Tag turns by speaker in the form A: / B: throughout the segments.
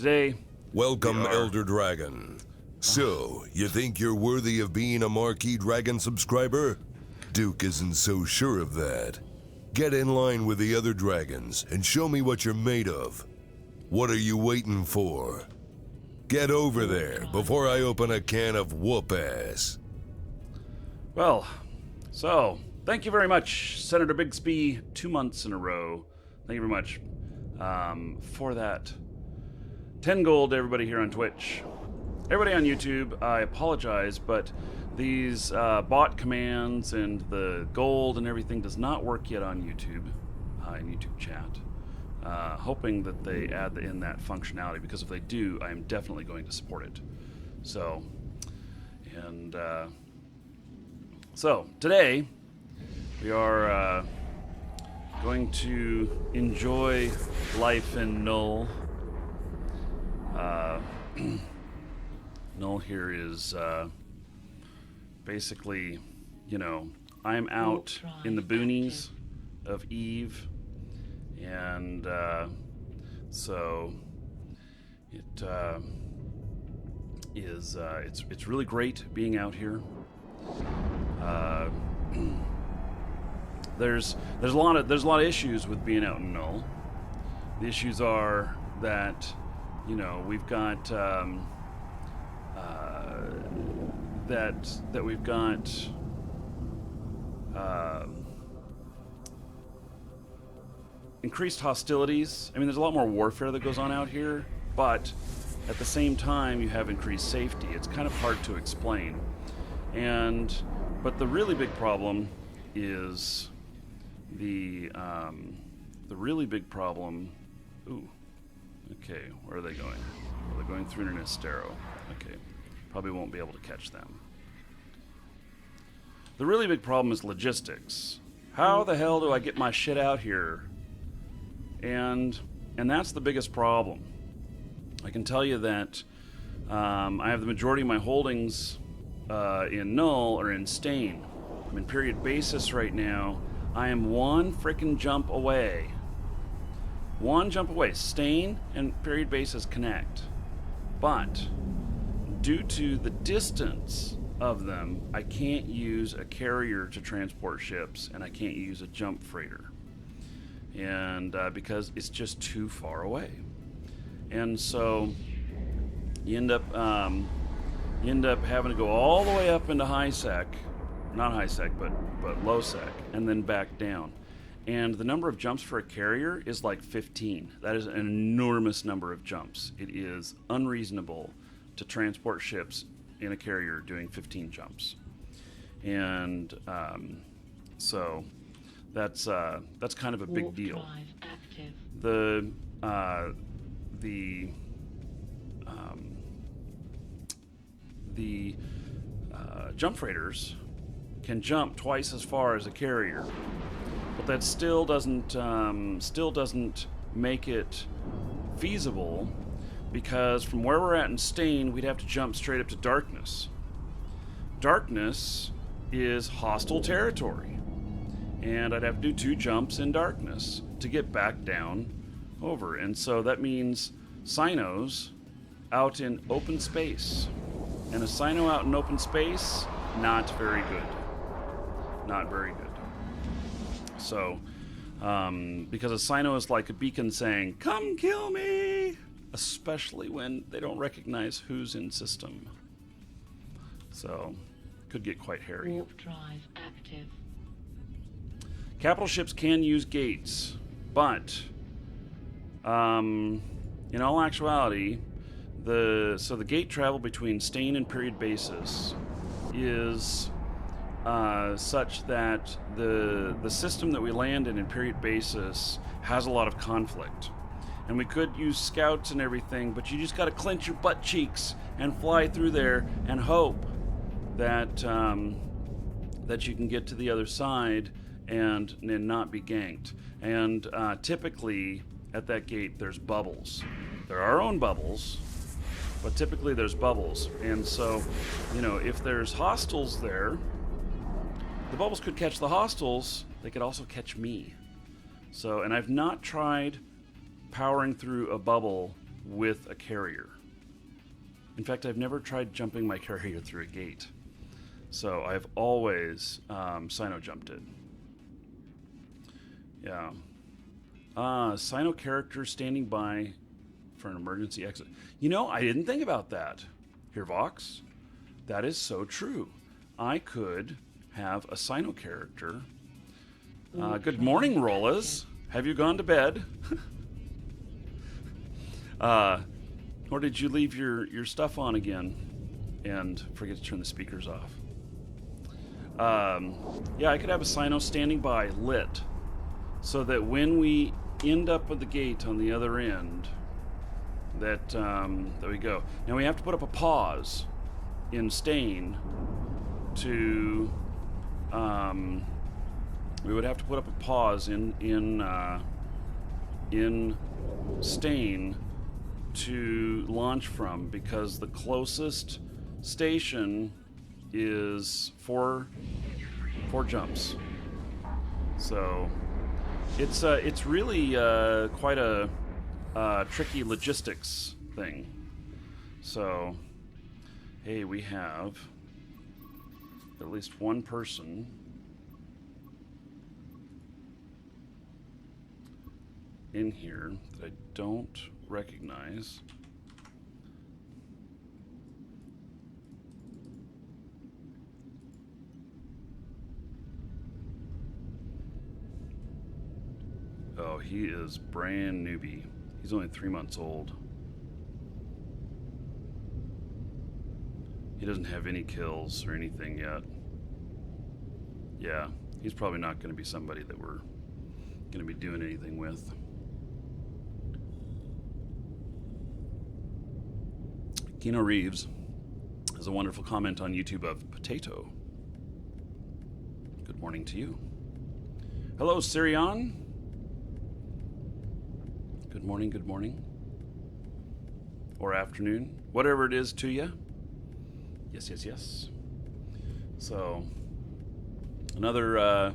A: today...
B: Welcome, Elder Dragon. So, you think you're worthy of being a Marquee Dragon subscriber? Duke isn't so sure of that. Get in line with the other dragons and show me what you're made of. What are you waiting for? Get over there before I open a can of whoop-ass.
A: Well, so, thank you very much, Senator Bixby, 2 months in a row. Thank you very much for that. 10 gold to everybody here on Twitch. Everybody on YouTube, I apologize, but these bot commands and the gold and everything does not work yet on YouTube, in YouTube chat. Hoping that they add in that functionality, because if they do, I am definitely going to support it. So, and so today we are going to enjoy life in Null. Null here is basically, you know, I'm out in the boonies of Eve, and so it is it's really great being out here. There's a lot of issues with being out in Null. The issues are that, you know, we've got that we've got increased hostilities. I mean, there's a lot more warfare that goes on out here, but at the same time, you have increased safety. It's kind of hard to explain. But the really big problem is the really big problem. Ooh. Okay, where are they going? Well, they're going through an Estero. Okay, probably won't be able to catch them. The really big problem is logistics. How the hell do I get my shit out here? And that's the biggest problem. I can tell you that I have the majority of my holdings in Null or in Stain. I'm in period basis right now. I am one frickin' jump away. One jump away. Stain and period basis connect. But due to the distance of them, I can't use a carrier to transport ships, and I can't use a jump freighter. And because it's just too far away. And so you end up having to go all the way up into high sec, not high sec, but low sec, and then back down. And the number of jumps for a carrier is like 15. That is an enormous number of jumps. It is unreasonable to transport ships in a carrier doing 15 jumps. And so that's kind of a big deal. The jump freighters can jump twice as far as a carrier. But that still doesn't make it feasible, because from where we're at in Stain, we'd have to jump straight up to Darkness. Darkness is hostile territory, and I'd have to do 2 jumps in Darkness to get back down over. And so that means Sinos out in open space, and a Sino out in open space, not very good. Not very good. So, because a Sino is like a beacon saying, "Come kill me," especially when they don't recognize who's in system. So, could get quite hairy.
C: Warp drive active.
A: Capital ships can use gates, but in all actuality, the gate travel between Stain and period basis is such that the system that we land in period basis has a lot of conflict. And we could use scouts and everything, but you just got to clench your butt cheeks and fly through there and hope that that you can get to the other side and not be ganked. And typically at that gate there's bubbles. There are our own bubbles, but typically there's bubbles. And so, you know, if there's hostiles there, the bubbles could catch the hostiles. They could also catch me. So, and I've not tried powering through a bubble with a carrier. In fact, I've never tried jumping my carrier through a gate. So I've always Sino jumped it. Yeah. Sino character standing by for an emergency exit. You know, I didn't think about that. Here, Vox. That is so true. I could have a Sino character. Good morning, Rollas. Have you gone to bed? Or did you leave your stuff on again and forget to turn the speakers off? Yeah, I could have a Sino standing by lit so that when we end up at the gate on the other end, that there we go. Now we have to put up a pause in Stain to we would have to put up a pause in Stain to launch from, because the closest station is four jumps. So it's really quite a tricky logistics thing. So hey, we have at least one person in here that I don't recognize. Oh, he is brand newbie. He's only 3 months old. He doesn't have any kills or anything yet. Yeah, he's probably not going to be somebody that we're going to be doing anything with. Keno Reeves has a wonderful comment on YouTube of potato. Good morning to you. Hello, Sirion. Good morning, good morning. Or afternoon, whatever it is to you. Yes, yes, yes. So, another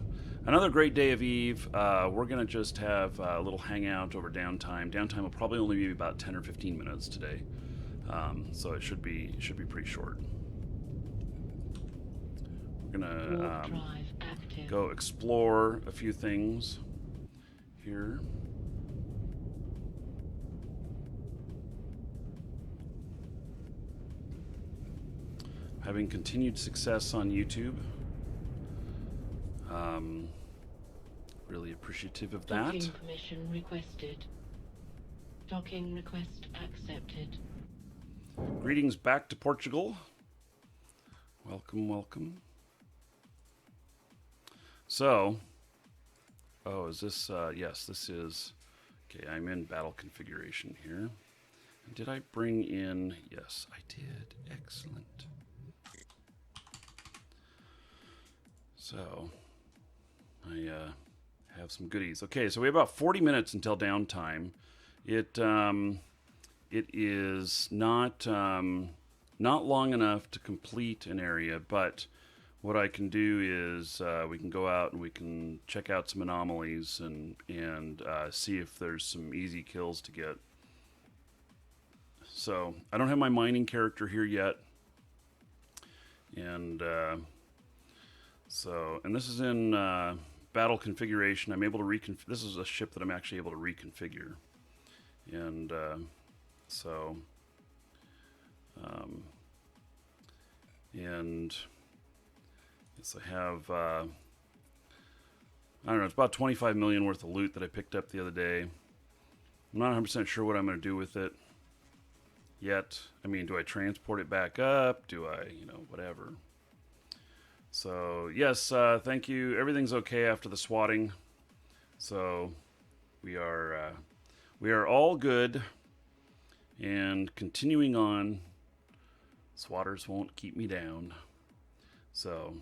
A: great day of Eve. We're gonna just have a little hangout over downtime. Downtime will probably only be about 10 or 15 minutes today, so it should be pretty short. We're gonna go explore a few things here. Having continued success on YouTube. Really appreciative of that.
C: Docking permission requested. Docking request accepted.
A: Greetings back to Portugal. Welcome, welcome. So, oh, is this, yes, this is, okay, I'm in battle configuration here. Did I bring in, yes, I did, excellent. So, I have some goodies. Okay, so we have about 40 minutes until downtime. It is not long enough to complete an area, but what I can do is we can go out and we can check out some anomalies and see if there's some easy kills to get. So I don't have my mining character here yet, and and this is in battle configuration. I'm able to reconfigure. This is a ship that I'm actually able to reconfigure, and and yes, I have I don't know. It's about 25 million worth of loot that I picked up the other day. I'm not 100% sure what I'm going to do with it yet. I mean, do I transport it back up? Do I, whatever. So, yes, thank you. Everything's okay after the swatting. So, we are all good and continuing on. Swatters won't keep me down. So,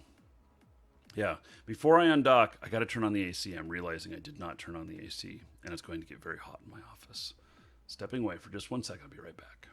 A: yeah. Before I undock, I got to turn on the AC. I'm realizing I did not turn on the AC, and it's going to get very hot in my office. Stepping away for just 1 second. I'll be right back.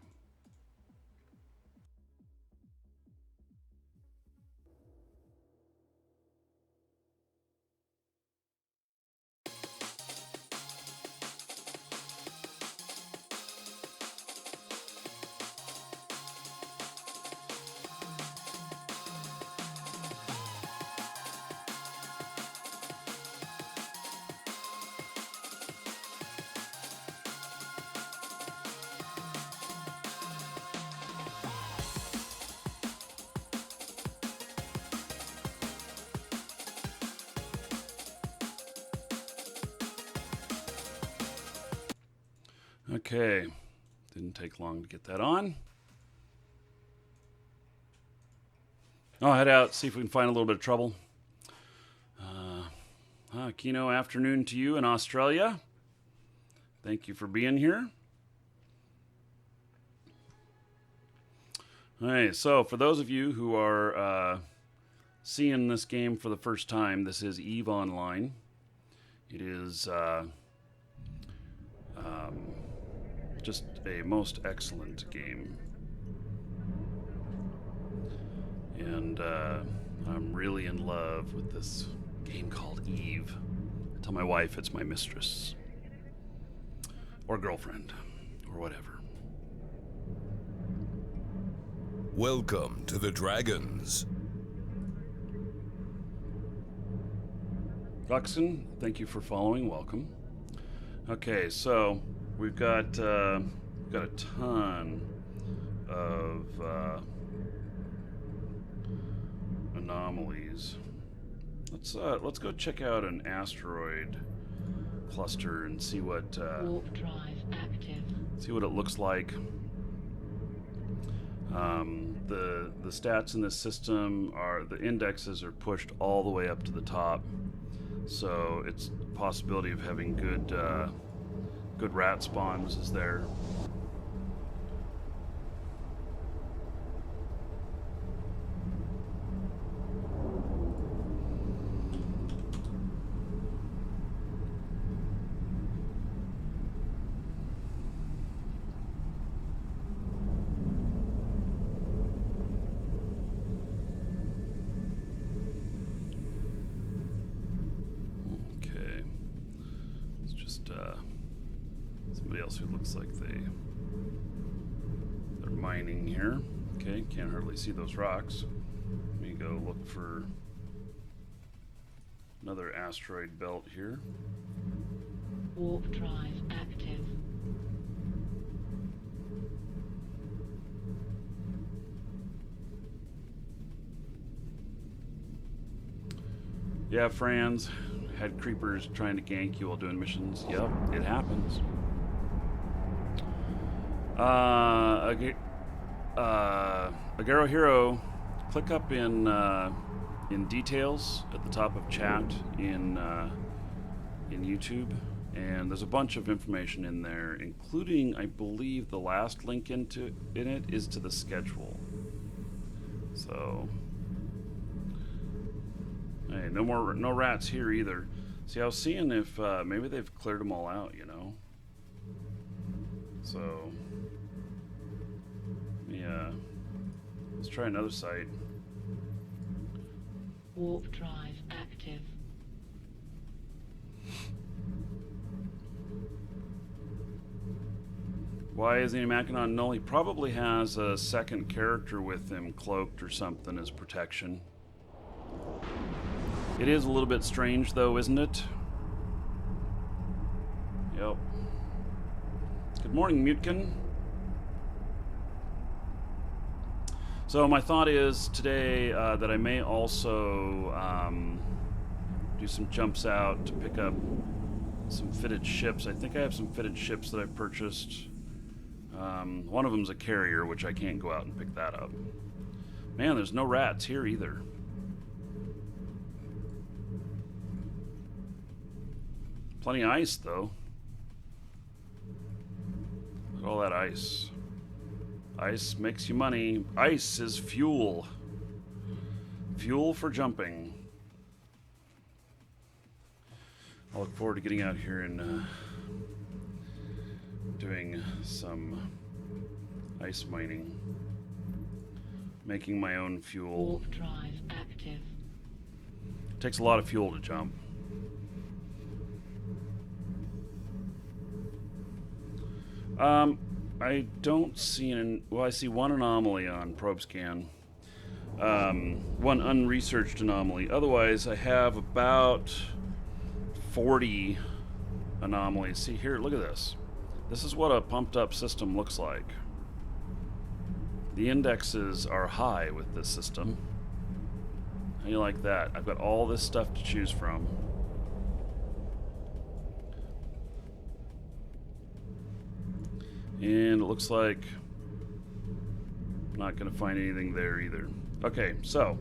A: Okay, didn't take long to get that on. I'll head out, see if we can find a little bit of trouble. Kino, afternoon to you in Australia. Thank you for being here. All right, so for those of you who are seeing this game for the first time, this is EVE Online. It is just a most excellent game. And I'm really in love with this game called Eve. I tell my wife it's my mistress. Or girlfriend. Or whatever.
B: Welcome to the Dragons.
A: Luxon, thank you for following. Welcome. Okay, so we've got a ton of anomalies. Let's go check out an asteroid cluster and see what
C: Warp drive active.
A: see what it looks like. The stats in this system are, the indexes are pushed all the way up to the top, so it's a possibility of having good rat spawns is there. Somebody else who looks like they're mining here. Okay, can't hardly see those rocks. Let me go look for another asteroid belt here.
C: Warp drive active.
A: Yeah, Franz, had creepers trying to gank you while doing missions. Yep, it happens. Agaro Hero, click up in details at the top of chat in YouTube, and there's a bunch of information in there, including, I believe, the last link in it is to the schedule. So, hey, no rats here either. See, I was seeing if maybe they've cleared them all out, you know. So, yeah, let's try another site.
C: Warp drive active.
A: Why isn't he macking on Null? He probably has a second character with him, cloaked or something, as protection. It is a little bit strange, though, isn't it? Yep. Good morning, Mutkin. So my thought is today that I may also do some jumps out to pick up some fitted ships. I think I have some fitted ships that I've purchased. One of them's a carrier, which I can't go out and pick that up. Man, there's no rats here either. Plenty of ice, though. Look at all that ice. Ice makes you money. Ice is fuel. Fuel for jumping. I look forward to getting out here and doing some ice mining. Making my own fuel.
C: Warp drive active.
A: Takes a lot of fuel to jump. I don't see well, I see one anomaly on probe scan. One unresearched anomaly. Otherwise, I have about 40 anomalies. See here, look at this. This is what a pumped up system looks like. The indexes are high with this system. How do you like that? I've got all this stuff to choose from. And it looks like I'm not going to find anything there either. Okay, so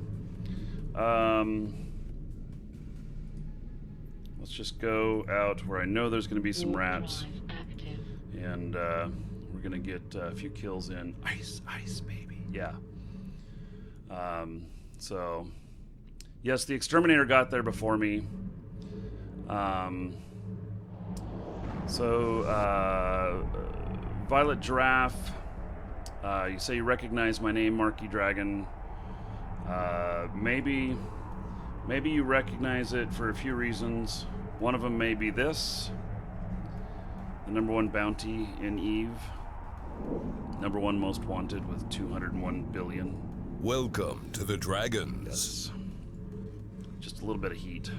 A: let's just go out where I know there's going to be some
C: Warp
A: rats,
C: drive active.
A: and we're going to get a few kills in. Ice, baby. Yeah. So, yes, the exterminator got there before me. Violet Giraffe, you say you recognize my name, Marquis Dragon. Maybe you recognize it for a few reasons. One of them may be this. The #1 bounty in Eve. #1 most wanted with 201 billion.
B: Welcome to the Dragons.
A: Yes. Just a little bit of heat.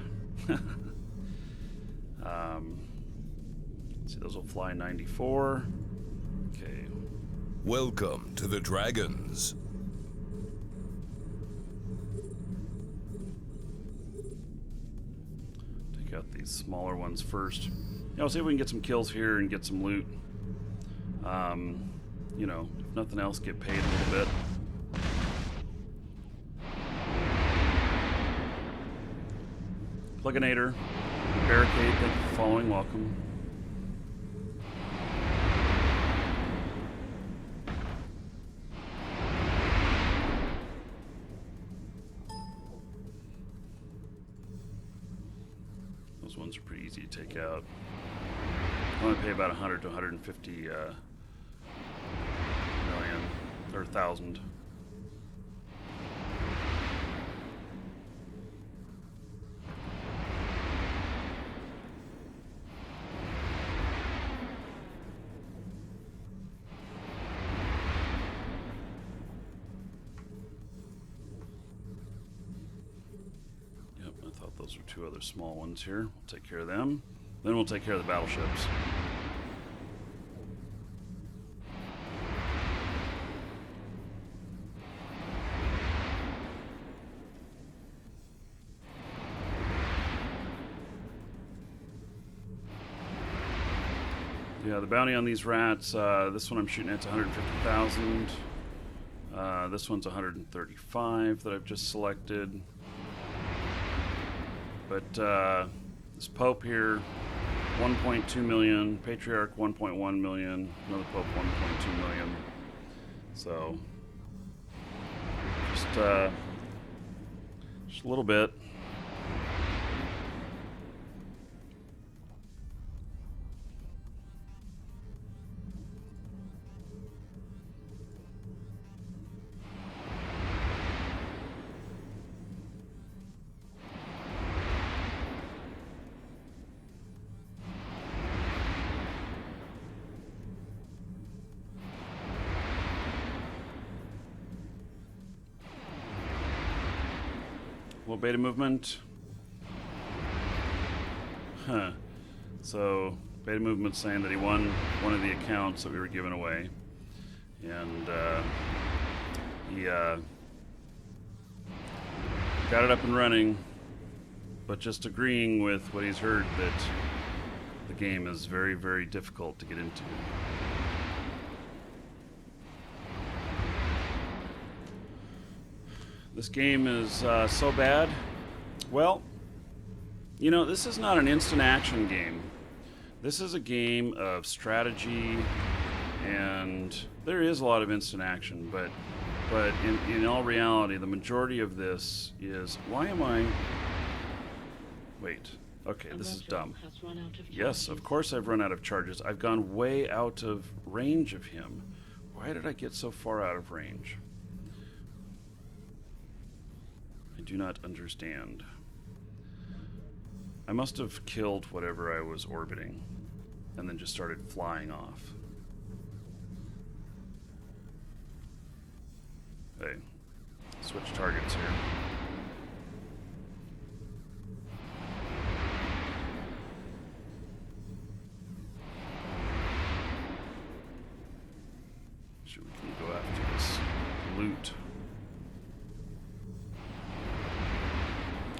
A: See, those will fly 94. Okay.
B: Welcome to the Dragons.
A: Take out these smaller ones first. Yeah, we'll see if we can get some kills here and get some loot. You know, if nothing else, get paid a little bit. Pluginator, Barricade, thank you for following, welcome. Those ones are pretty easy to take out. I only pay about 100 to 150 million or 1,000. Yep, I thought those were two other small ones here. We'll take care of them. Then we'll take care of the battleships. Yeah, the bounty on these rats, this one I'm shooting at 150,000. This one's 135 that I've just selected. But this Pope here, 1.2 million. Patriarch, 1.1 million. Another Pope, 1.2 million. So, just a little bit. Well, beta movement. Huh. So, beta movement's saying that he won one of the accounts that we were giving away. And he got it up and running, but just agreeing with what he's heard that the game is very, very difficult to get into. This game is so bad. Well, you know, this is not an instant action game. This is a game of strategy, and there is a lot of instant action, but in all reality, the majority of this is, why am I... Wait, okay, this is dumb. Yes, of course I've run out of charges. I've gone way out of range of him. Why did I get so far out of range? I do not understand. I must have killed whatever I was orbiting and then just started flying off. Hey, switch targets here. Sure, we can go after this loot.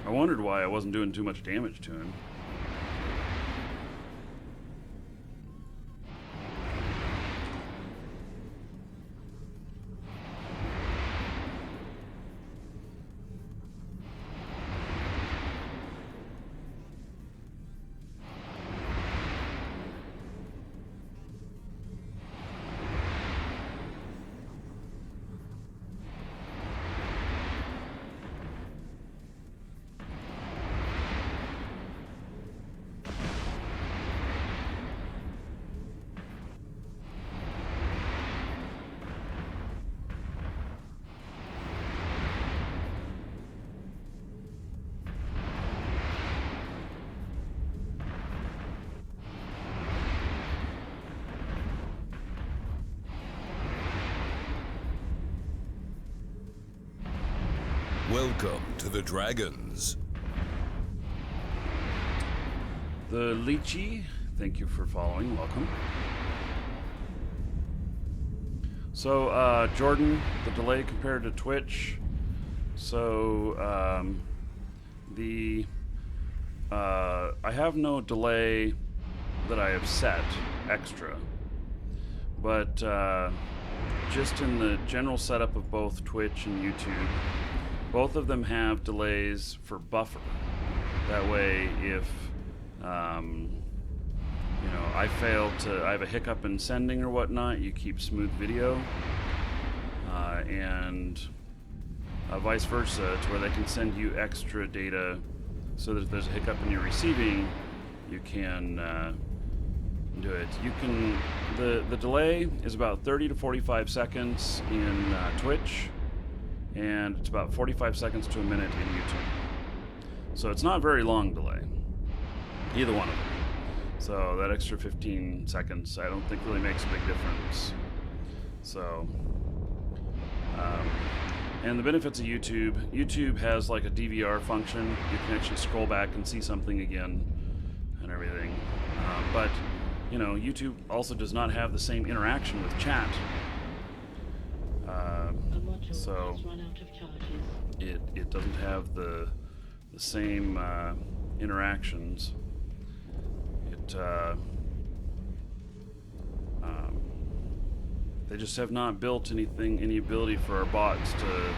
A: I wondered why I wasn't doing too much damage to him.
B: Welcome to the Dragons.
A: The Lychee, thank you for following. Welcome. So, Jordan, the delay compared to Twitch. So, I have no delay that I have set extra, but just in the general setup of both Twitch and YouTube, both of them have delays for buffer. That way, if you know, I have a hiccup in sending or whatnot, you keep smooth video, and vice versa, to where they can send you extra data, so that if there's a hiccup in your receiving, you can do it. You can. The delay is about 30 to 45 seconds in Twitch, and it's about 45 seconds to a minute in YouTube. So it's not a very long delay, either one of them. So that extra 15 seconds, I don't think really makes a big difference. So, and the benefits of YouTube has like a DVR function. You can actually scroll back and see something again and everything. But, you know, YouTube also does not have the same interaction with chat. So it doesn't have the same interactions. They just have not built any ability for our bots to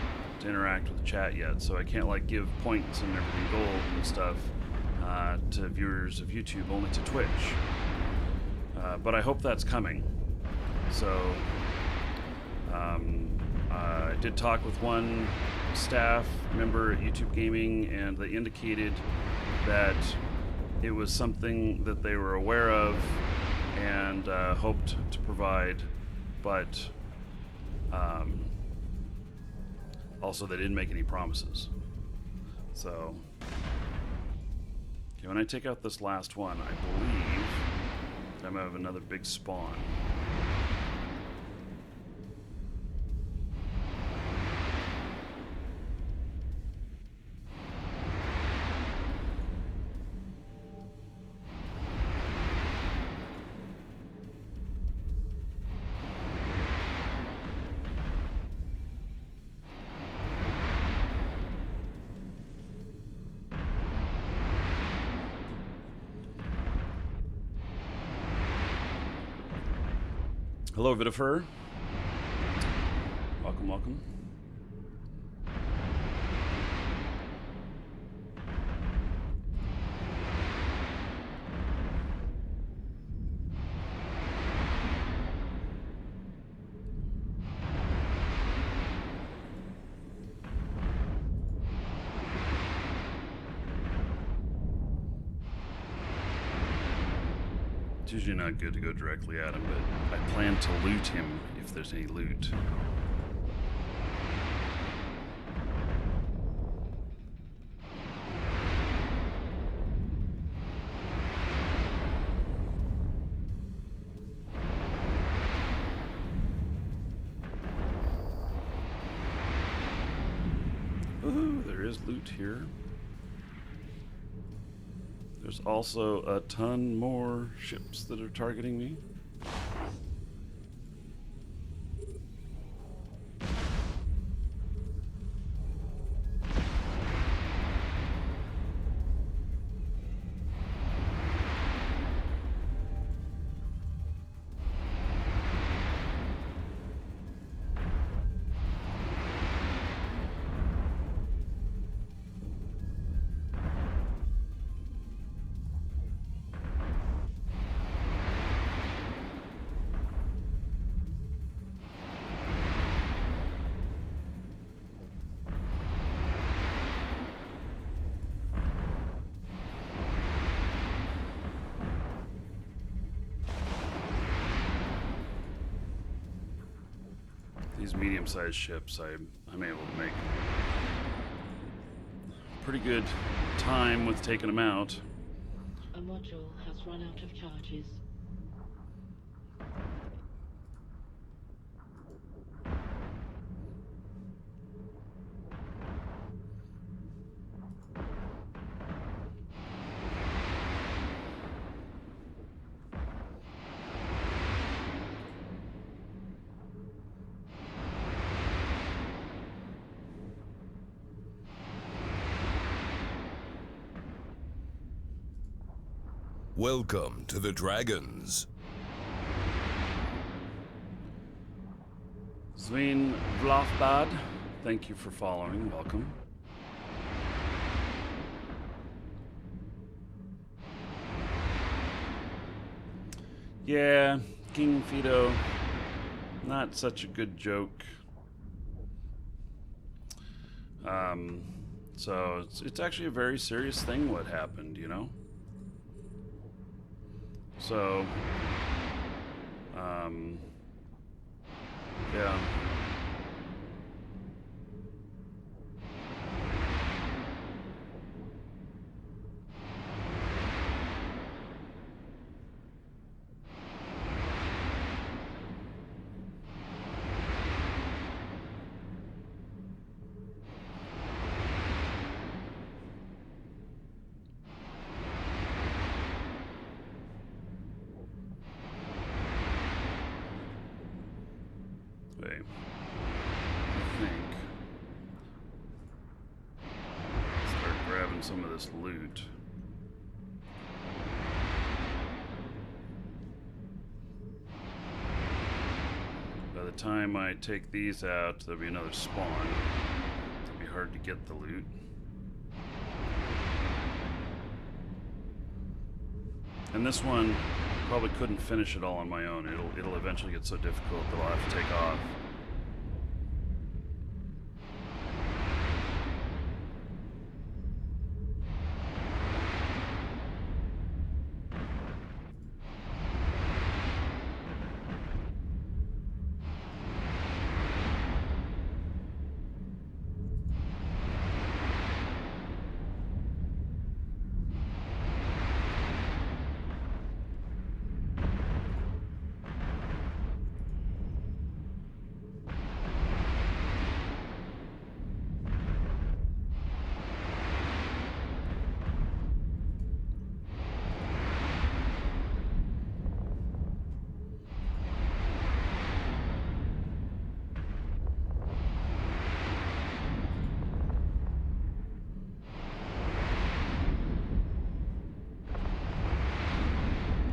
A: interact with the chat yet. So I can't like give points and everything, gold and stuff, to viewers of YouTube, only to Twitch. But I hope that's coming. So I did talk with one staff member at YouTube Gaming, and they indicated that it was something that they were aware of and hoped to provide, but also they didn't make any promises. So, okay, when I take out this last one, I believe I might have another big spawn. Hello, Vitifer. Welcome, welcome. It's usually not good to go directly at him, but I plan to loot him if there's any loot. Ooh, there is loot here. There's also a ton more ships that are targeting me. These medium-sized ships, I'm able to make pretty good time with taking them out.
C: A module has run out of charges.
B: Welcome to the Dragons.
A: Zween Vlafbad, thank you for following. Welcome. Yeah, King Fido, not such a good joke. So it's actually a very serious thing what happened, you know? So, yeah. Wait. I think. Start grabbing some of this loot. By the time I take these out, there'll be another spawn. It'll be hard to get the loot. And this one probably couldn't finish it all on my own. It'll eventually get so difficult that I'll have to take off.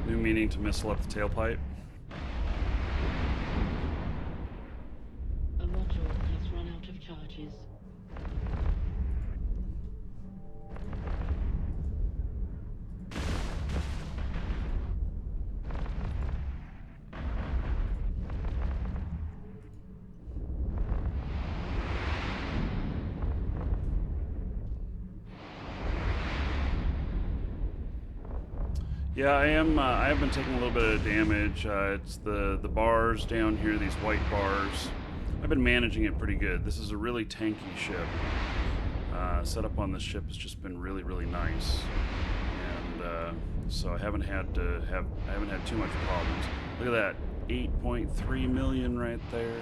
A: New meaning to missile up the tailpipe.
C: A module has run out of charges.
A: Yeah, I am. I have been taking a little bit of damage. It's the bars down here, these white bars. I've been managing it pretty good. This is a really tanky ship. Setup on this ship has just been really, really nice, and so I haven't had too much problems. Look at that, 8.3 million right there.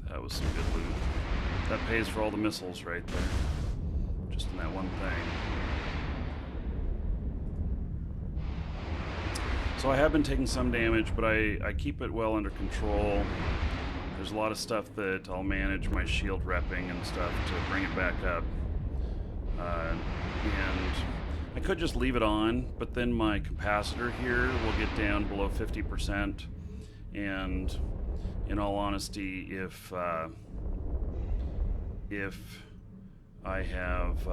A: That was some good loot. That pays for all the missiles right there, just in that one thing. So I have been taking some damage, but I keep it well under control. There's a lot of stuff that I'll manage, my shield repping and stuff, to bring it back up. And I could just leave it on, but then my capacitor here will get down below 50%. And in all honesty, if I have...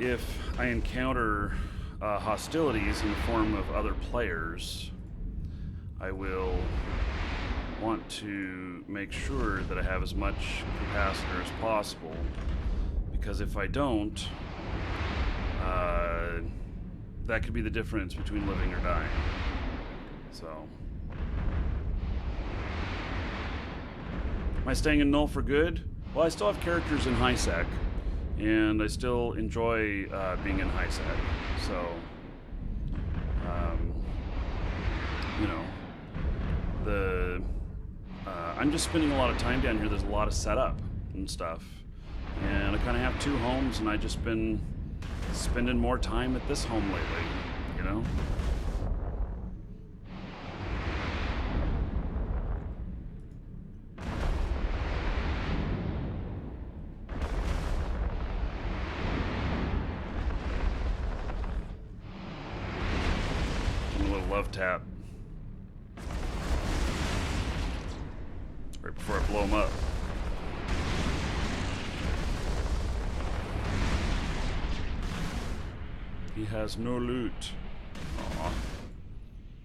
A: if I encounter hostilities in the form of other players, I will want to make sure that I have as much capacitor as possible, because if I don't, that could be the difference between living or dying. So, am I staying in Null for good? Well, I still have characters in high sec, and I still enjoy being in high sec. So, you know, I'm just spending a lot of time down here. There's a lot of setup and stuff, and I kind of have two homes, and I've just been spending more time at this home lately, you know? love tap. Right before I blow him up. He has no loot. Aw.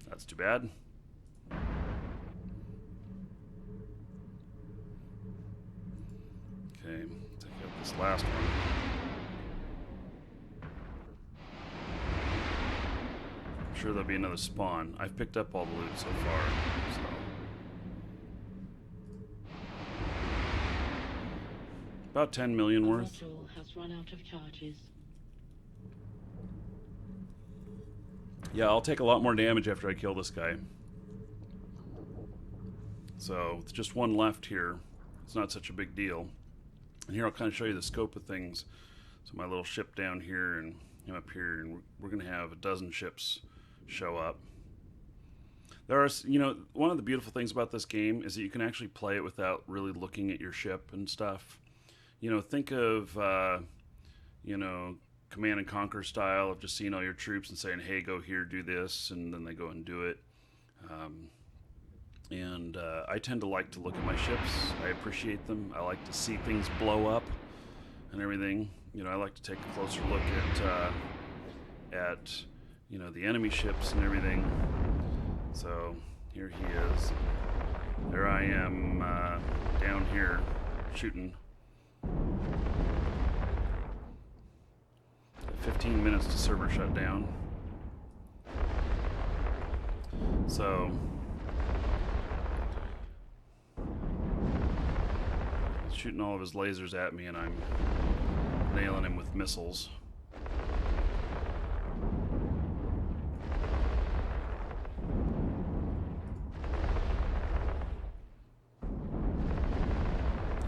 A: That's too bad. Okay, take out this last one. I'm sure there'll be another spawn. I've picked up all the loot so far, so. About 10 million worth.
C: Module has run out of charges.
A: Yeah, I'll take a lot more damage after I kill this guy. So, with just one left here, it's not such a big deal. And here I'll kind of show you the scope of things. So my little ship down here and him up here, and we're going to have a dozen ships show up. There are, you know, one of the beautiful things about this game is that you can actually play it without really looking at your ship and stuff. You know, think of, you know, Command and Conquer style of just seeing all your troops and saying, hey, go here, do this, and then they go and do it. I tend to like to look at my ships. I appreciate them. I like to see things blow up and everything. You know, I like to take a closer look at you know, the enemy ships and everything. So here he is. There I am down here shooting. 15 minutes to server shutdown. So he's shooting all of his lasers at me and I'm nailing him with missiles.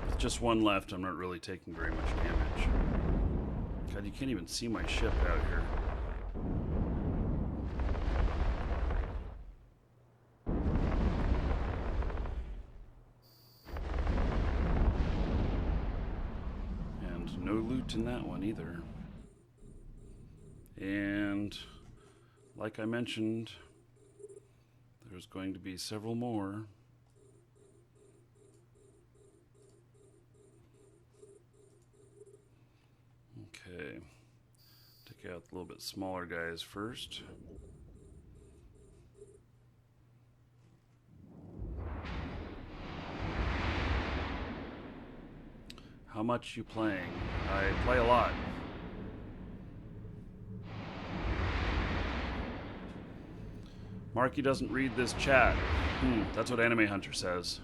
A: With just one left, I'm not really taking very much damage. God, you can't even see my ship out here. And no loot in that one either. And like I mentioned, there's going to be several more. Okay, take out the little bit smaller guys first. How much you playing? I play a lot. Marky doesn't read this chat. That's what Anime Hunter says.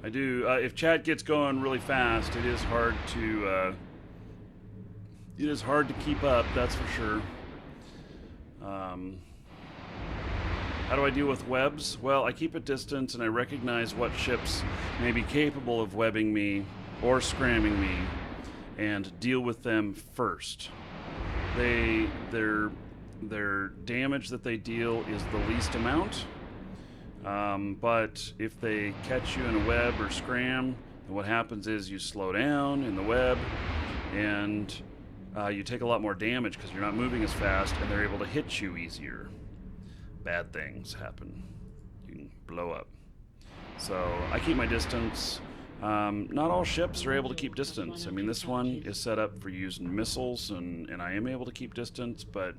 A: I do. If chat gets going really fast, it is hard to keep up. That's for sure. How do I deal with webs? Well, I keep a distance and I recognize what ships may be capable of webbing me or scramming me, and deal with them first. Their damage that they deal is the least amount. But if they catch you in a web or scram, what happens is you slow down in the web and you take a lot more damage because you're not moving as fast and they're able to hit you easier. Bad things happen. You can blow up. So I keep my distance. Not all ships are able to keep distance. I mean, this one is set up for using missiles and I am able to keep distance, but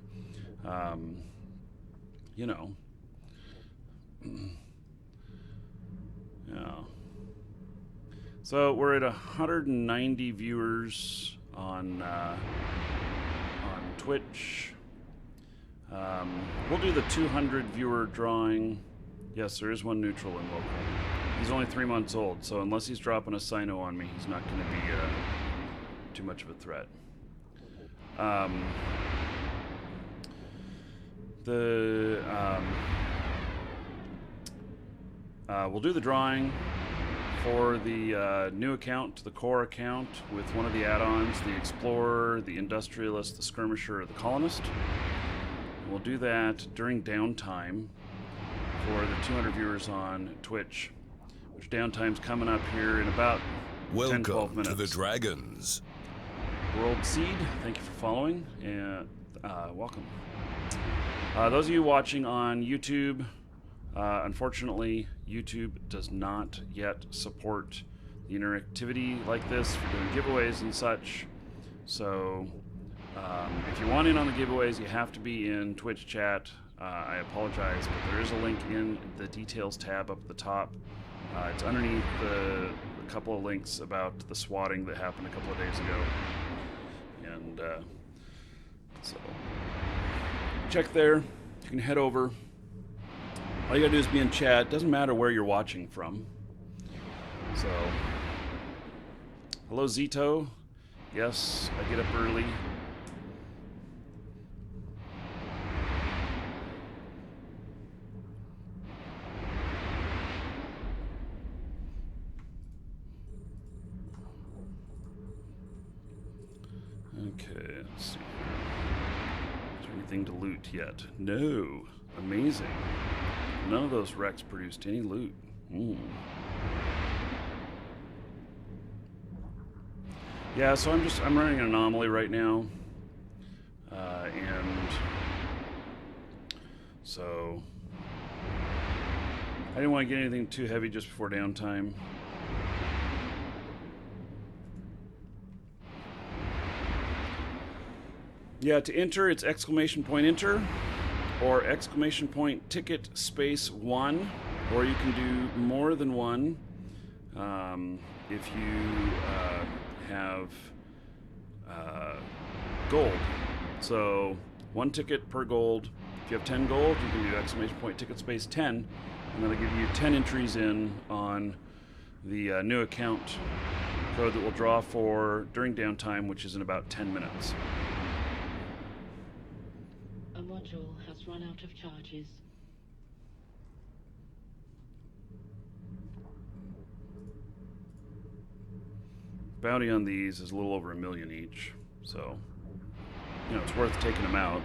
A: you know. Yeah. So we're at 190 viewers on Twitch. We'll do the 200 viewer drawing. Yes, there is one neutral in local. He's only 3 months old, so unless he's dropping a Sino on me, he's not going to be too much of a threat. We'll do the drawing for the new account, the core account, with one of the add-ons, the Explorer, the Industrialist, the Skirmisher, or the Colonist. We'll do that during downtime for the 200 viewers on Twitch, which downtime's coming up here in about 10-12 minutes.
B: Welcome to the Dragons.
A: World Seed, thank you for following and welcome. Those of you watching on YouTube, unfortunately, YouTube does not yet support the interactivity like this for doing giveaways and such. So if you want in on the giveaways, you have to be in Twitch chat. I apologize, but there is a link in the details tab up at the top. It's underneath a couple of links about the swatting that happened a couple of days ago. And so check there. You can head over. All you gotta do is be in chat. Doesn't matter where you're watching from. So, hello Zito. Yes, I get up early. Okay, let's see. Is there anything to loot yet? No. Amazing. None of those wrecks produced any loot. Yeah, so I'm running an anomaly right now. And so I didn't want to get anything too heavy just before downtime. Yeah, to enter, it's exclamation point enter or exclamation point ticket space 1, or you can do more than one if you have gold. So 1 ticket per gold. If you have 10 gold, you can do exclamation point ticket space 10, and that'll give you 10 entries in on the new account code that we'll draw for during downtime, which is in about 10 minutes.
C: A module has run out of charges.
A: Bounty on these is a little over $1 million each, so you know it's worth taking them out.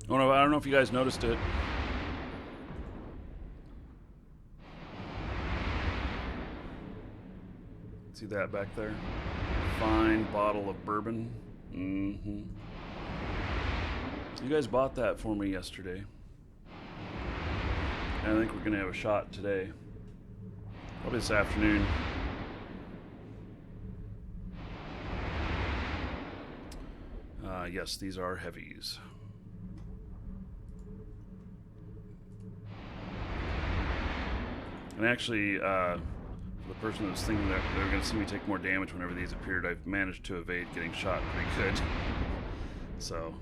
A: Oh no, I don't know if you guys noticed it. See that back there? Fine bottle of bourbon. You guys bought that for me yesterday. And I think we're gonna have a shot today. Probably this afternoon. Yes, these are heavies. And actually, the person that was thinking that they were going to see me take more damage whenever these appeared, I've managed to evade getting shot pretty good. So.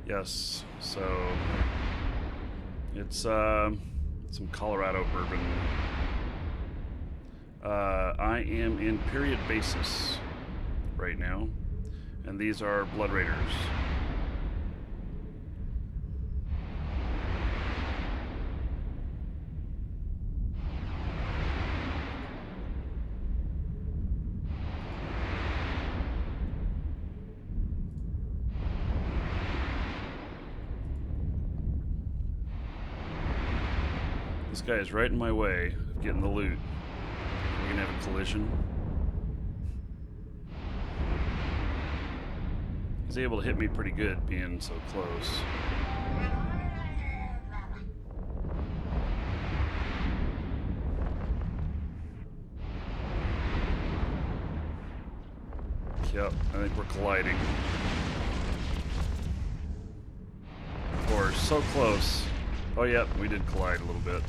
A: Yes, so it's some Colorado bourbon. I am in period basis right now, and these are Blood Raiders. This guy is right in my way of getting the loot. We're gonna have a collision. He's able to hit me pretty good being so close. Yep, I think we're colliding. Of course, so close. Oh yep, we did collide a little bit.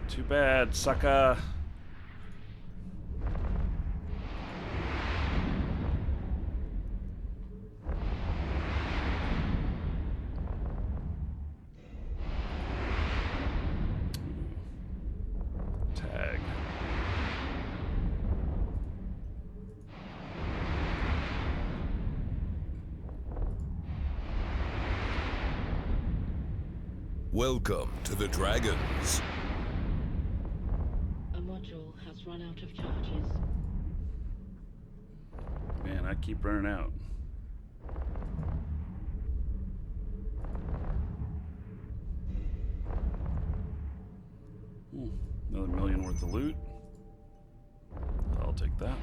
A: Too bad, sucker. Tag.
B: Welcome to the Dragons.
C: module has run out of charges.
A: Man, I keep running out. Another million worth of loot. I'll take that.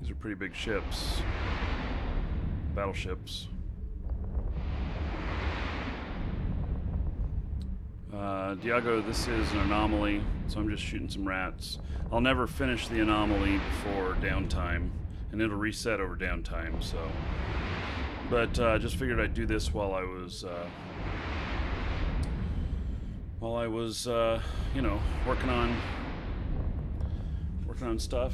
A: These are pretty big ships. Battleships. Diago, this is an anomaly, so I'm just shooting some rats. I'll never finish the anomaly before downtime, and it'll reset over downtime, so. But just figured I'd do this while I was, you know, working on stuff.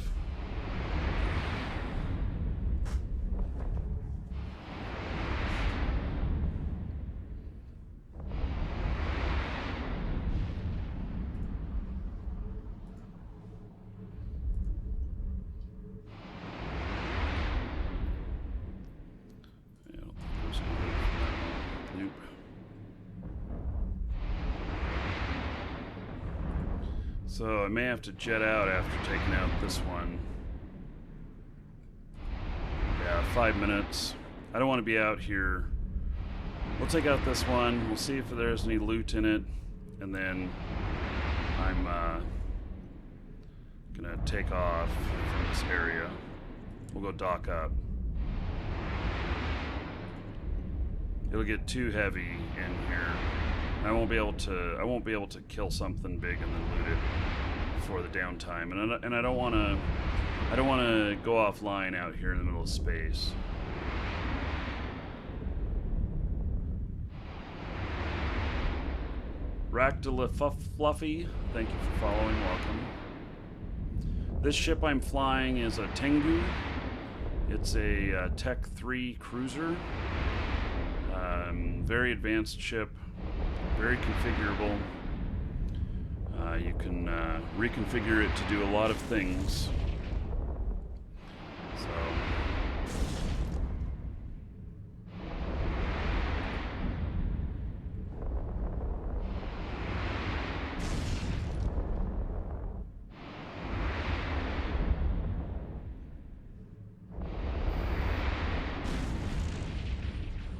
A: So I may have to jet out after taking out this one. Yeah, 5 minutes. I don't want to be out here. We'll take out this one. We'll see if there's any loot in it. And then I'm gonna take off from this area. We'll go dock up. It'll get too heavy in here. I won't be able to kill something big and then loot it before the downtime, and I don't want to go offline out here in the middle of space. Fluffy, thank you for following. Welcome. This ship I'm flying is a Tengu. It's a Tech 3 cruiser. Very advanced ship. Very configurable. You can reconfigure it to do a lot of things. So.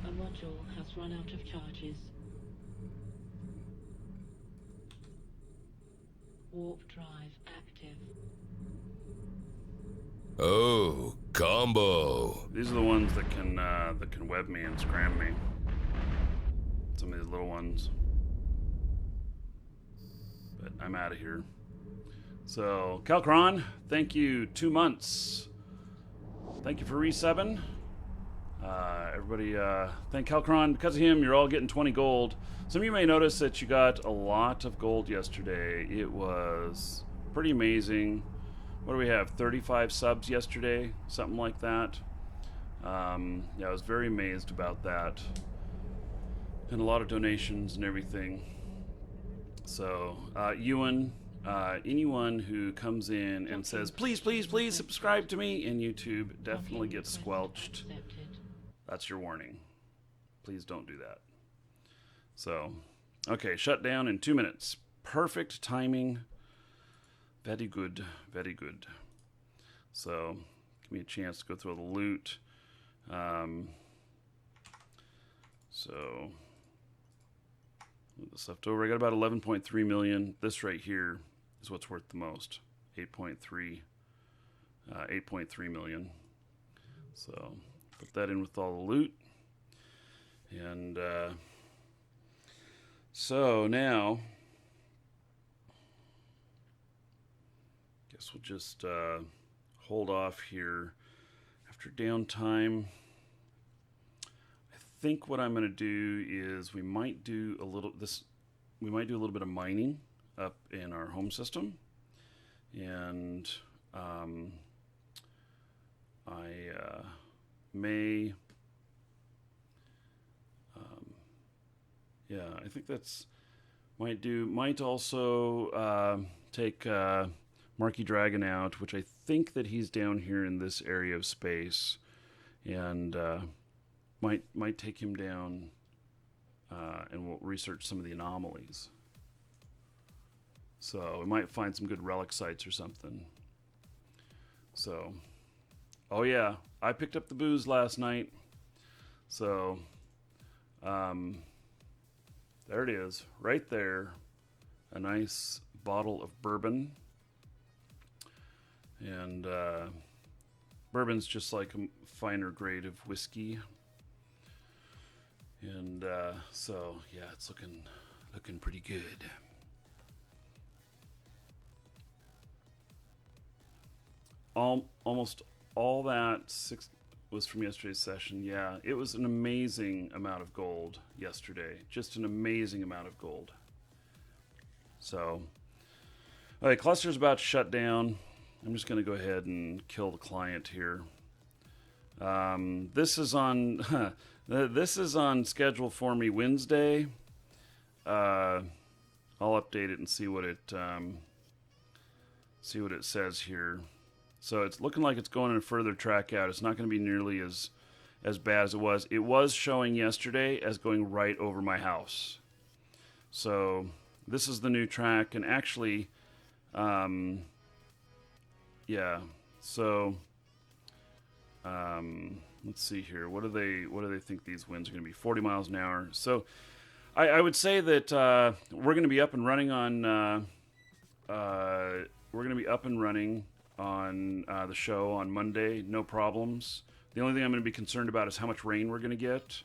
C: A module has run out of charges. Warp drive active.
B: Oh, combo.
A: These are the ones that can web me and scram me. Some of these little ones. But I'm out of here. So, Calcron, thank you. 2 months. Thank you for resubbing. Everybody, thank Calcron. Because of him, you're all getting 20 gold. Some of you may notice that you got a lot of gold yesterday. It was pretty amazing. What do we have? 35 subs yesterday, something like that. Yeah, I was very amazed about that. And a lot of donations and everything. So, Ewan, anyone who comes in and says, please, please, please subscribe to me in YouTube definitely gets squelched. That's your warning. Please don't do that. So, okay, shut down in 2 minutes. Perfect timing. Very good, very good. So, give me a chance to go through all the loot. So, this left over. I got about 11.3 million. This right here is what's worth the most. 8.3 million. So, put that in with all the loot. And so now, guess we'll just hold off here after downtime. I think what I'm going to do is we might do a little bit of mining up in our home system, and I may Yeah, I think that's might also take Marky Dragon out, which I think that he's down here in this area of space, and might take him down, and we'll research some of the anomalies. So we might find some good relic sites or something. So, oh yeah, I picked up the booze last night. So, there it is, right there. A nice bottle of bourbon. And bourbon's just like a finer grade of whiskey. And so, yeah, it's looking pretty good. Almost all that was from yesterday's session. Yeah, it was an amazing amount of gold yesterday. Just an amazing amount of gold. So, all right, cluster's about to shut down. I'm just going to go ahead and kill the client here. This is on schedule for me Wednesday. I'll update it and see what it says here. So it's looking like it's going in a further track out. It's not going to be nearly as bad as it was. It was showing yesterday as going right over my house. So this is the new track, and actually, yeah. So let's see here. What do they think these winds are going to be? 40 miles an hour. So I would say that we're going to be up and running on the show on Monday, no problems. The only thing I'm going to be concerned about is how much rain we're going to get,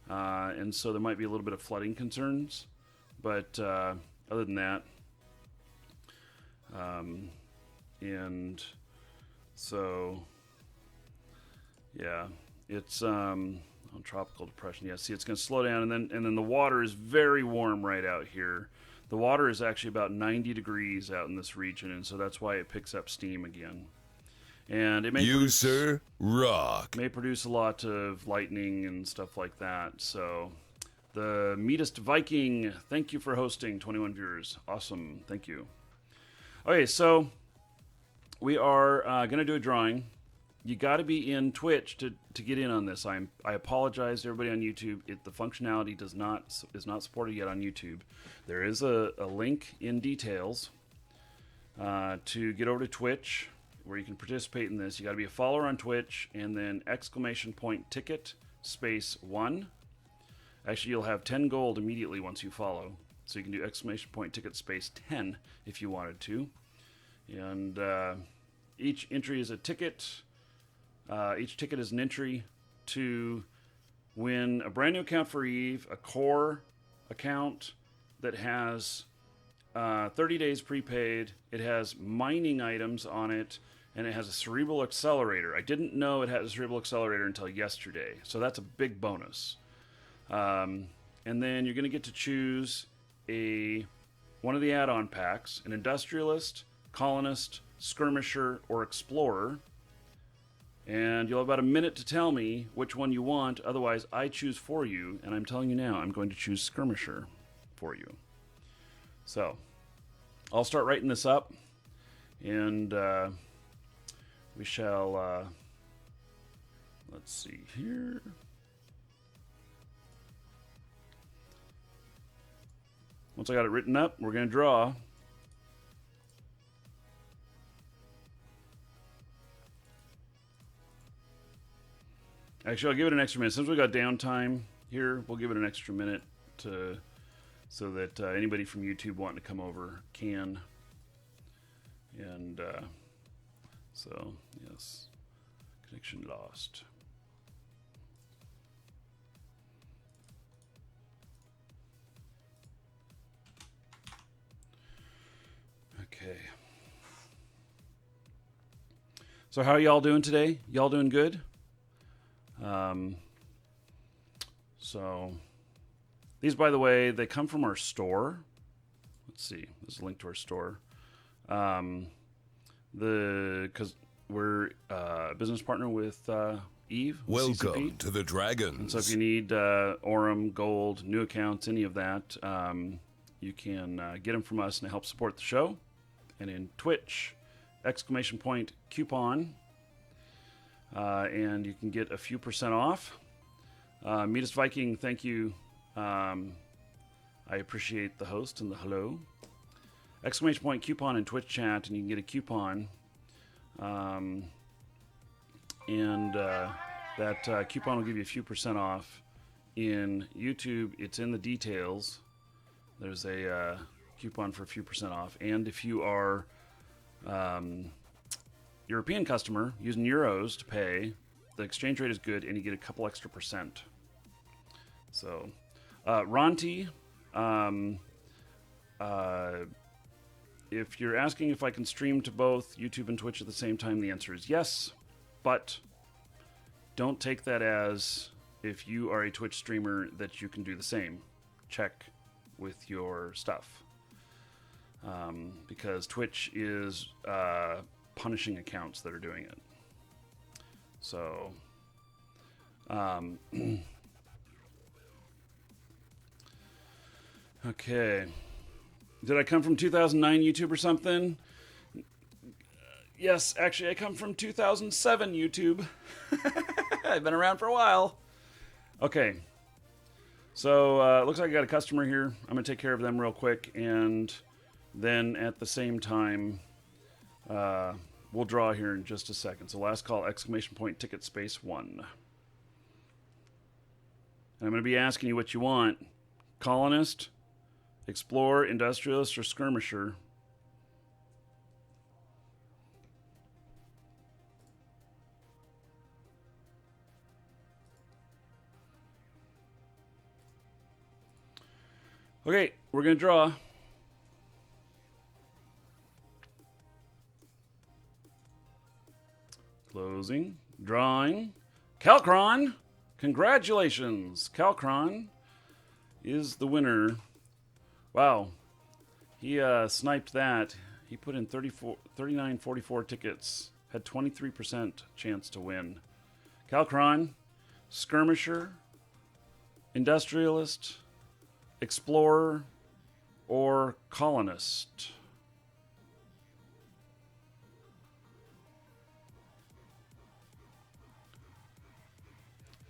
A: and so there might be a little bit of flooding concerns. But other than that, and so yeah, it's on tropical depression. Yeah, see, it's going to slow down, and then the water is very warm right out here. The water is actually about 90 degrees out in this region, and so that's why it picks up steam again. And it may may produce a lot of lightning and stuff like that. So, the Meatest Viking, thank you for hosting. 21 viewers, awesome, thank you. Okay, so we are going to do a drawing. You got to be in Twitch to get in on this. I apologize to everybody on YouTube. The functionality is not supported yet on YouTube. There is a link in details to get over to Twitch where you can participate in this. You got to be a follower on Twitch, and then !ticket !1. Actually, you'll have 10 gold immediately once you follow. So you can do !ticket !10 if you wanted to. And each entry is a ticket. Each ticket is an entry to win a brand new account for Eve, a core account that has 30 days prepaid. It has mining items on it, and it has a cerebral accelerator. I didn't know it had a cerebral accelerator until yesterday, so that's a big bonus. And then you're going to get to choose one of the add-on packs, an industrialist, colonist, skirmisher, or explorer. And you'll have about a minute to tell me which one you want. Otherwise, I choose for you. And I'm telling you now, I'm going to choose Skirmisher for you. So, I'll start writing this up. And we shall... let's see here. Once I got it written up, we're going to draw. Actually, I'll give it an extra minute. Since we got downtime here, we'll give it an extra minute so that anybody from YouTube wanting to come over can. And so, yes, connection lost. Okay. So how are y'all doing today? Y'all doing good? So these, by the way, they come from our store. Let's see. There's a link to our store. Because we're a business partner with Eve.
B: Welcome
A: CCP.
B: to the Dragons.
A: So if you need Orem, Gold, new accounts, any of that, you can get them from us and help support the show. And in Twitch, !coupon, and you can get a few % off. Meet us Viking, thank you. I appreciate the host and the hello. !coupon in Twitch chat, and you can get a coupon. That coupon will give you a few % off. In YouTube, it's in the details. There's a coupon for a few % off. And if you are European customer using euros to pay, the exchange rate is good, and you get a couple extra %. So, Ronti, if you're asking if I can stream to both YouTube and Twitch at the same time, the answer is yes. But don't take that as if you are a Twitch streamer that you can do the same. Check with your stuff. Because Twitch is punishing accounts that are doing it. So, okay. Did I come from 2009 YouTube or something? Yes, actually, I come from 2007 YouTube. I've been around for a while. Okay. So, looks like I got a customer here. I'm going to take care of them real quick, and then at the same time, we'll draw here in just a second. So last call, ! Ticket space 1. And I'm going to be asking you what you want. Colonist, Explorer, Industrialist, or Skirmisher. Okay, we're going to draw. Closing. Drawing. Calcron! Congratulations! Calcron is the winner. Wow. He sniped that. He put in 3944 tickets. Had 23% chance to win. Calcron, Skirmisher, Industrialist, Explorer, or Colonist.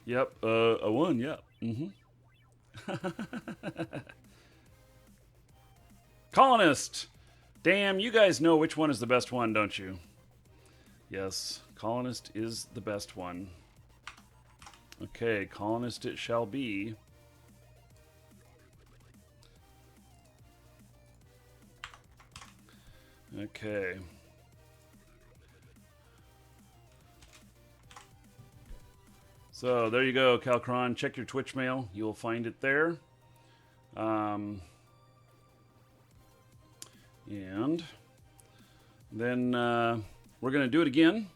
A: Yep, I won, yeah. Colonist! Damn, you guys know which one is the best one, don't you? Yes, Colonist is the best one. Okay, Colonist it shall be. Okay. So there you go, Calcron. Check your Twitch mail. You'll find it there. And then we're going to do it again.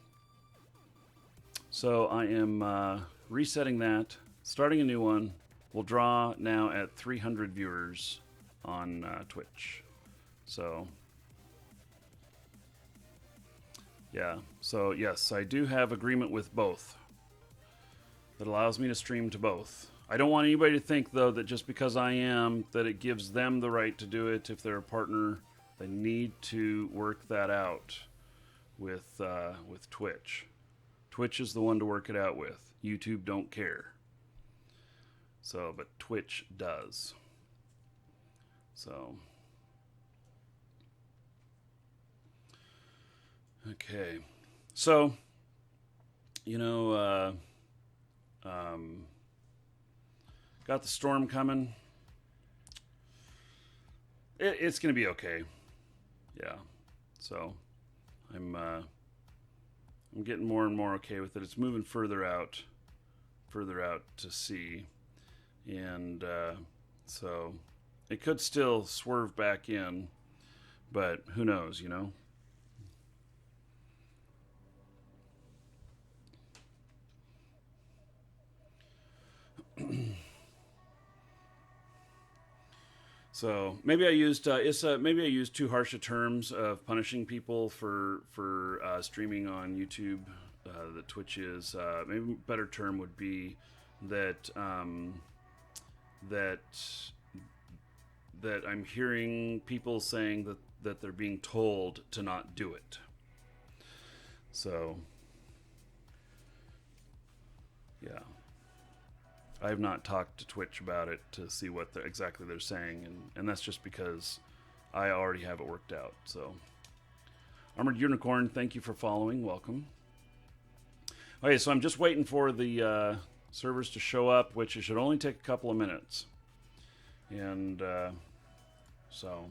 A: So I am resetting that, starting a new one. We'll draw now at 300 viewers on Twitch. So, yeah. So, yes, I do have agreement with both. That allows me to stream to both. I don't want anybody to think, though, that just because I am, that it gives them the right to do it if they're a partner. They need to work that out with Twitch. Twitch is the one to work it out with. YouTube don't care. So, but Twitch does. So, okay. So, you know, got the storm coming. It's going to be okay. Yeah. So, I'm getting more and more okay with it. It's moving further out to sea. And so it could still swerve back in, but who knows, you know? So maybe I used maybe I used too harsh a terms of punishing people for streaming on YouTube that Twitch is. Maybe a better term would be that that I'm hearing people saying that they're being told to not do it. So, yeah. I have not talked to Twitch about it to see what exactly they're saying, and that's just because I already have it worked out. So, Armored Unicorn, thank you for following. Welcome. Okay, so I'm just waiting for the servers to show up, which it should only take a couple of minutes. And so...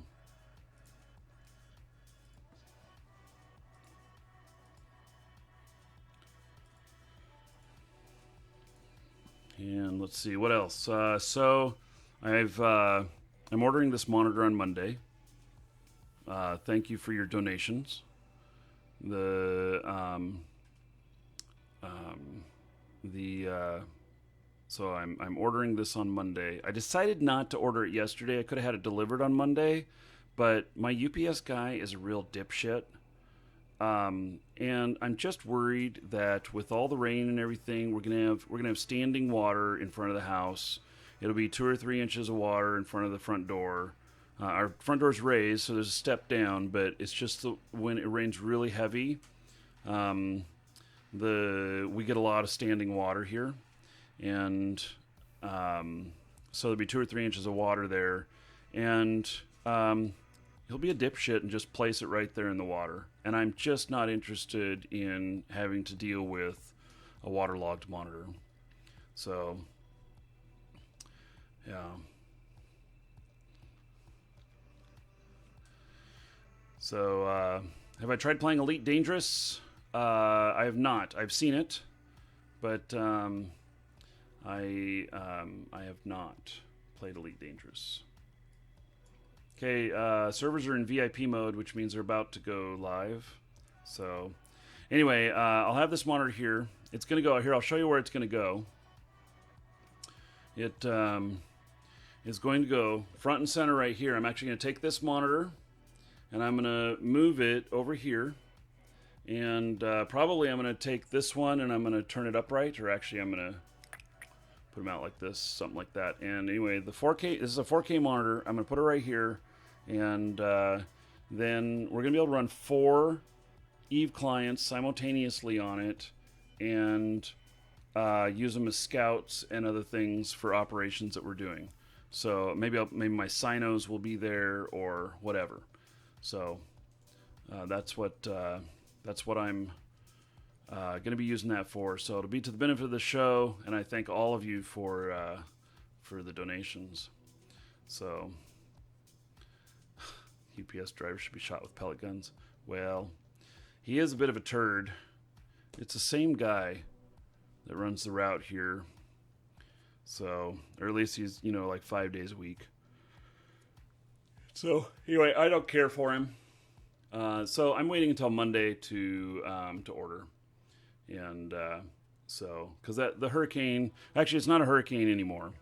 A: And let's see what else. So I'm ordering this monitor on Monday. Thank you for your donations. So I'm ordering this on Monday. I decided not to order it yesterday. I could have had it delivered on Monday, but my UPS guy is a real dipshit. And I'm just worried that with all the rain and everything, we're gonna have standing water in front of the house. It'll be 2 or 3 inches of water in front of the front door. Our front door's raised, so there's a step down, but it's just when it rains really heavy, we get a lot of standing water here, and so there'll be 2 or 3 inches of water there, and he'll be a dipshit and just place it right there in the water. And I'm just not interested in having to deal with a waterlogged monitor. So, yeah. So, have I tried playing Elite Dangerous? I have not. I've seen it, but I have not played Elite Dangerous. Okay, servers are in VIP mode, which means they're about to go live. So, anyway, I'll have this monitor here. It's going to go here. I'll show you where it's going to go. It is going to go front and center right here. I'm actually going to take this monitor, and I'm going to move it over here. And probably I'm going to take this one, and I'm going to turn it upright. Or actually, I'm going to put them out like this, something like that. And anyway, the 4K, this is a 4K monitor. I'm going to put it right here. And then we're going to be able to run 4 Eve clients simultaneously on it and use them as scouts and other things for operations that we're doing. So maybe my Sinos will be there or whatever. So that's what I'm going to be using that for. So it'll be to the benefit of the show, and I thank all of you for the donations. So... UPS driver should be shot with pellet guns. Well, he is a bit of a turd. It's the same guy that runs the route here. So, or at least he's, like 5 days a week. So, anyway, I don't care for him. So I'm waiting until Monday to order. And so, because the hurricane, actually it's not a hurricane anymore.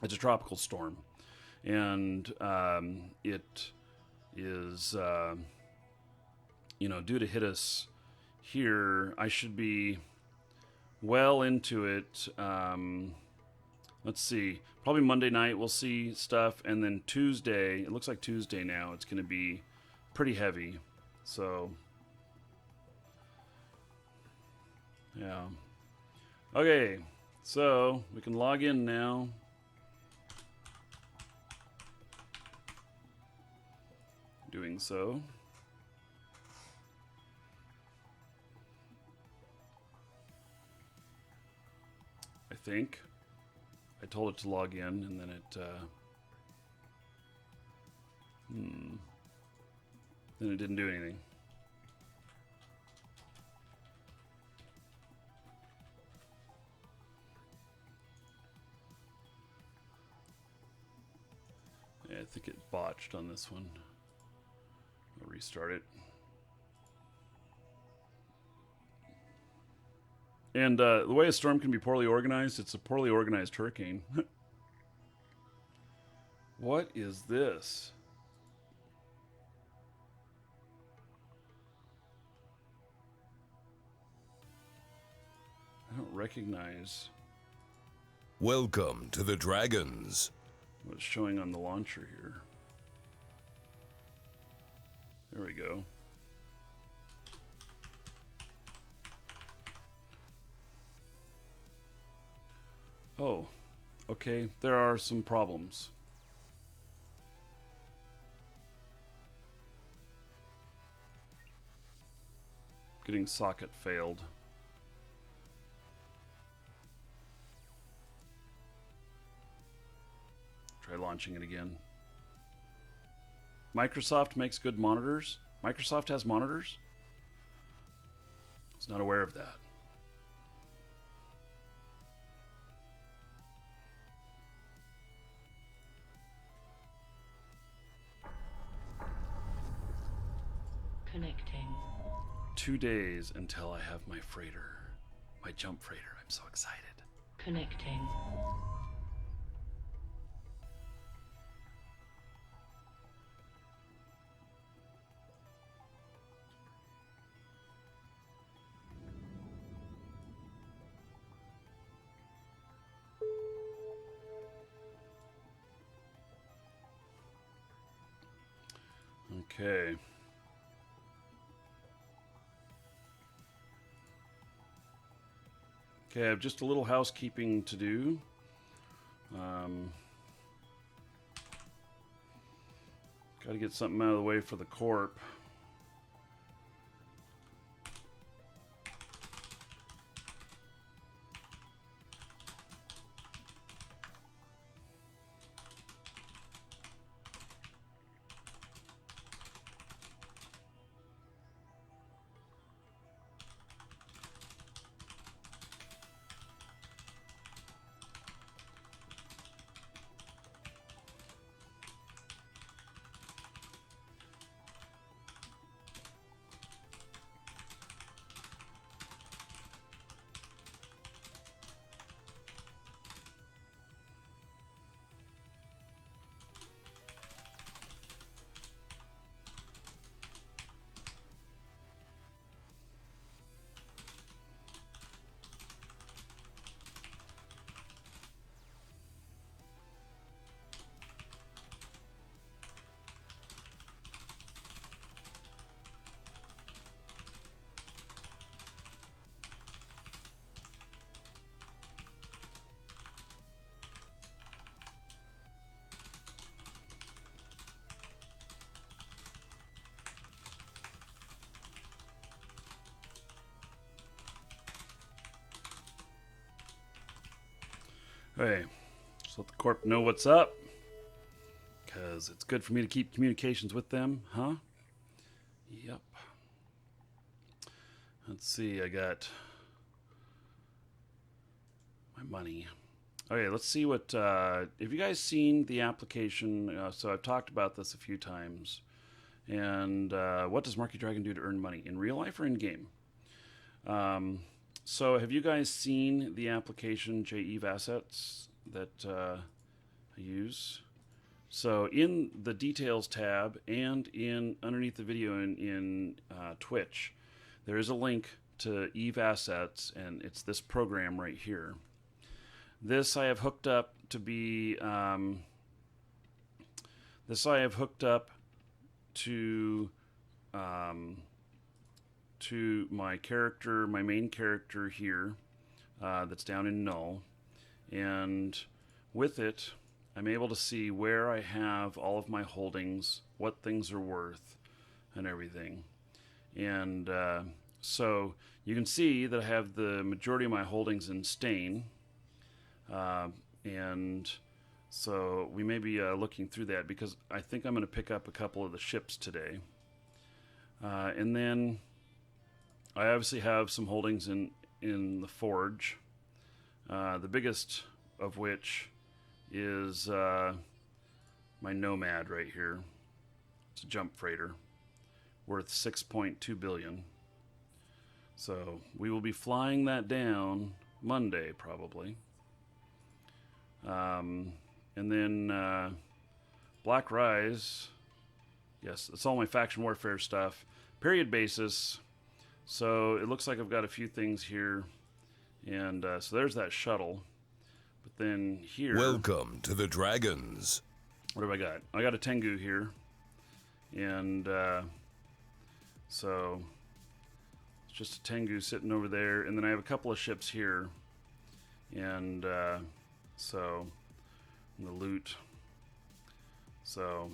A: It's a tropical storm. And it is, due to hit us here, I should be well into it. Let's see, probably Monday night we'll see stuff, and then Tuesday, it looks like Tuesday now, it's going to be pretty heavy. So, yeah. Okay, so we can log in now. Doing so. I think I told it to log in, and then it didn't do anything. Yeah, I think it botched on this one. I'll restart it. And the way a storm can be poorly organized, it's a poorly organized hurricane. What is this? I don't recognize
B: Welcome to the Dragons.
A: what's showing on the launcher here. There we go. Oh, okay, there are some problems. Getting socket failed. Try launching it again. Microsoft makes good monitors. Microsoft has monitors? I was not aware of that.
C: Connecting.
A: 2 days until I have my freighter. My jump freighter. I'm so excited.
C: Connecting.
A: Okay. Okay, I have just a little housekeeping to do. Got to get something out of the way for the corp. Hey, just let the corp know what's up, because it's good for me to keep communications with them, huh? Yep. Let's see, I got my money. Okay, let's see what, have you guys seen the application? So I've talked about this a few times. And what does Marquee Dragon do to earn money? In real life or in game? So have you guys seen the application JEVE Assets that I use? So in the details tab and in underneath the video in Twitch, there is a link to Eve Assets, and it's this program right here. This I have hooked up to be to my character, my main character here, that's down in Null, and with it I'm able to see where I have all of my holdings, what things are worth, and everything. And so you can see that I have the majority of my holdings in Stain, and so we may be looking through that, because I think I'm going to pick up a couple of the ships today. And then I obviously have some holdings in the Forge, the biggest of which is my Nomad right here. It's a jump freighter worth 6.2 billion. So we will be flying that down Monday probably. And then Black Rise, yes, it's all my faction warfare stuff. Period basis. So it looks like I've got a few things here And so there's that shuttle. But then here...
B: Welcome to the Dragons.
A: What have I got? I got a Tengu here. And so it's just a Tengu sitting over there. And then I have a couple of ships here. And so the loot. So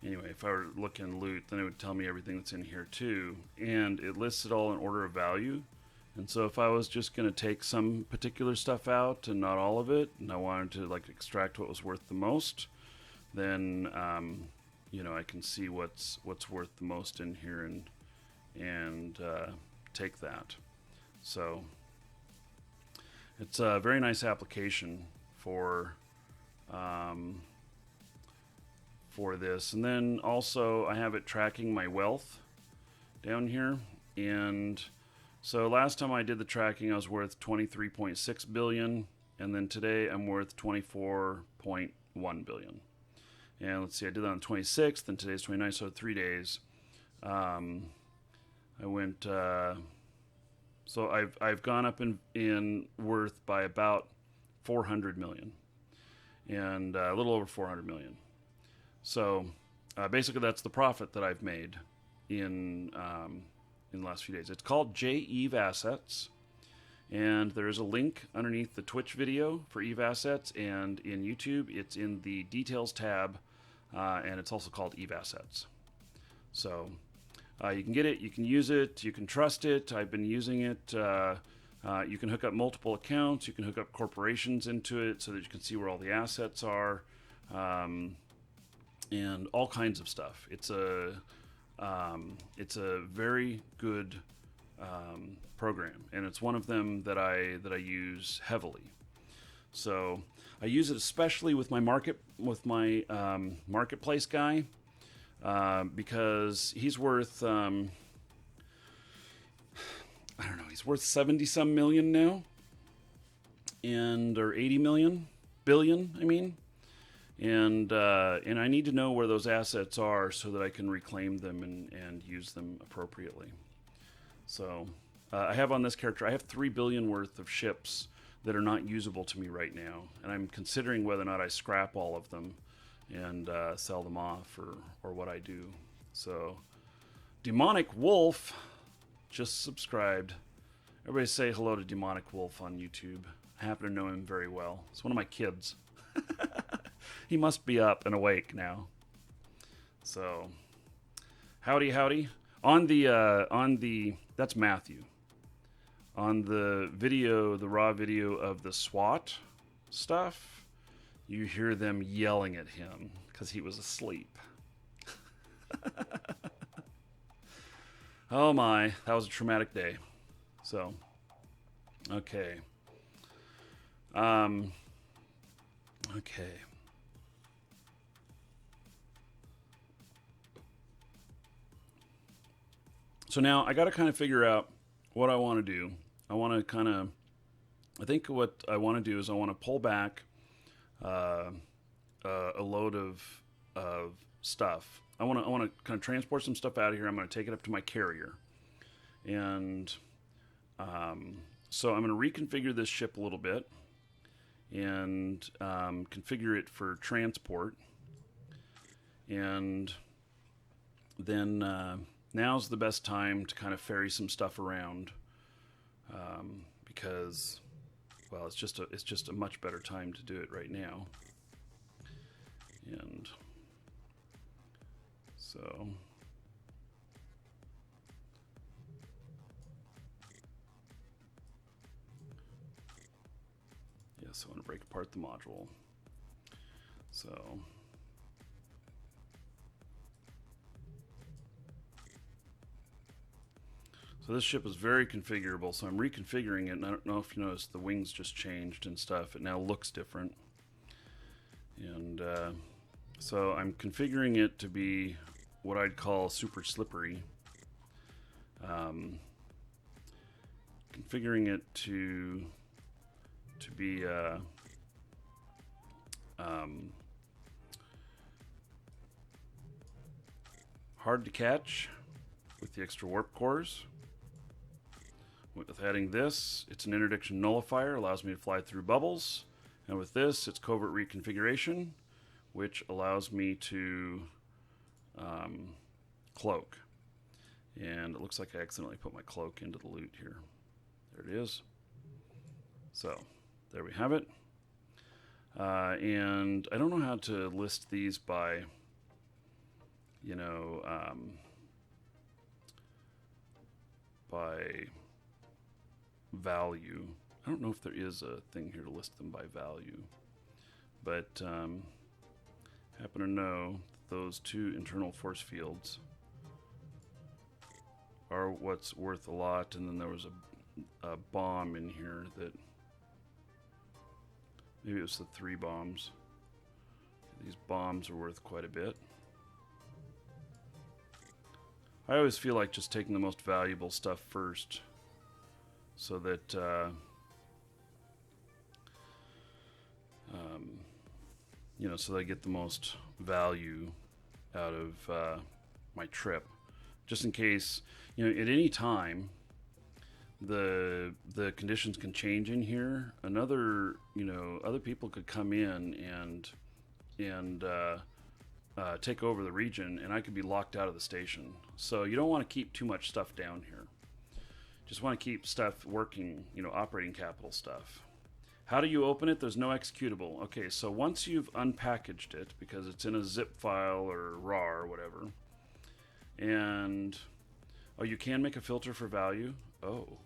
A: anyway, if I were to look in loot, then it would tell me everything that's in here too. And it lists it all in order of value. And so if I was just going to take some particular stuff out and not all of it, and I wanted to like extract what was worth the most, then you know, I can see what's worth the most in here and take that. So it's a very nice application for this. And then also I have it tracking my wealth down here. And so last time I did the tracking, I was worth 23.6 billion, and then today I'm worth 24.1 billion. And let's see, I did that on the 26th, and today's 29th, so 3 days. I went, so I've gone up in worth by about 400 million, and a little over 400 million. So basically that's the profit that I've made in the last few days. It's called Eve Assets, and there's a link underneath the Twitch video for Eve Assets, and in YouTube it's in the details tab, and it's also called Eve Assets. So you can get it, you can use it, you can trust it. I've been using it. You can hook up multiple accounts, you can hook up corporations into it so that you can see where all the assets are, and all kinds of stuff. It's a very good program, and it's one of them that I use heavily. So I use it especially with my marketplace guy, because he's worth I don't know, he's worth 70 some million now, or 80 billion, I mean. And I need to know where those assets are so that I can reclaim them and use them appropriately. So I have on this character, I have 3 billion worth of ships that are not usable to me right now, and I'm considering whether or not I scrap all of them and sell them off, or what I do. So Demonic Wolf just subscribed. Everybody say hello to Demonic Wolf on YouTube. I happen to know him very well. It's one of my kids. He must be up and awake now. So, howdy. On the that's Matthew. On the video, the raw video of the SWAT stuff, you hear them yelling at him because he was asleep. Oh my, that was a traumatic day. So, okay. Okay. So now I got to kind of figure out what I want to do. I think what I want to do is I want to pull back a load of stuff. I want to kind of transport some stuff out of here. I'm going to take it up to my carrier. And so I'm going to reconfigure this ship a little bit and configure it for transport. And then now's the best time to kind of ferry some stuff around, because, well, it's just a much better time to do it right now. And so yes, I want to break apart the module. So this ship is very configurable, so I'm reconfiguring it, and I don't know if you noticed the wings just changed and stuff. It now looks different. And so I'm configuring it to be what I'd call super slippery. Configuring it to be hard to catch with the extra warp cores, With adding this, it's an interdiction nullifier, allows me to fly through bubbles. And with this, it's covert reconfiguration, which allows me to cloak. And it looks like I accidentally put my cloak into the loot here. There it is. So, there we have it. And I don't know how to list these by, you know, by value. I don't know if there is a thing here to list them by value, but happen to know that those two internal force fields are what's worth a lot, and then there was a bomb in here that maybe it was the 3 bombs. These bombs are worth quite a bit. I always feel like just taking the most valuable stuff first, so that you know, so that I get the most value out of my trip, just in case, you know, at any time the conditions can change in here. Another, you know, other people could come in and take over the region, and I could be locked out of the station. So you don't want to keep too much stuff down here. Just want to keep stuff working, you know, operating capital stuff. How do you open it? There's no executable. Okay, so once you've unpackaged it, because it's in a zip file or RAR or whatever, and oh, you can make a filter for value. Oh,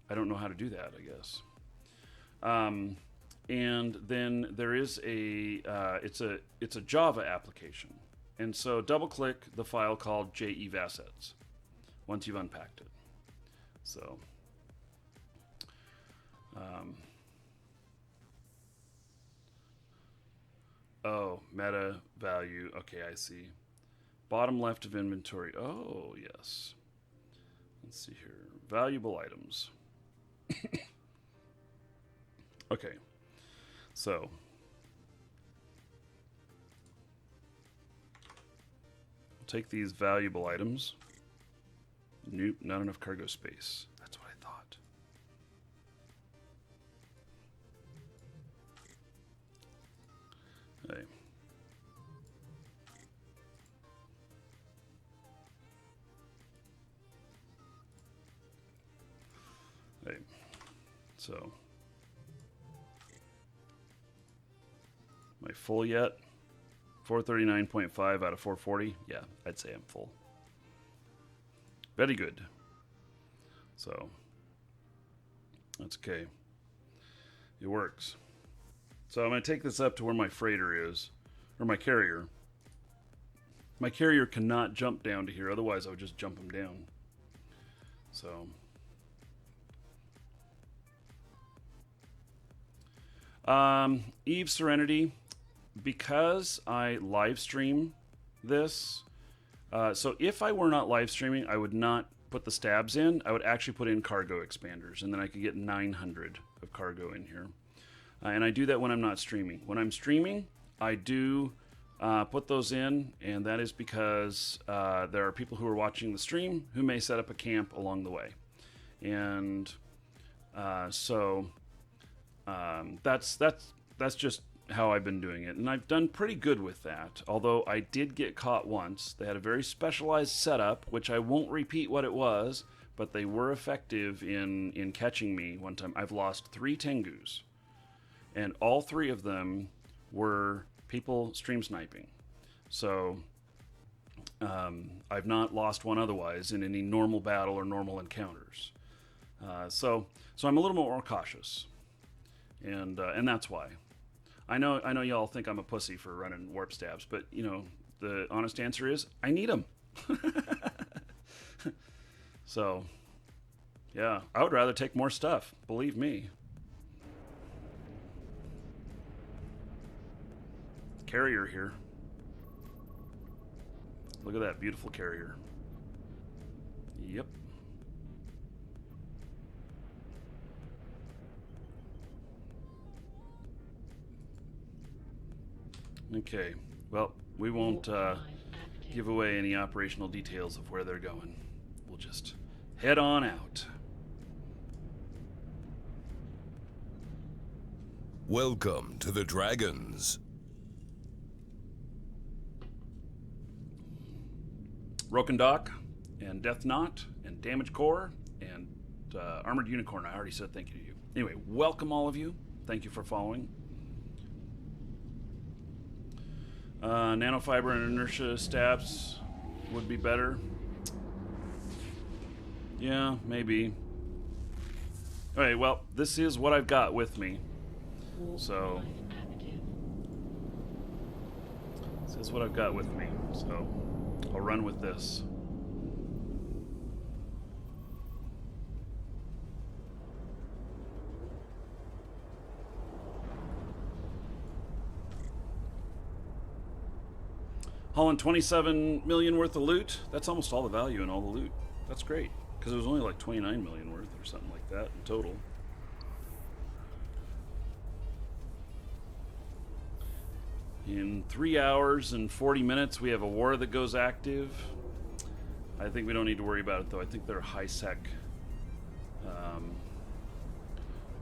A: I don't know how to do that, I guess. And then there is a it's a Java application, and so double click the file called JEVAssets once you've unpacked it. So oh, meta value. Okay, I see. Bottom left of inventory. Oh, yes. Let's see here. Valuable items. Okay. So take these valuable items. Nope, not enough cargo space. That's what I thought. Hey. Hey. So, am I full yet? 439.5 out of 440? Yeah, I'd say I'm full. Very good. So, that's okay. It works. So I'm going to take this up to where my freighter is, or my carrier. My carrier cannot jump down to here, otherwise I would just jump him down. So, Eve Serenity, because I live stream this, so if I were not live streaming, I would not put the stabs in. I would actually put in cargo expanders, and then I could get 900 of cargo in here. And I do that when I'm not streaming. When I'm streaming, I do put those in, and that is because there are people who are watching the stream who may set up a camp along the way. And so that's just how I've been doing it, and I've done pretty good with that, although I did get caught once. They had a very specialized setup, which I won't repeat what it was, but they were effective in catching me one time. I've lost 3 Tengus, and all 3 of them were people stream sniping. So I've not lost one otherwise in any normal battle or normal encounters. So I'm a little more cautious, and that's why. I know y'all think I'm a pussy for running warp stabs, but you know the honest answer is I need them. So, yeah, I would rather take more stuff. Believe me. Carrier here. Look at that beautiful carrier. Yep. Okay, well, we won't give away any operational details of where they're going. We'll just head on out.
B: Welcome to the Dragons.
A: Broken Dock, and Death Knot, and Damage Core, and Armored Unicorn. I already said thank you to you. Anyway, welcome all of you. Thank you for following. Nanofiber and inertia stabs would be better. Yeah, maybe. Alright, well, this is what I've got with me. So, this is what I've got with me. So, I'll run with this. Hauling 27 million worth of loot. That's almost all the value in all the loot. That's great, because it was only like 29 million worth or something like that in total. In 3 hours and 40 minutes, we have a war that goes active. I think we don't need to worry about it, though. I think they're high-sec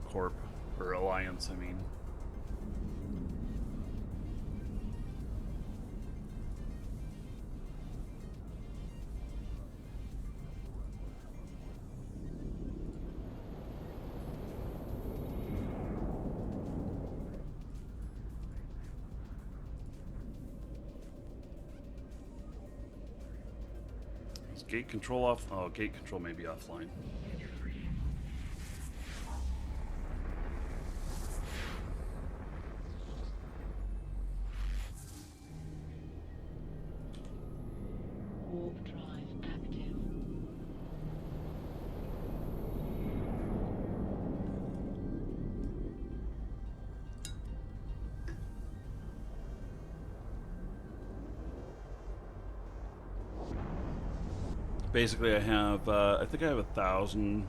A: corp, or alliance, I mean. Gate control off. Oh, gate control may be offline.
C: Warp drive active.
A: Basically, I have, I think I have 1,000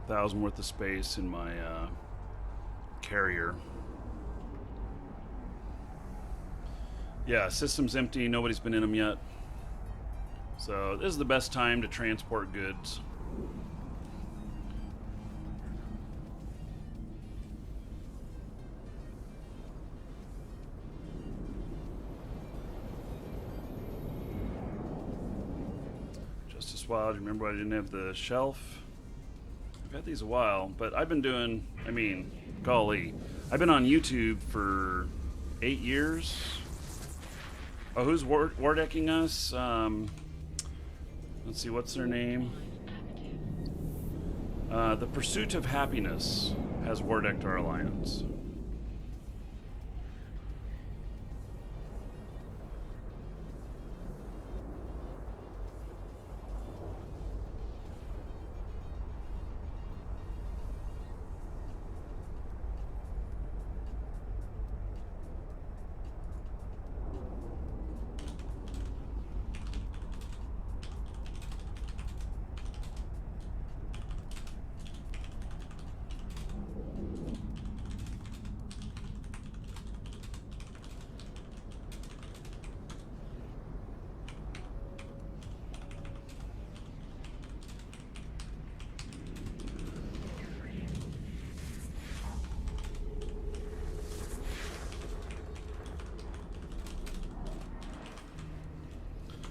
A: worth of space in my carrier. Yeah, system's empty. Nobody's been in them yet. So this is the best time to transport goods. Wild. Remember I didn't have the shelf? I've had these a while, but I've been doing, I mean, golly, I've been on YouTube for 8 years. Oh, who's war decking us? Let's see, what's their name? The Pursuit of Happiness has war decked our alliance.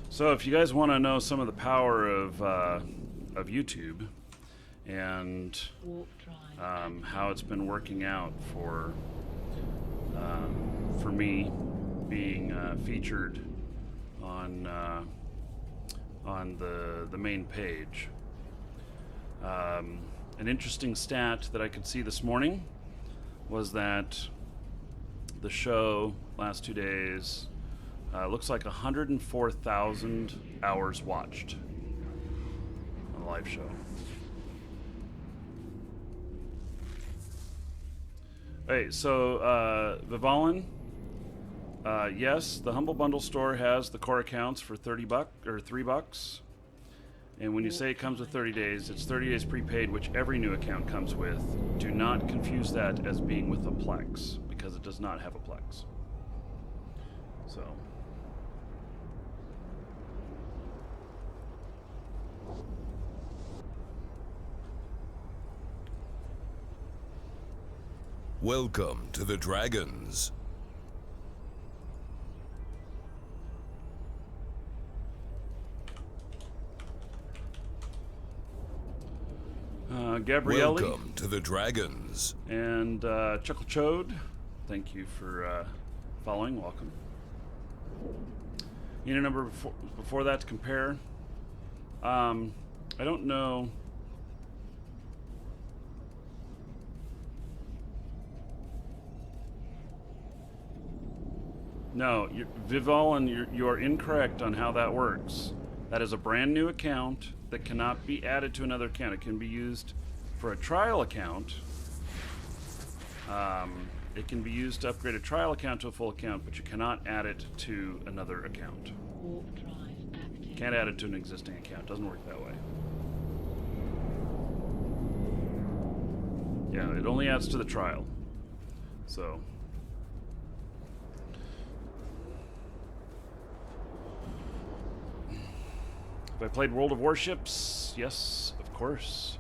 A: So if you guys want to know some of the power of YouTube and how it's been working out for me being featured on the main page, an interesting stat that I could see this morning was that the show last 2 days looks like 104,000 hours watched on the live show. Hey, so Vivalin, yes, the Humble Bundle store has the core accounts for $30 or $3. And when you say it comes with 30 days, it's 30 days prepaid, which every new account comes with. Do not confuse that as being with a Plex, because it does not have a Plex. So.
B: Welcome to the Dragons.
A: Gabrielle
B: Welcome to the Dragons.
A: and Chuckle Chode, thank you for following. Welcome. Unit number before that to compare. I don't know. No, Vival, you are incorrect on how that works. That is a brand new account that cannot be added to another account. It can be used for a trial account. It can be used to upgrade a trial account to a full account, but you cannot add it to another account.
C: Warp drive active.
A: Can't add it to an existing account. Doesn't work that way. Yeah, it only adds to the trial. So. Have I played World of Warships? Yes, of course.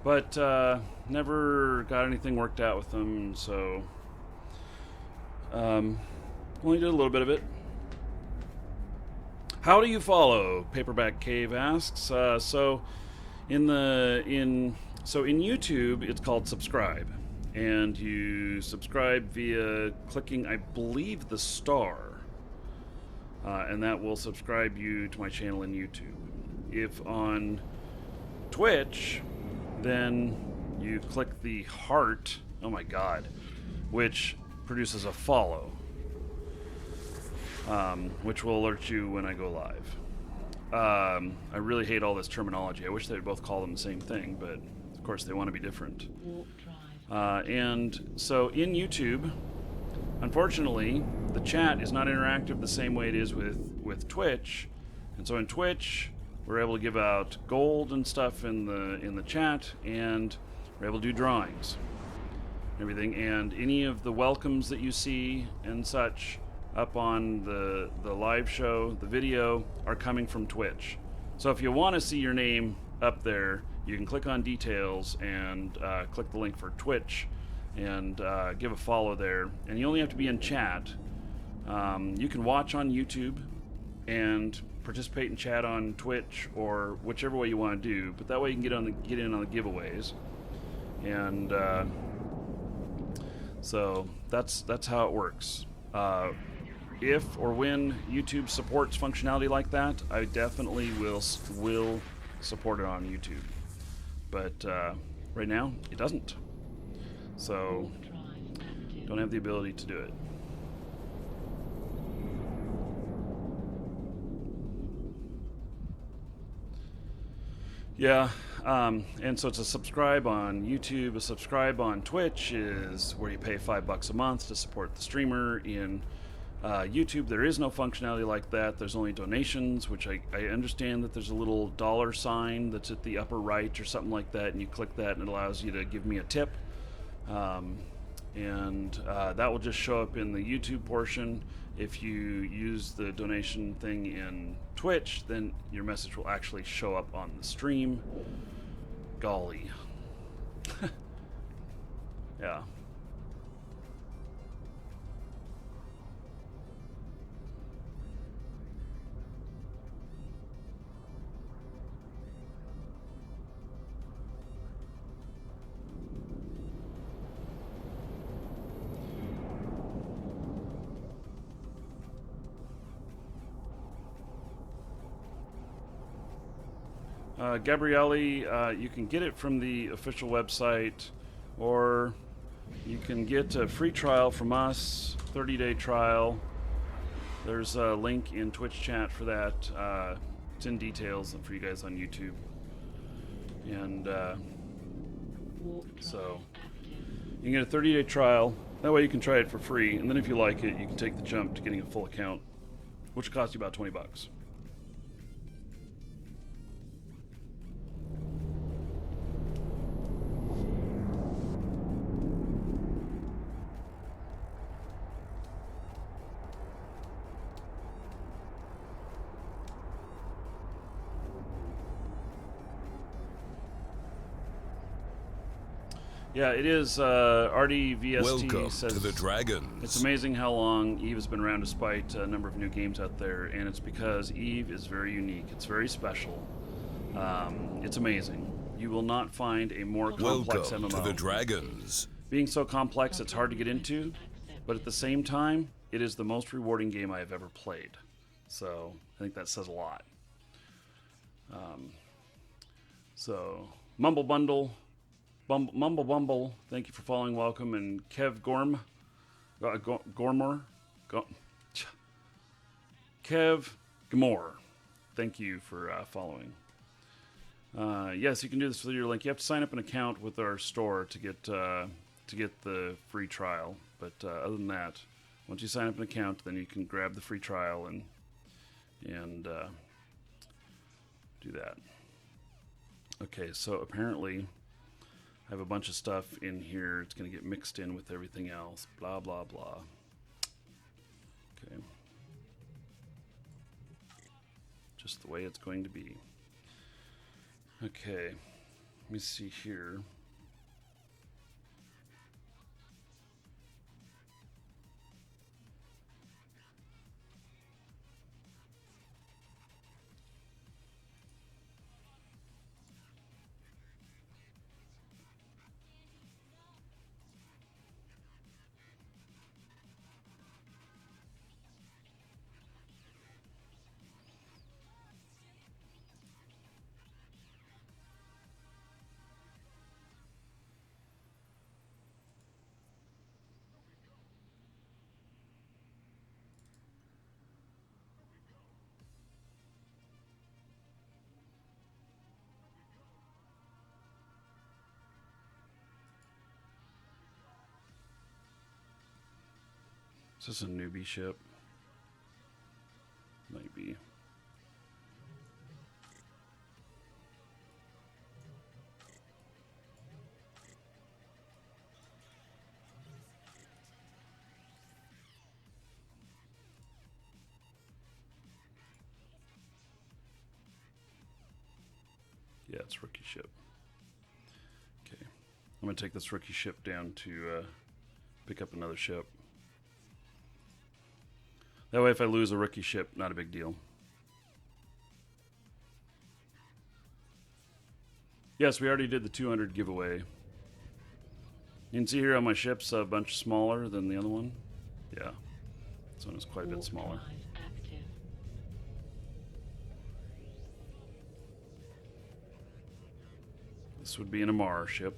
A: But never got anything worked out with them, so only did a little bit of it. How do you follow? Paperback Cave asks. So in YouTube, it's called subscribe, and you subscribe via clicking, I believe, the star. And that will subscribe you to my channel in YouTube. If on Twitch, then you click the heart, oh my god, which produces a follow, which will alert you when I go live. I really hate all this terminology. I wish they'd both call them the same thing, but of course they want to be different.
C: Warp drive.
A: And so in YouTube, unfortunately, the chat is not interactive the same way it is with Twitch, and so in Twitch, we're able to give out gold and stuff in the chat, and we're able to do drawings, and everything, and any of the welcomes that you see and such up on the live show, the video, are coming from Twitch. So if you want to see your name up there, you can click on details and click the link for Twitch and give a follow there, and you only have to be in chat. You can watch on YouTube and participate in chat on Twitch or whichever way you want to do, but that way you can get in on the giveaways, and so that's how it works. If or when YouTube supports functionality like that, I definitely will support it on YouTube, but right now it doesn't. So,
C: Warp drive active.
A: don't have the ability to do it. Yeah, and so it's a subscribe on YouTube, a subscribe on Twitch is where you pay $5 a month to support the streamer. In YouTube, there is no functionality like that. There's only donations, which I understand that there's a little dollar sign that's at the upper right or something like that, and you click that and it allows you to give me a tip. That will just show up in the YouTube portion. If you use the donation thing in Twitch, then your message will actually show up on the stream. Golly. Yeah. Gabrielle, you can get it from the official website, or you can get a free trial from us, 30-day trial. There's a link in Twitch chat for that. It's in details for you guys on YouTube. And
C: Warp drive
A: so
C: active.
A: you can get a 30-day trial. That way you can try it for free, and then if you like it, you can take the jump to getting a full account, which will cost you about $20. Yeah, it is. RDVST
B: Welcome
A: says
B: to the Dragons.
A: it's amazing how long Eve has been around despite a number of new games out there, and it's because Eve is very unique. It's very special. It's amazing. You will not find a more complex
B: Welcome
A: MMO.
B: to the Dragons.
A: Being so complex, it's hard to get into, but at the same time, it is the most rewarding game I have ever played. So I think that says a lot. So Mumble Bundle. Mumble Bumble, thank you for following, welcome, and Kev Kev Gamor, thank you for following. Yes, you can do this with your link. You have to sign up an account with our store to get the free trial. But other than that, once you sign up an account, then you can grab the free trial and do that. Okay, so apparently I have a bunch of stuff in here. It's going to get mixed in with everything else. Blah, blah, blah. Okay. Just the way it's going to be. Okay. Let me see here. Is this a newbie ship? Might be. Yeah, it's rookie ship. Okay. I'm going to take this rookie ship down to pick up another ship. That way if I lose a rookie ship, not a big deal. Yes, we already did the 200 giveaway. You can see here on my ship's a bunch smaller than the other one. Yeah, this one is quite a bit smaller. This would be an Amar ship.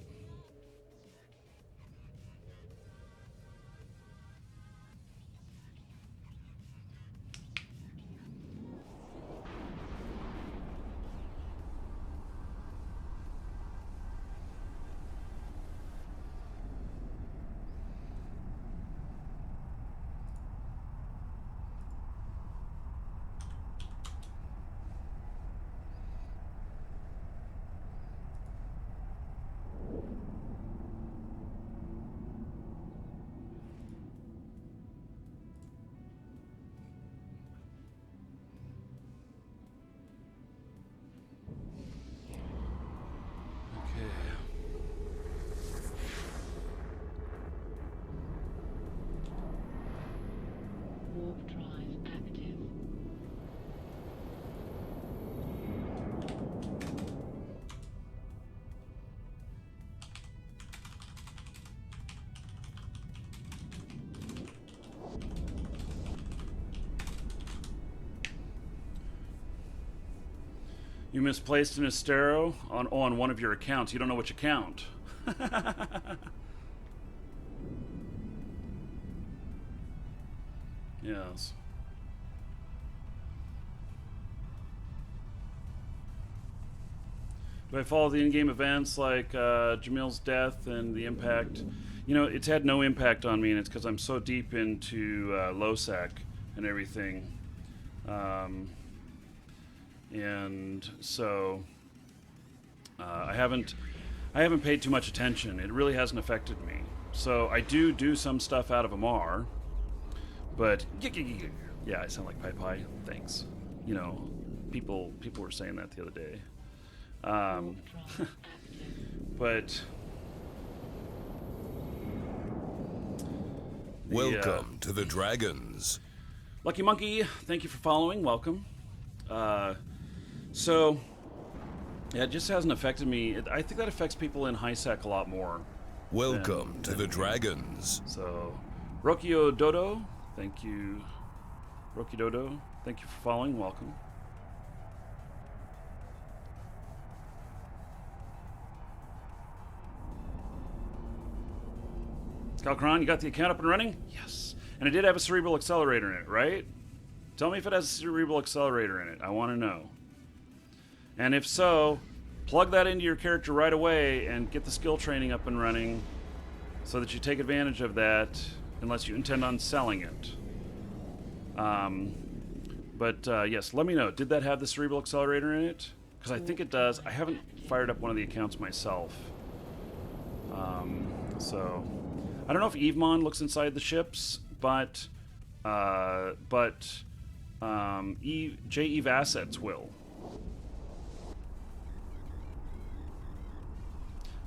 A: You misplaced an Astero on one of your accounts. You don't know which account. Yes. Do I follow the in-game events like Jamil's death and the impact? You know, it's had no impact on me, and it's because I'm so deep into LoSAC and everything. And so I haven't paid too much attention. It really hasn't affected me. So I do some stuff out of Amar, but yeah, I sound like Pai Pai. Thanks. You know, people were saying that the other day. But
B: Welcome to the Dragons.
A: Lucky Monkey, thank you for following. Welcome. So, yeah, it just hasn't affected me. I think that affects people in high sec a lot more.
B: Welcome to the Dragons.
A: So, Rokio Dodo, thank you. Roki Dodo, thank you for following. Welcome. Calcron, you got the account up and running? Yes. And it did have a cerebral accelerator in it, right? Tell me if it has a cerebral accelerator in it. I want to know. And if so, plug that into your character right away and get the skill training up and running so that you take advantage of that unless you intend on selling it. Yes, let me know. Did that have the cerebral accelerator in it? Because I think it does. I haven't fired up one of the accounts myself. I don't know if Evemon looks inside the ships, but J-Eve Assets will.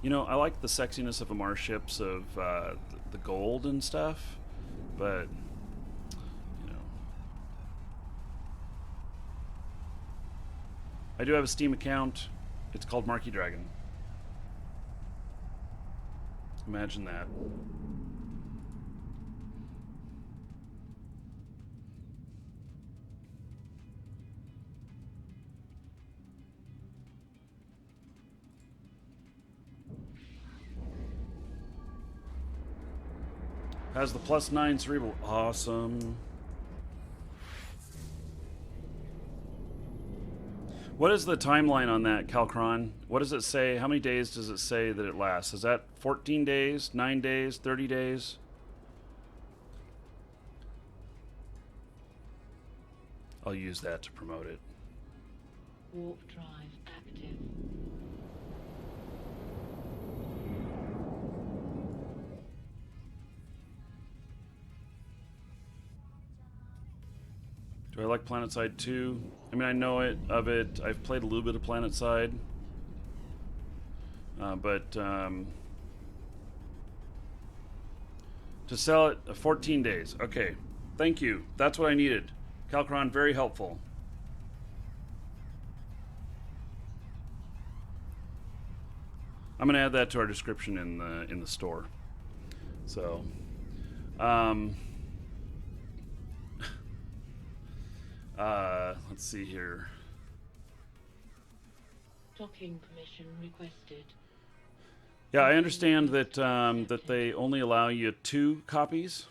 A: You know, I like the sexiness of Amar ships of the gold and stuff, but you know, I do have a Steam account. It's called Marquee Dragon. Imagine that. Has the +9 cerebral. Awesome. What is the timeline on that, Calcron? What does it say? How many days does it say that it lasts? Is that 14 days, 9 days, 30 days? I'll use that to promote it.
C: Warp drive active.
A: Do I like PlanetSide 2? I mean, I know it of it. I've played a little bit of PlanetSide. To sell it, 14 days. Okay. Thank you. That's what I needed. Calcron, very helpful. I'm going to add that to our description in the store. So, let's see here.
C: Docking permission requested.
A: Yeah, I understand that that they only allow you 2 copies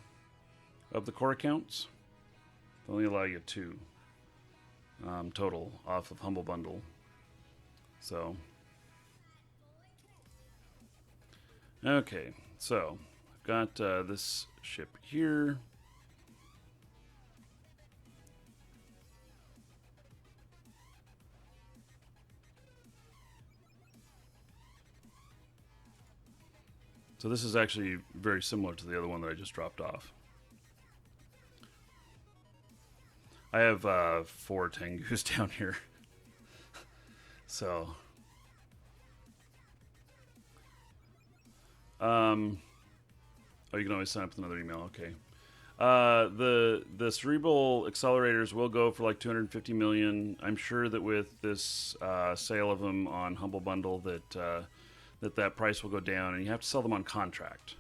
A: of the core accounts. They only allow you 2 total off of Humble Bundle. So, okay, so I've got this ship here. So this is actually very similar to the other one that I just dropped off. I have 4 Tengus down here. So, oh, you can always sign up with another email. Okay. The cerebral accelerators will go for like 250 million. I'm sure that with this sale of them on Humble Bundle that price will go down, and you have to sell them on contract.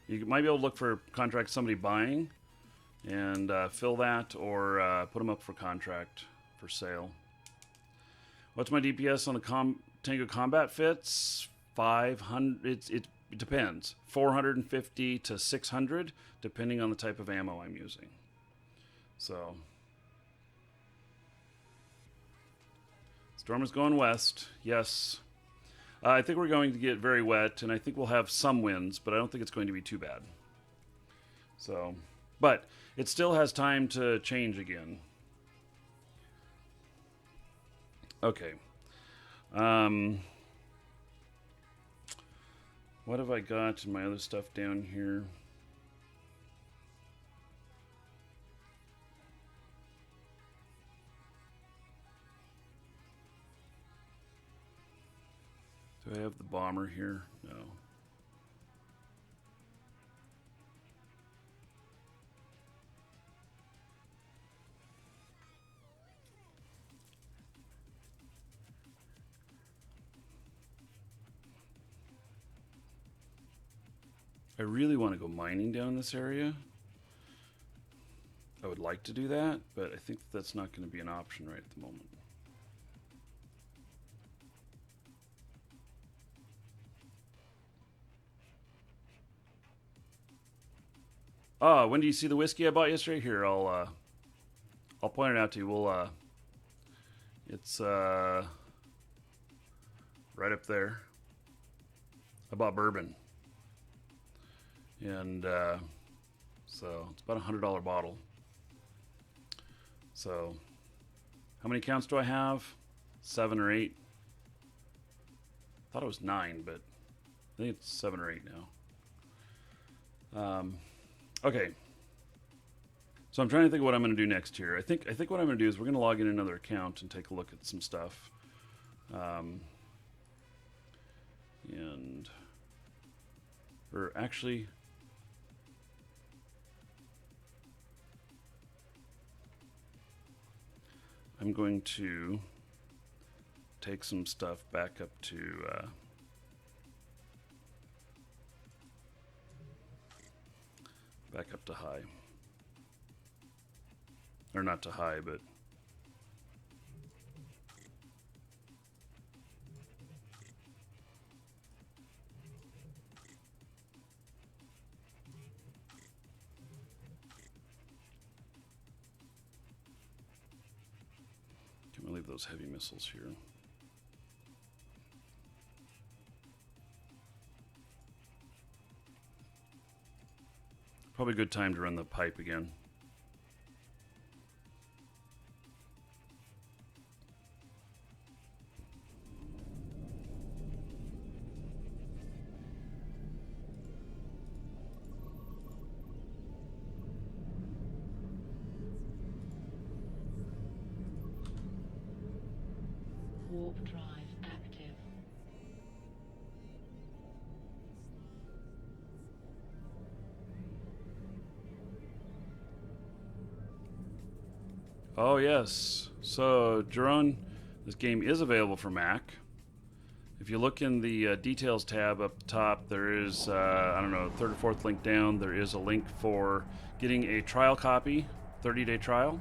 A: You might be able to look for contract somebody buying and fill that, or put them up for contract for sale. What's my DPS on the Tango Combat Fits? 500. It depends. 450 to 600, depending on the type of ammo I'm using. So, storm is going west. Yes. I think we're going to get very wet, and I think we'll have some winds, but I don't think it's going to be too bad. So, but it still has time to change again. Okay. What have I got in my other stuff down here? Do I have the bomber here? No. I really want to go mining down in this area. I would like to do that, but I think that's not going to be an option right at the moment. Oh, when do you see the whiskey I bought yesterday? Here, I'll point it out to you. We'll it's right up there. I bought bourbon, and so it's about $100 bottle. So, how many counts do I have? 7 or 8. Thought it was 9, but I think it's 7 or 8 now. Okay. So I'm trying to think of what I'm going to do next here. I think what I'm going to do is we're going to log in another account and take a look at some stuff. Or actually, I'm going to take some stuff back up to high. Or not to high, but can we leave those heavy missiles here? Probably a good time to run the pipe again.
C: Warp drive active.
A: Oh yes. So, Jerome, this game is available for Mac. If you look in the details tab up top, there is, I don't know, third or fourth link down, there is a link for getting a trial copy, 30-day trial.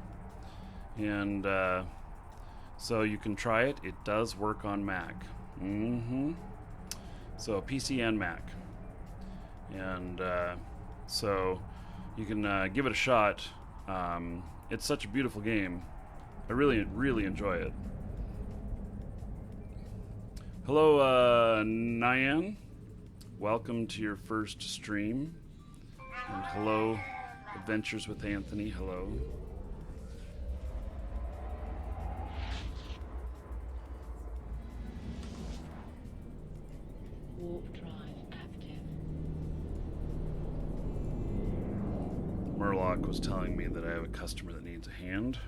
A: And so you can try it. It does work on Mac. So PC and Mac. And so you can give it a shot. It's such a beautiful game. I really, really enjoy it. Hello, Nyan. Welcome to your first stream. And hello, Adventures with Anthony. Hello.
C: Warp drive active.
A: Murloc was telling me that I have a customer that needs a hand.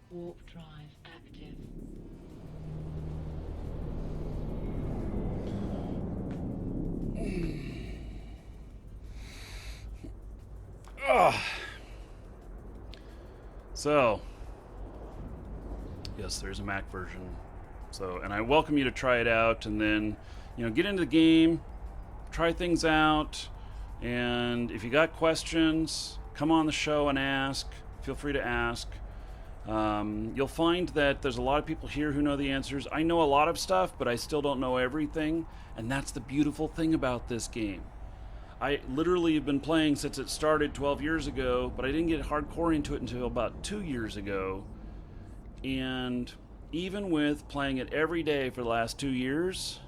C: Warp drive active.
A: So, yes, there's a Mac version. So, and I welcome you to try it out, and then, get into the game, try things out, and if you got questions, come on the show and ask. Feel free to ask. You'll find that there's a lot of people here who know the answers. I know a lot of stuff, but I still don't know everything, and that's the beautiful thing about this game. I literally have been playing since it started 12 years ago, but I didn't get hardcore into it until about 2 years ago. And even with playing it every day for the last 2 years,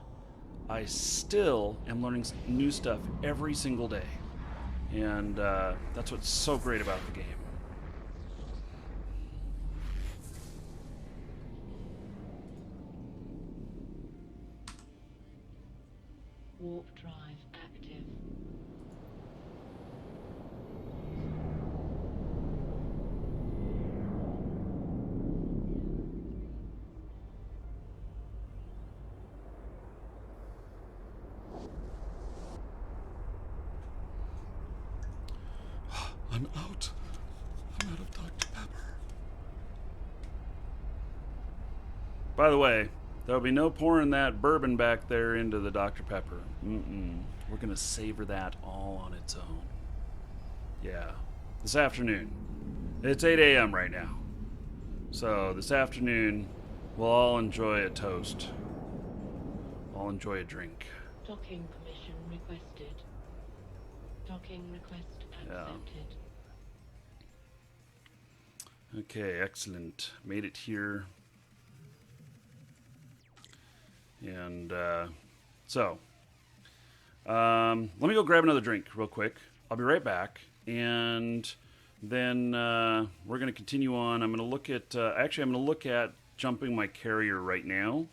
A: I still am learning new stuff every single day. And that's what's so great about the game.
C: Warp drive active.
A: I'm out. I'm out of Dr. Pepper. By the way, there'll be no pouring that bourbon back there into the Dr. Pepper. We're going to savor that all on its own. Yeah. This afternoon. It's 8 a.m. right now. So this afternoon, we'll all enjoy a toast. I'll enjoy a drink.
C: Docking permission requested. Docking request accepted.
A: Okay, excellent. Made it here. And let me go grab another drink real quick. I'll be right back. And then we're going to continue on. I'm going to look at, I'm going to look at jumping my carrier right now,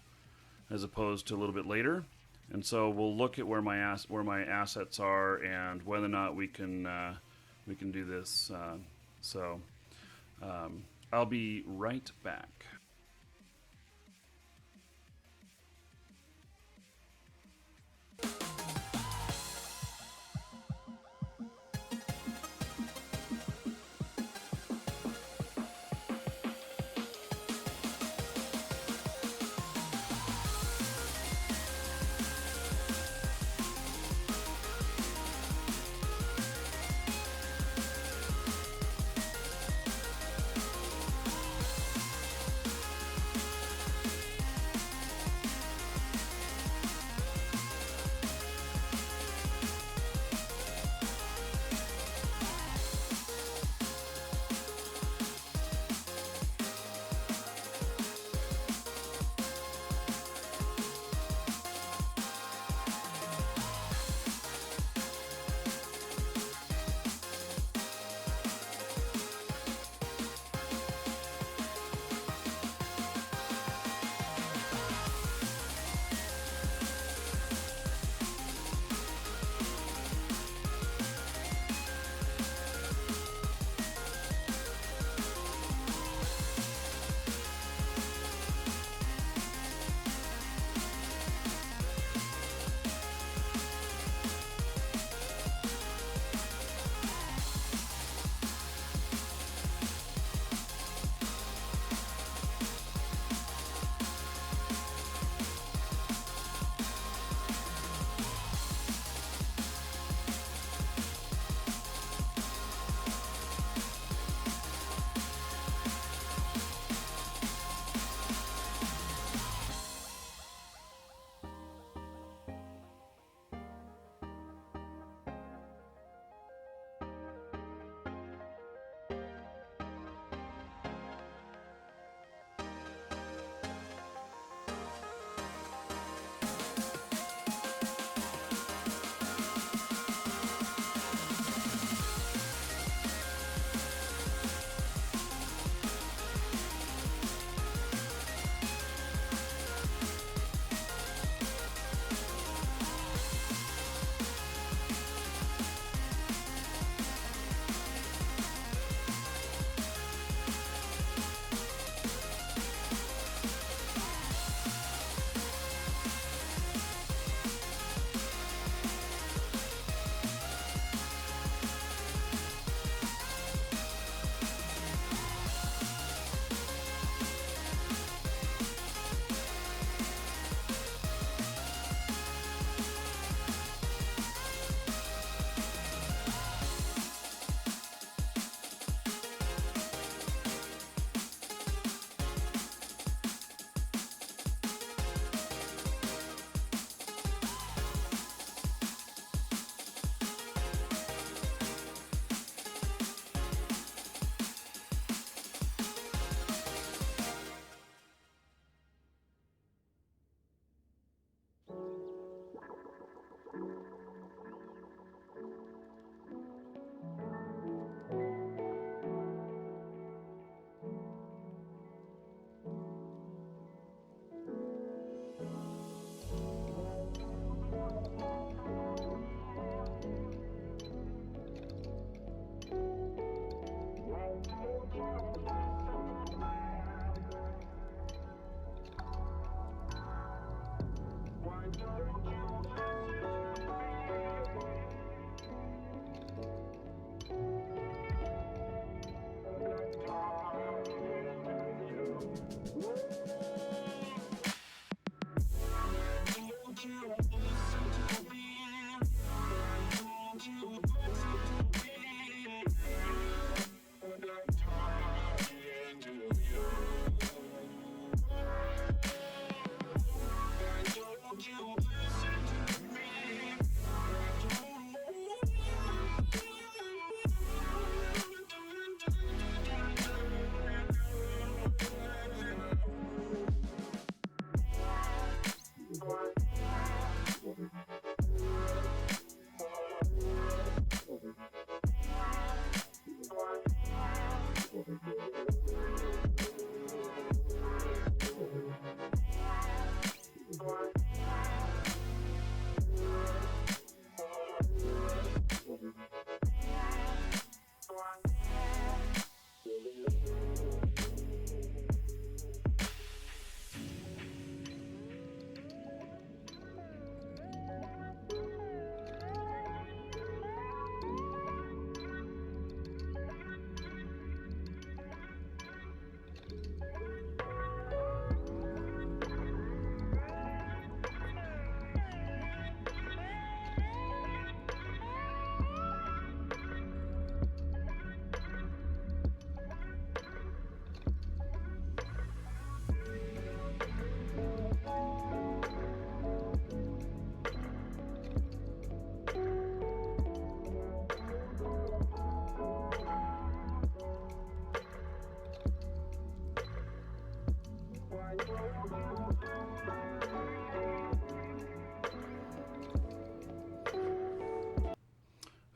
A: as opposed to a little bit later. And so we'll look at where my assets are and whether or not we can do this. I'll be right back.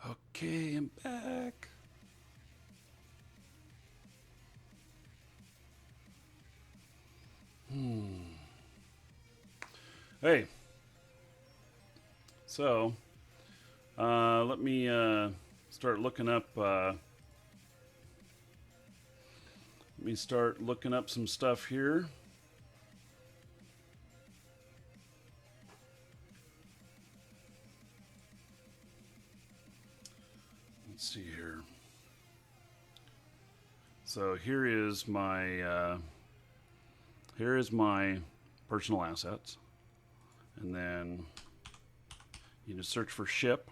A: Okay, I'm back. Hey. So, let me start looking up. Let me start looking up some stuff here. Let's see here. So here is my personal assets, and then you just search for ship,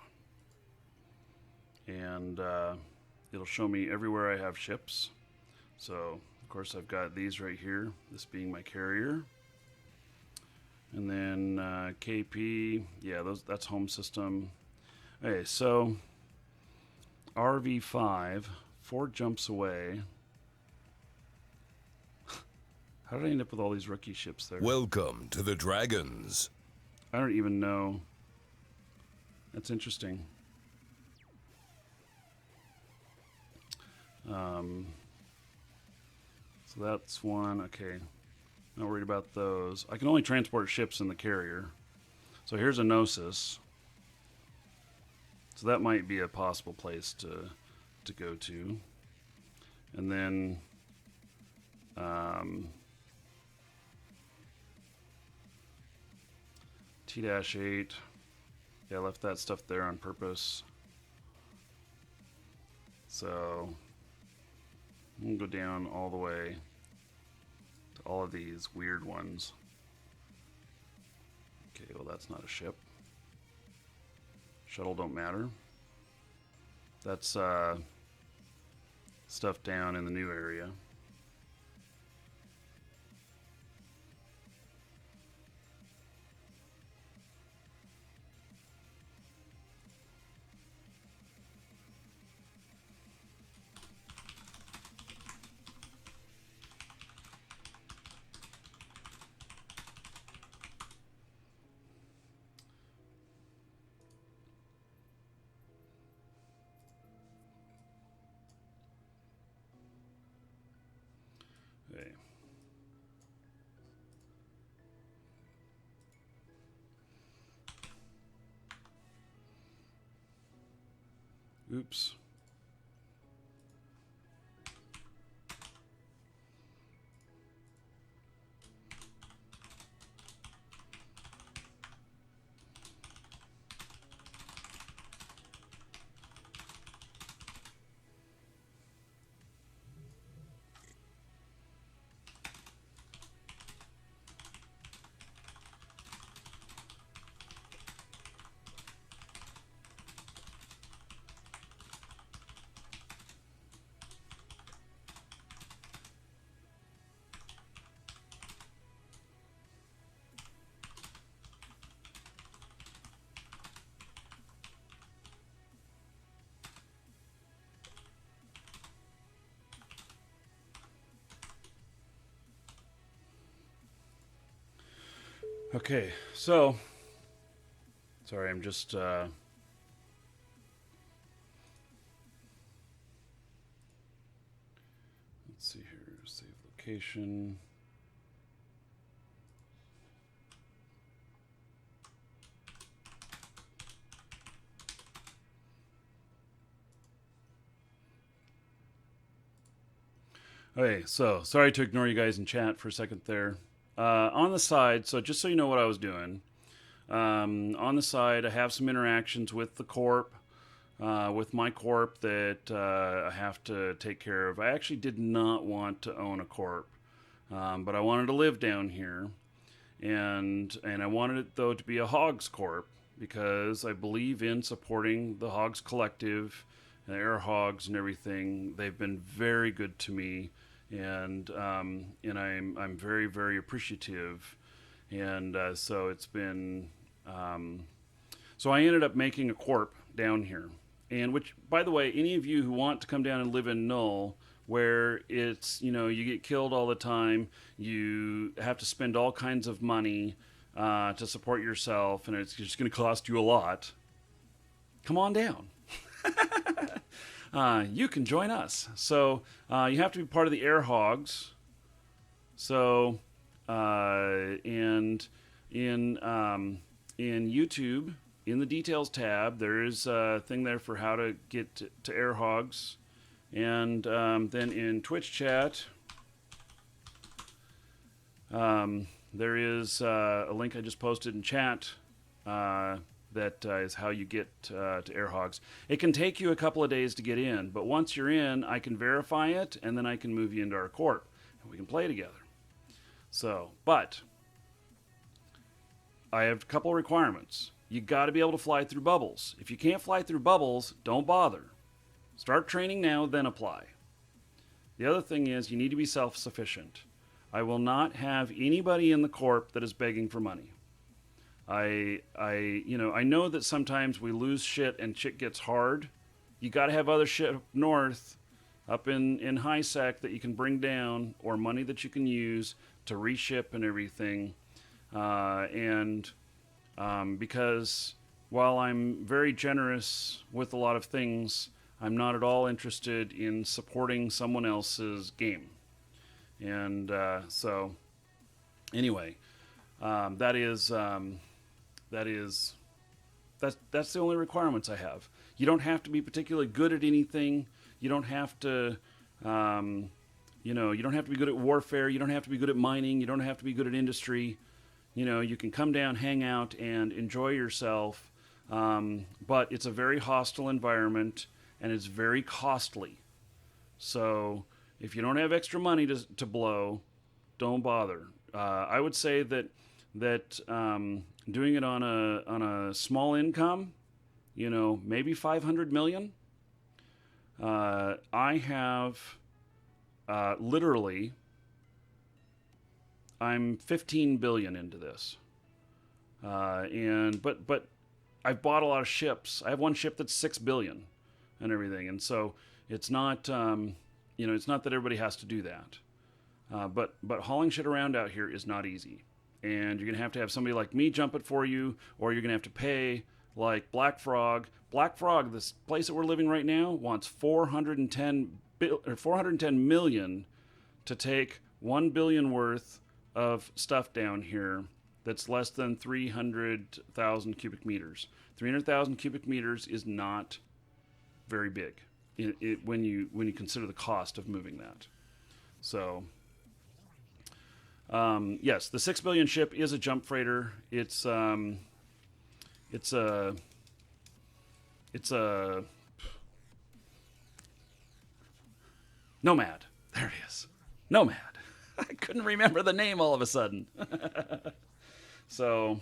A: and it'll show me everywhere I have ships. So of course I've got these right here, this being my carrier, and then KP, yeah, that's home system. Okay, so RV5, 4 jumps away. How did I end up with all these rookie ships there?
B: Welcome to the Dragons.
A: I don't even know. That's interesting. So that's one. Okay. Not worried about those. I can only transport ships in the carrier. So here's a Gnosis. So that might be a possible place to go to. And then T-8. Yeah, I left that stuff there on purpose. So I'm going to go down all the way to all of these weird ones. Okay, well that's not a ship. Shuttle don't matter. That's stuff down in the new area. Okay. Oops. Okay, so sorry, I'm just let's see here, save location. Okay, so sorry to ignore you guys in chat for a second there. On the side, so just so you know what I was doing, on the side I have some interactions with the corp, with my corp that I have to take care of. I actually did not want to own a corp, but I wanted to live down here, and I wanted it though to be a Hogs corp because I believe in supporting the Hogs Collective and Air Hogs and everything. They've been very good to me. And I'm very, very appreciative, and so it's been so I ended up making a corp down here, and which, by the way, any of you who want to come down and live in Null, where it's, you get killed all the time, you have to spend all kinds of money to support yourself, and it's just going to cost you a lot, come on down. You can join us. So you have to be part of the Air Hogs. So and in YouTube, in the details tab, there is a thing there for how to get to Air Hogs. And then in Twitch chat, there is a link I just posted in chat that is how you get to Air Hogs. It can take you a couple of days to get in, but once you're in, I can verify it, and then I can move you into our corp, and we can play together. So, but I have a couple of requirements. You got to be able to fly through bubbles. If you can't fly through bubbles, don't bother. Start training now, then apply. The other thing is you need to be self-sufficient. I will not have anybody in the corp that is begging for money. I know that sometimes we lose shit and shit gets hard. You got to have other shit up north, up in high sec that you can bring down, or money that you can use to reship and everything. Because while I'm very generous with a lot of things, I'm not at all interested in supporting someone else's game. And so, anyway, that's the only requirements I have. You don't have to be particularly good at anything. You don't have to, you don't have to be good at warfare. You don't have to be good at mining. You don't have to be good at industry. You can come down, hang out, and enjoy yourself. But it's a very hostile environment, and it's very costly. So if you don't have extra money to blow, don't bother. I would say that doing it on a small income, maybe 500 million. I have literally, I'm 15 billion into this, but I've bought a lot of ships. I have one ship that's 6 billion and everything, and so it's not it's not that everybody has to do that. But hauling shit around out here is not easy. And you're going to have somebody like me jump it for you, or you're going to have to pay like Black Frog. Black Frog, this place that we're living right now, wants 410 million to take 1 billion worth of stuff down here that's less than 300,000 cubic meters. 300,000 cubic meters is not very big when you consider the cost of moving that. So yes, the 6 billion ship is a jump freighter. It's a Nomad. There it is. Nomad. I couldn't remember the name all of a sudden. So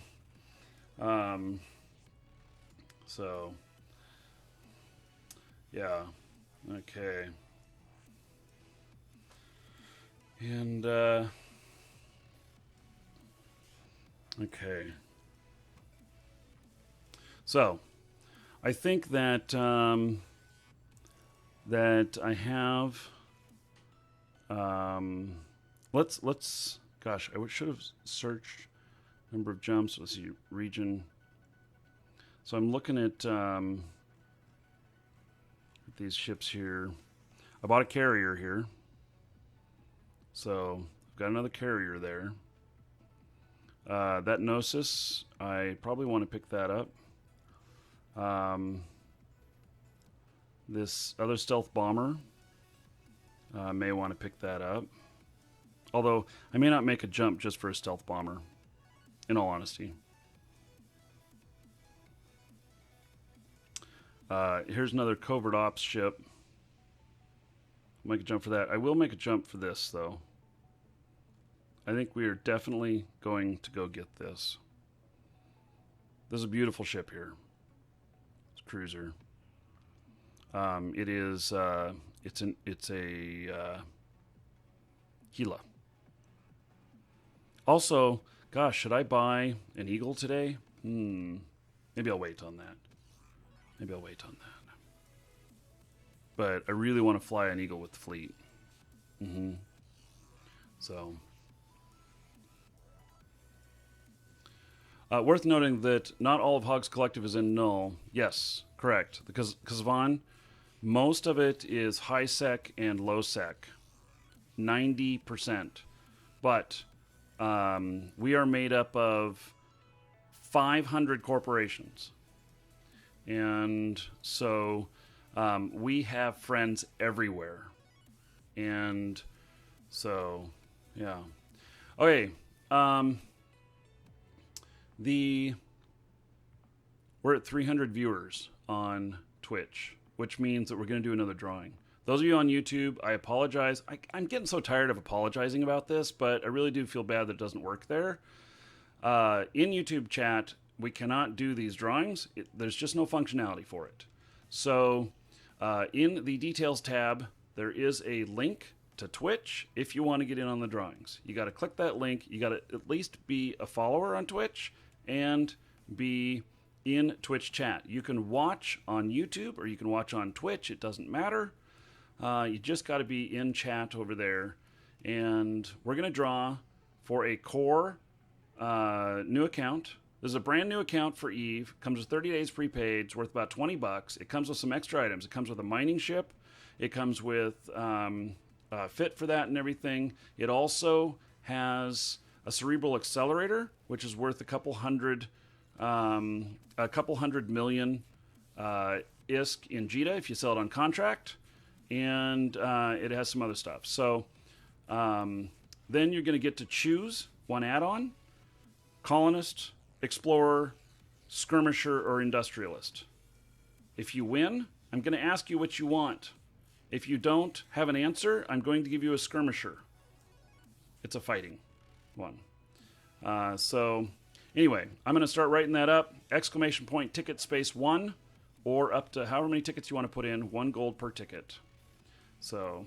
A: yeah. Okay. And okay. So, I think that that I have. Let's. Gosh, I should have searched number of jumps. Let's see, region. So I'm looking at these ships here. I bought a carrier here, so I've got another carrier there. That Gnosis, I probably want to pick that up. This other stealth bomber, may want to pick that up. Although, I may not make a jump just for a stealth bomber, in all honesty. Here's another covert ops ship. Make a jump for that. I will make a jump for this, though. I think we are definitely going to go get this. This is a beautiful ship here. It's a cruiser. It is. It's a Gila. Also, gosh, should I buy an Eagle today? Maybe I'll wait on that. But I really want to fly an Eagle with the fleet. So, worth noting that not all of Hogs Collective is in Null. Yes, correct. Because Vaughn, most of it is high sec and low sec, 90%. But we are made up of 500 corporations, and so we have friends everywhere, and so yeah. Okay. We're at 300 viewers on Twitch, which means that we're going to do another drawing. Those of you on YouTube, I apologize. I'm getting so tired of apologizing about this, but I really do feel bad that it doesn't work there. In YouTube chat, we cannot do these drawings. There's just no functionality for it. So in the details tab, there is a link to Twitch if you want to get in on the drawings. You got to click that link. You got to at least be a follower on Twitch and be in Twitch chat. You can watch on YouTube or you can watch on Twitch. It doesn't matter. You just got to be in chat over there. And we're going to draw for a core new account. This is a brand new account for Eve. Comes with 30 days prepaid. It's worth about $20. It comes with some extra items. It comes with a mining ship. It comes with fit for that and everything. It also has a cerebral accelerator, which is worth a couple hundred million ISK in JITA if you sell it on contract. And it has some other stuff. So then you're going to get to choose one add-on: colonist, explorer, skirmisher, or industrialist. If you win, I'm going to ask you what you want. If you don't have an answer, I'm going to give you a skirmisher. It's a fighting one. So anyway, I'm going to start writing that up. Exclamation point ticket space 1, or up to however many tickets you want to put in, 1 gold per ticket. So,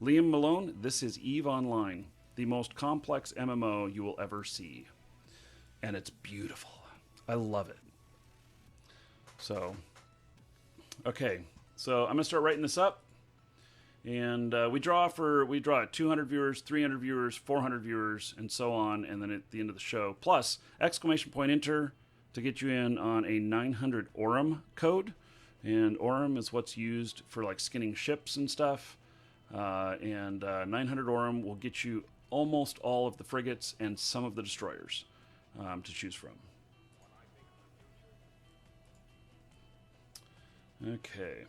A: Liam Malone, this is EVE Online, the most complex MMO you will ever see. And it's beautiful. I love it. So, okay. So, I'm going to start writing this up. And we draw at 200 viewers, 300 viewers, 400 viewers, and so on. And then at the end of the show, plus exclamation point enter to get you in on a 900 Aurum code. And Aurum is what's used for like skinning ships and stuff. 900 Aurum will get you almost all of the frigates and some of the destroyers to choose from. Okay.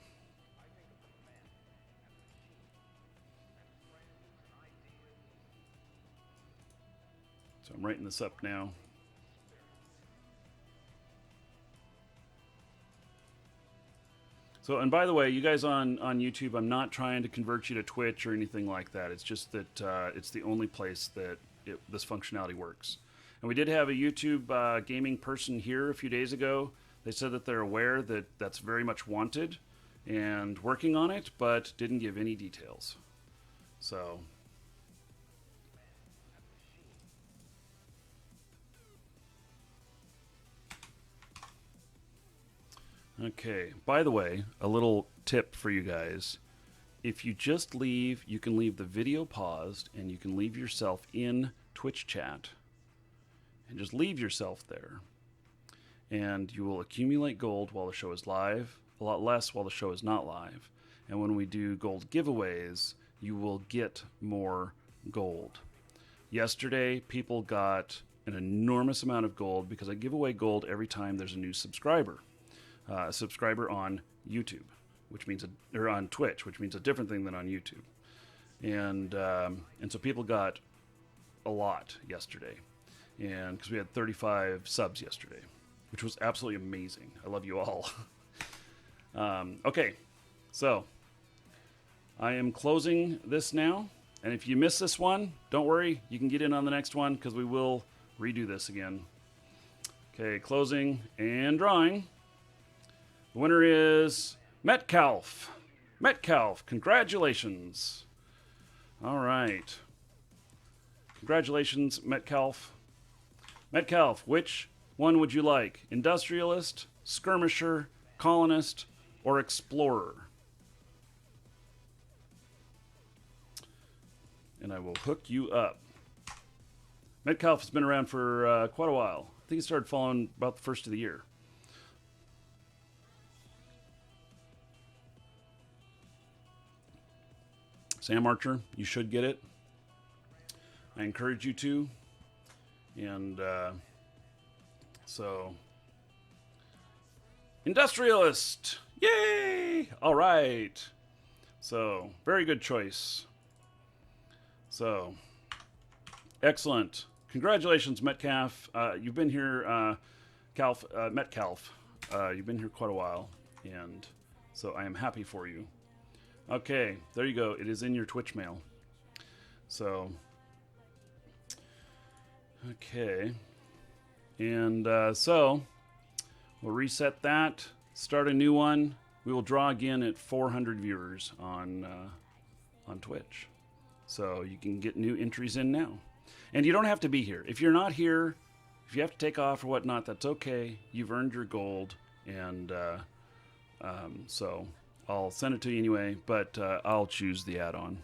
A: So I'm writing this up now. So, and by the way, you guys on YouTube, I'm not trying to convert you to Twitch or anything like that. It's just that it's the only place that this functionality works. And we did have a YouTube gaming person here a few days ago. They said that they're aware that that's very much wanted and working on it, but didn't give any details. So... Okay, by the way, a little tip for you guys. If you just leave, you can leave the video paused and you can leave yourself in Twitch chat and just leave yourself there. And you will accumulate gold while the show is live, a lot less while the show is not live. And when we do gold giveaways, you will get more gold. Yesterday, people got an enormous amount of gold because I give away gold every time there's a new subscriber. A subscriber on YouTube, which means or on Twitch, which means a different thing than on YouTube, and so people got a lot yesterday, and because we had 35 subs yesterday, which was absolutely amazing. I love you all. Okay, so I am closing this now, and if you miss this one, don't worry, you can get in on the next one because we will redo this again. Okay, closing and drawing. The winner is Metcalf. Metcalf, congratulations. All right. Congratulations, Metcalf. Metcalf, which one would you like? Industrialist, skirmisher, colonist, or explorer? and I will hook you up. Metcalf has been around for quite a while. I think he started following about the first of the year. Sam Archer, you should get it. I encourage you to. And so, Industrialist, yay! All right. So, very good choice. So, excellent. Congratulations, Metcalf. You've been here, Metcalf. You've been here quite a while, and so I am happy for you. Okay, there you go. It is in your Twitch mail. So, okay. And so, we'll reset that, start a new one. We will draw again at 400 viewers on Twitch. So you can get new entries in now. And you don't have to be here. If you're not here, if you have to take off or whatnot, that's okay. You've earned your gold. And so I'll send it to you anyway, but I'll choose the add-on.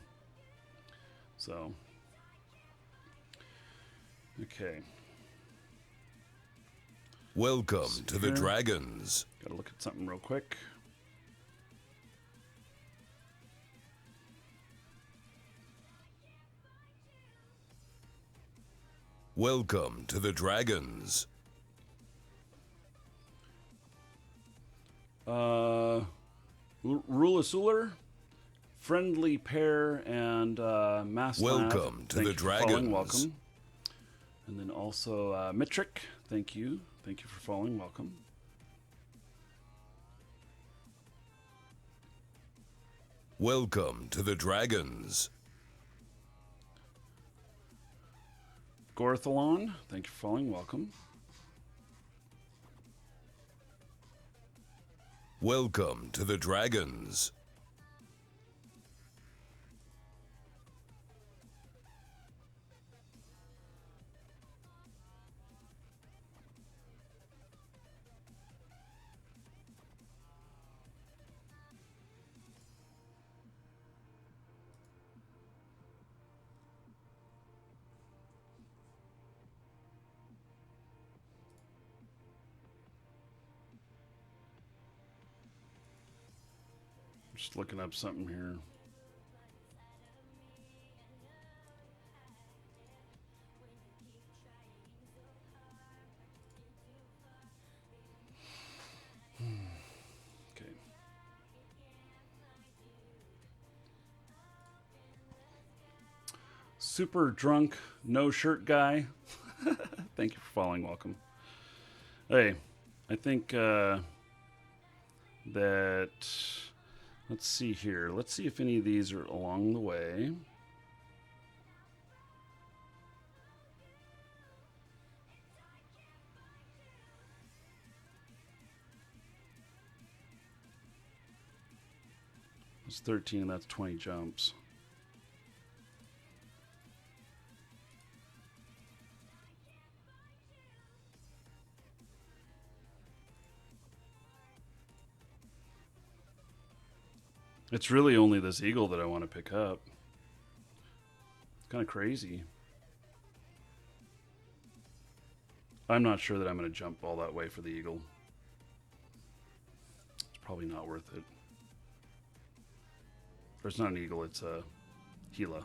A: So, okay.
B: Welcome to the Dragons.
A: Gotta look at something real quick.
B: Welcome to the Dragons.
A: Rulasuler, Friendly Pair, and Mass
B: Welcome to the Dragons.
A: Welcome. And then also Mitric, thank you. Thank you for following. Welcome.
B: Welcome to the Dragons.
A: Gorthalon, thank you for following. Welcome.
B: Welcome to the Dragons.
A: Just looking up something here. Okay. Super drunk, no shirt guy. Thank you for following. Welcome. Hey, I think that. Let's see here. Let's see if any of these are along the way. That's 13, that's 20 jumps. It's really only this eagle that I want to pick up. It's kind of crazy. I'm not sure that I'm going to jump all that way for the eagle. It's probably not worth it. Or it's not an eagle, it's a Gila.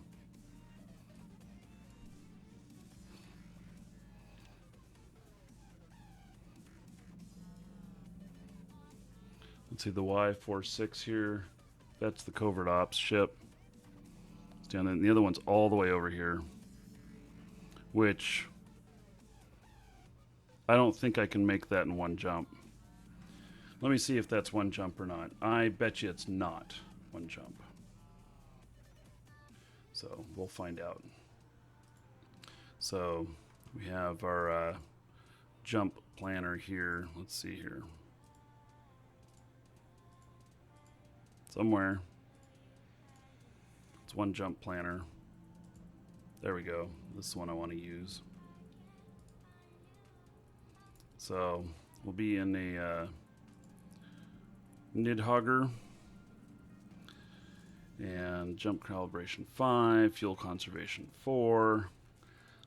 A: Let's see the Y46 here. That's the covert ops ship. It's down there. And the other one's all the way over here. Which I don't think I can make that in one jump. Let me see if that's one jump or not. I bet you it's not one jump. So we'll find out. So we have our jump planner here. Let's see here. Somewhere. It's one jump planner. There we go. This is the one I want to use. So we'll be in a Nidhogger. And jump calibration 5, fuel conservation 4.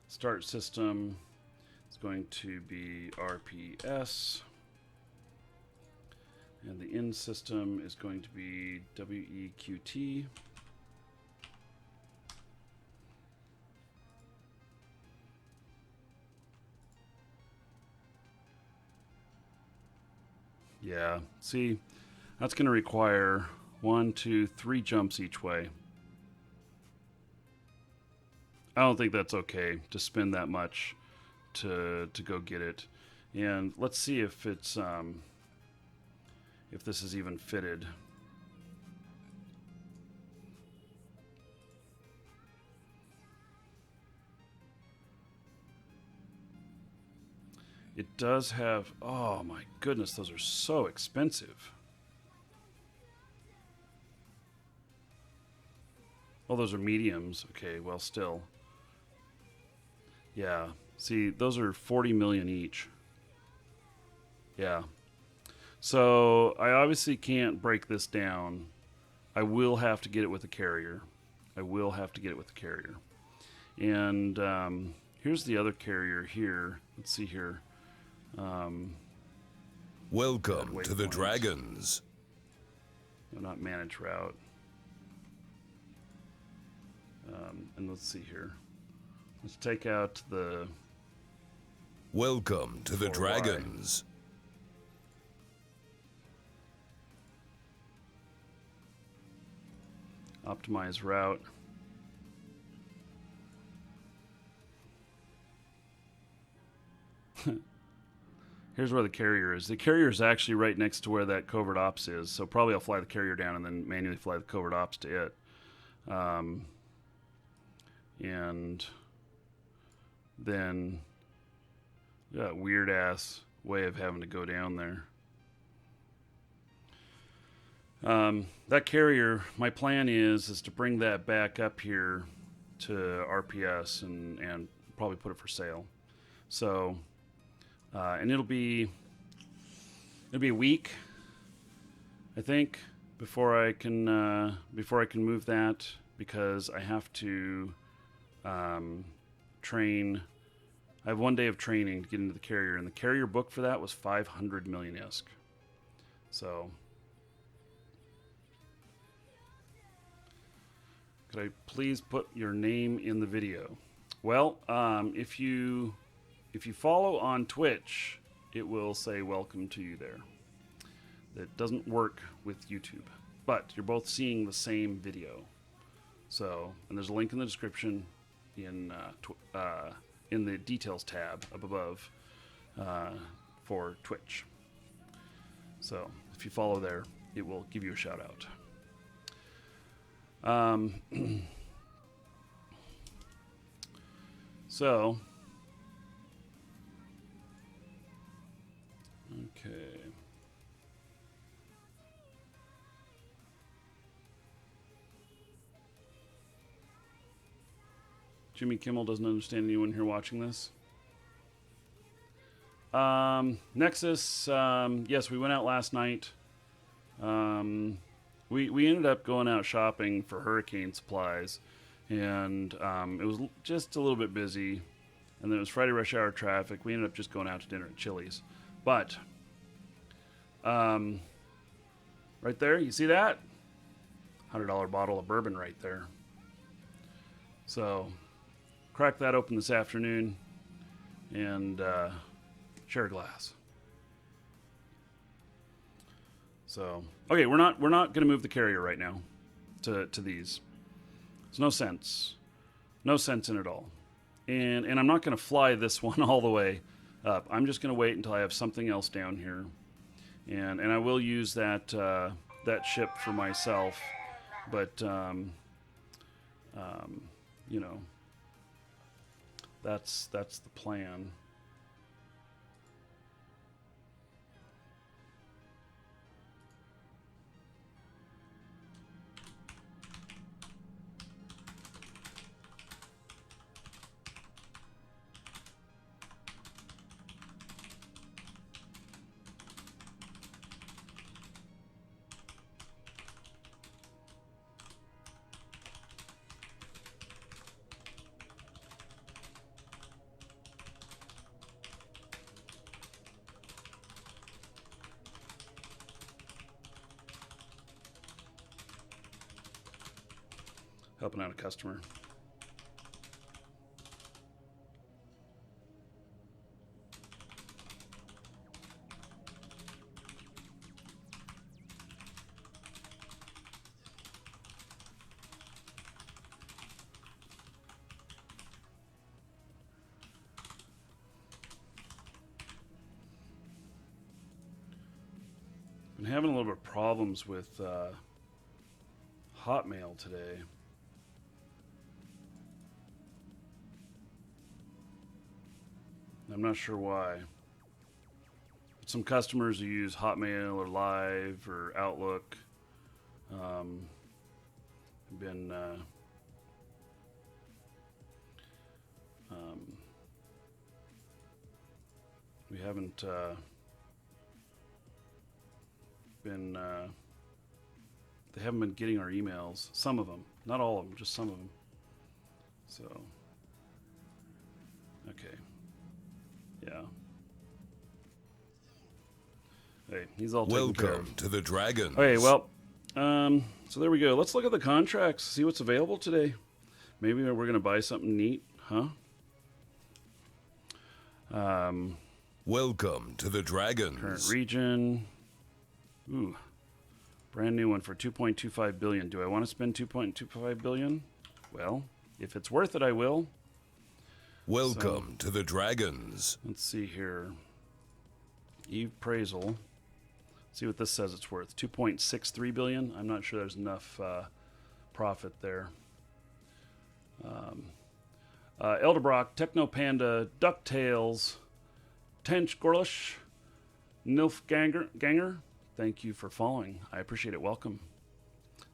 A: Start system is going to be RPS. And the end system is going to be WEQT. Yeah, see, that's going to require 1, 2, 3 jumps each way. I don't think that's okay to spend that much to go get it. And let's see if it's if this is even fitted. It does have, oh my goodness, those are so expensive. Oh, those are mediums. Okay, well, still. Yeah, see, those are 40 million each. Yeah. So I obviously can't break this down. I will have to get it with a carrier. And here's the other carrier here. Let's see here.
B: Welcome to the Dragons.
A: No, not manage route. And let's see here. Let's take out the...
B: Welcome to the Dragons.
A: Optimize route. Here's where the carrier is. The carrier is actually right next to where that covert ops is, so probably I'll fly the carrier down and then manually fly the covert ops to it. And then that weird ass way of having to go down there. That carrier, my plan is to bring that back up here to RPS and probably put it for sale. So, and it'll be a week, I think, before I can move that, because I have to train. I have 1 day of training to get into the carrier, and the carrier book for that was 500 million ISK. So, could I please put your name in the video? Well, if you follow on Twitch, it will say welcome to you there. That doesn't work with YouTube, but you're both seeing the same video. So, and there's a link in the description in the details tab up above for Twitch. So, if you follow there, it will give you a shout out. So, okay. Jimmy Kimmel doesn't understand anyone here watching this. Nexus, yes, we went out last night. We ended up going out shopping for hurricane supplies, and it was just a little bit busy, and then it was Friday rush hour traffic. We ended up just going out to dinner at Chili's. But, right there, you see that? $100 bottle of bourbon right there. So, crack that open this afternoon and share a glass. So, okay, we're not going to move the carrier right now to these. There's no sense in it all, and I'm not going to fly this one all the way up. I'm just going to wait until I have something else down here, and I will use that that ship for myself, but you know, that's the plan. helping out a customer. Been having a little bit of problems with Hotmail today. I'm not sure why. But some customers who use Hotmail or Live or Outlook have been we haven't been they haven't been getting our emails. Some of them, not all of them, just some of them. So, okay, yeah. Hey, he's all taken care of.
B: Welcome to the Dragons.
A: Okay, well, so there we go. Let's look at the contracts, see what's available today. Maybe we're gonna buy something neat, huh?
B: Welcome to the Dragons.
A: Current region. Ooh, brand new one for 2.25 billion. Do I want to spend 2.25 billion? Well, if it's worth it, I will.
B: Welcome to the Dragons.
A: Let's see here. Eve appraisal. See what this says it's worth. 2.63 billion. I'm not sure there's enough profit there. Elderbrock, Techno Panda, DuckTales, Tench Gorlish, Nilf Ganger. Thank you for following. I appreciate it. Welcome.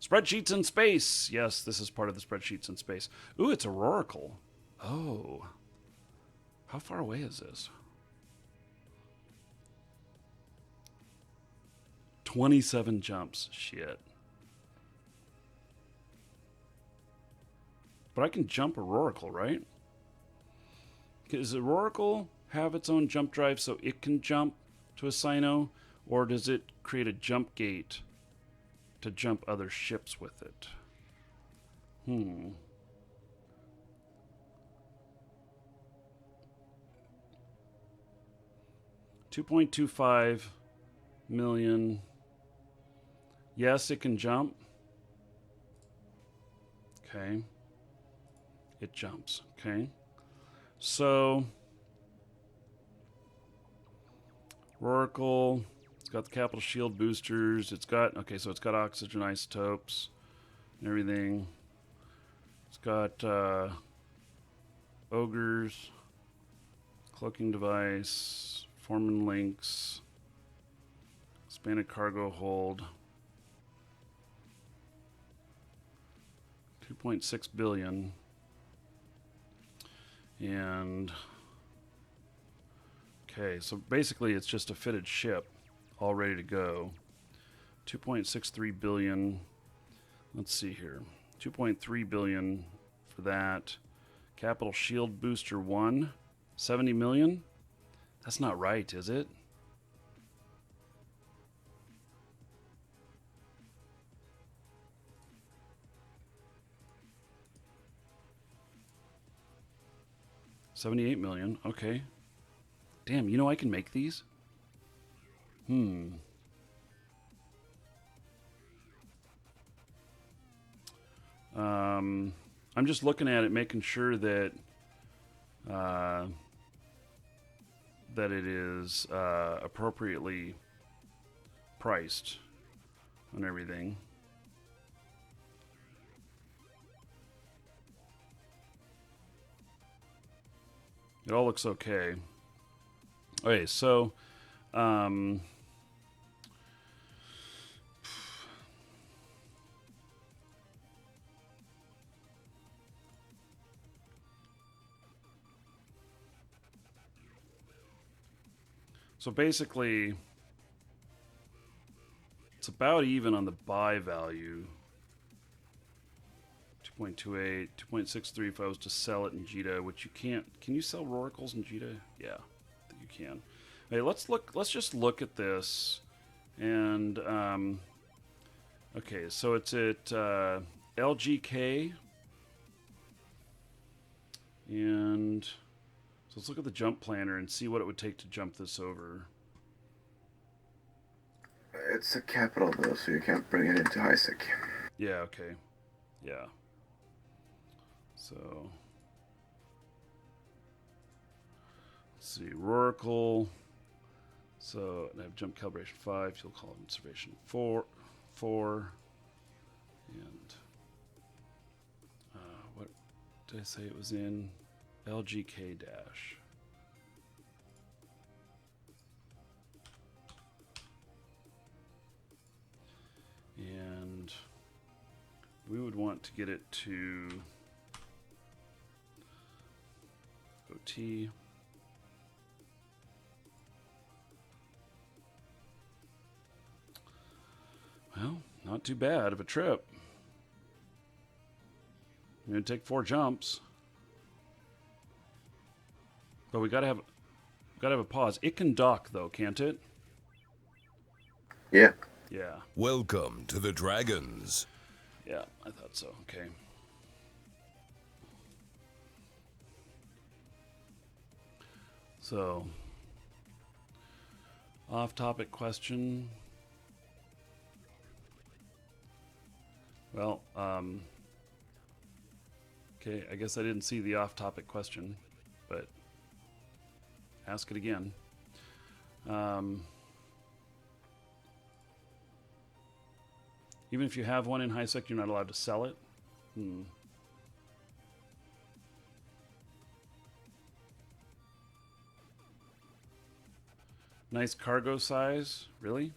A: Spreadsheets in space. Yes, this is part of the spreadsheets in space. Ooh, it's a Roracle. Oh. How far away is this? 27 jumps. Shit. But I can jump a Roracle, right? Does a Roracle have its own jump drive so it can jump to a Sino? Or does it create a jump gate to jump other ships with it? 2.25 million. Yes, it can jump. Okay. It jumps. Okay. So, Roracle. It's got the capital shield boosters. It's got, okay, so it's got oxygen isotopes and everything. It's got ogres, cloaking device, Foreman links, expanded cargo hold, 2.6 billion, and okay, so basically it's just a fitted ship. All ready to go. 2.63 billion. Let's see here. 2.3 billion for that. Capital Shield Booster 1. 70 million? That's not right, is it? $78 million. Okay. Damn, you know I can make these? I'm just looking at it, making sure that that it is appropriately priced on everything. It all looks okay. Okay, so so basically, it's about even on the buy value. 2.28, 2.63 if I was to sell it in Jita, which you can't. Can you sell Roracles in Jita? Yeah, I think you can. Hey, let's just look at this. And, okay, so it's at LGK And so let's look at the jump planner and see what it would take to jump this over.
D: It's a capital, though, so you can't bring it into HiSec.
A: Yeah, okay. Yeah. So, let's see. Roracle. So, I have jump calibration 5, fuel column observation 4. And what did I say it was in? LGK dash. And we would want to get it to OT. Well, not too bad of a trip. I'm going to take 4 jumps. But we gotta have a pause. It can dock though, can't it?
D: Yeah.
A: Yeah.
B: Welcome to the Dragons.
A: Yeah, I thought so. Okay. So, off-topic question. Well, okay, I guess I didn't see the off-topic question, but ask it again. Even if you have one in HiSec, you're not allowed to sell it? Nice cargo size, really?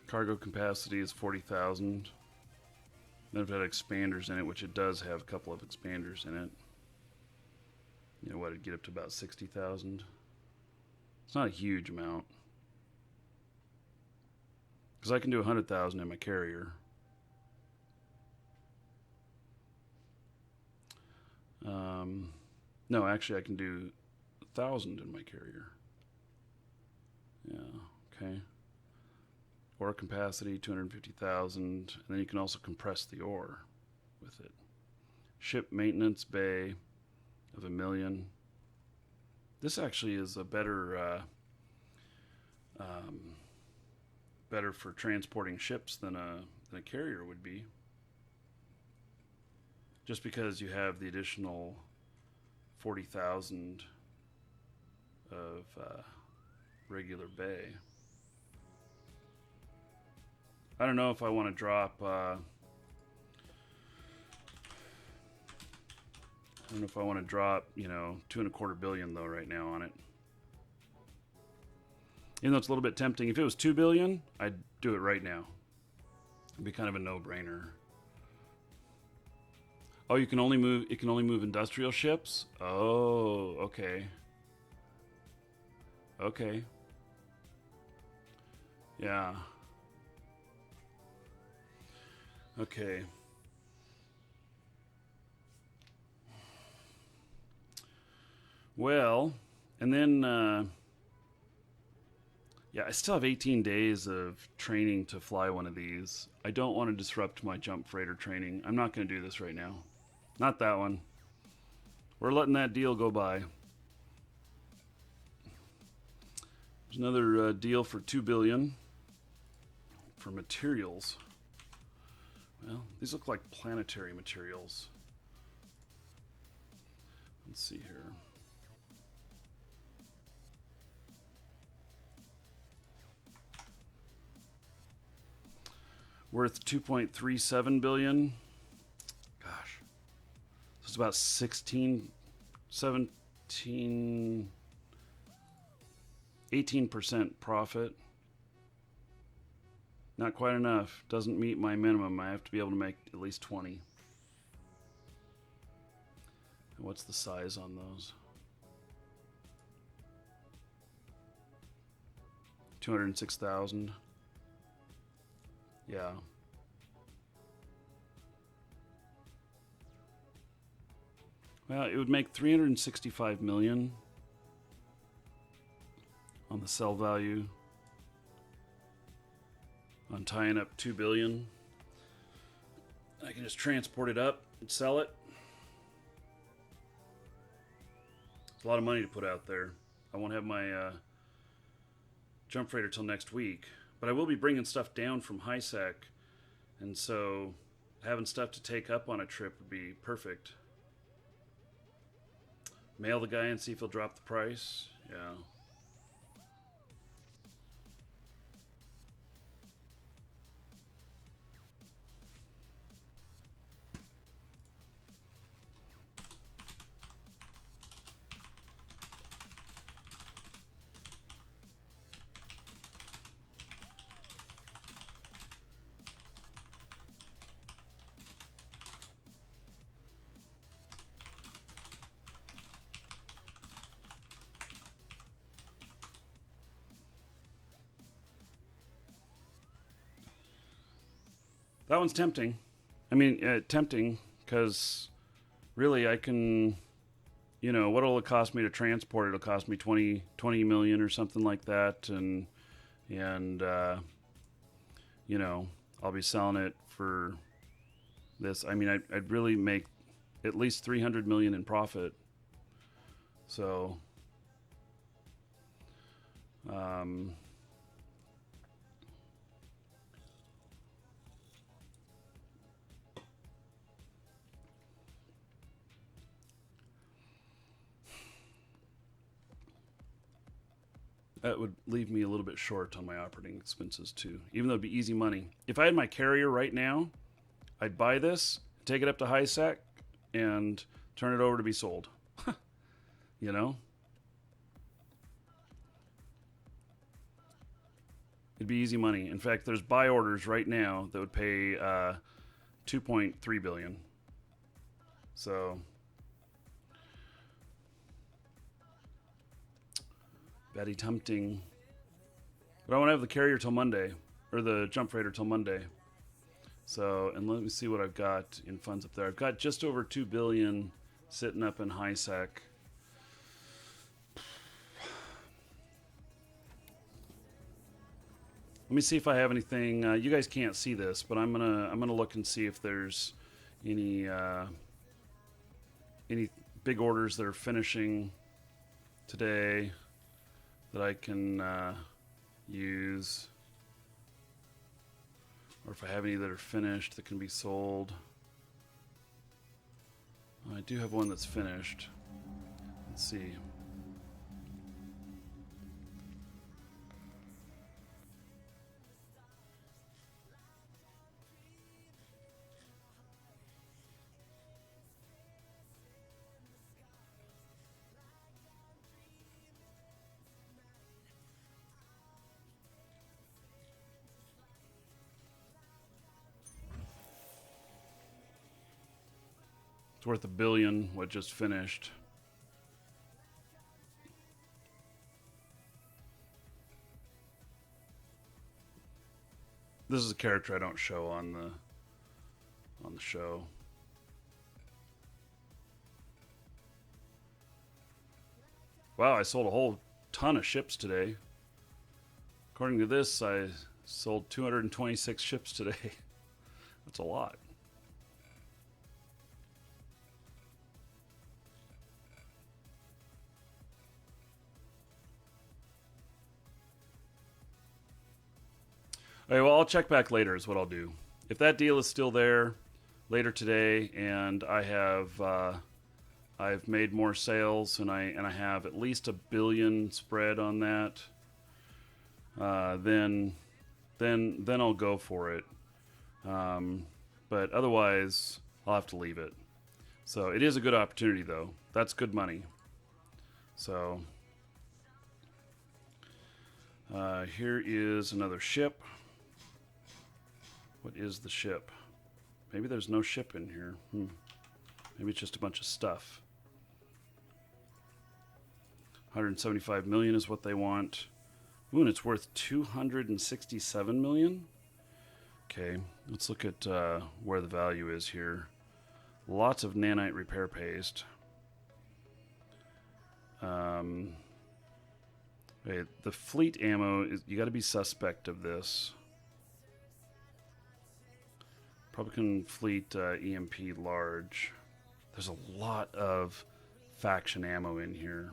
A: Cargo capacity is 40,000. Then if it had expanders in it, which it does have a couple of expanders in it, you know what, it'd get up to about 60,000. It's not a huge amount. Because I can do 100,000 in my carrier. No, actually I can do 1,000 in my carrier. Yeah, okay. Ore capacity, 250,000. And then you can also compress the ore with it. Ship maintenance bay of 1 million. This actually is a better better for transporting ships than a carrier would be. Just because you have the additional 40,000 of regular bay. I don't know if I want to drop. I don't know if I want to drop, you know, 2.25 billion though right now on it. Even though it's a little bit tempting. If it was 2 billion, I'd do it right now. It'd be kind of a no-brainer. Oh, you can only move. It can only move industrial ships. Oh, okay. Okay. Yeah. Okay. Well, and then, yeah, I still have 18 days of training to fly one of these. I don't want to disrupt my jump freighter training. I'm not going to do this right now. Not that one. We're letting that deal go by. There's another deal for 2 billion for materials. Well, these look like planetary materials. Let's see here. Worth 2.37 billion. Gosh. So it's about 18% profit. Not quite enough. Doesn't meet my minimum. I have to be able to make at least 20. And what's the size on those? 206,000. Yeah. Well, it would make 365 million on the sell value on tying up 2 billion. I can just transport it up and sell it. It's a lot of money to put out there. I won't have my jump freighter till next week, but I will be bringing stuff down from HiSec, and so having stuff to take up on a trip would be perfect. Mail the guy and see if he'll drop the price. Yeah. That one's tempting. I mean, tempting because really I can, you know, what'll it cost me to transport it? It'll cost me 20 million or something like that. And you know, I'll be selling it for this. I mean, I'd really make at least 300 million in profit. So, that would leave me a little bit short on my operating expenses too, even though it'd be easy money. If I had my carrier right now, I'd buy this, take it up to HiSec, and turn it over to be sold. You know? It'd be easy money. In fact, there's buy orders right now that would pay 2.3 billion. So Betty tempting. But I won't have the carrier till Monday, or the jump freighter till Monday. So, and let me see what I've got in funds up there. I've got just over 2 billion sitting up in HiSec. Let me see if I have anything. You guys can't see this, but I'm gonna look and see if there's any big orders that are finishing today that I can use, or if I have any that are finished that can be sold. I do have one that's finished. Let's see. It's worth $1 billion, what just finished. This is a character I don't show on the show. Wow, I sold a whole ton of ships today. According to this, I sold 226 ships today. That's a lot. Okay, well, I'll check back later is what I'll do. If that deal is still there later today, and I have I've made more sales, and I have at least $1 billion spread on that, then I'll go for it. But otherwise, I'll have to leave it. So it is a good opportunity, though. That's good money. So here is another ship. What is the ship? Maybe there's no ship in here. Maybe it's just a bunch of stuff. 175 million is what they want. Ooh, and it's worth 267 million. Okay, let's look at where the value is here. Lots of nanite repair paste. Okay, the fleet ammo is, you got to be suspect of this. Republican fleet EMP large. There's a lot of faction ammo in here.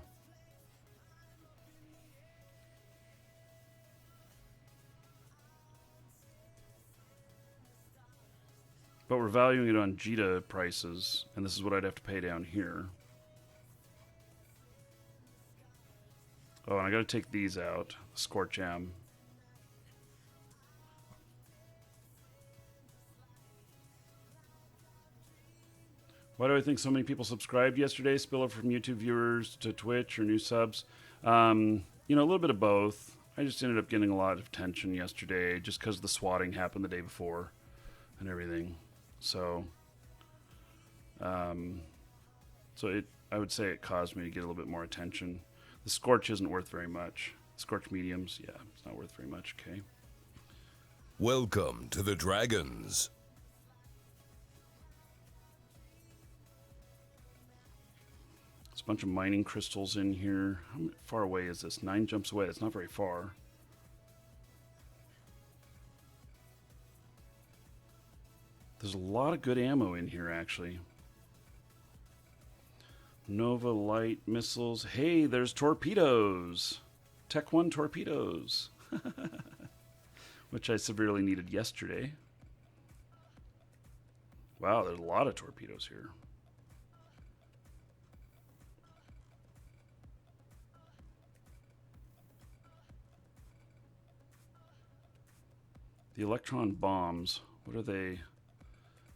A: But we're valuing it on JITA prices, and this is what I'd have to pay down here. Oh, and I gotta take these out. Scorch am. Why do I think so many people subscribed yesterday? Spillover from YouTube viewers to Twitch or new subs? You know, a little bit of both. I just ended up getting a lot of attention yesterday just because the swatting happened the day before and everything. So, I would say it caused me to get a little bit more attention. The Scorch isn't worth very much. Scorch mediums, yeah, it's not worth very much, okay.
B: Welcome to the Dragons.
A: There's a bunch of mining crystals in here. How far away is this? 9 jumps away. That's not very far. There's a lot of good ammo in here, actually. Nova light missiles. Hey, there's torpedoes. Tech 1 torpedoes. Which I severely needed yesterday. Wow, there's a lot of torpedoes here. The electron bombs, what are they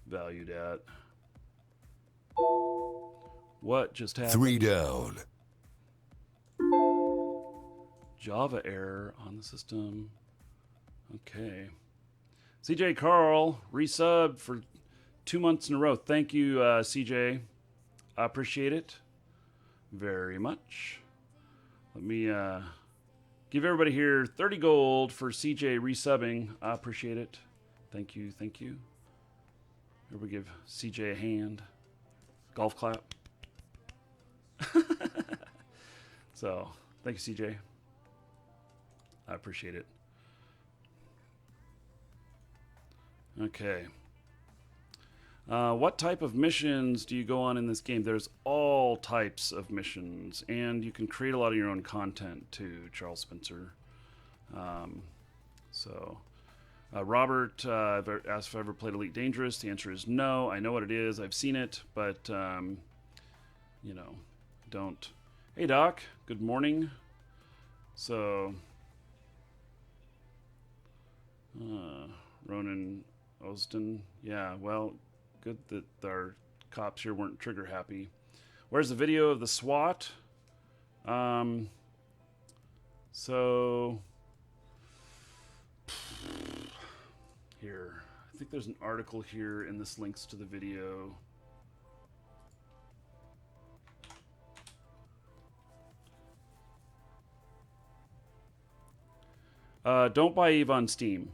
A: valued at? What just happened?
B: 3 down.
A: Java error on the system. Okay. CJ Carl resubbed for 2 months in a row. Thank you, CJ. I appreciate it very much. Let me give everybody here 30 gold for CJ resubbing. I appreciate it. Thank you, thank you. Everybody give CJ a hand. Golf clap. So, thank you, CJ. I appreciate it. Okay. What type of missions do you go on in this game? There's all types of missions, and you can create a lot of your own content too, Charles Spencer. Robert asked if I ever played Elite Dangerous. The answer is no. I know what it is. I've seen it, but, you know, don't. Hey, Doc. Good morning. So, Ronan Osden. Yeah, well, good that our cops here weren't trigger happy. Where's the video of the SWAT? So here, I think there's an article here, and this links to the video. Don't buy Eve on Steam.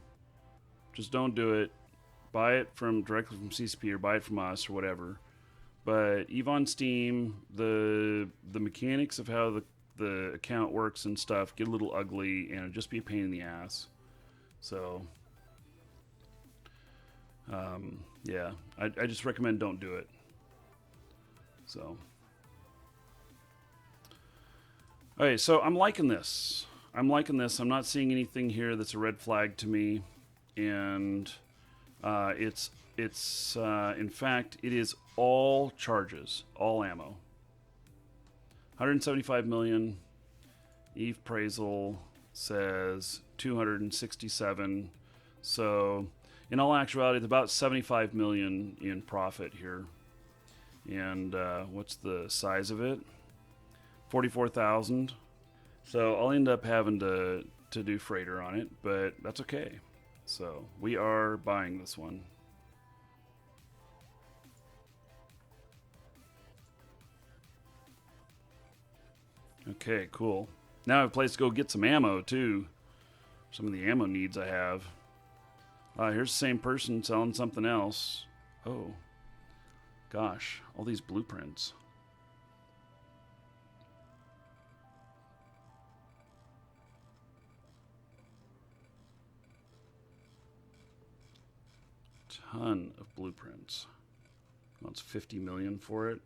A: Just don't do it. Buy it directly from CCP or buy it from us or whatever. But Eve on Steam, the mechanics of how the account works and stuff get a little ugly, and it'll just be a pain in the ass. So, yeah, I just recommend don't do it. So, okay, so I'm liking this. I'm not seeing anything here that's a red flag to me, and it's in fact, it is all charges, all ammo. 175 million. Eve appraisal says 267. So, in all actuality, it's about 75 million in profit here. And what's the size of it? 44,000. So I'll end up having to do freighter on it, but that's okay. So we are buying this one. Okay, cool. Now I have a place to go get some ammo too. Some of the ammo needs I have. Here's the same person selling something else. Oh, gosh, all these blueprints. Ton of blueprints. Wants 50 million for it.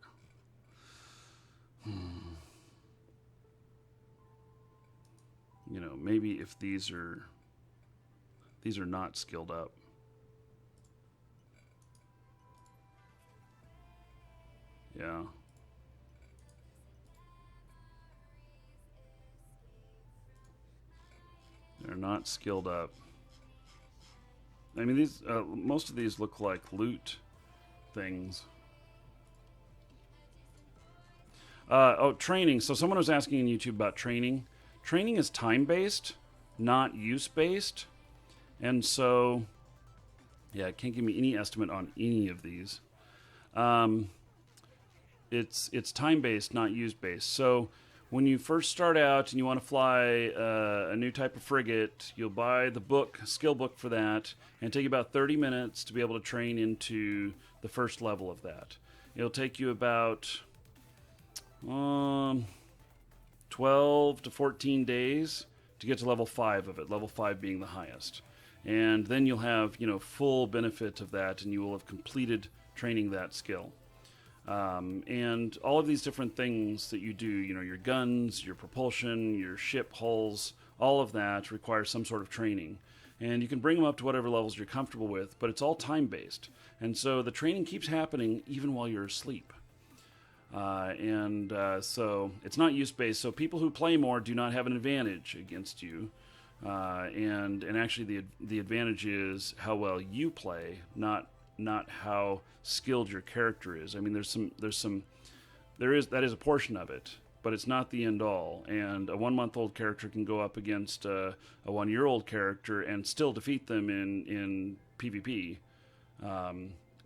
A: You know, maybe if these are not skilled up. Yeah. They're not skilled up. I mean, these most of these look like loot things. Oh, training. So someone was asking in YouTube about training. Training is time-based, not use-based. And so, yeah, it can't give me any estimate on any of these. It's time-based, not use-based. So when you first start out and you want to fly a new type of frigate, you'll buy the book, skill book for that, and take about 30 minutes to be able to train into the first level of that. It'll take you about 12 to 14 days to get to level 5 of it, level 5 being the highest. And then you'll have, you know, full benefit of that, and you will have completed training that skill. And all of these different things that you do, you know, your guns, your propulsion, your ship hulls, all of that requires some sort of training. And you can bring them up to whatever levels you're comfortable with, but it's all time-based. And so the training keeps happening even while you're asleep. So it's not use-based, so people who play more do not have an advantage against you. And actually the advantage is how well you play, not how skilled your character is. I mean, that is a portion of it, but it's not the end all. And a 1-month-old character can go up against a 1-year-old character and still defeat them in PvP.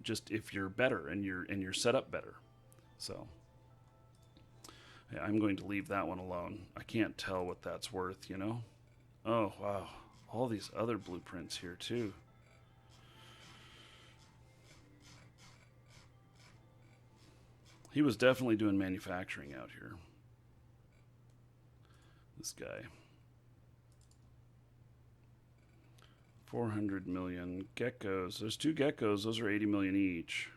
A: Just if you're better and you're set up better. So yeah, I'm going to leave that one alone. I can't tell what that's worth, you know? Oh, wow. All these other blueprints here, too. He was definitely doing manufacturing out here. This guy. 400 million. Geckos. There's 2 geckos. Those are 80 million each.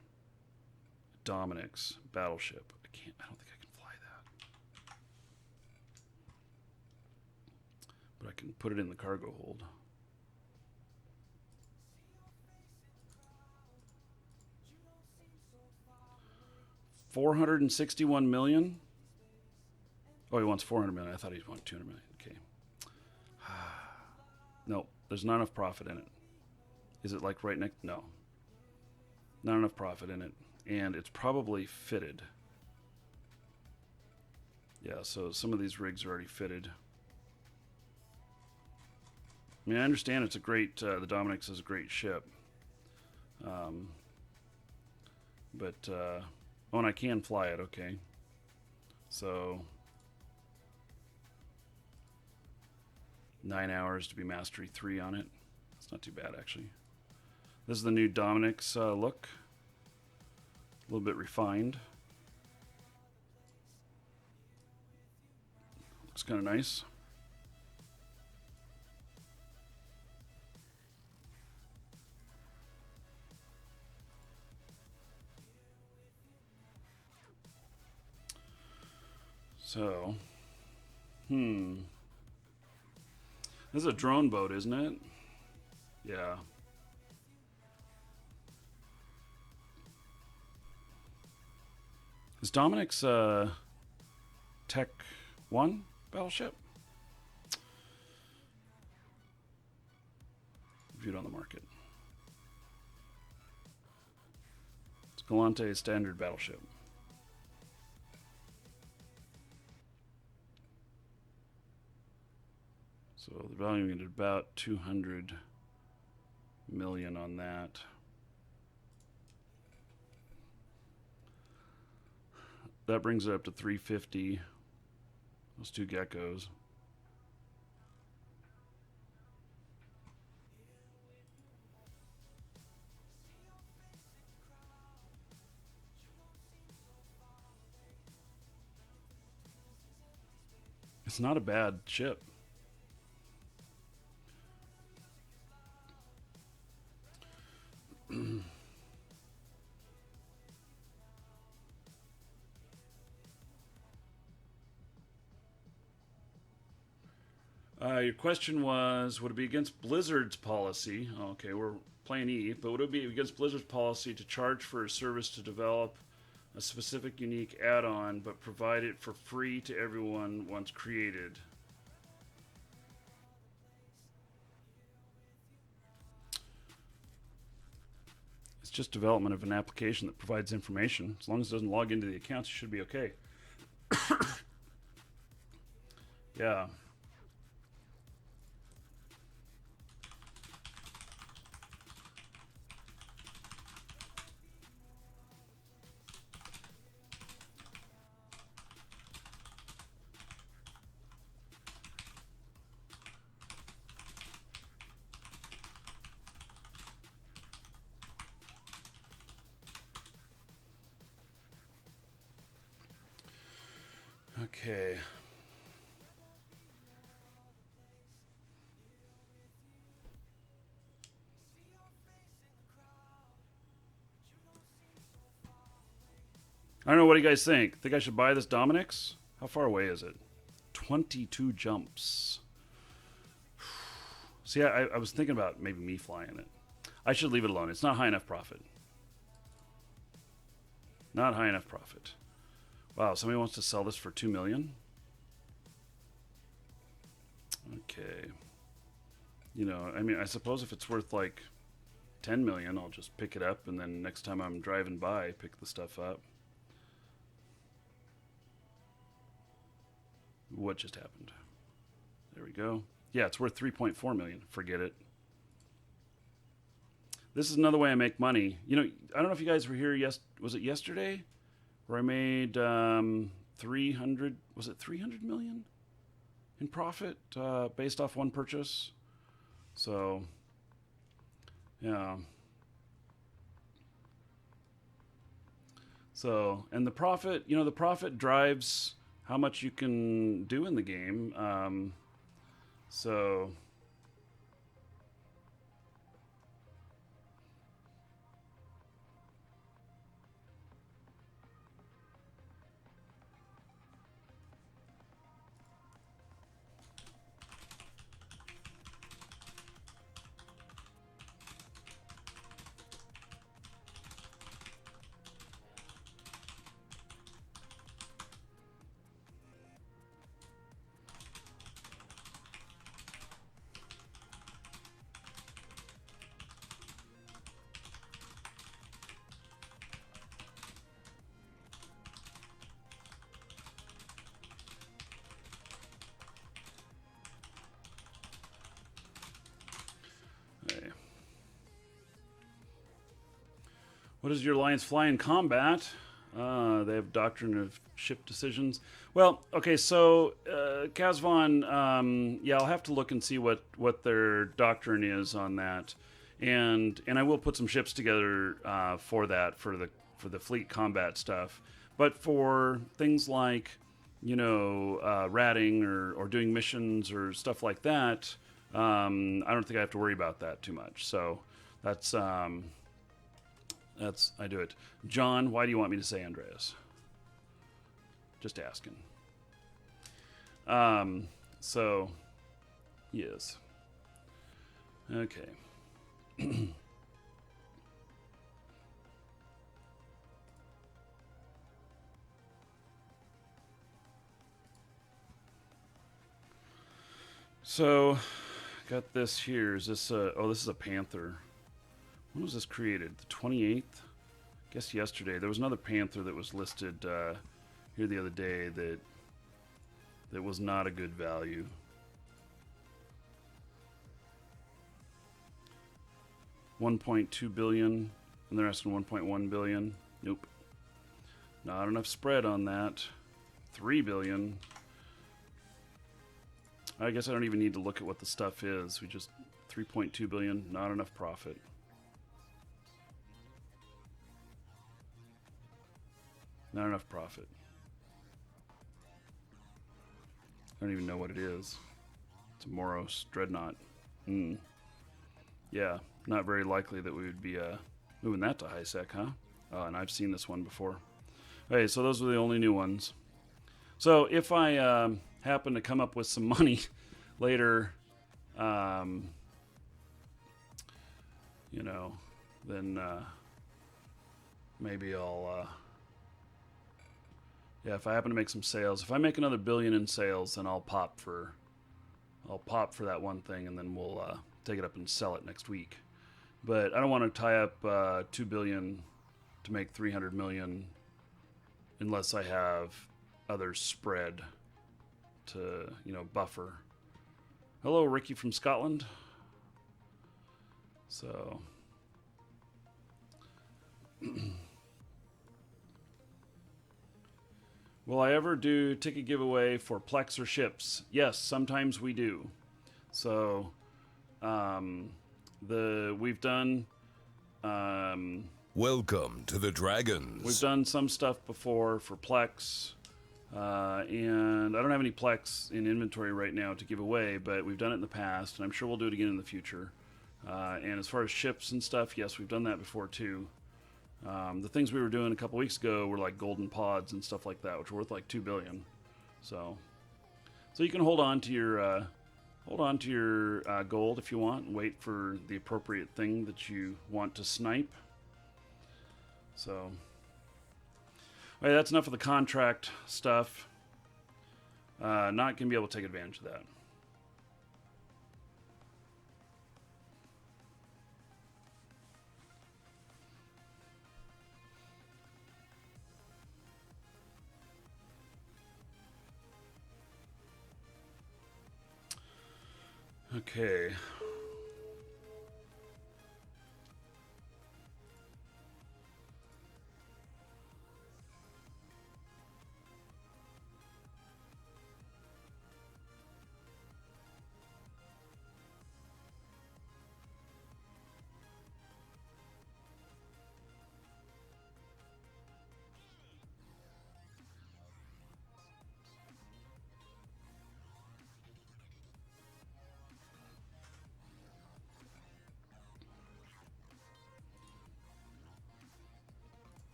A: Dominic's battleship. I don't think I can fly that. But I can put it in the cargo hold. $461 million. Oh, he wants 400 million. I thought he wanted 200 million. Okay. No, there's not enough profit in it. Is it like right next? No. Not enough profit in it. And it's probably fitted. Yeah, so some of these rigs are already fitted. I mean, I understand it's a great, the Dominic's is a great ship. Oh, and I can fly it, okay. So, 9 hours to be Mastery 3 on it. That's not too bad, actually. This is the new Dominic's look. A little bit refined. Looks kind of nice. So, this is a drone boat, isn't it? Yeah. Is Dominic's Tech 1 battleship? Viewed on the market. It's Galante standard battleship. So the value is about 200 million on that. That brings it up to 350. Those 2 geckos. It's not a bad ship. Your question was, would it be against Blizzard's policy? Oh, okay, we're playing E, but would it be against Blizzard's policy to charge for a service to develop a specific unique add-on, but provide it for free to everyone once created? It's just development of an application that provides information. As long as it doesn't log into the accounts, you should be okay. Yeah. Okay. I don't know, what do you guys think? Think I should buy this Dominic's? How far away is it? 22 jumps. See, I was thinking about maybe me flying it. I should leave it alone. It's not high enough profit. Not high enough profit. Wow, somebody wants to sell this for $2 million? Okay. You know, I mean, I suppose if it's worth like 10 million, I'll just pick it up, and then next time I'm driving by, pick the stuff up. What just happened? There we go. Yeah, it's worth 3.4 million. Forget it. This is another way I make money. You know, I don't know if you guys were here. Was it yesterday, where I made 300? Was it 300 million in profit based off one purchase? So, yeah. So, and the profit, you know, the profit drives how much you can do in the game. So, what does your alliance fly in combat? They have doctrine of ship decisions. Well, okay, so Kazvan, yeah, I'll have to look and see what their doctrine is on that, and I will put some ships together for that for the fleet combat stuff. But for things like, you know, ratting or doing missions or stuff like that, I don't think I have to worry about that too much. So that's I do it. John, why do you want me to say Andreas? Just asking. So, yes. Okay. So, got this here. Is this oh, this is a Panther. When was this created? The 28th? I guess yesterday. There was another Panther that was listed here the other day that was not a good value. $1.2 billion, and they're asking $1.1 billion. Nope. Not enough spread on that. $3 billion. I guess I don't even need to look at what the stuff is. We just $3.2 billion, not enough profit. Not enough profit. I don't even know what it is. It's a Moros Dreadnought. Yeah, not very likely that we would be moving that to high sec, huh? And I've seen this one before. Okay, so those were the only new ones. So if I happen to come up with some money later, then maybe I'll, yeah, if I happen to make some sales, if I make another billion in sales, then I'll pop for that one thing, and then we'll take it up and sell it next week. But I don't want to tie up 2 billion to make 300 million unless I have others spread to, buffer. Hello, Ricky from Scotland. So will I ever do ticket giveaway for Plex or ships? Yes, sometimes we do. So we've done
B: Welcome to the Dragons.
A: we've done some stuff before for Plex, and I don't have any Plex in inventory right now to give away, but we've done it in the past, and I'm sure we'll do it again in the future. And as far as ships and stuff, yes, we've done that before too. The things we were doing a couple weeks ago were like golden pods and stuff like that, which are worth like 2 billion. So you can hold on to your gold if you want, and wait for the appropriate thing that you want to snipe. So, all right, that's enough of the contract stuff. Not going to be able to take advantage of that. Okay.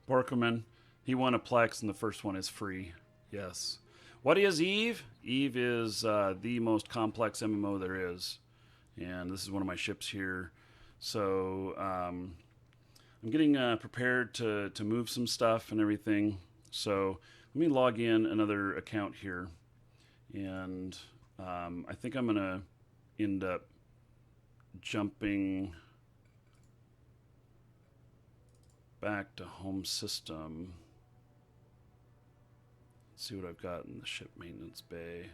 A: Borkman, he won a Plex, and the first one is free. Yes. What is Eve? Eve is the most complex MMO there is. And this is one of my ships here. So I'm getting prepared to move some stuff and everything. So let me log in another account here. And I think I'm going to end up jumping back to home system. Let's see what I've got in the ship maintenance bay.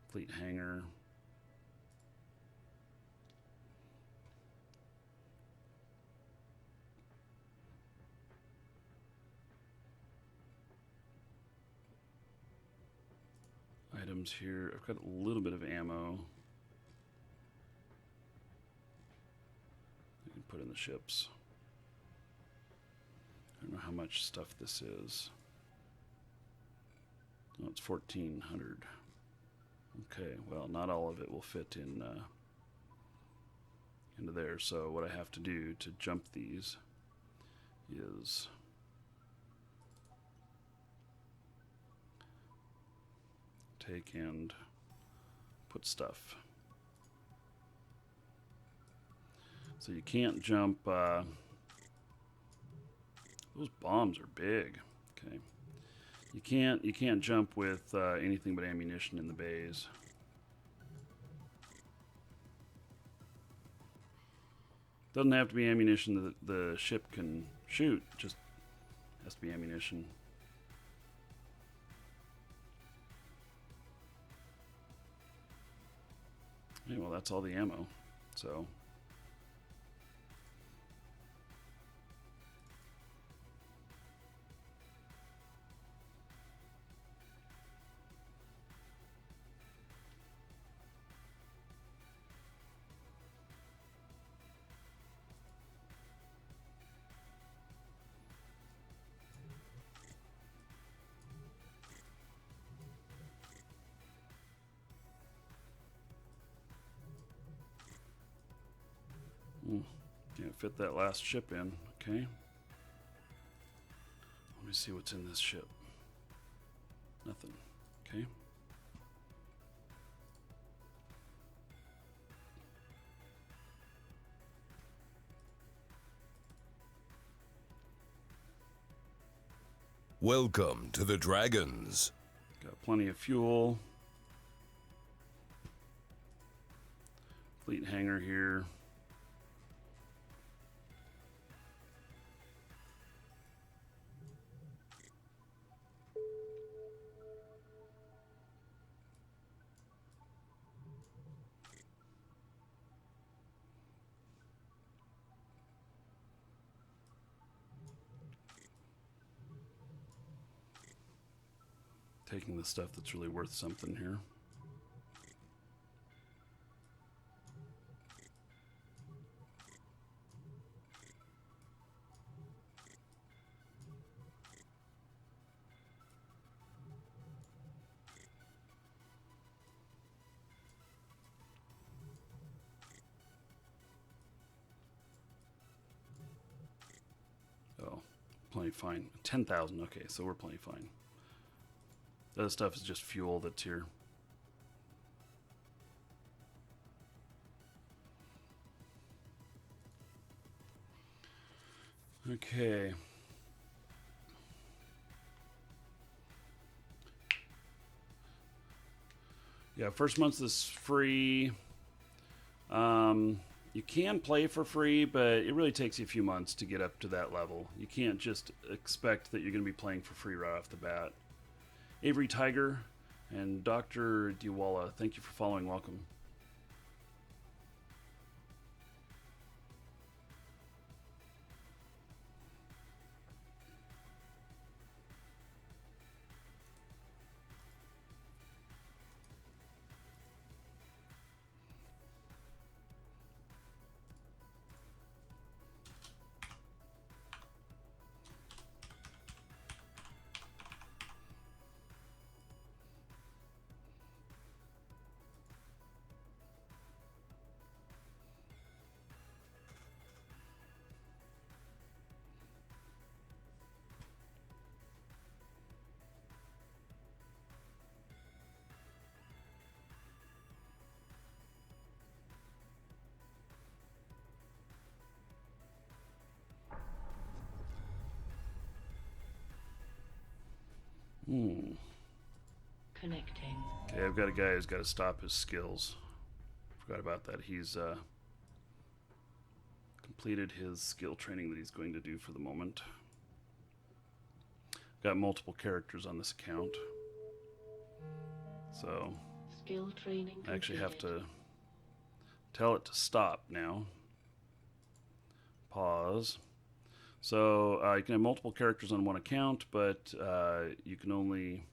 A: Fleet hangar. Items here. I've got a little bit of ammo. I can put in the ships. I don't know how much stuff this is. Oh, it's 1,400. Okay, well, not all of it will fit in into there. So what I have to do to jump these is take and put stuff. So you can't jump. Those bombs are big. Okay, you can't jump with anything but ammunition in the bays. Doesn't have to be ammunition that the ship can shoot. Just has to be ammunition. Okay, well, that's all the ammo. So. Can't fit that last ship in. Okay. Let me see what's in this ship. Nothing. Okay.
B: Welcome to the Dragons.
A: Got plenty of fuel. Fleet hangar here. Taking the stuff that's really worth something here. Oh, plenty fine. 10,000. Okay, so we're plenty fine. The other stuff is just fuel that's here. Okay. Yeah, first month is free. You can play for free, but it really takes you a few months to get up to that level. You can't just expect that you're going to be playing for free right off the bat. Avery Tiger and Dr. Diwala, thank you for following. Welcome.
C: Connecting.
A: Okay, I've got a guy who's got to stop his skills. Forgot about that. He's completed his skill training that he's going to do for the moment. Got multiple characters on this account. So
C: Skill training.
A: I actually have
C: completed.
A: to tell it to stop now. Pause. So you can have multiple characters on one account, but you can only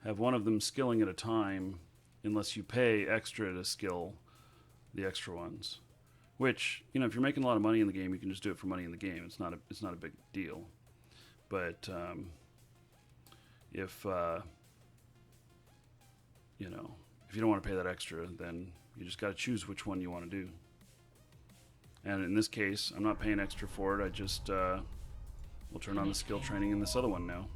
A: have one of them skilling at a time, unless you pay extra to skill the extra ones. Which, you know, if you're making a lot of money in the game, you can just do it for money in the game. It's not a big deal. But if you know, if you don't want to pay that extra, then you just got to choose which one you want to do. And in this case, I'm not paying extra for it. I just will turn on the skill training in this other one now.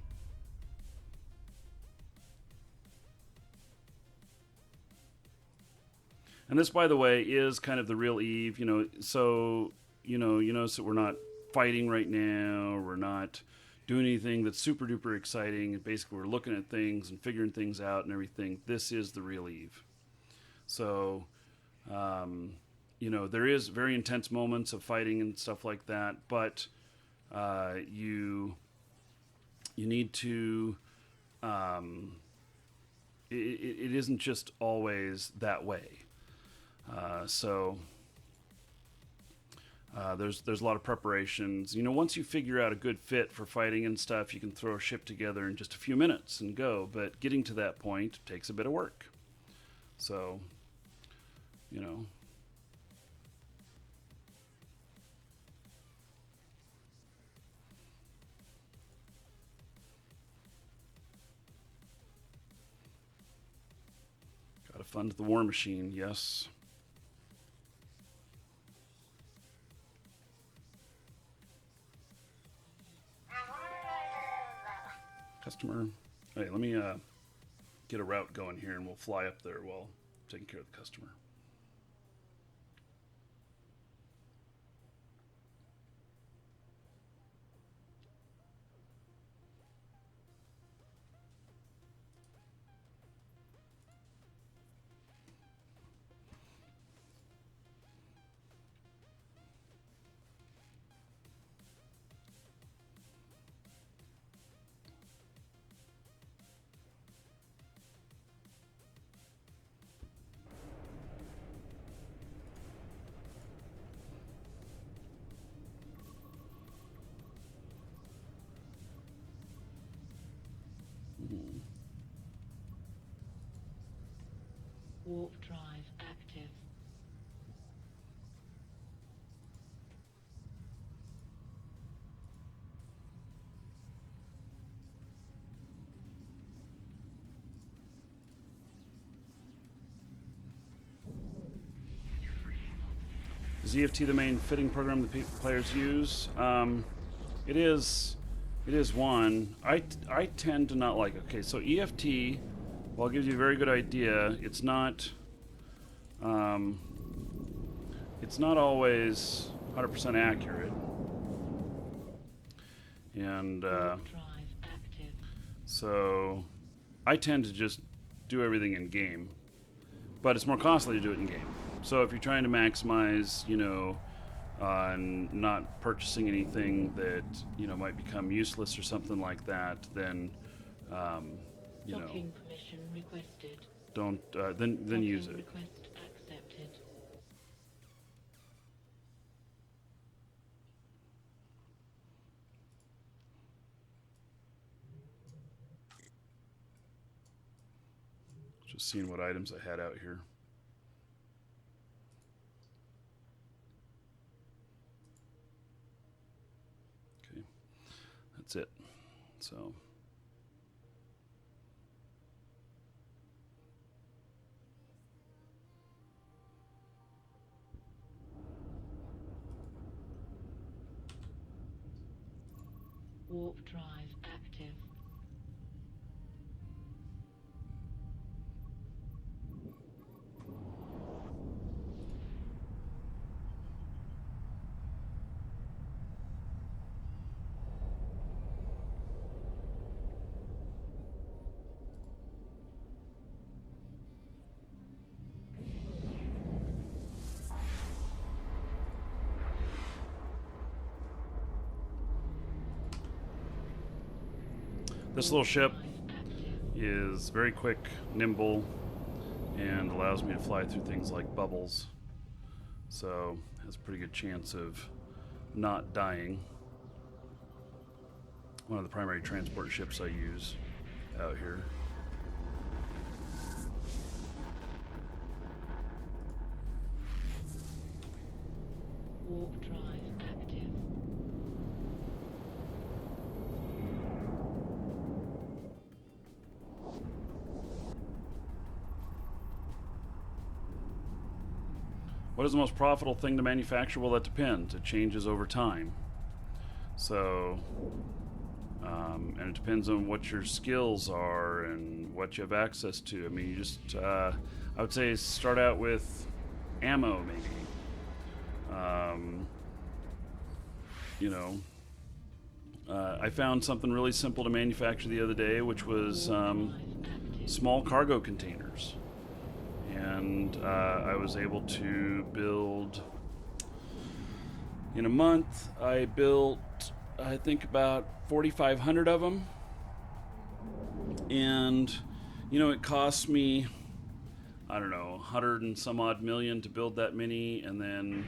A: And this, by the way, is kind of the real Eve, you know. So, you notice that we're not fighting right now. We're not doing anything that's super duper exciting. Basically, we're looking at things and figuring things out and everything. This is the real Eve. So, you know, there is very intense moments of fighting and stuff like that, but you need to, it isn't just always that way. So there's a lot of preparations. Once you figure out a good fit for fighting and stuff, you can throw a ship together in just a few minutes and go. But getting to that point takes a bit of work. So, gotta fund the war machine, yes. Customer. Hey, let me get a route going here and we'll fly up there while taking care of the customer.
C: Warp drive active.
A: Is EFT the main fitting program that players use? It is one. I tend to not like. Okay, so EFT, well, it gives you a very good idea. It's not always 100% accurate. And
C: Warp drive active.
A: so I tend to just do everything in game, but it's more costly to do it in game. So if you're trying to maximize, not purchasing anything that might become useless or something like that, then
C: Docking permission requested.
A: don't then use
C: Docking
A: it.
C: Request accepted.
A: Just seeing what items I had out here. Okay, that's it. So.
C: Warp drive active.
A: This little ship is very quick, nimble, and allows me to fly through things like bubbles. So has a pretty good chance of not dying. One of the primary transport ships I use out here.
C: Warp drive active.
A: What is the most profitable thing to manufacture? Well, that depends. It changes over time. So, and it depends on what your skills are and what you have access to. I mean, you just, I would say start out with ammo, maybe. I found something really simple to manufacture the other day, which was small cargo containers. And I was able to build, in a month, I built, I think, about 4,500 of them. And You know, it cost me, I don't know, 100 and some odd million to build that many, and then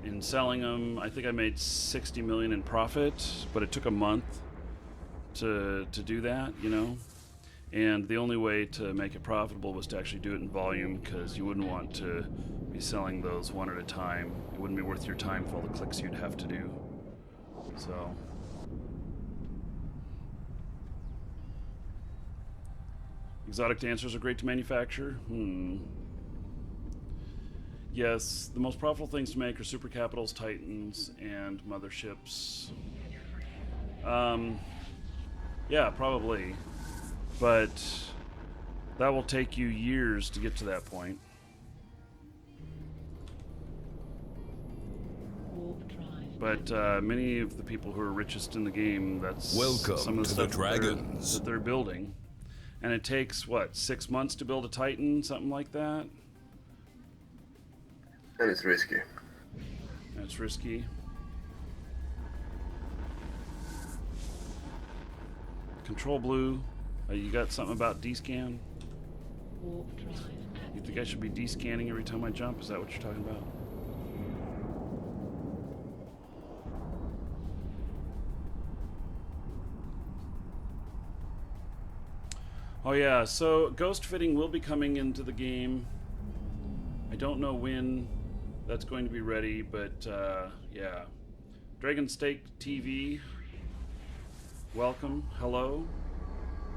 A: in selling them, I think I made 60 million in profit, but it took a month to do that, you know. And the only way to make it profitable was to actually do it in volume, because you wouldn't want to be selling those one at a time. It wouldn't be worth your time for all the clicks you'd have to do. So exotic dancers are great to manufacture. Yes, the most profitable things to make are super capitals, titans, and motherships. Yeah, probably. But that will take you years to get to that point. But many of the people who are richest in the game, that's
B: Welcome
A: some of the
B: to
A: stuff
B: the Dragons.
A: that they're building. And it takes, what, 6 months to build a Titan? Something like that?
D: And it's risky.
A: That's risky. Control Blue. You got something about descan? You think I should be descanning every time I jump? Is that what you're talking about? Oh yeah, so ghost fitting will be coming into the game. I don't know when that's going to be ready, but yeah. Dragon Steak TV, welcome, hello.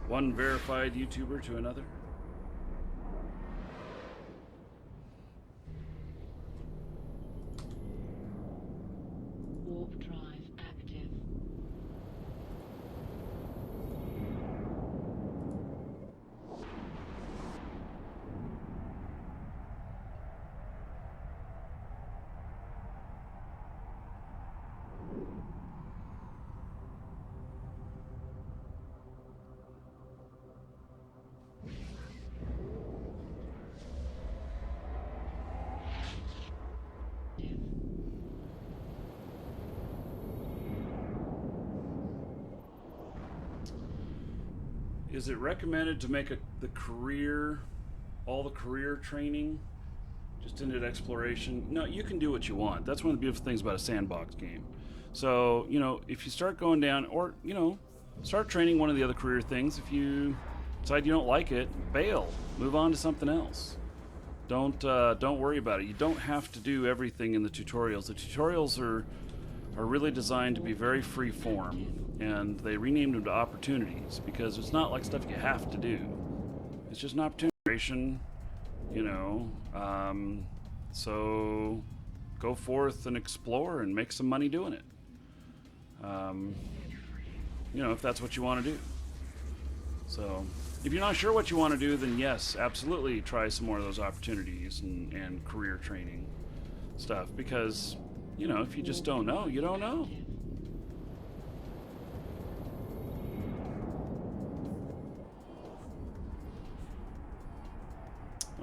A: One verified YouTuber to another.
C: Warp drive active.
A: Is it recommended to make all the career training just into exploration? No, you can do what you want. That's one of the beautiful things about a sandbox game. So, you know, if you start going down, or, you know, start training one of the other career things. If you decide you don't like it, bail. Move on to something else. Don't worry about it. You don't have to do everything in the tutorials. The tutorials are really designed to be very free form, and they renamed them to opportunities because it's not like stuff you have to do. It's just an opportunity, you know. So go forth and explore and make some money doing it. You know, if that's what you want to do. So if you're not sure what you want to do, then yes, absolutely try some more of those opportunities and career training stuff, because, you know, if you just don't know, you don't know.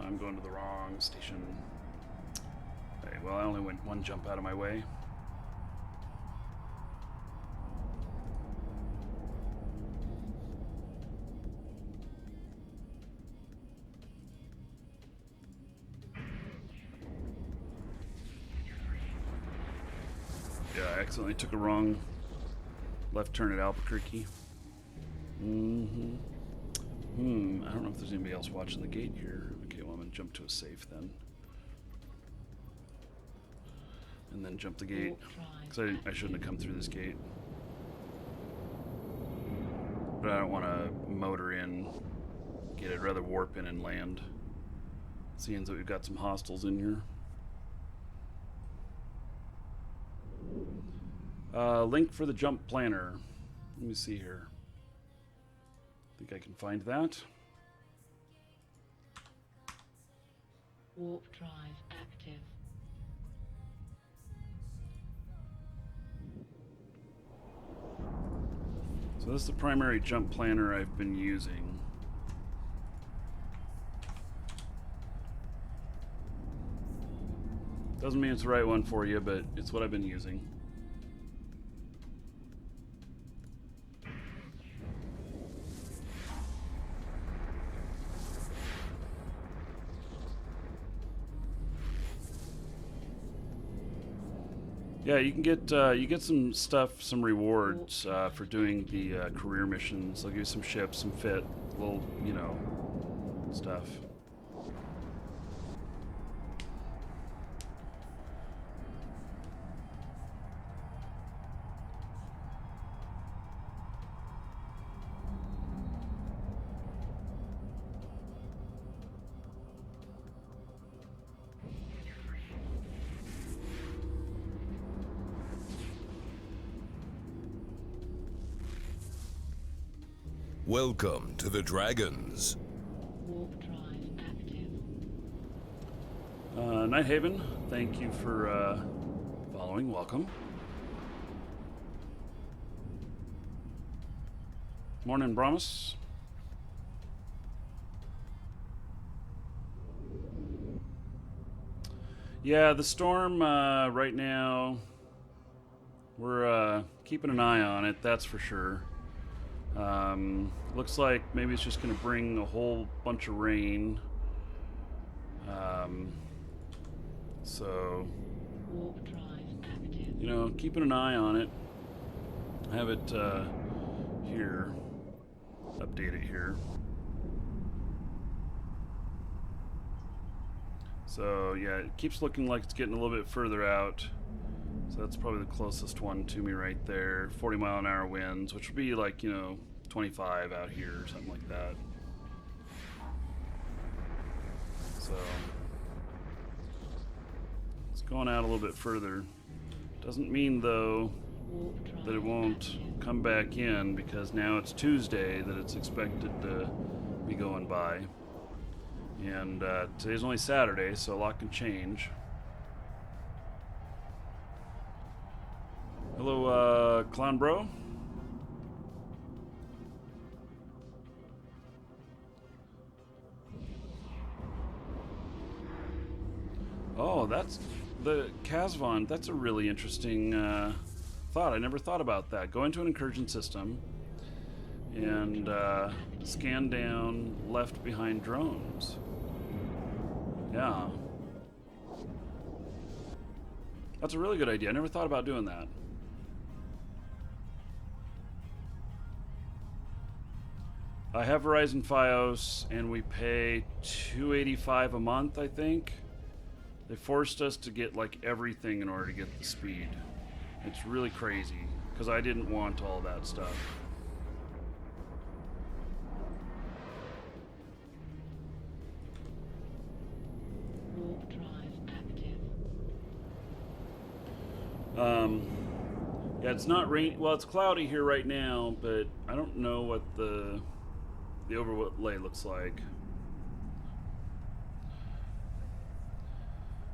A: I'm going to the wrong station. Okay, well, I only went one jump out of my way. Yeah, I accidentally took a wrong left turn at Albuquerque. I don't know if there's anybody else watching the gate here. Okay, well, I'm gonna jump to a safe then. And then jump the gate. Because I shouldn't have come through this gate. But I don't want to motor in. I'd rather warp in and land. Seeing that we've got some hostiles in here. Link for the jump planner. Let me see here. I think I can find that.
C: Warp drive active.
A: So this is the primary jump planner I've been using. Doesn't mean it's the right one for you, but it's what I've been using. Yeah, you get some stuff, some rewards for doing the career missions. They'll give you some ships, some fit, little, you know, stuff.
B: Welcome to the Dragons.
C: Warp drive active.
A: Nighthaven, thank you for following. Welcome. Morning, Brahmas. Yeah, the storm right now, we're keeping an eye on it, that's for sure. Looks like maybe it's just going to bring a whole bunch of rain. So,
C: Warp drive active.
A: you know, keeping an eye on it. I have it here. Update it here. So, yeah, it keeps looking like it's getting a little bit further out. So that's probably the closest one to me right there. 40-mile-an-hour winds, which would be like, you know, 25 out here or something like that. So it's going out a little bit further. Doesn't mean, though,
C: Warp drive
A: that it won't come back in, because now it's Tuesday that it's expected to be going by. And today's only Saturday, so a lot can change. Hello, Clown Bro. Oh, that's the Casvon. That's a really interesting thought. I never thought about that. Go into an incursion system and scan down left behind drones. Yeah. That's a really good idea. I never thought about doing that. I have Verizon Fios, and we pay $285 a month, I think. They forced us to get like everything in order to get the speed. It's really crazy, because I didn't want all that stuff.
C: Warp drive active.
A: Yeah, it's not rain. Well, it's cloudy here right now, but I don't know what the overlay looks like.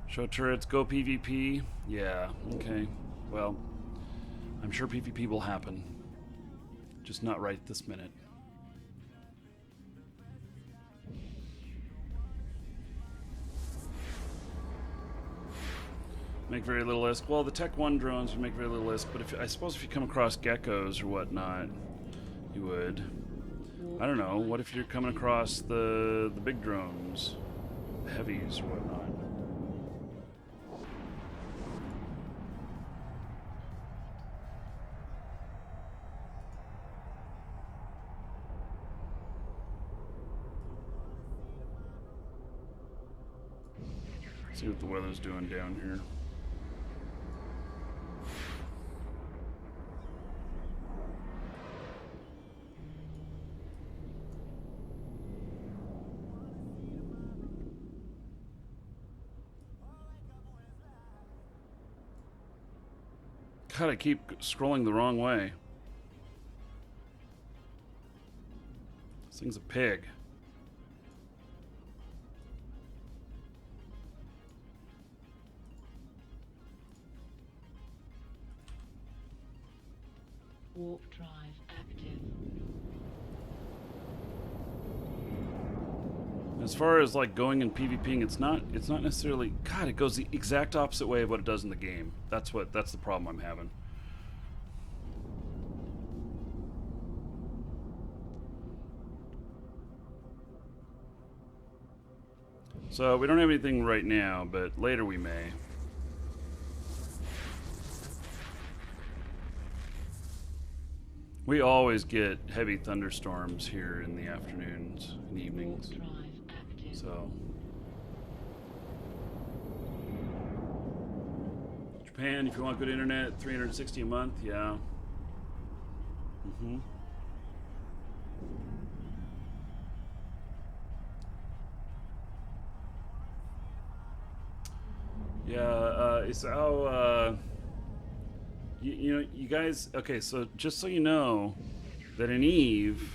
A: Show turrets, go PvP. Yeah, okay. Well, I'm sure PvP will happen. Just not right this minute. Make very little risk. Well, the Tech 1 drones would make very little risk, but I suppose if you come across geckos or whatnot, you would. I don't know. What if you're coming across the big drones, the heavies or whatnot? See what the weather's doing down here. God, I keep scrolling the wrong way. This thing's a pig.
C: Warp drive active.
A: As far as like going and PvPing, it's not necessarily. God, it goes the exact opposite way of what it does in the game. That's the problem I'm having. So we don't have anything right now, but later we may. We always get heavy thunderstorms here in the afternoons and evenings.
C: Warp drive active.
A: So Japan, if you want good internet, $360 a month, yeah. Mm-hmm. Yeah, it's how, you know, you guys, okay, so just so you know, that in Eve,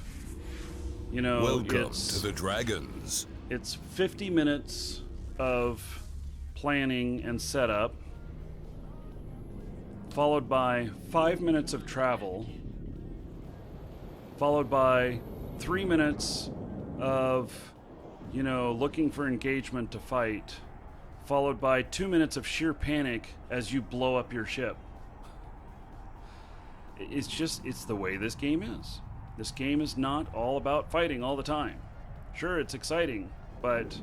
A: you know,
B: Welcome to the Dragons.
A: it's 50 minutes of planning and setup, followed by 5 minutes of travel, followed by 3 minutes of, you know, looking for engagement to fight, followed by 2 minutes of sheer panic as you blow up your ship. It's the way this game is. This game is not all about fighting all the time. Sure, it's exciting, but,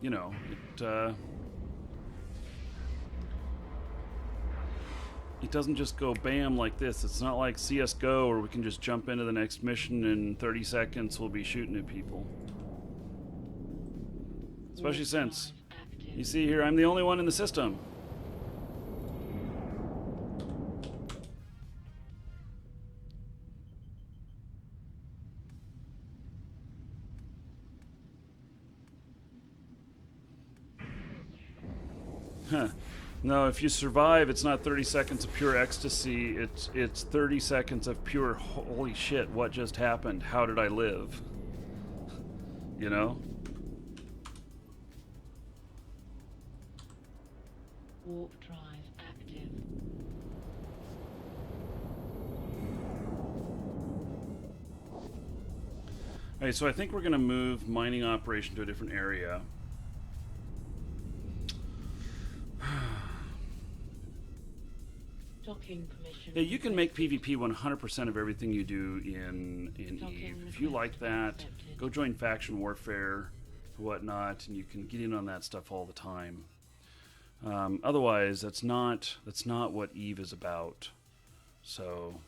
A: you know, it doesn't just go bam like this. It's not like CSGO where we can just jump into the next mission in 30 seconds we'll be shooting at people. Especially since, you see here, I'm the only one in the system. Huh. No, if you survive, it's not 30 seconds of pure ecstasy. It's 30 seconds of pure holy shit, what just happened? How did I live? You know?
C: Warp drive active.
A: Alright, so I think we're gonna move mining operation to a different area.
C: Docking permission.
A: Yeah, you can make PvP 100% of everything you do in Eve. If you like that, go join faction warfare or whatnot, and you can get in on that stuff all the time. Otherwise, that's not what Eve is about. So,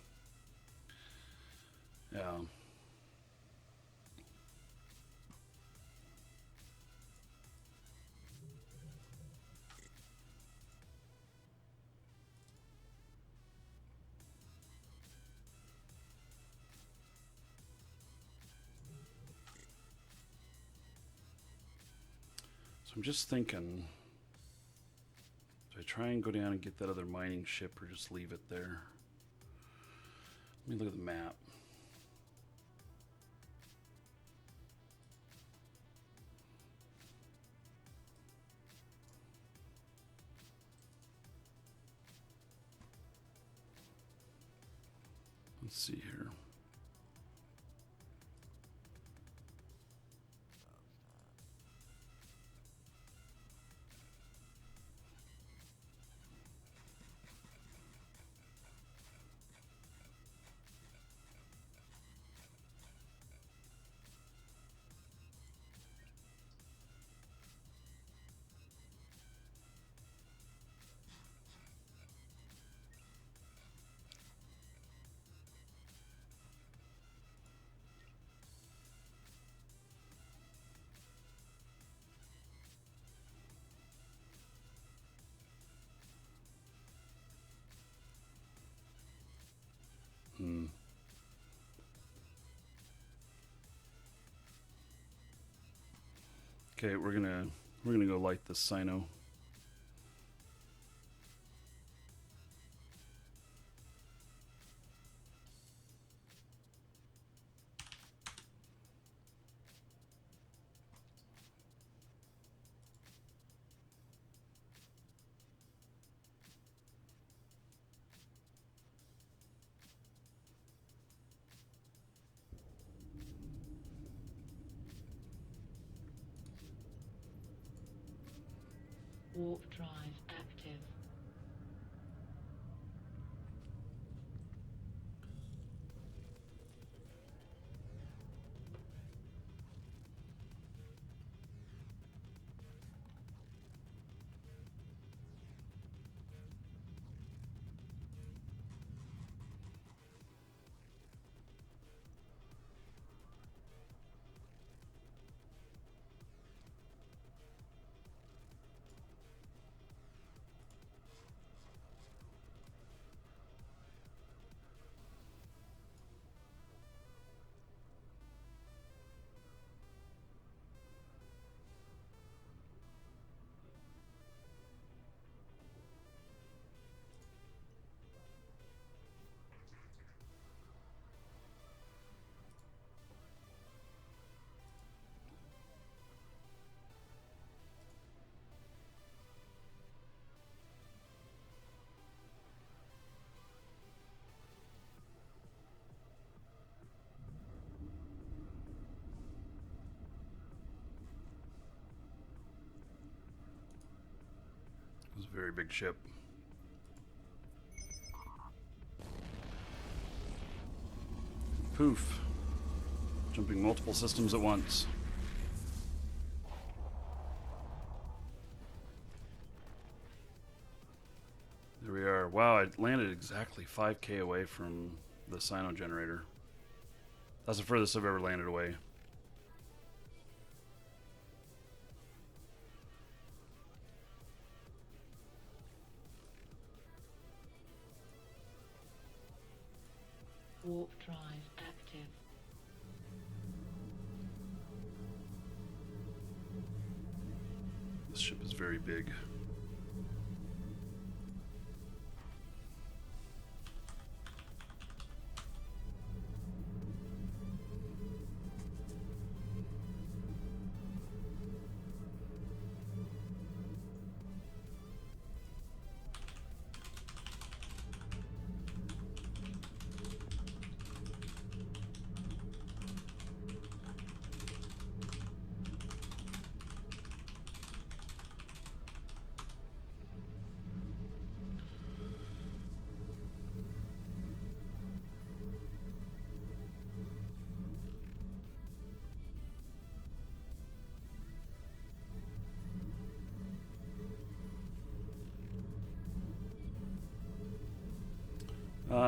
A: yeah. So I'm just thinking, do I try and go down and get that other mining ship or just leave it there? Let me look at the map. Let's see here. Okay, we're gonna go light the Sino.
C: Warp drive active.
A: very big ship. Poof. Jumping multiple systems at once. There we are. Wow, I landed exactly 5k away from the Sino generator. That's the furthest I've ever landed away.
C: Warp drive active.
A: This ship is very big.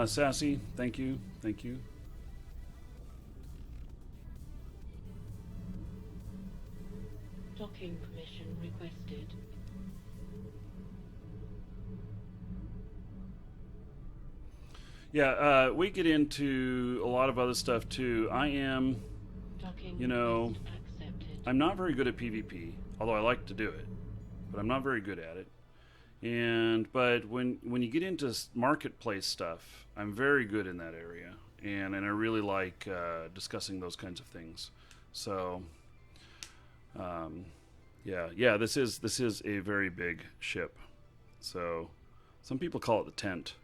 A: Sassy, thank you, thank you.
C: Docking permission requested.
A: Yeah, we get into a lot of other stuff too. I am,
C: Docking
A: you know,
C: request accepted.
A: I'm not very good at PvP, although I like to do it, but I'm not very good at it. But when you get into marketplace stuff, I'm very good in that area, and I really like discussing those kinds of things. So, yeah, this is a very big ship. So, some people call it the tent.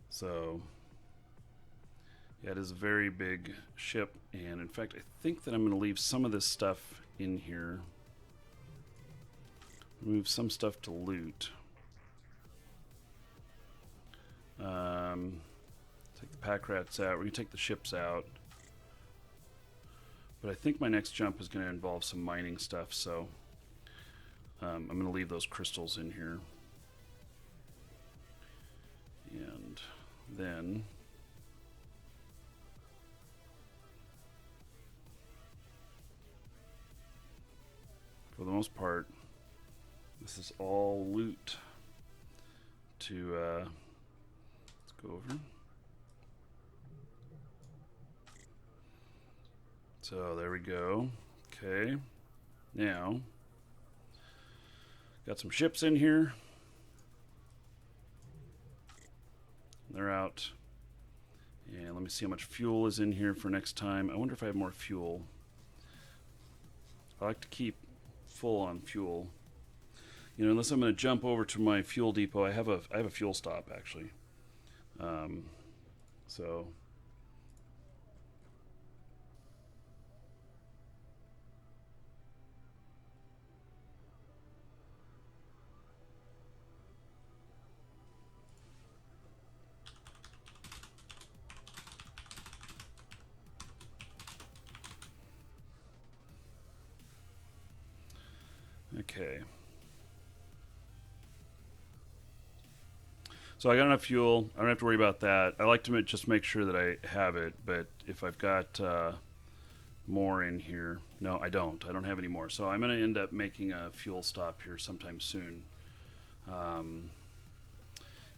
A: So. Yeah, it is a very big ship, and in fact, I think that I'm going to leave some of this stuff in here. Move some stuff to loot. Take the pack rats out. We're going to take the ships out. But I think my next jump is going to involve some mining stuff, so I'm going to leave those crystals in here. And then... for the most part, this is all loot to, let's go over. So there we go. Okay. Now, got some ships in here. They're out. And let me see how much fuel is in here for next time. I wonder if I have more fuel. I like to keep full on fuel, you know, unless I'm going to jump over to my fuel depot. I have a fuel stop actually, so okay. So I got enough fuel. I don't have to worry about that. I like to just make sure that I have it, but if I've got more in here, no, I don't. I don't have any more. So I'm going to end up making a fuel stop here sometime soon. And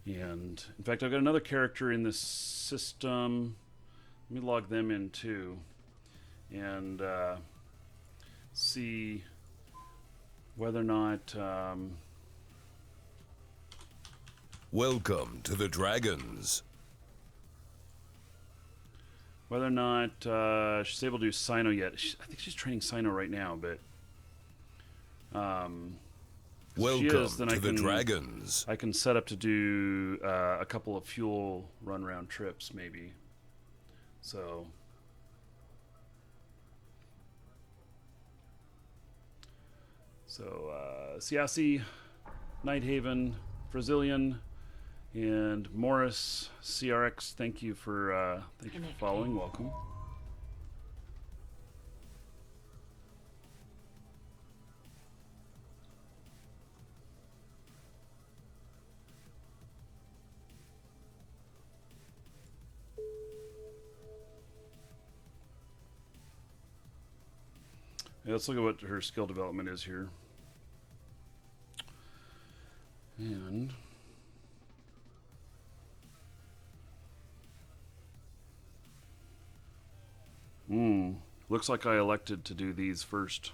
A: in fact, I've got another character in this system. Let me log them in too, and see whether or not.
B: Welcome to the Dragons.
A: Whether or not she's able to do Sino yet. I think she's training Sino right now, but
B: Welcome
A: she is, then
B: to the Dragons.
A: I can set up to do a couple of fuel run round trips, maybe. So So, Siasi, Nighthaven, Brazilian, and Morris CRX. Thank you for following. Welcome. Yeah, let's look at what her skill development is here. And looks like I elected to do these first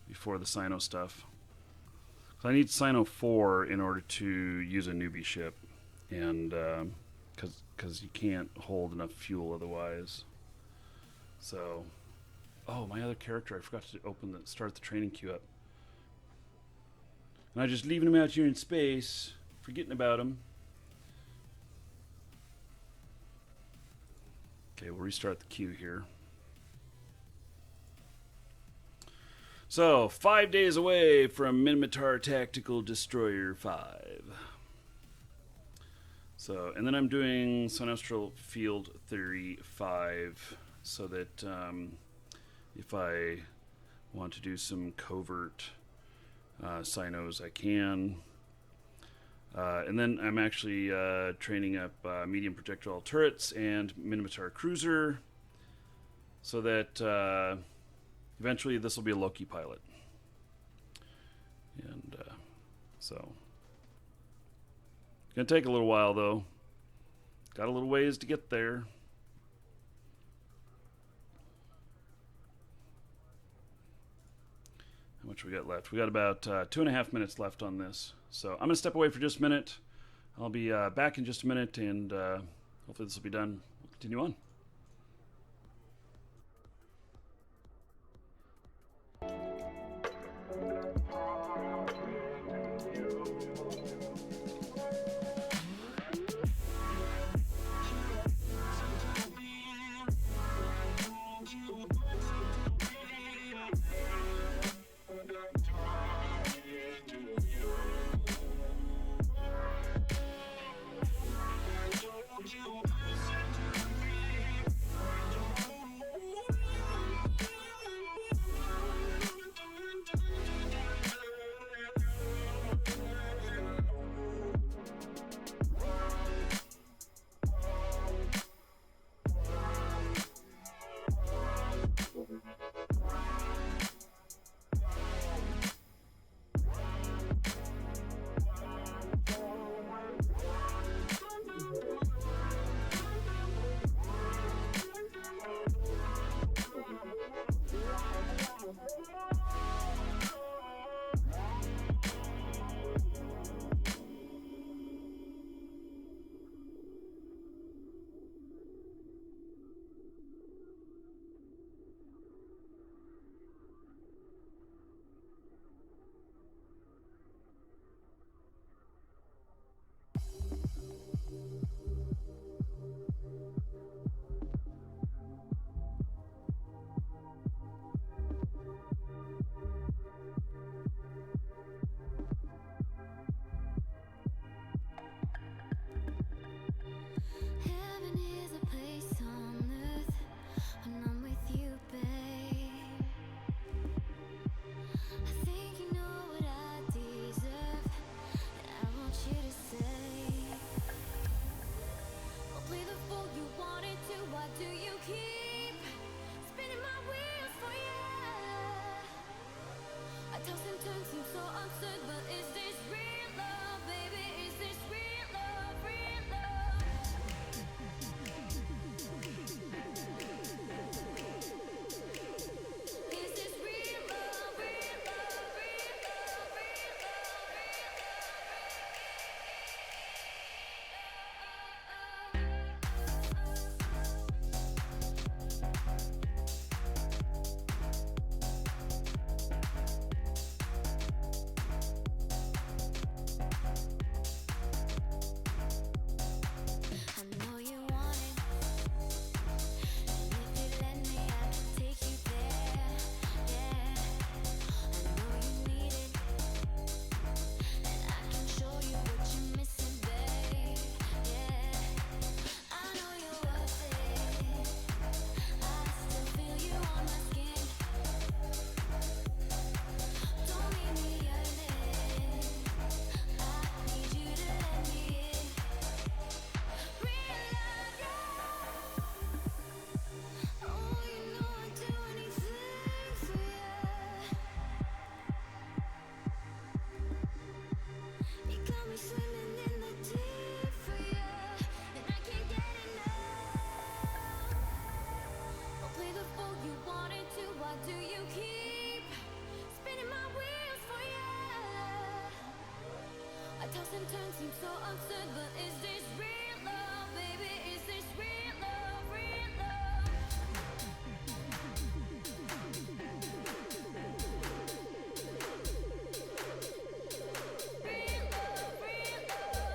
A: before the Sino stuff. So I need Sino 4 in order to use a newbie ship, and because you can't hold enough fuel otherwise. So, oh, my other character, I forgot to start the training queue up. And I'm just leaving him out here in space, forgetting about him. Okay, we'll restart the queue here. So, 5 days away from Minmatar Tactical Destroyer 5. So, and then I'm doing Sinestral Field Theory 5, so that if I want to do some covert Sinos, I can. And then I'm actually training up medium projectile turrets and Minmatar cruiser, so that eventually this will be a Loki pilot. And so, gonna take a little while though. Got a little ways to get there. How much we got left? We got about 2.5 minutes left on this. So I'm gonna step away for just a minute. I'll be back in just a minute, and hopefully this will be done. We'll continue on.
E: Sometimes seems so absurd, but is this real love, baby? Is this real love, real love? Real love, real love.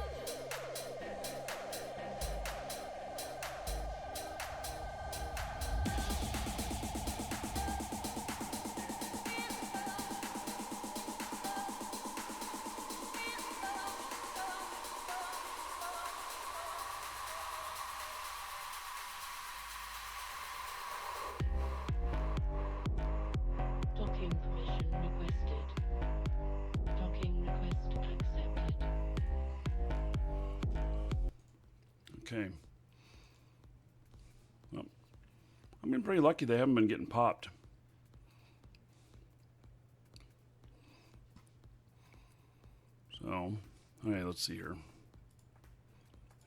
C: Docking permission requested. Docking request accepted.
A: Okay. Well, I've been pretty lucky they haven't been getting popped. So, okay, let's see here.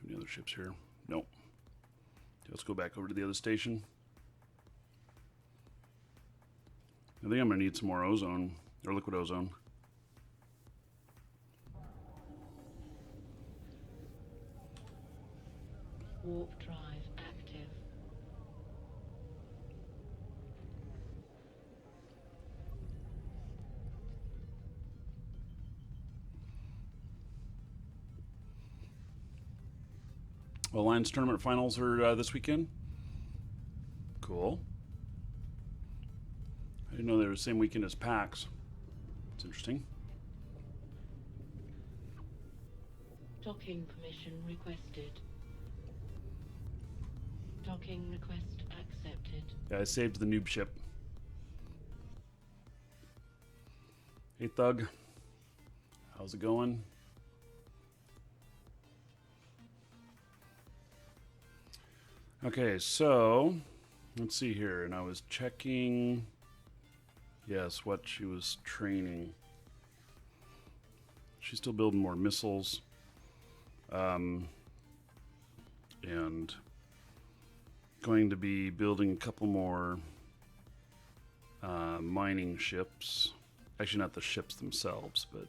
A: Any other ships here? Nope. Let's go back over to the other station. I think I'm going to need some more ozone, or liquid ozone.
C: Warp drive active.
A: Well, Alliance tournament finals are this weekend. Cool. I didn't know they were the same weekend as PAX. It's interesting.
C: Docking permission requested. Docking request accepted.
A: Yeah, I saved the noob ship. Hey, Thug. How's it going? Okay, so let's see here. And I was checking, yes, what she was training. She's still building more missiles. And going to be building a couple more mining ships. Actually, not the ships themselves, but...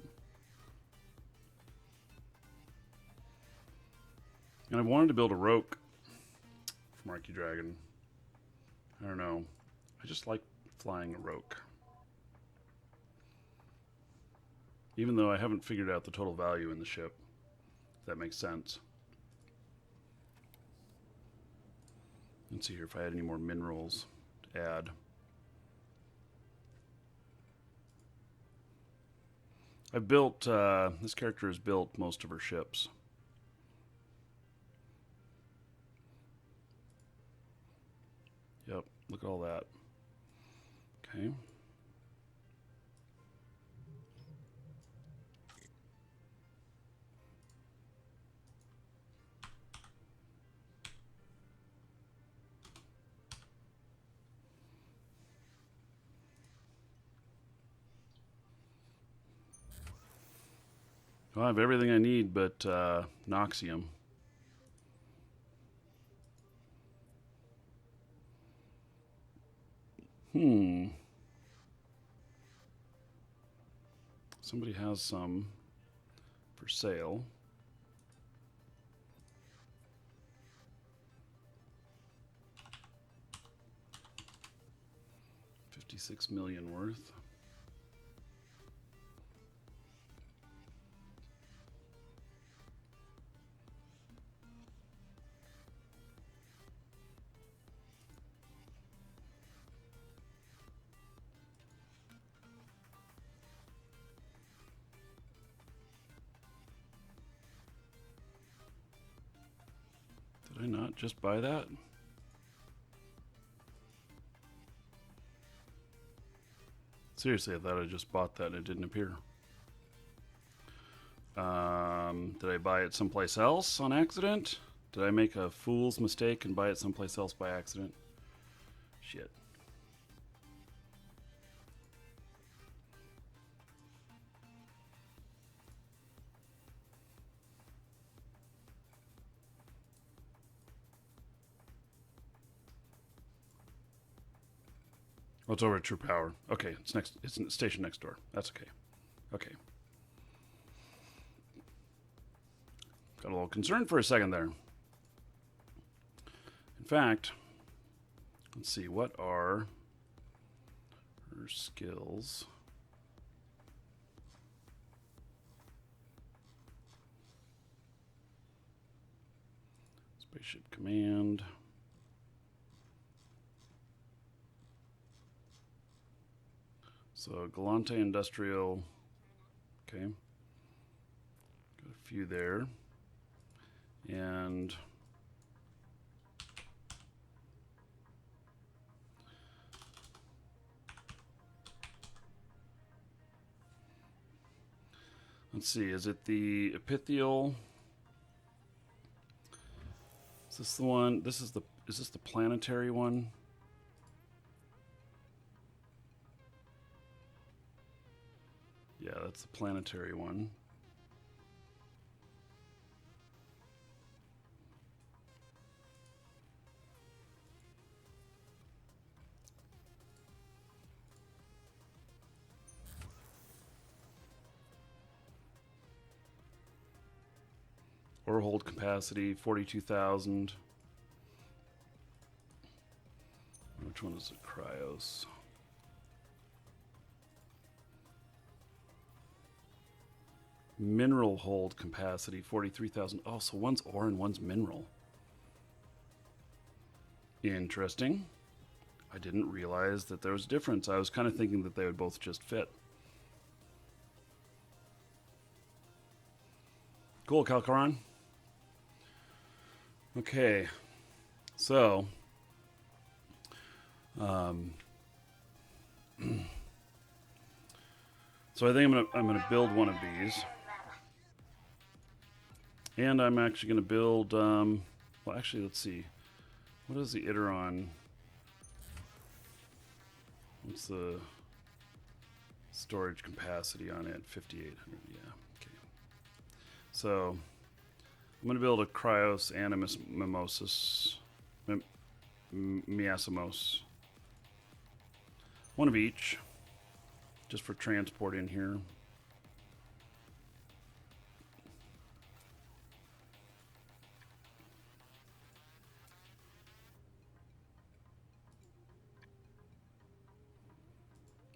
A: And I wanted to build a Roke for Marquee Dragon. I don't know. I just like flying a Roke. Even though I haven't figured out the total value in the ship. If that makes sense. Let's see here if I had any more minerals to add. I've built, this character has built most of her ships. Yep, look at all that. Okay. Well, I have everything I need but Noxium. Somebody has some for sale. $56 million worth. Did I not just buy that? Seriously, I thought I just bought that and it didn't appear. Did I buy it someplace else on accident? Did I make a fool's mistake and buy it someplace else by accident? Shit. Oh, it's over at True Power. Okay, it's next. It's in the station next door. That's okay. Okay. Got a little concerned for a second there. In fact, let's see, what are her skills? Spaceship command. So Galante Industrial. Okay. Got a few there. And let's see, is it the epithial? Is this the one? Is this the planetary one? Yeah, that's the planetary one. Or hold capacity 42,000. Which one is it? Cryos. Mineral hold capacity 43,000. Oh, so one's ore and one's mineral. Interesting. I didn't realize that there was a difference. I was kind of thinking that they would both just fit. Cool, Calcaron. Okay, so so I think I'm gonna build one of these, and I'm actually gonna build. Well, actually, let's see. What is the Iteron? What's the storage capacity on it? 5,800. Yeah. Okay. So I'm going to build a Cryos and a Mimosus. Miasmos. One of each. Just for transport in here.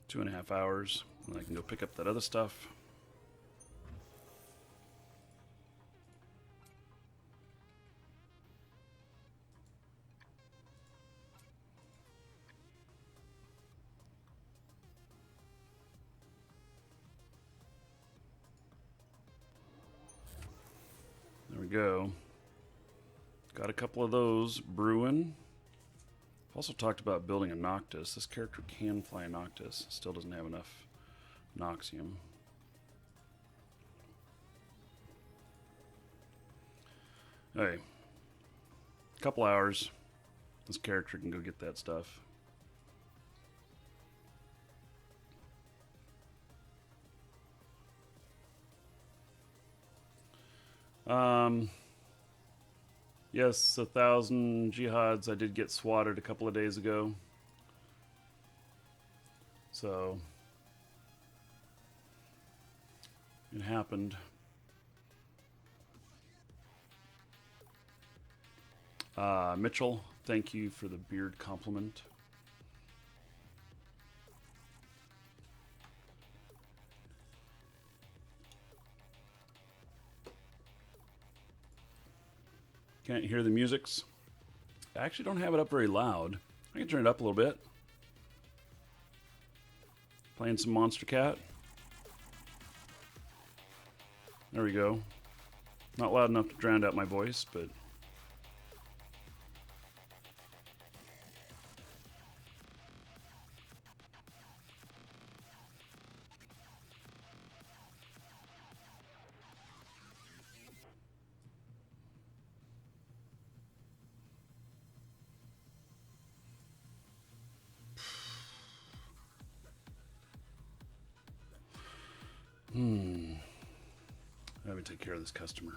A: Two and a half hours. And I can go pick up that other stuff. There we go. Got a couple of those brewing. Also talked about building a Noctis. This character can fly a Noctis. Still doesn't have enough Noxium. Hey, couple hours. This character can go get that stuff. Yes, 1,000 jihads. I did get swatted a couple of days ago. So it happened. Mitchell, thank you for the beard compliment. Can't hear the musics. I actually don't have it up very loud. I can turn it up a little bit. Playing some Monster Cat. There we go. Not loud enough to drown out my voice, but let me take care of this customer.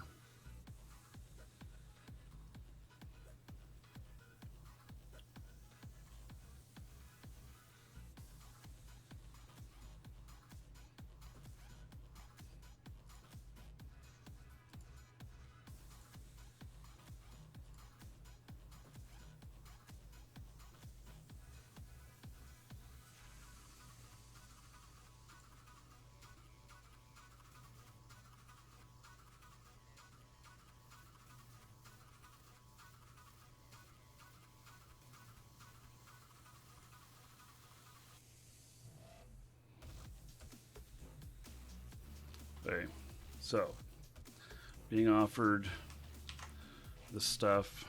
A: Okay, so being offered this stuff.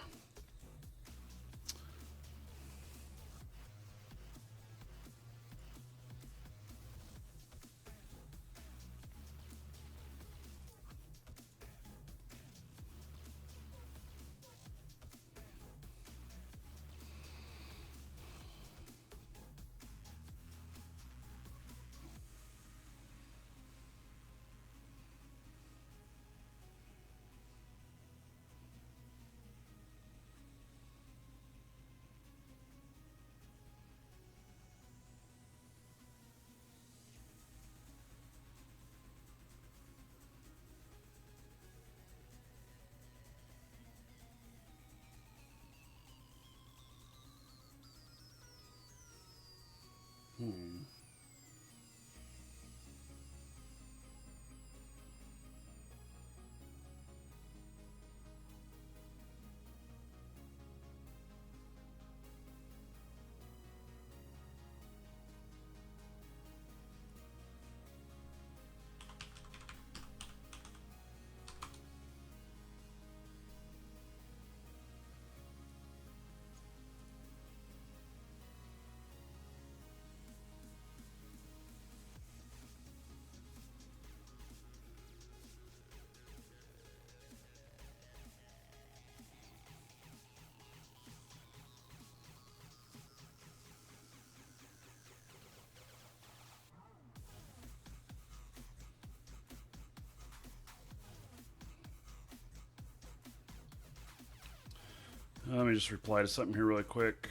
A: Let me just reply to something here really quick.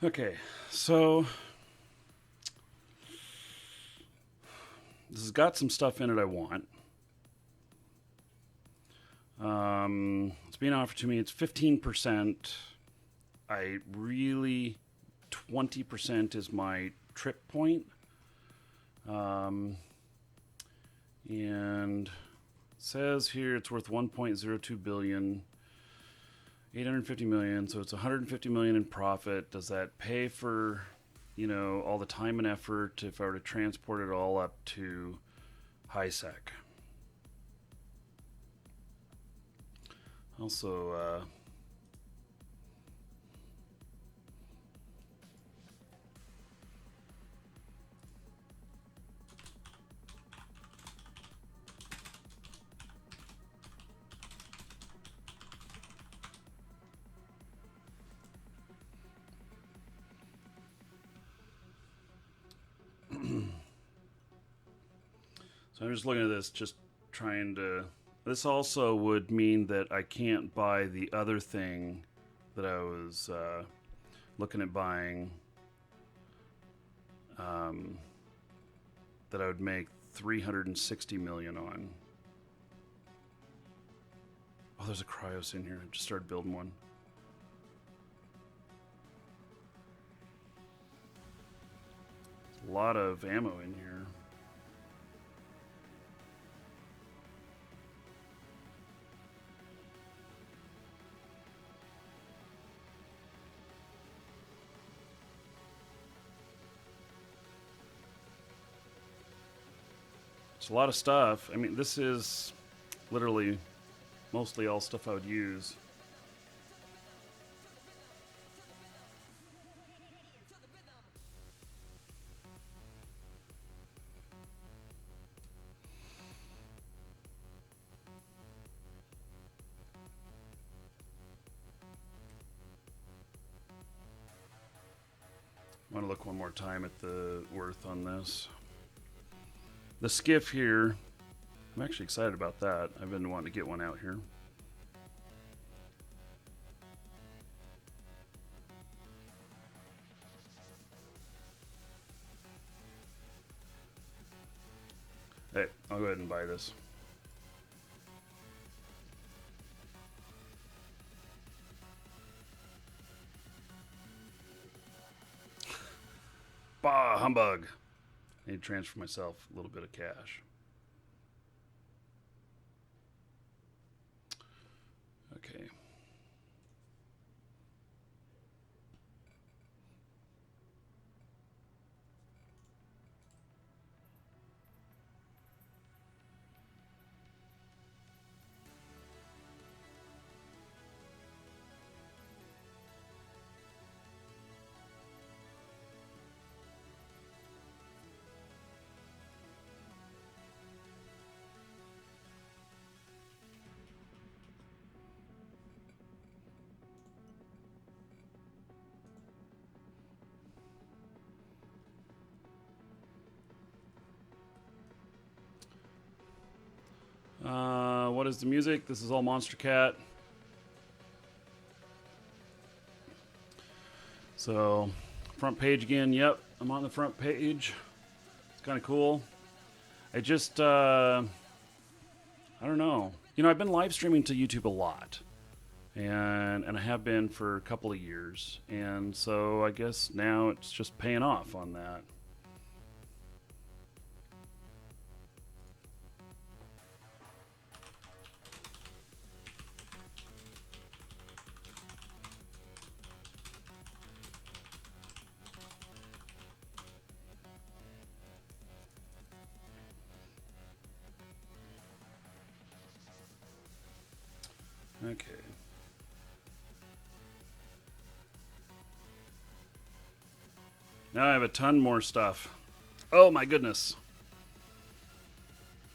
A: Okay, so this has got some stuff in it I want. It's being offered to me. It's 15%. I really 20% is my trip point. And it says here it's worth 1.02 billion. 850 million, so it's 150 million in profit. Does that pay for, all the time and effort if I were to transport it all up to HiSec? Also, so I'm just looking at this, just trying to... This also would mean that I can't buy the other thing that I was looking at buying, that I would make 360 million on. Oh, there's a cryos in here. I just started building one. A lot of ammo in here. It's a lot of stuff. I mean, this is literally mostly all stuff I would use. I want to look one more time at the worth on this. The skiff here, I'm actually excited about that. I've been wanting to get one out here. Hey, I'll go ahead and buy this. Bah, humbug. I need to transfer myself a little bit of cash. Okay. What is the music? This is all Monster Cat. So, front page again. Yep, I'm on the front page. It's kind of cool. I just, I don't know. You know, I've been live streaming to YouTube a lot. And I have been for a couple of years. And so I guess now it's just paying off on that. Okay. Now I have a ton more stuff. Oh my goodness.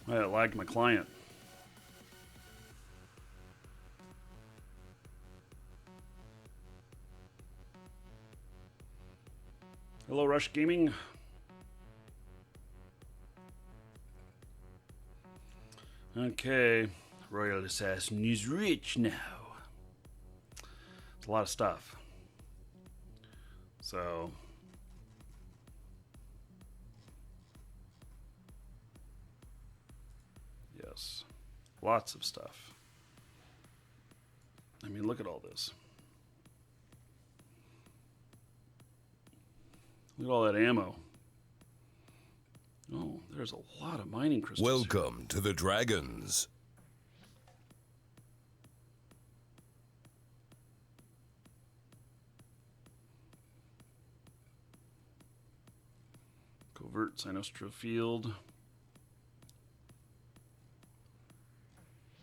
A: I lagged my client. Hello, Rush Gaming. Okay. Royal Assassin is rich now. It's a lot of stuff. So. Yes. Lots of stuff. I mean, look at all this. Look at all that ammo. Oh, there's a lot of mining crystals.
B: Welcome to the Dragons.
A: Covert Sinostro Field.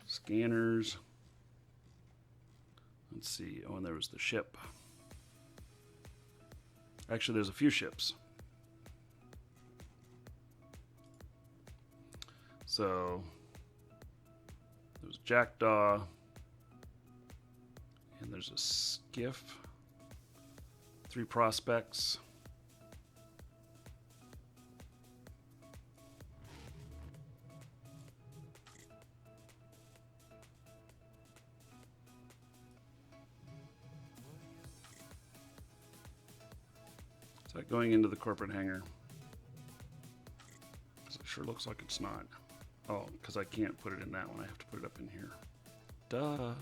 A: Scanners. Let's see. Oh, and there was the ship. Actually, there's a few ships. So, there's Jackdaw. And there's a skiff. 3 prospects. Is that going into the corporate hangar? Because it sure looks like it's not. Oh, because I can't put it in that one. I have to put it up in here. Duh.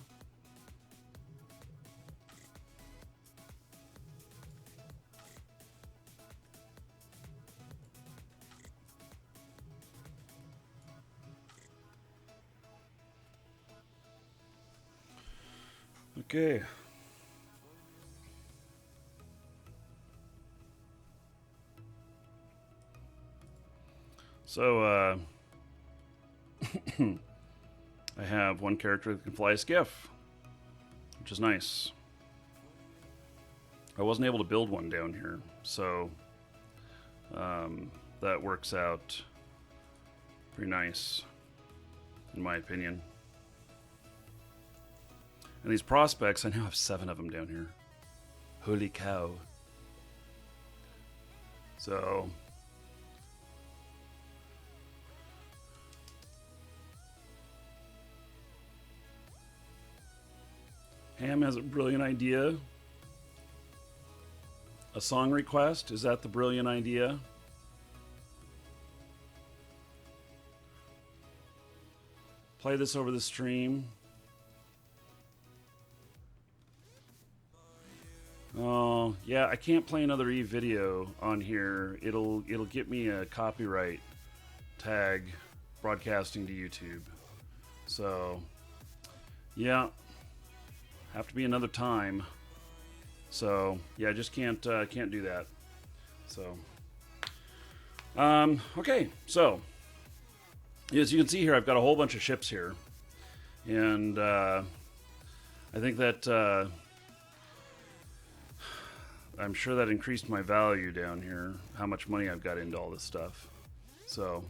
A: Okay. So, I have one character that can fly a skiff, which is nice. I wasn't able to build one down here, so that works out pretty nice, in my opinion. And these prospects, I now have 7 of them down here. Holy cow. So Ham has a brilliant idea. A song request? Is that the brilliant idea? Play this over the stream. Oh, yeah, I can't play another Eve video on here. It'll get me a copyright tag broadcasting to YouTube. So, yeah, have to be another time. So, yeah, I just can't do that. So, okay, so as you can see here, I've got a whole bunch of ships here, and I think that I'm sure that increased my value down here, how much money I've got into all this stuff. So,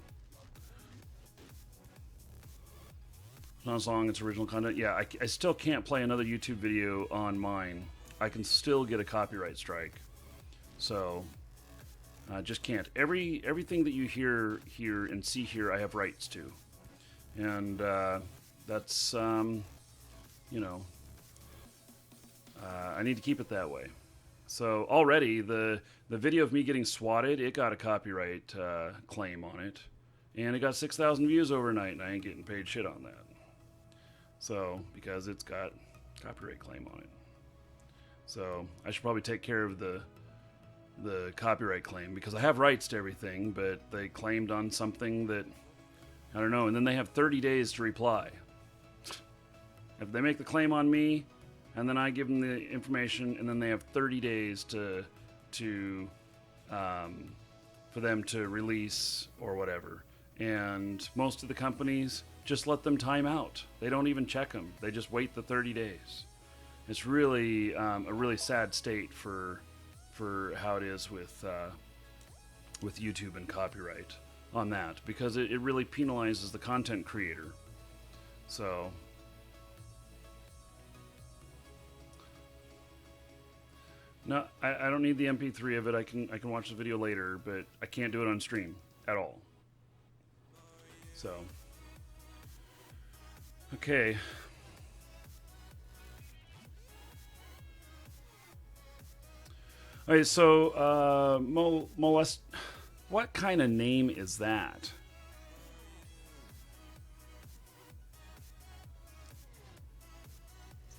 A: not as long as it's original content. Yeah, I still can't play another YouTube video on mine. I can still get a copyright strike. So, I just can't. Everything that you hear here and see here, I have rights to. And that's, you know, I need to keep it that way. So already the video of me getting swatted, it got a copyright claim on it, and it got 6,000 views overnight, and I ain't getting paid shit on that. So because it's got copyright claim on it, so I should probably take care of the copyright claim, because I have rights to everything, but they claimed on something that I don't know, and then they have 30 days to reply. If they make the claim on me, and then I give them the information, and then they have 30 days for them to release or whatever. And most of the companies just let them time out. They don't even check them. They just wait the 30 days. It's really a really sad state for how it is with YouTube and copyright on that, because it really penalizes the content creator. So. No, I don't need the MP3 of it. I can watch the video later, but I can't do it on stream at all. So, okay. Okay, so molest. What kind of name is that?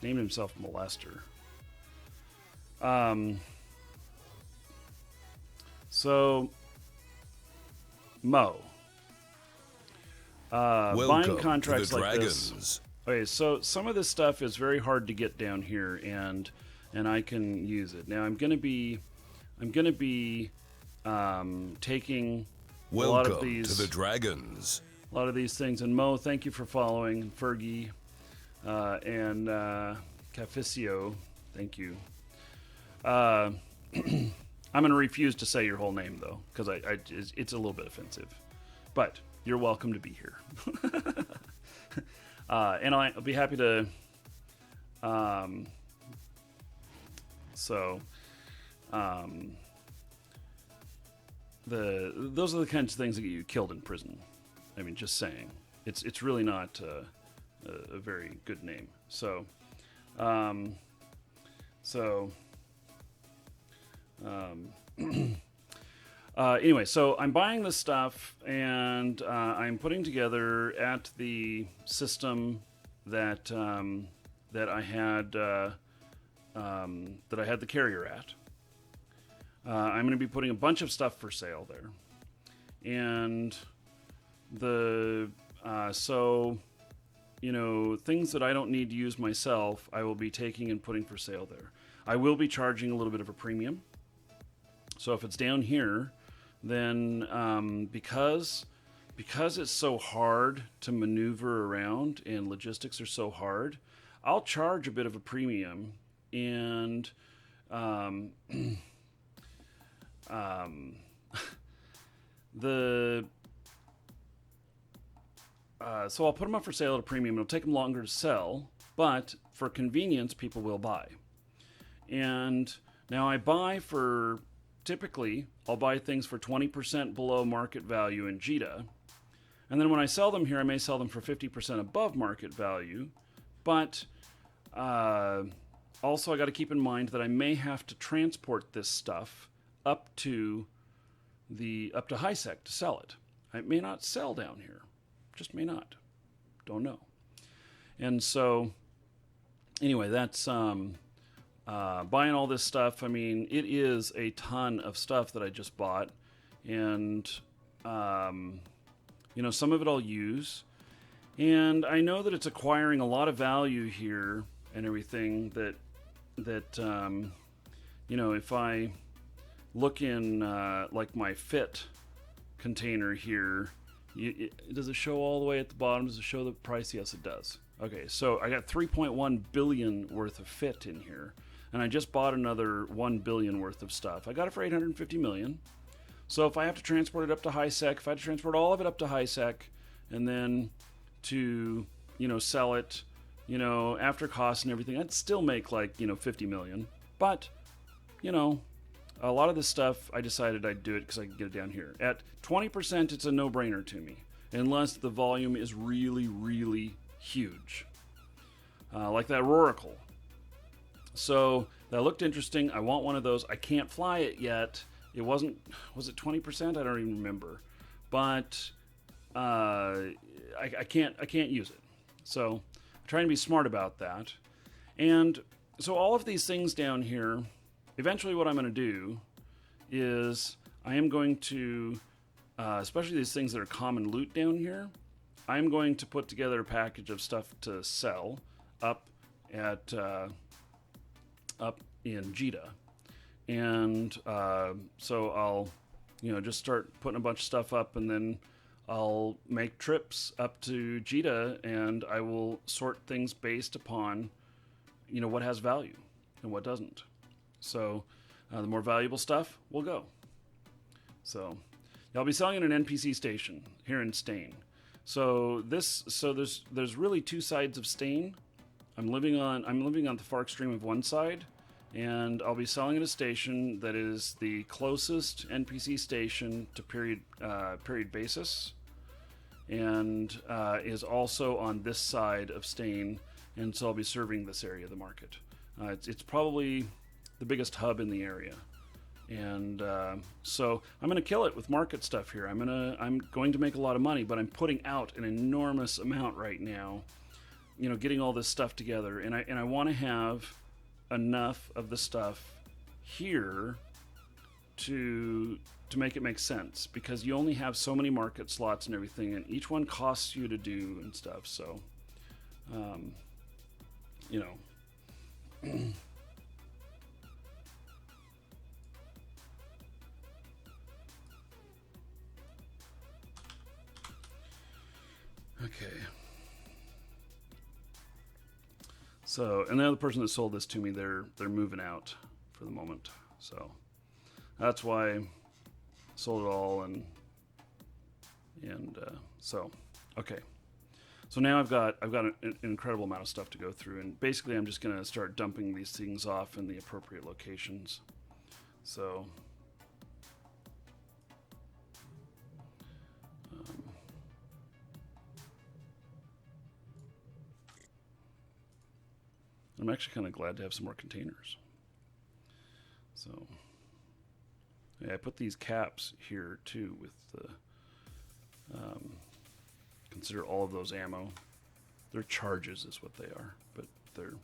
A: Named himself Molester. So, Mo. Buying contracts like this. Okay, so some of this stuff is very hard to get down here, and I can use it. Now I'm gonna be taking a lot of these
B: to the dragons.
A: A lot of these things. And Mo, thank you for following. Fergie and Caficio, thank you. I'm going to refuse to say your whole name, though, because it's a little bit offensive. But you're welcome to be here. And I'll be happy to... those are the kinds of things that get you killed in prison. I mean, just saying. It's really not a very good name. So... anyway, so I'm buying this stuff, and I'm putting together at the system that I had the carrier at. I'm going to be putting a bunch of stuff for sale there, and so things that I don't need to use myself, I will be taking and putting for sale there. I will be charging a little bit of a premium. So if it's down here, then because it's so hard to maneuver around and logistics are so hard, I'll charge a bit of a premium, and so I'll put them up for sale at a premium. It'll take them longer to sell, but for convenience, people will buy. And now I buy for typically I'll buy things for 20% below market value in JITA. And then when I sell them here, I may sell them for 50% above market value. But also I got to keep in mind that I may have to transport this stuff up to HiSec to sell it. It may not sell down here. Just may not. Don't know. And so anyway, that's buying all this stuff. I mean, it is a ton of stuff that I just bought. And, you know, some of it I'll use. And I know that it's acquiring a lot of value here and everything that you know, if I look in like my fit container here, does it show all the way at the bottom? Does it show the price? Yes, it does. Okay, so I got 3.1 billion worth of fit in here, and I just bought another 1 billion worth of stuff. I got it for 850 million. So if I have to transport it up to HiSec, if I have to transport all of it up to HiSec, and then to, you know, sell it, you know, after costs and everything, I'd still make like, you know, 50 million. But, you know, a lot of this stuff, I decided I'd do it because I could get it down here. At 20%, it's a no-brainer to me, unless the volume is really, really huge. Like that Roracle. So that looked interesting. I want one of those. I can't fly it yet. It wasn't, was it 20%? I don't even remember. But I can't use it. So I'm trying to be smart about that. And so all of these things down here, eventually what I'm going to do is I am going to, especially these things that are common loot down here, I'm going to put together a package of stuff to sell up at up in JITA. And so I'll, you know, just start putting a bunch of stuff up, and then I'll make trips up to JITA, and I will sort things based upon, you know, what has value and what doesn't. So the more valuable stuff will go. So I'll be selling at an NPC station here in Stain. So there's really two sides of Stain. I'm living on the far extreme of one side, and I'll be selling at a station that is the closest NPC station to period basis, and is also on this side of Stain, and so I'll be serving this area of the market. It's probably the biggest hub in the area, and so I'm going to kill it with market stuff here. I'm going to make a lot of money, but I'm putting out an enormous amount right now, you know, getting all this stuff together, and I want to have enough of the stuff here to make it make sense, because you only have so many market slots and everything, and each one costs you to do and stuff. So you know, okay. So, and the other person that sold this to me, they're moving out for the moment. So that's why I sold it all, and so okay. So now I've got an incredible amount of stuff to go through, and basically I'm just going to start dumping these things off in the appropriate locations. So I'm actually kind of glad to have some more containers. So yeah, I put these caps here too with the consider all of those ammo. They're charges is what they are, but they're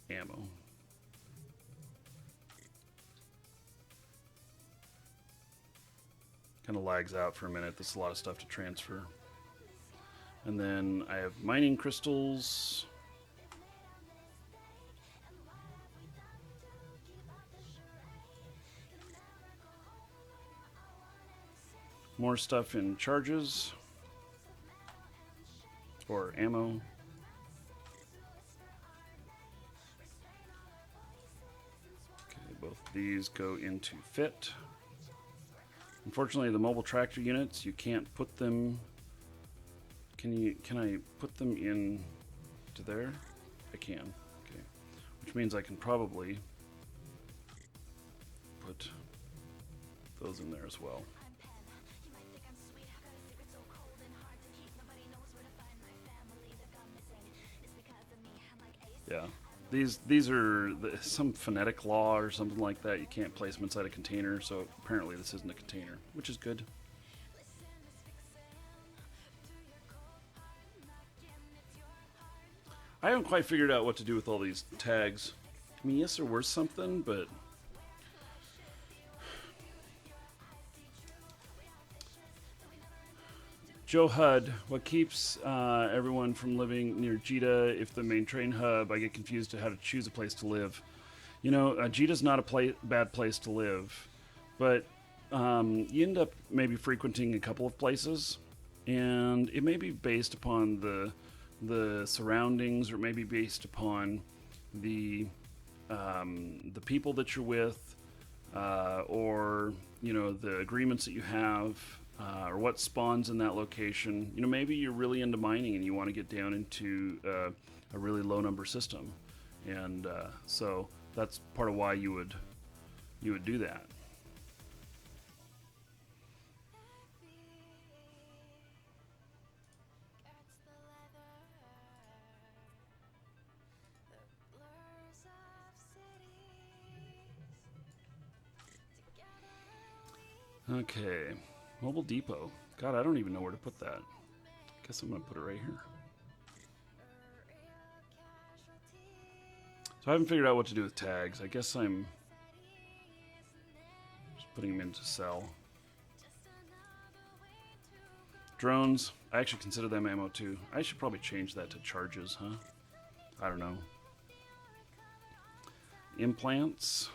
A: ammo. Kind of lags out for a minute. There's a lot of stuff to transfer. And then I have mining crystals. More stuff in charges or ammo. Okay, both these go into fit. Unfortunately, the mobile tractor units, you can't put them. Can I put them in to there? I can. Okay. Which means I can probably put those in there as well. Yeah, these are some phonetic law or something like that. You can't place them inside a container, so apparently this isn't a container, which is good. I haven't quite figured out what to do with all these tags. I mean, yes, they're worth something, but Joe Hud, what keeps everyone from living near Jita? If the main train hub, I get confused to how to choose a place to live. You know, Jita's not a bad place to live, but you end up maybe frequenting a couple of places, and it may be based upon the surroundings, or maybe based upon the people that you're with, or you know, the agreements that you have, or what spawns in that location. You know, maybe you're really into mining and you want to get down into a really low number system, and so that's part of why you would do that. Okay, mobile depot. God, I don't even know where to put that. Guess I'm gonna put it right here. So I haven't figured out what to do with tags. I guess I'm just putting them in to sell. Drones, I actually consider them ammo too. I should probably change that to charges, huh? I don't know. Implants.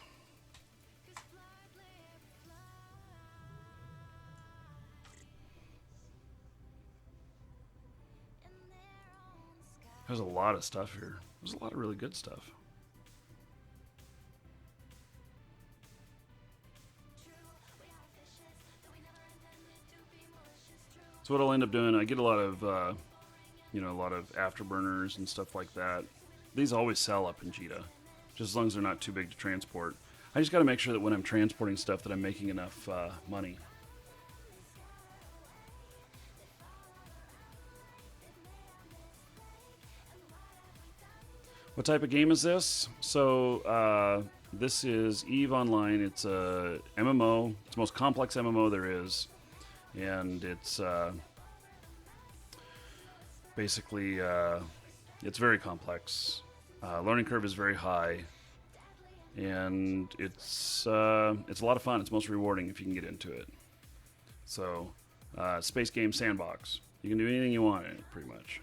A: There's a lot of stuff here. There's a lot of really good stuff. So what I'll end up doing, I get a lot of, you know, a lot of afterburners and stuff like that. These always sell up in Jita, just as long as they're not too big to transport. I just got to make sure that when I'm transporting stuff that I'm making enough money. What type of game is this? So this is EVE Online. It's a MMO. It's the most complex MMO there is, and it's basically it's very complex. Learning curve is very high, and it's a lot of fun. It's most rewarding if you can get into it. So space game sandbox. You can do anything you want in it, pretty much.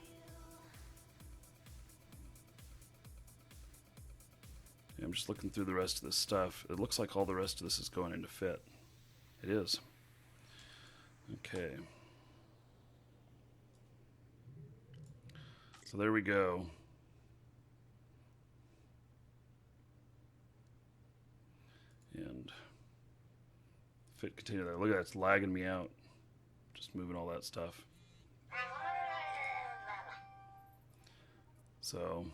A: I'm just looking through the rest of this stuff. It looks like all the rest of this is going into fit. It is. Okay. So there we go. And fit container there. Look at that, it's lagging me out. Just moving all that stuff. So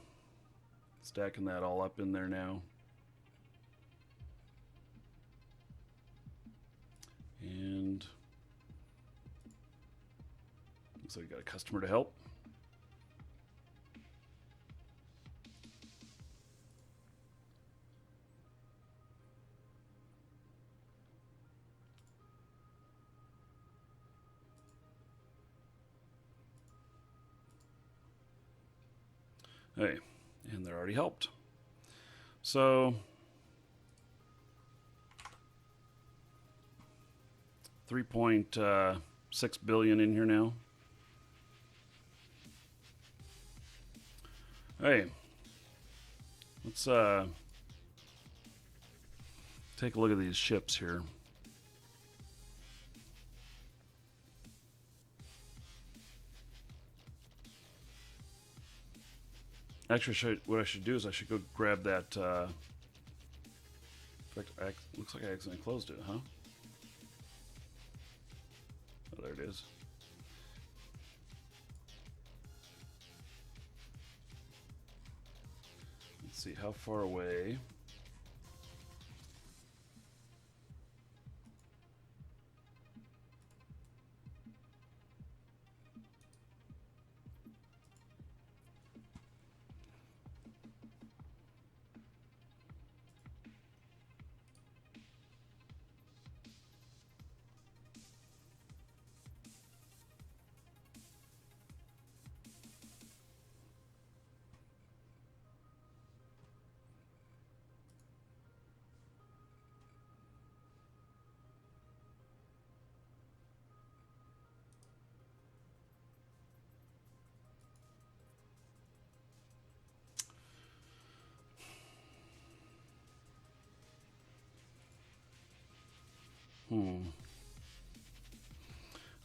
A: stacking that all up in there now. And looks like we got a customer to help. Hey, and they're already helped. So $3.6 billion in here now. Hey, let's take a look at these ships here. Actually, what I should do is I should go grab that. In fact, looks like I accidentally closed it, huh? Oh, there it is. Let's see, how far away?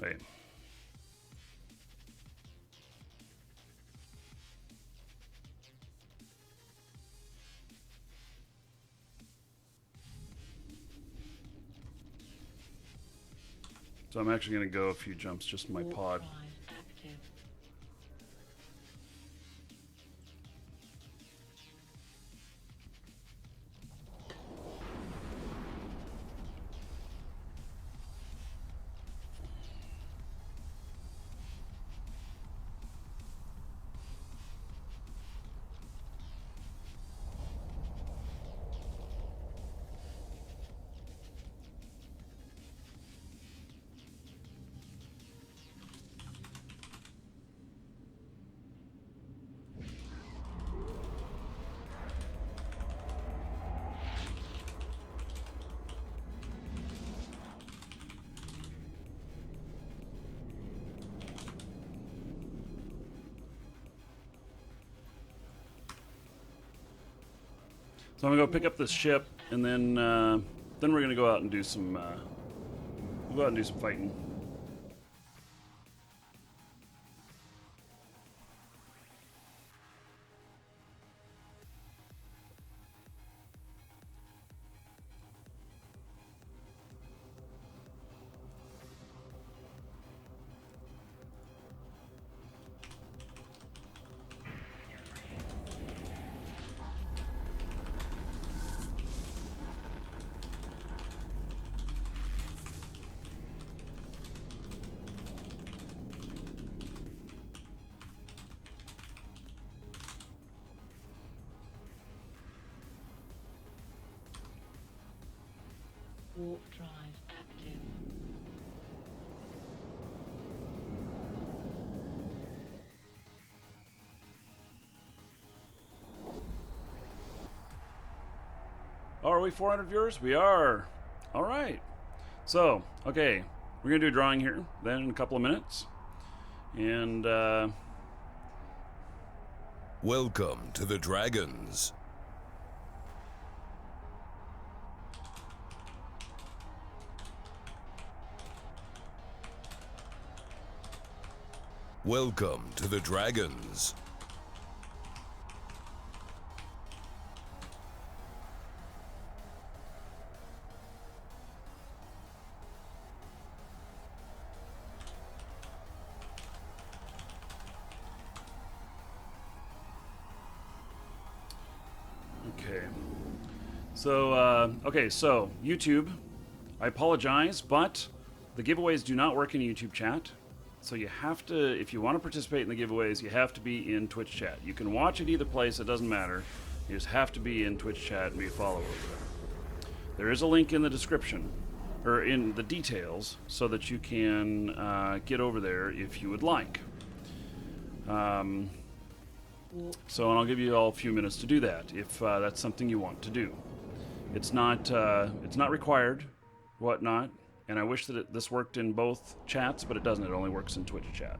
A: Wait. So I'm actually going to go a few jumps just in my
C: Warp
A: pod.
C: drive active.
A: So I'm gonna go pick up this ship, and then we're gonna go out and do some we'll go out and do some fighting.
C: Warp drive active.
A: Are we 400 viewers? We are. All right. So, okay, we're gonna do a drawing here, then in a couple of minutes, and
B: Welcome to the Dragons. Welcome to the Dragons.
A: okay. So, so YouTube, I apologize, but the giveaways do not work in YouTube chat. So you have to, if you want to participate in the giveaways, you have to be in Twitch chat. You can watch it either place, it doesn't matter. You just have to be in Twitch chat and be a follower. There is a link in the description, or in the details, so that you can get over there if you would like.
C: Warp
A: So, and I'll give you all a few minutes to do that if that's something you want to do. It's not required, whatnot, and I wish that this worked in both chats, but it doesn't. It only works in Twitch chat.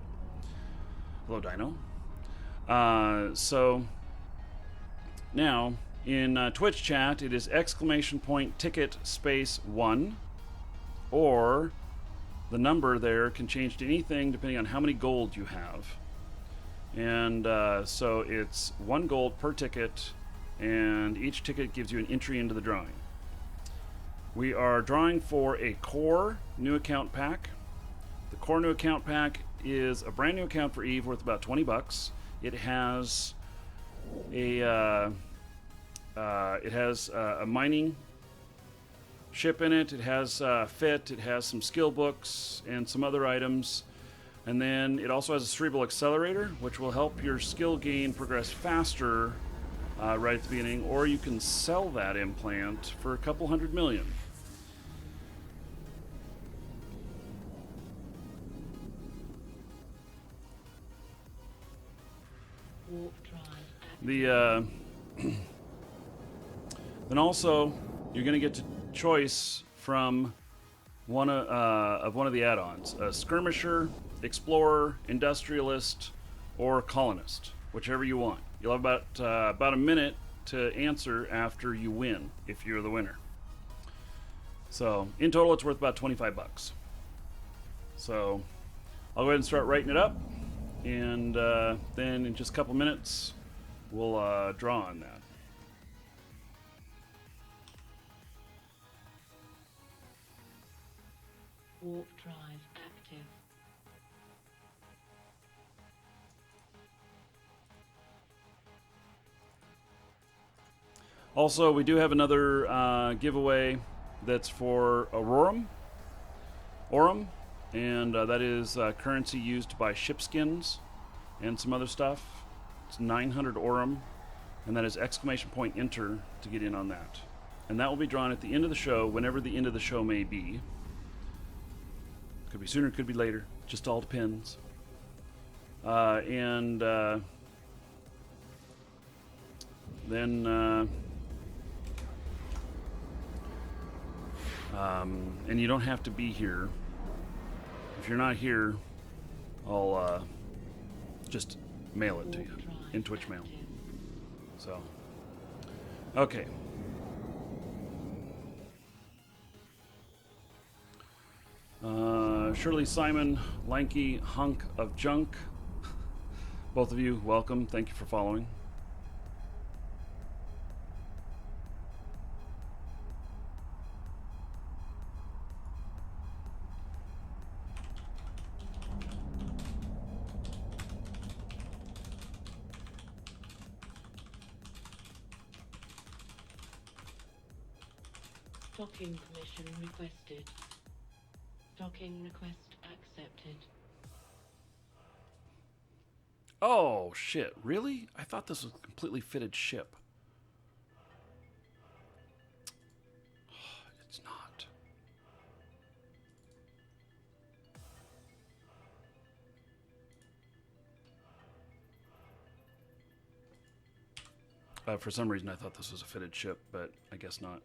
A: Hello, Dino. So now in Twitch chat, it is !ticket space 1, or the number there can change to anything depending on how many gold you have. And so it's 1 gold per ticket, and each ticket gives you an entry into the drawing. We are drawing for a core new account pack. The core new account pack is a brand new account for Eve worth about $20. It has a mining ship in it. It has fit. It has some skill books and some other items. And then it also has a cerebral accelerator, which will help your skill gain progress faster right at the beginning, or you can sell that implant for a couple $100 million.
C: warp drive active.
A: The then also you're going to get to choice from one of the add-ons: a skirmisher, explorer, industrialist, or colonist, whichever you want. You'll have about a minute to answer after you win, if you're the winner. So in total, it's worth about 25 bucks. So I'll go ahead and start writing it up, and then in just a couple minutes, we'll draw on that.
C: Warp drive active.
A: Also, we do have another giveaway that's for Aurum, and that is currency used to buy ship skins and some other stuff. It's 900 Aurum, and that is ! enter to get in on that. And that will be drawn at the end of the show, whenever the end of the show may be. Could be sooner, could be later. Just all depends. And you don't have to be here. If you're not here, I'll just mail it to you in Twitch mail. So, okay. Shirley, Simon, Lanky, Hunk of Junk. Both of you, welcome. Thank you for following.
C: Docking permission requested. Docking request accepted.
A: Oh, shit. Really? I thought this was a completely fitted ship. It's not. For some reason, I thought this was a fitted ship, but I guess not.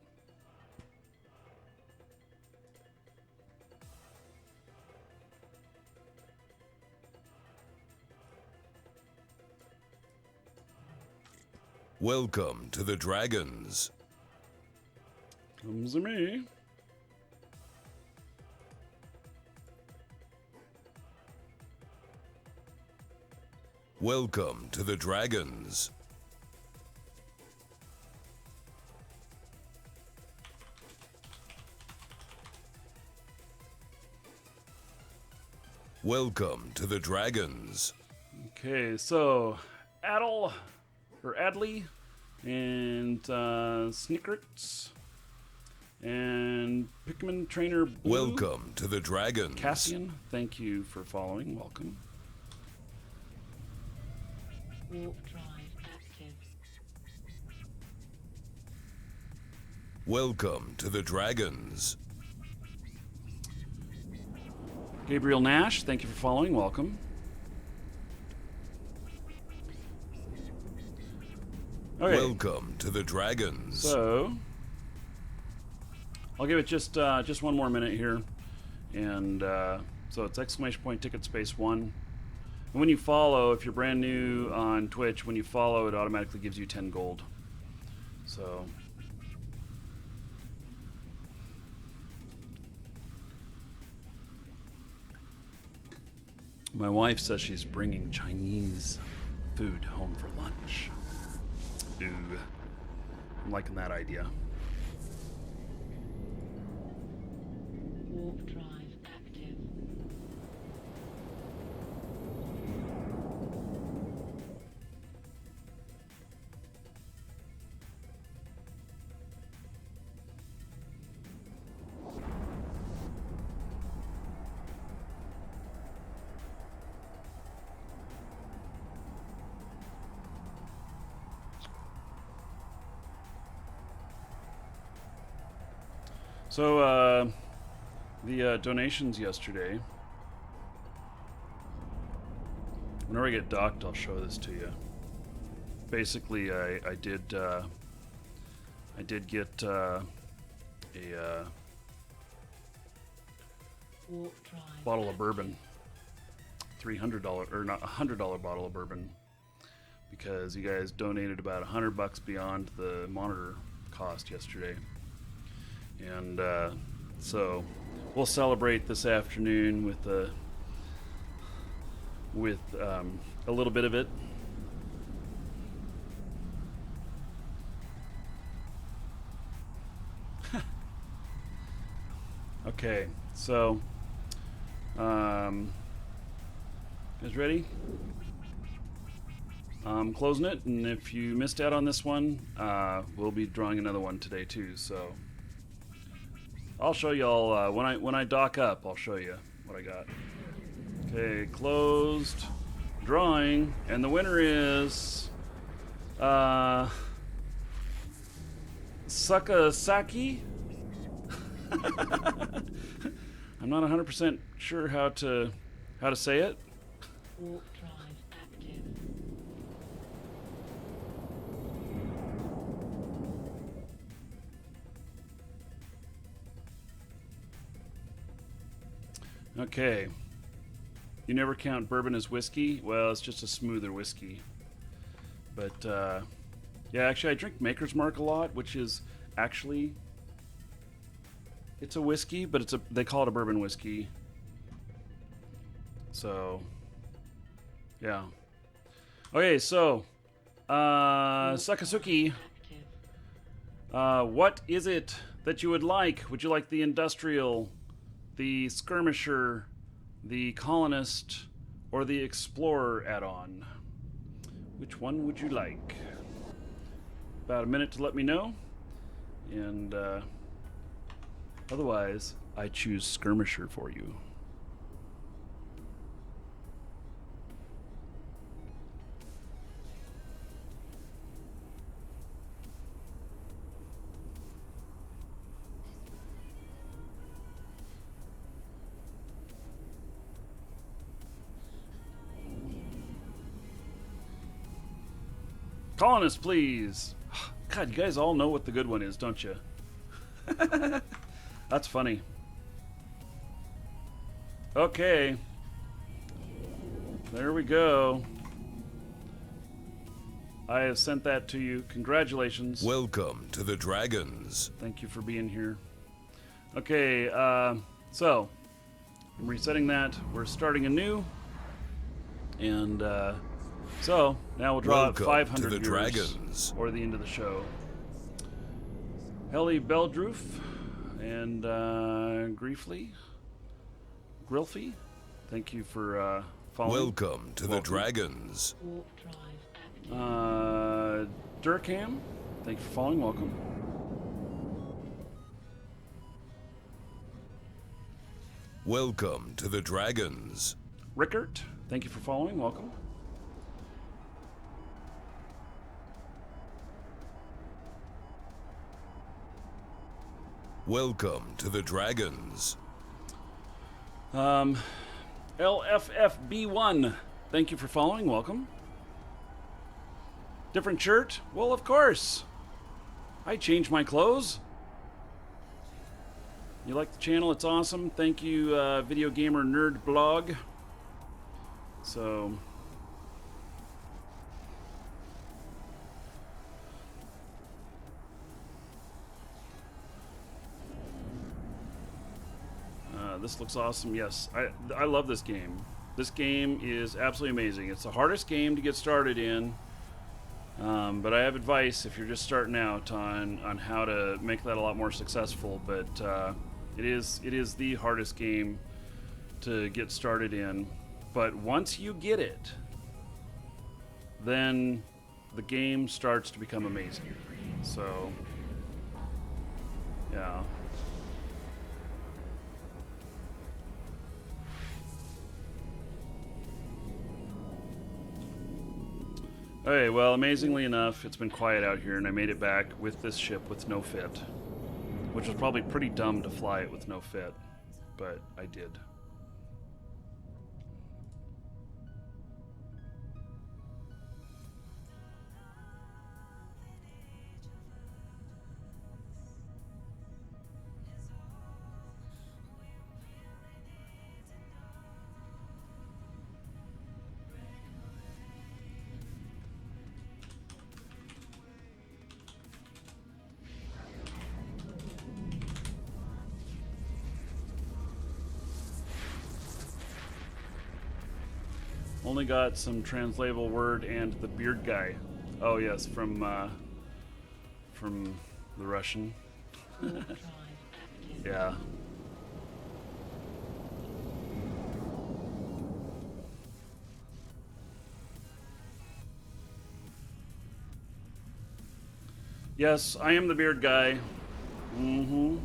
B: Welcome to the Dragons.
A: Comes to me.
B: Welcome to the Dragons. Welcome to the Dragons.
A: Okay, so Adel, or Adley, and Snickerts, and Pikmin Trainer Blue.
B: Welcome to the Dragons.
A: Cassian, thank you for following. Welcome.
C: Warp drive active.
B: Welcome to the Dragons.
A: Gabriel Nash, thank you for following. Welcome. Okay.
B: Welcome to the Dragons.
A: So I'll give it just one more minute here, and so it's ! ticket space 1. And when you follow, if you're brand new on Twitch, when you follow, it automatically gives you 10 gold. So my wife says she's bringing Chinese food home for lunch. Ooh, I'm liking that idea.
C: Warp drive active.
A: So, the donations yesterday. Whenever I get docked, I'll show this to you. Basically, I did get a
C: Warp drive
A: bottle of
C: active.
A: bourbon, $300 or not $100 bottle of bourbon, because you guys donated about $100 beyond the monitor cost yesterday. And So we'll celebrate this afternoon with a little bit of it. Okay, so guys ready? I'm closing it, and if you missed out on this one, we'll be drawing another one today too. So I'll show you all when I dock up. I'll show you what I got. Okay, closed, drawing, and the winner is Sakasaki. I'm not 100% sure how to say it.
C: Warp drive active.
A: Okay. You never count bourbon as whiskey? Well, it's just a smoother whiskey. But yeah, actually I drink Maker's Mark a lot, which is actually, it's a whiskey, but they call it a bourbon whiskey. So yeah. Okay, so Sakasuki,
C: Active.
A: what is it that you would like? Would you like the industrial, the skirmisher, the colonist, or the explorer add-on? Which one would you like? About a minute to let me know. And otherwise, I choose skirmisher for you. Colonist, please. God, you guys all know what the good one is, don't you? That's funny. Okay. There we go. I have sent that to you. Congratulations.
B: Welcome to the Dragons.
A: Thank you for being here. Okay, so I'm resetting that. We're starting anew. And so now we'll draw
B: Welcome
A: 500
B: to the
A: viewers,
B: Dragons.
A: or the end of the show. Helly Beldroof and Grilfy, thank you for following.
B: Welcome to the Dragons.
C: Warp drive active.
A: Durkham, thank you for following. Welcome.
B: Welcome to the Dragons.
A: Rickert, thank you for following. Welcome.
B: Welcome to the Dragons.
A: LFFB1, thank you for following. Welcome. Different shirt? Well, of course. I changed my clothes. You like the channel? It's awesome. Thank you, Video Gamer Nerd Blog. So, this looks awesome. Yes, I love this game. This game is absolutely amazing. It's the hardest game to get started in, but I have advice if you're just starting out on how to make that a lot more successful. But it is the hardest game to get started in. But once you get it, then the game starts to become amazing. So, yeah. Okay, well, amazingly enough, it's been quiet out here, and I made it back with this ship with no fit, which was probably pretty dumb to fly it with no fit, but I did. Only got some translatable word and the beard guy. Oh yes, from the Russian.
C: Warp drive active.
A: Yeah. Yes, I am the beard guy. Mm-hmm.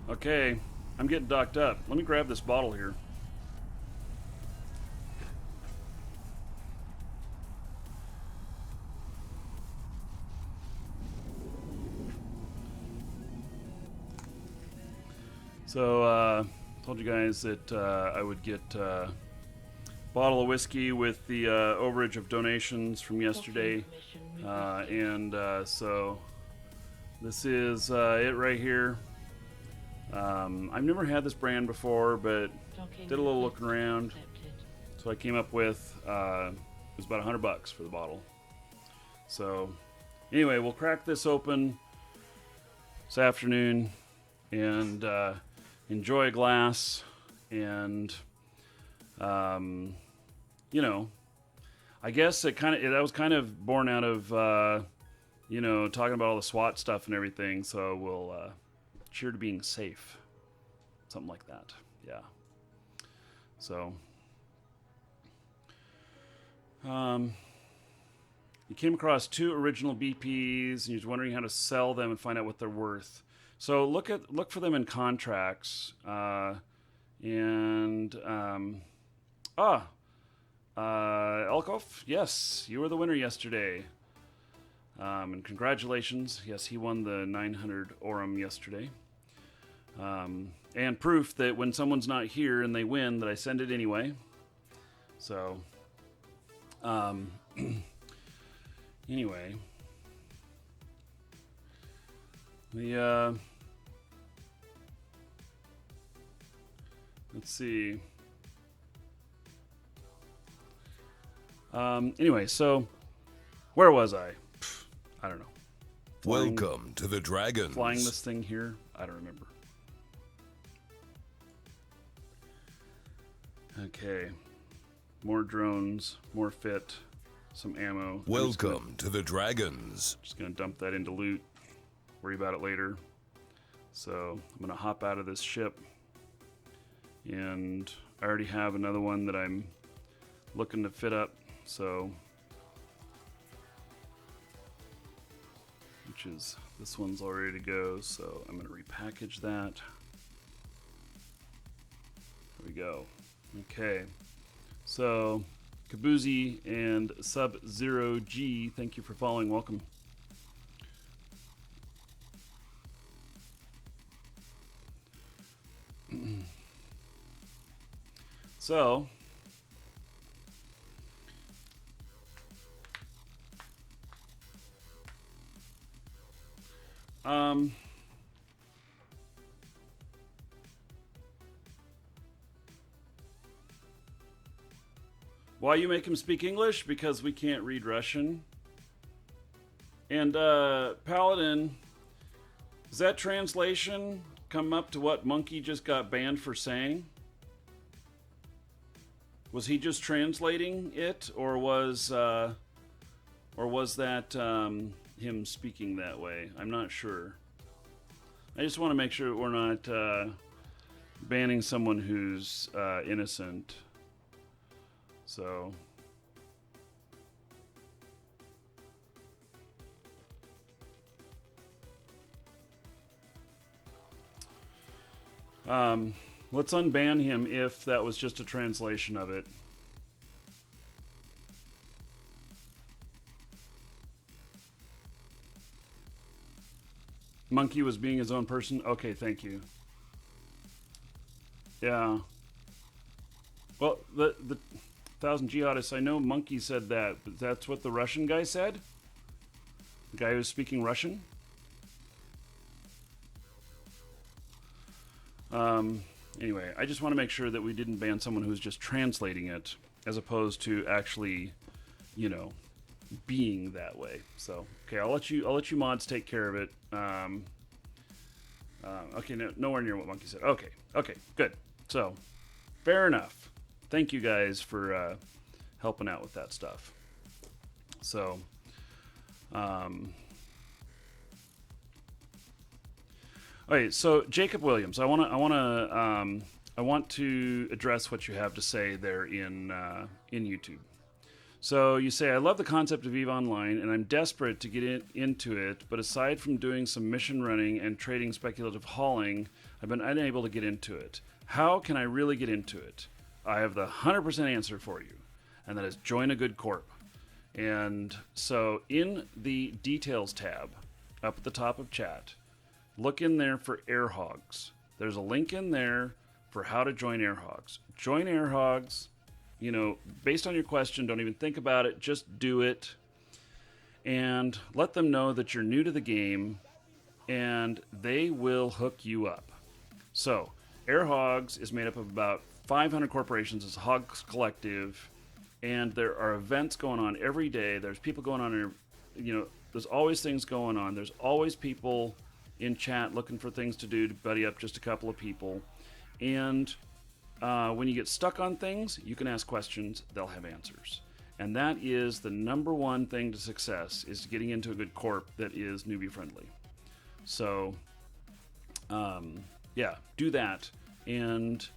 A: Okay, I'm getting docked up. Let me grab this bottle here. So, told you guys that I would get a bottle of whiskey with the overage of donations from yesterday. So this is it right here. I've never had this brand before, but did a little looking around. So I came up with it was about $100 for the bottle. So anyway, we'll crack this open this afternoon and enjoy a glass. And you know, I guess that was kind of born out of you know, talking about all the SWAT stuff and everything. So we'll cheer to being safe, something like that. Yeah. So you came across 2 original BPs and you're wondering how to sell them and find out what they're worth. So look for them in contracts. Elkoff, yes, you were the winner yesterday. And congratulations. Yes, he won the 900 Aurum yesterday. And proof that when someone's not here and they win, that I send it anyway. So, anyway, let's see. Anyway, so where was I? I don't know.
B: Welcome to the Dragons.
A: Flying this thing here? I don't remember. Okay. More drones, more fit, some ammo.
B: Welcome to the Dragons.
A: Just gonna dump that into loot. Worry about it later. So I'm gonna hop out of this ship. And I already have another one that I'm looking to fit up. So, which is, this one's all ready to go. So I'm gonna repackage that. There we go. Okay. So, Kabuzi and Sub-Zero G, thank you for following. Welcome. So, why you make him speak English? Because we can't read Russian. And Paladin, does that translation come up to what Monkey just got banned for saying? Was he just translating it, or was that him speaking that way? I'm not sure. I just want to make sure we're not banning someone who's innocent. So, let's unban him if that was just a translation of it. Monkey was being his own person? Okay, thank you. Yeah. Well, the 1,000 Jihadists, I know Monkey said that, but that's what the Russian guy said? The guy who was speaking Russian? Anyway, I just want to make sure that we didn't ban someone who was just translating it, as opposed to actually, you know, being that way. So, okay, I'll let you mods take care of it. Okay, nowhere near what Monkey said. Okay, good. So, fair enough. thank you guys for helping out with that stuff. So, okay, so Jacob Williams, I want to address what you have to say there in YouTube. So you say, I love the concept of EVE Online, and I'm desperate to get into it, but aside from doing some mission running and trading speculative hauling, I've been unable to get into it. How can I really get into it? I have the 100% answer for you, and that is join a good corp. And so in the details tab up at the top of chat, look in there for air hogs. There's a link in there for how to join air hogs. Join air hogs. You know, based on your question, don't even think about it. Just do it. And let them know that you're new to the game, and they will hook you up. So, Air Hogs is made up of about 500 corporations. It's a Hogs Collective, and there are events going on every day. There's people going on, there's always things going on. There's always people in chat looking for things to do to buddy up just a couple of people. And when you get stuck on things, you can ask questions, they'll have answers. And that is the number one thing to success, is getting into a good corp that is newbie friendly. So, yeah, do that. And,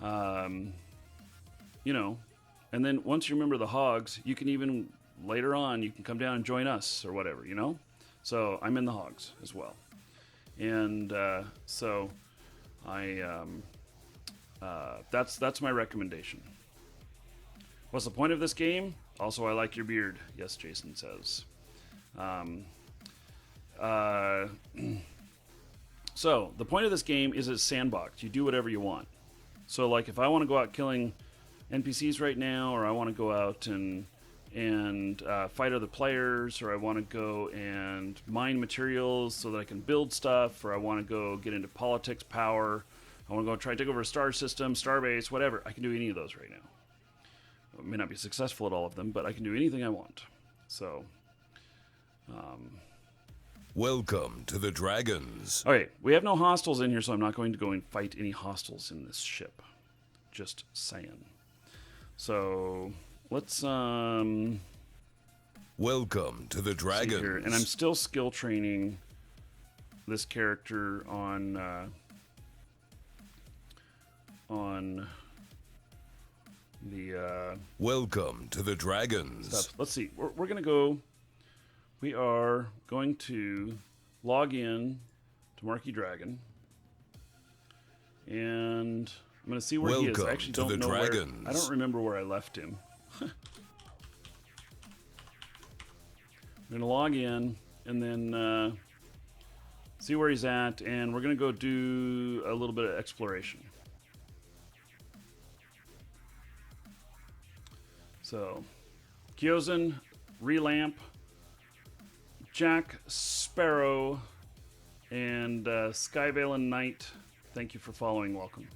A: and then once you remember the hogs, you can even, later on, you can come down and join us or whatever, So I'm in the hogs as well. And so that's my recommendation. What's the point of this game? Also, I like your beard. Yes, Jason says. So the point of this game is it's sandbox. You do whatever you want. So, like, if I want to go out killing NPCs right now, or I want to go out and fight other players, or I want to go and mine materials so that I can build stuff, or I want to go get into politics, power, I want to go try to take over a star system, starbase, whatever. I can do any of those right now. I may not be successful at all of them, but I can do anything I want. So,
B: welcome to the Dragons.
A: okay, we have no hostiles in here, so I'm not going to go and fight any hostiles in this ship. Just saying. So, let's,
B: welcome to the Dragons.
A: see here. And I'm still skill training this character on the
B: welcome to the Dragons.
A: stuff. Let's see. We're going to go. We are going to log in to Marquee Dragon, and I'm going to see where he is. I actually don't know where. I don't remember where I left him. I'm going to log in and then see where he's at, and we're going to go do a little bit of exploration. So, Kyozin, Relamp, Jack Sparrow, and Skyvalen Knight, thank you for following. Welcome.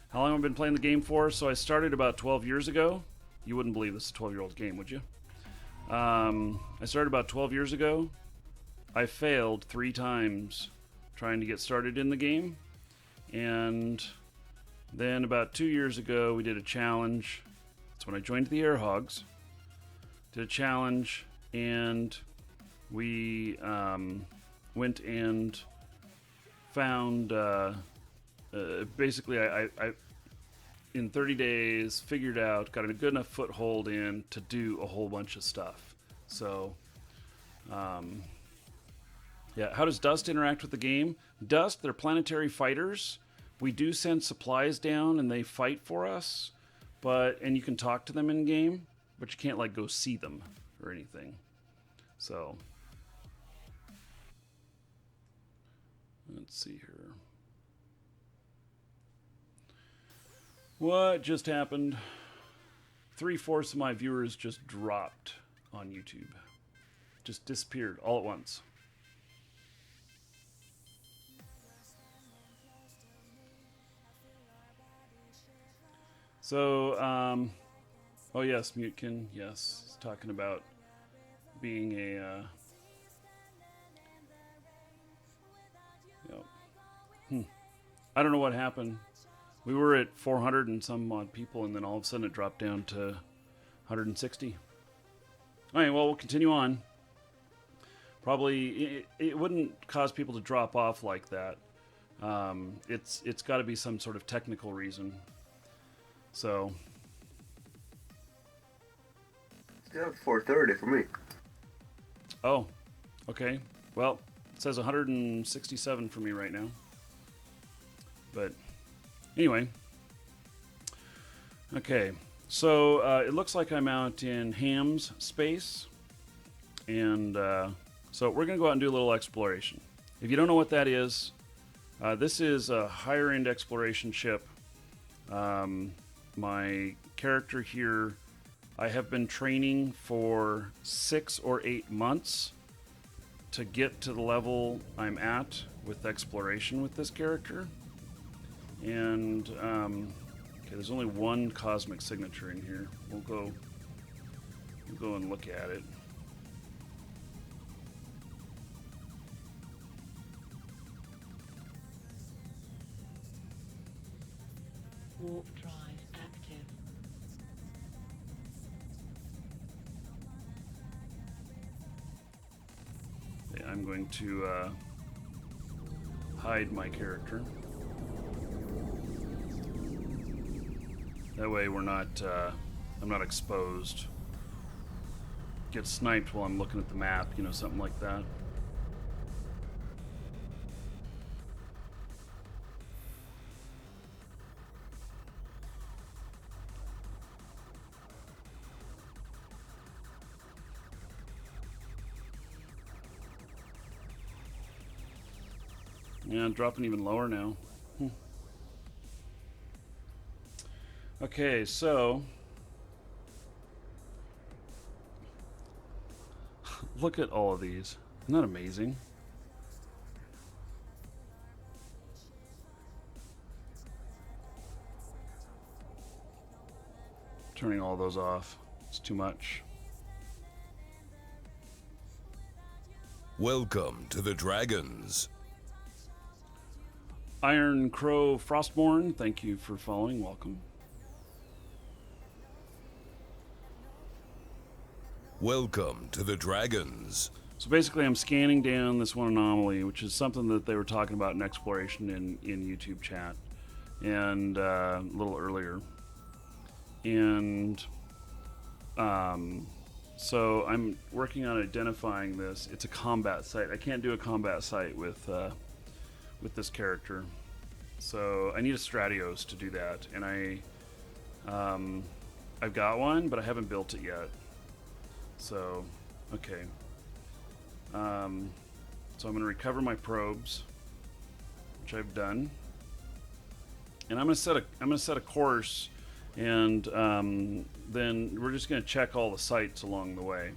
A: How long have I been playing the game for? So I started about 12 years ago. You wouldn't believe this is a 12-year-old game, would you? I started about 12 years ago. I failed 3 times trying to get started in the game. And then about 2 years ago, we did a challenge. That's when I joined the Air Hogs. Did a challenge, and we went and found, basically, I in 30 days, figured out, got a good enough foothold in to do a whole bunch of stuff. So, yeah, how does Dust interact with the game? Dust, they're planetary fighters. We do send supplies down and they fight for us, and you can talk to them in game, but you can't like go see them or anything. So, let's see here. What just happened? 3/4 of my viewers just dropped on YouTube. Just disappeared all at once. So, oh yes, Mutekin, yes, he's talking about being a, I don't know what happened. We were at 400 and some odd people, and then all of a sudden it dropped down to 160. All right, well, we'll continue on. Probably it wouldn't cause people to drop off like that. It's got to be some sort of technical reason. So.
D: Still 4:30 for me.
A: Oh, okay. Well, it says 167 for me right now. But anyway. Okay, so it looks like I'm out in Ham's space. And so we're going to go out and do a little exploration. If you don't know what that is, this is a higher end exploration ship. My character here, I have been training for 6 or 8 months to get to the level I'm at with exploration with this character. And okay, there's only one cosmic signature in here. We'll go and look at it.
C: Warp drive active.
A: Okay, I'm going to hide my character. That way we're not, I'm not exposed. Get sniped while I'm looking at the map, you know, something like that. Yeah, dropping even lower now. Okay, so look at all of these. Isn't that amazing? Turning all those off. It's too much.
B: Welcome to the Dragons.
A: Iron Crow Frostborn, thank you for following. Welcome.
B: Welcome to the Dragons.
A: So basically I'm scanning down this one anomaly, which is something that they were talking about in exploration in YouTube chat and a little earlier. And so I'm working on identifying this. It's a combat site. I can't do a combat site with this character. So I need a Stratios to do that. And I've got one, but I haven't built it yet. So, okay. So I'm going to recover my probes, which I've done, and I'm going to set a course, and then we're just going to check all the sites along the way.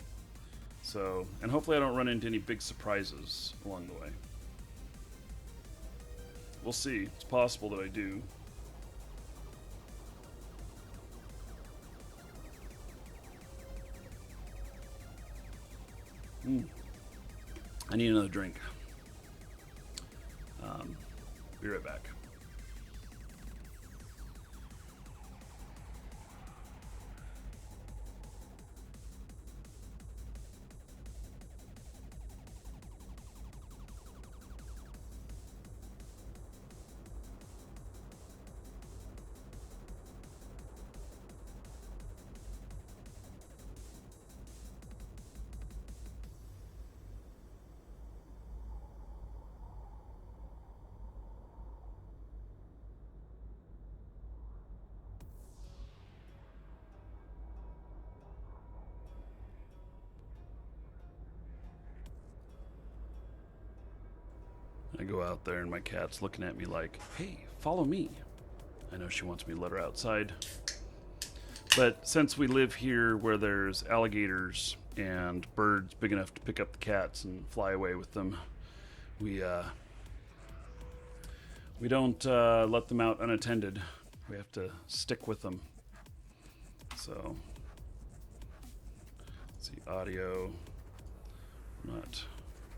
A: So, and hopefully I don't run into any big surprises along the way. We'll see. It's possible that I do. I need another drink. Be right back. I go out there and my cat's looking at me like, hey, follow me. I know she wants me to let her outside. But since we live here where there's alligators and birds big enough to pick up the cats and fly away with them, we don't let them out unattended. We have to stick with them. So, let's see, audio, not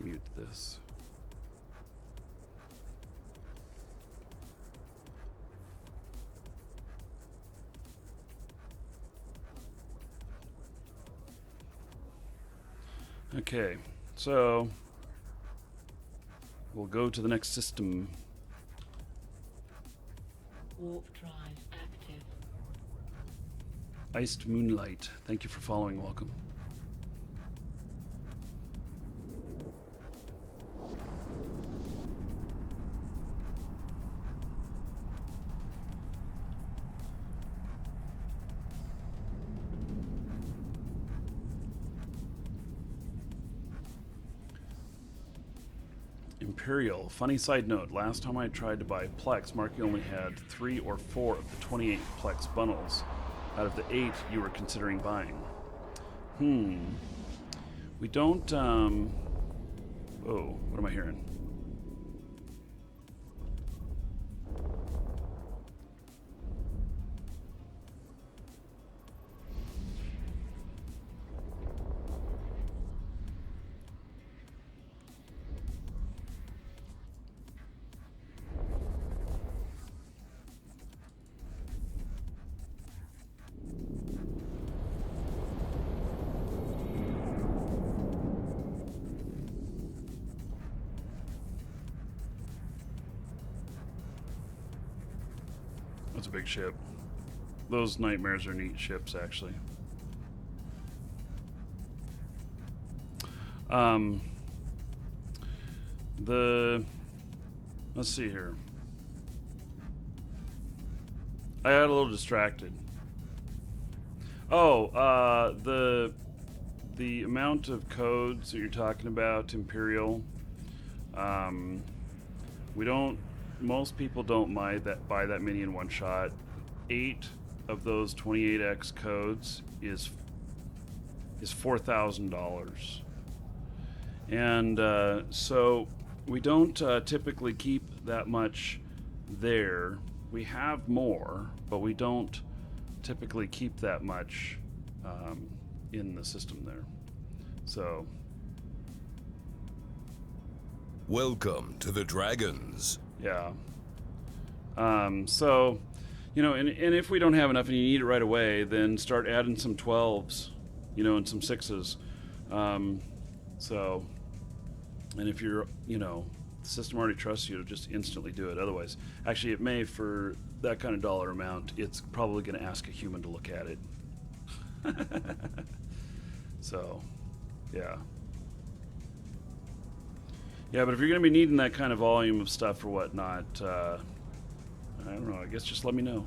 A: mute this. Okay, so we'll go to the next system.
C: Warp drive active.
A: Iced Moonlight. Thank you for following. Welcome. Imperial. Funny side note, last time I tried to buy Plex, Marky only had 3 or 4 of the 28 Plex bundles out of the 8 you were considering buying. We don't, oh, what am I hearing? That's a big ship. Those nightmares are neat ships, actually. Let's see here. I got a little distracted. Oh, the amount of codes that you're talking about, Imperial. Most people don't buy that many in one shot. 8 of those 28x codes is $4,000, and so we don't typically keep that much there. We have more, but we don't typically keep that much in the system there. So,
B: Welcome to the Dragons.
A: yeah. So, you know, and if we don't have enough and you need it right away, then start adding some 12s, you know, and some 6s. So, and if you're, you know, the system already trusts you to just instantly do it. Otherwise, actually, it may, for that kind of dollar amount, it's probably going to ask a human to look at it. So, yeah. Yeah, but if you're going to be needing that kind of volume of stuff or whatnot, I don't know, I guess just let me know.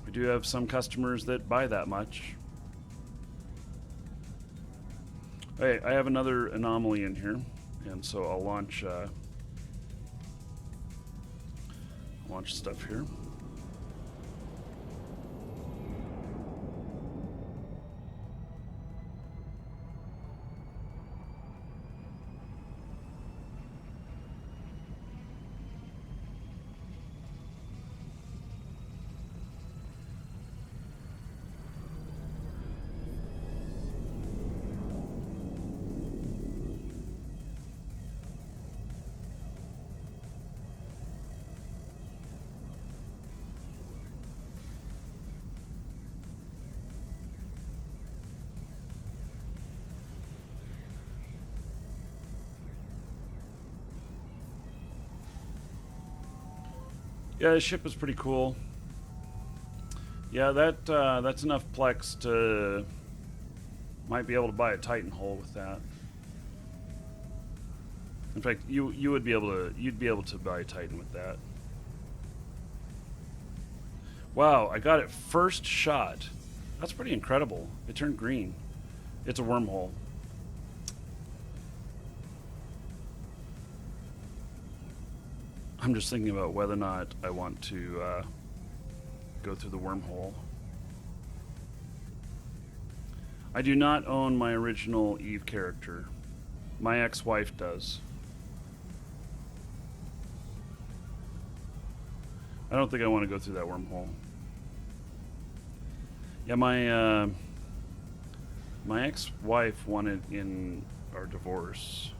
A: We do have some customers that buy that much. Hey, I have another anomaly in here, and so I'll launch stuff here. Yeah, the ship is pretty cool. Yeah, that's enough Plex to might be able to buy a Titan hull with that. In fact, you'd be able to buy a Titan with that. Wow, I got it first shot. That's pretty incredible. It turned green. It's a wormhole. I'm just thinking about whether or not I want to go through the wormhole. I do not own my original Eve character. My ex-wife does. I don't think I want to go through that wormhole. Yeah, my ex-wife wanted in our divorce.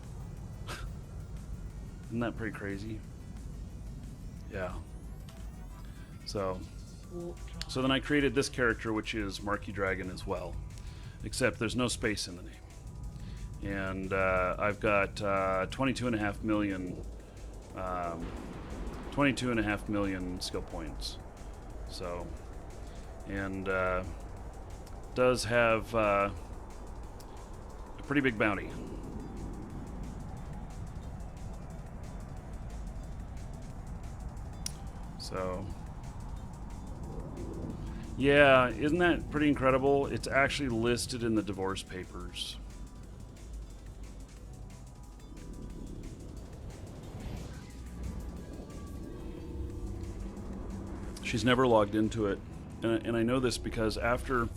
A: Isn't that pretty crazy? Yeah. So then I created this character, which is Marky Dragon as well, except there's no space in the name. and I've got 22.5 million, 22.5 million skill points. So, and does have a pretty big bounty. So, yeah, isn't that pretty incredible? It's actually listed in the divorce papers. She's never logged into it. And I know this because after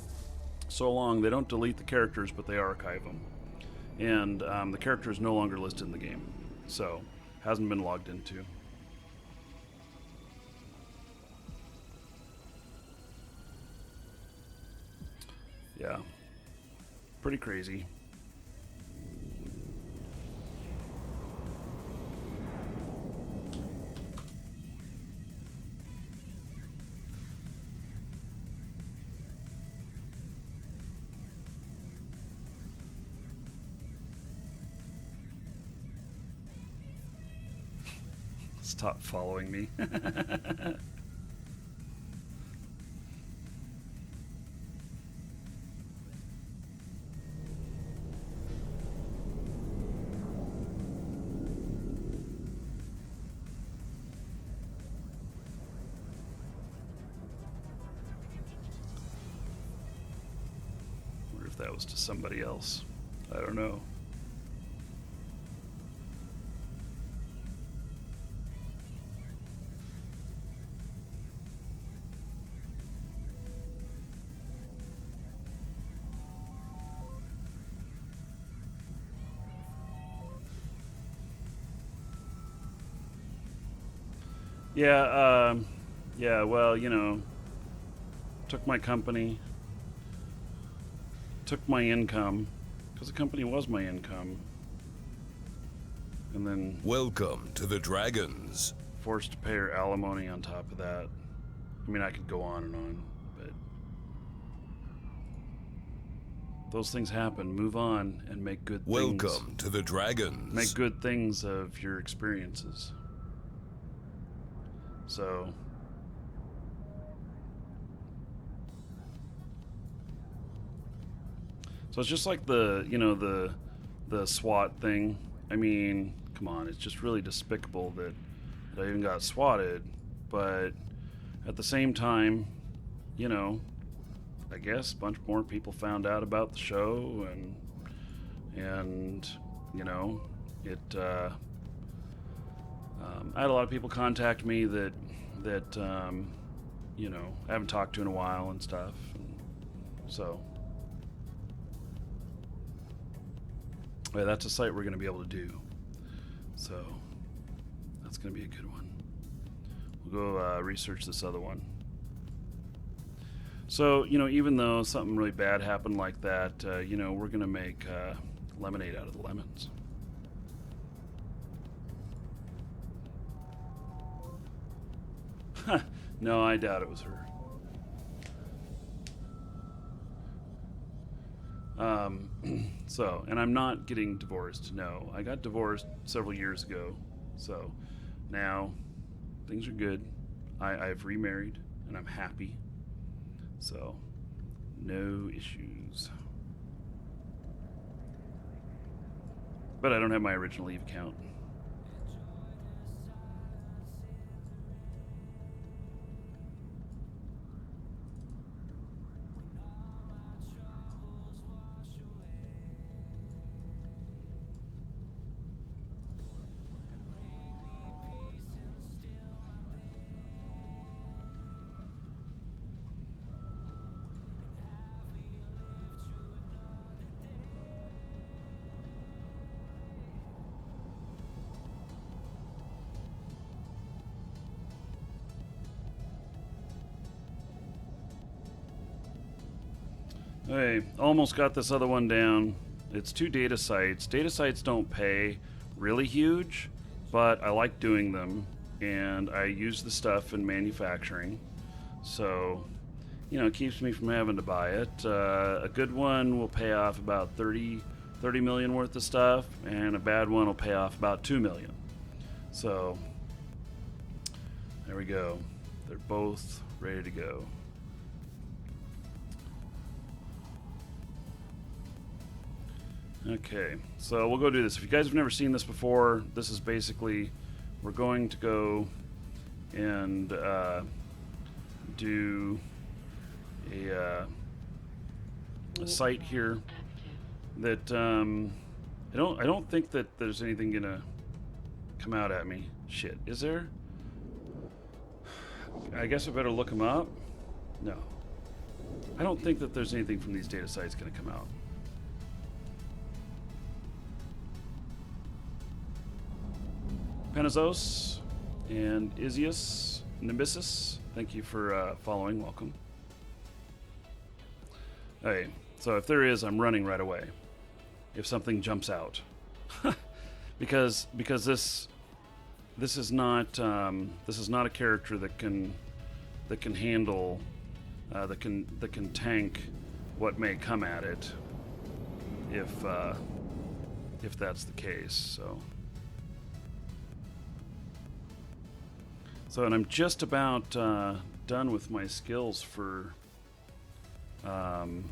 A: so long, they don't delete the characters, but they archive them. And the character is no longer listed in the game. So, hasn't been logged into. Yeah. Pretty crazy. Stop following me. Wonder if that was to somebody else. I don't know. Yeah, yeah, well, you know, took my company, took my income, because the company was my income, and then
B: Welcome to the Dragons.
A: forced to pay her alimony on top of that. I mean, I could go on and on, but those things happen. Move on and make good things.
B: Welcome to the Dragons.
A: Make good things of your experiences. So, it's just like the, you know, the SWAT thing. I mean, come on, it's just really despicable that I even got swatted, but at the same time, you know, I guess a bunch more people found out about the show, and you know, it. I had a lot of people contact me that you know, I haven't talked to in a while and stuff, and so yeah, that's a site we're going to be able to do. So that's going to be a good one. We'll go research this other one. So, you know, even though something really bad happened like that, you know, we're going to make lemonade out of the lemons. No, I doubt it was her. So, and I'm not getting divorced. No, I got divorced several years ago. So now things are good. I've remarried and I'm happy. So no issues. But I don't have my original Eve account. Hey, almost got this other one down. It's 2 data sites. Data sites don't pay really huge, but I like doing them, and I use the stuff in manufacturing. So, you know, it keeps me from having to buy it. A good one will pay off about 30 30 million worth of stuff, and a bad one will pay off about 2 million. So there we go. They're both ready to go. Okay, so we'll go do this. If you guys have never seen this before, this is basically, we're going to go and do a site here that I don't think that there's anything gonna come out at me. Shit, is there? I guess I better look them up. No, I don't think that there's anything from these data sites gonna come out. Penazos and Isius Nimbisus, thank you for following. Welcome. Hey, so if there is, I'm running right away. If something jumps out, because this is not a character that can handle that can tank what may come at it if that's the case. So, and I'm just about done with my skills for going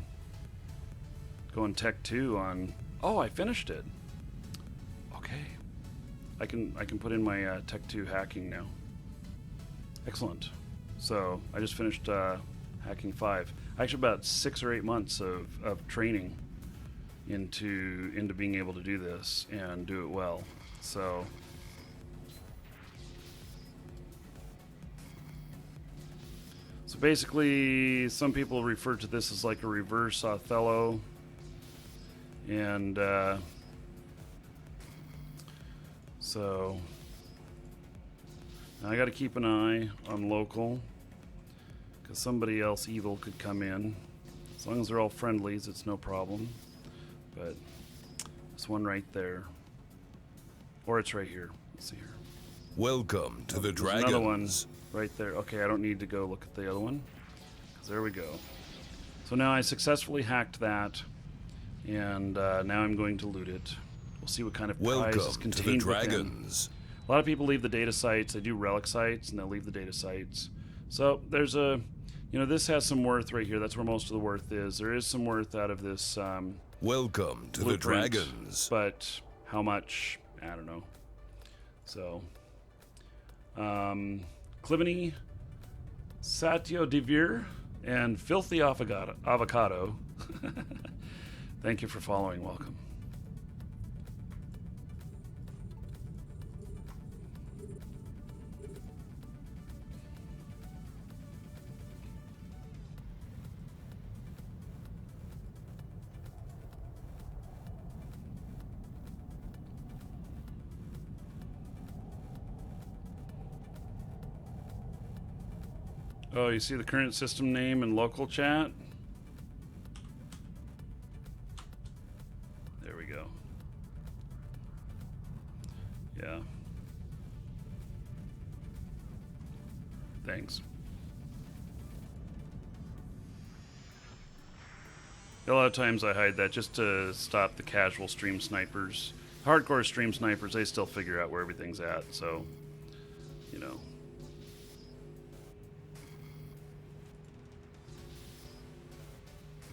A: Tech 2 on. Oh, I finished it. Okay, I can put in my Tech 2 hacking now. Excellent. So I just finished hacking 5. Actually, about 6 or 8 months of training into being able to do this and do it well. So. So basically, some people refer to this as like a reverse Othello, and so I got to keep an eye on local, because somebody else evil could come in. As long as they're all friendlies, it's no problem. But this one right there, or it's right here. Let's see here.
B: Welcome to the
A: There's another one
B: Dragons.
A: right there. Okay, I don't need to go look at the other one, 'cause there we go. So now I successfully hacked that, and now I'm going to loot it. We'll see what kind of prize is
B: Welcome to the
A: contained within.
B: Dragons.
A: A lot of people leave the data sites. They do relic sites, and they'll leave the data sites. So there's a, this has some worth right here. That's where most of the worth is. There is some worth out of this
B: Welcome to the
A: blueprint,
B: Dragons.
A: but how much? I don't know. So, Clivany, Satyo Devere, and Filthy Avocado. Thank you for following. Welcome. Oh, you see the current system name in local chat? There we go. Yeah. Thanks. A lot of times I hide that just to stop the casual stream snipers. Hardcore stream snipers, they still figure out where everything's at, so,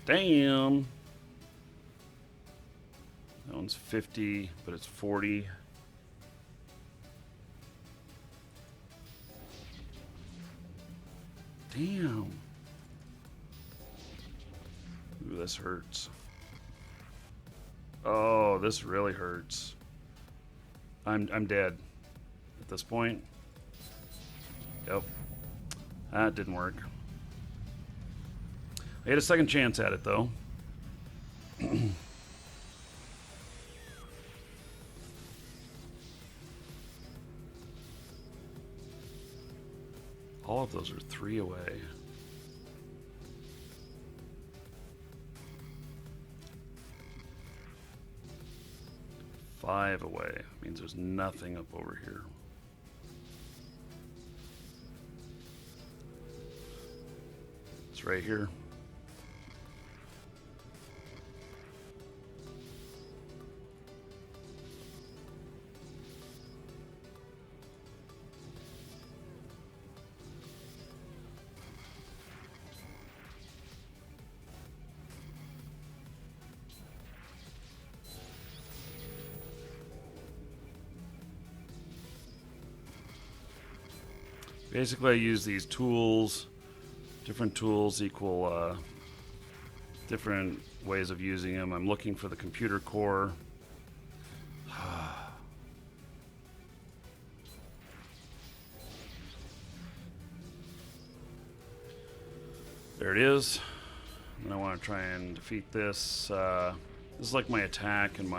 A: Damn. That one's 50, but it's 40. Damn. Ooh, this hurts. Oh, this really hurts. I'm dead at this point. Yep. That didn't work. I had a second chance at it, though. All of those are 3 away. Five away. Means there's nothing up over here. It's right here. Basically, I use these tools. Different tools equal different ways of using them. I'm looking for the computer core. There it is. And I want to try and defeat this. This is like my attack and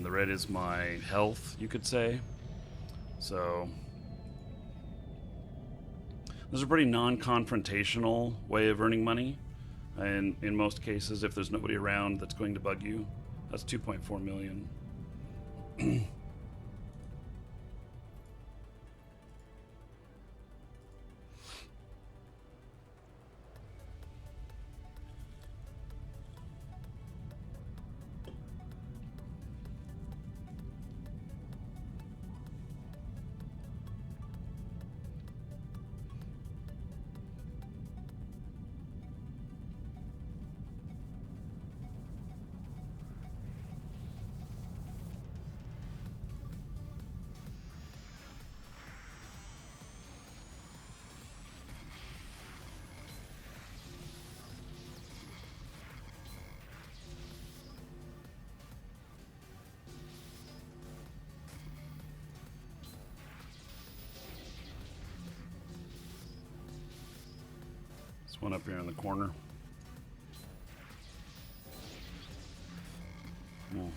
A: the red is my health, you could say. So this is a pretty non-confrontational way of earning money. And in most cases, if there's nobody around that's going to bug you, that's 2.4 million. One up here in the corner. You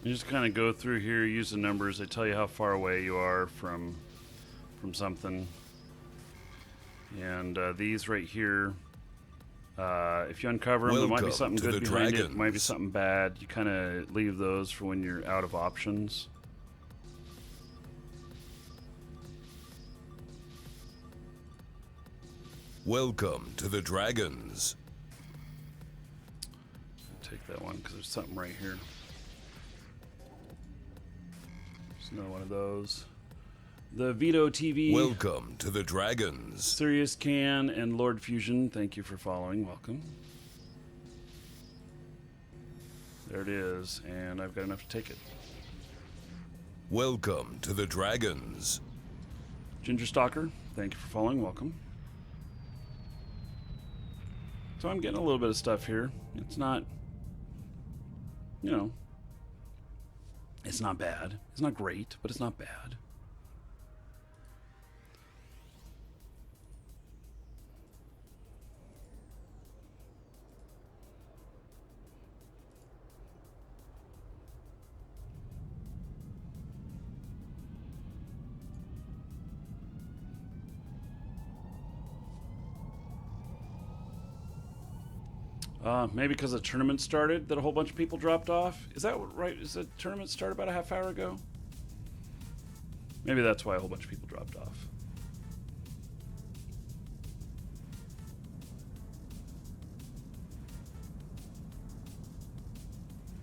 A: just kind of go through here, use the numbers. They tell you how far away you are from something. And these right here, if you uncover them, there might be something good behind it. Might be something bad. You kind of leave those for when you're out of options.
B: Welcome to the Dragons.
A: Take that one because there's something right here. There's another one of those. The Veto TV.
B: Welcome to the Dragons.
A: Sirius Can and Lord Fusion, thank you for following. Welcome. There it is, and I've got enough to take it.
B: Welcome to the Dragons.
A: Ginger Stalker, thank you for following. Welcome. So I'm getting a little bit of stuff here. It's not, you know, it's not bad. It's not great, but it's not bad. Maybe because the tournament started that a whole bunch of people dropped off. Is that right? Is the tournament started about a half hour ago? Maybe that's why a whole bunch of people dropped off.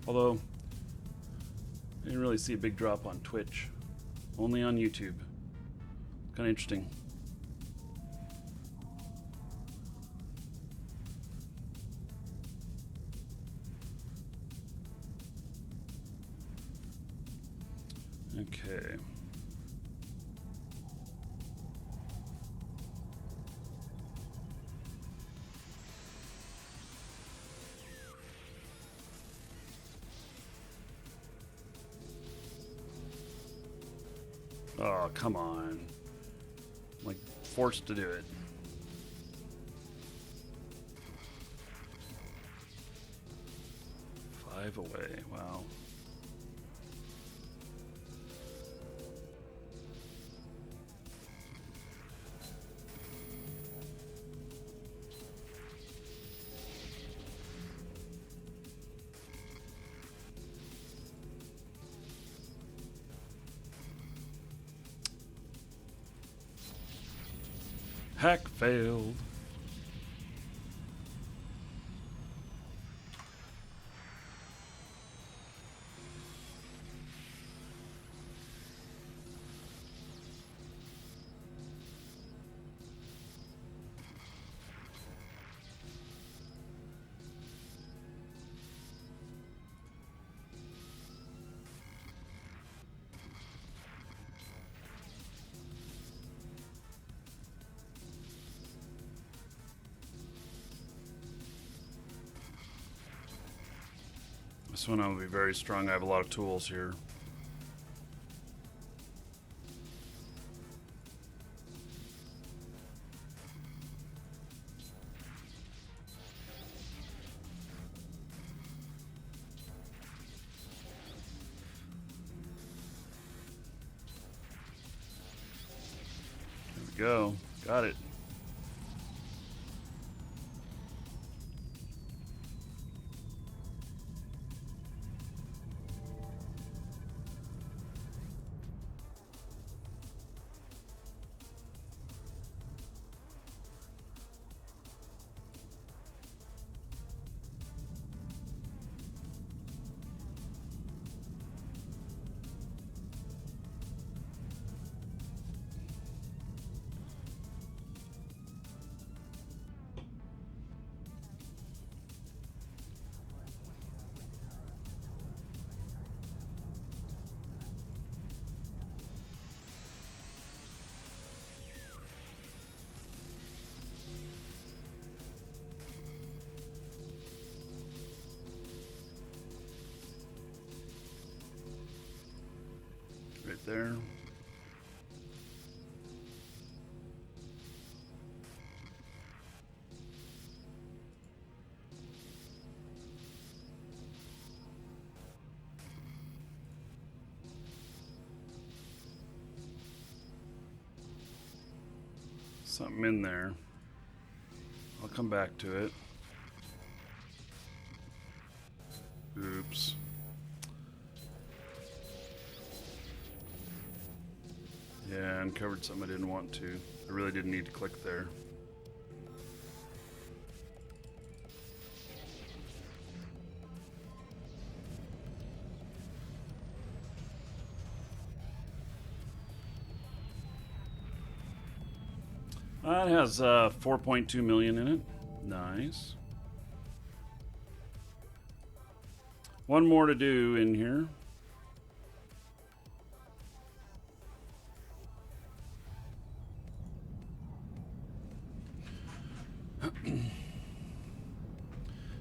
A: Although, I didn't really see a big drop on Twitch. Only on YouTube. Kind of interesting. Okay. Oh, come on. I'm like forced to do it. Five away. Wow. Hack failed. This one will be very strong. I have a lot of tools here. There we go. Got it. Right there. Something in there. I'll come back to it. Oops. Yeah, I uncovered something I didn't want to. I really didn't need to click there. It has 4.2 million in it. Nice. One more to do in here.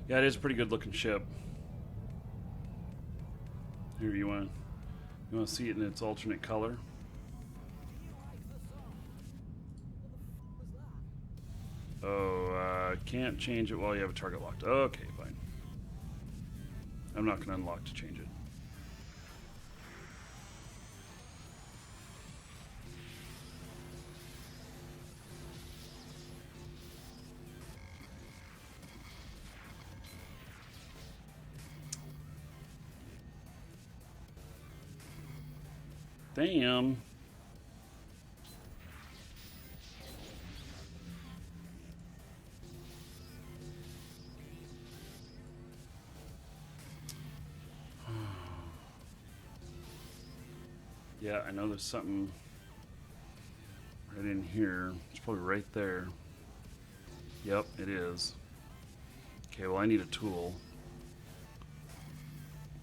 A: Yeah, it is a pretty good looking ship. Here, you want to see it in its alternate color? Oh, can't change it while you have a target locked. Okay, fine. I'm not going to unlock to change it. Damn. Yeah, I know there's something right in here. It's probably right there. Yep, it is. Okay, well, I need a tool.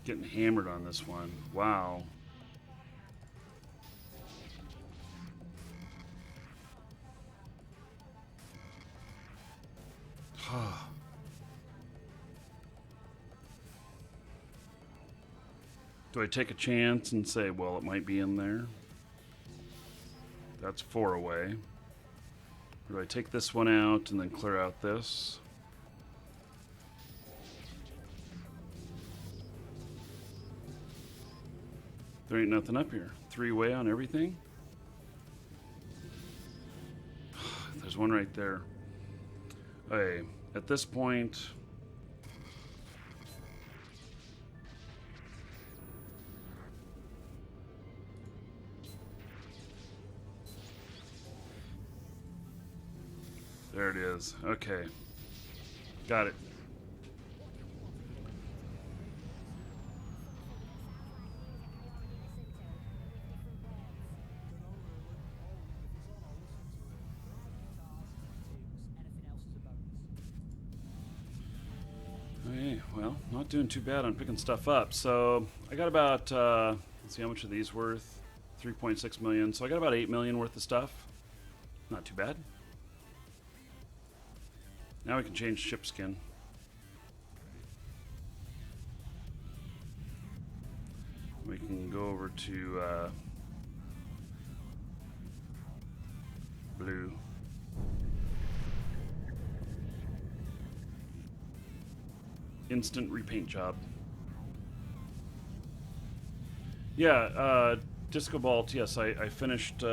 A: Getting hammered on this one. Wow. Do I take a chance and say, well, it might be in there? That's 4 away. Or do I take this one out and then clear out this? There ain't nothing up here. 3 away on everything? There's one right there. Okay, at this point... There it is. Okay. Got it. Okay, well, not doing too bad on picking stuff up. So I got about, let's see, how much are these worth? 3.6 million. So I got about 8 million worth of stuff. Not too bad. Now we can change ship skin. to blue. Instant repaint job. Yeah, Disco Vault, yes, I finished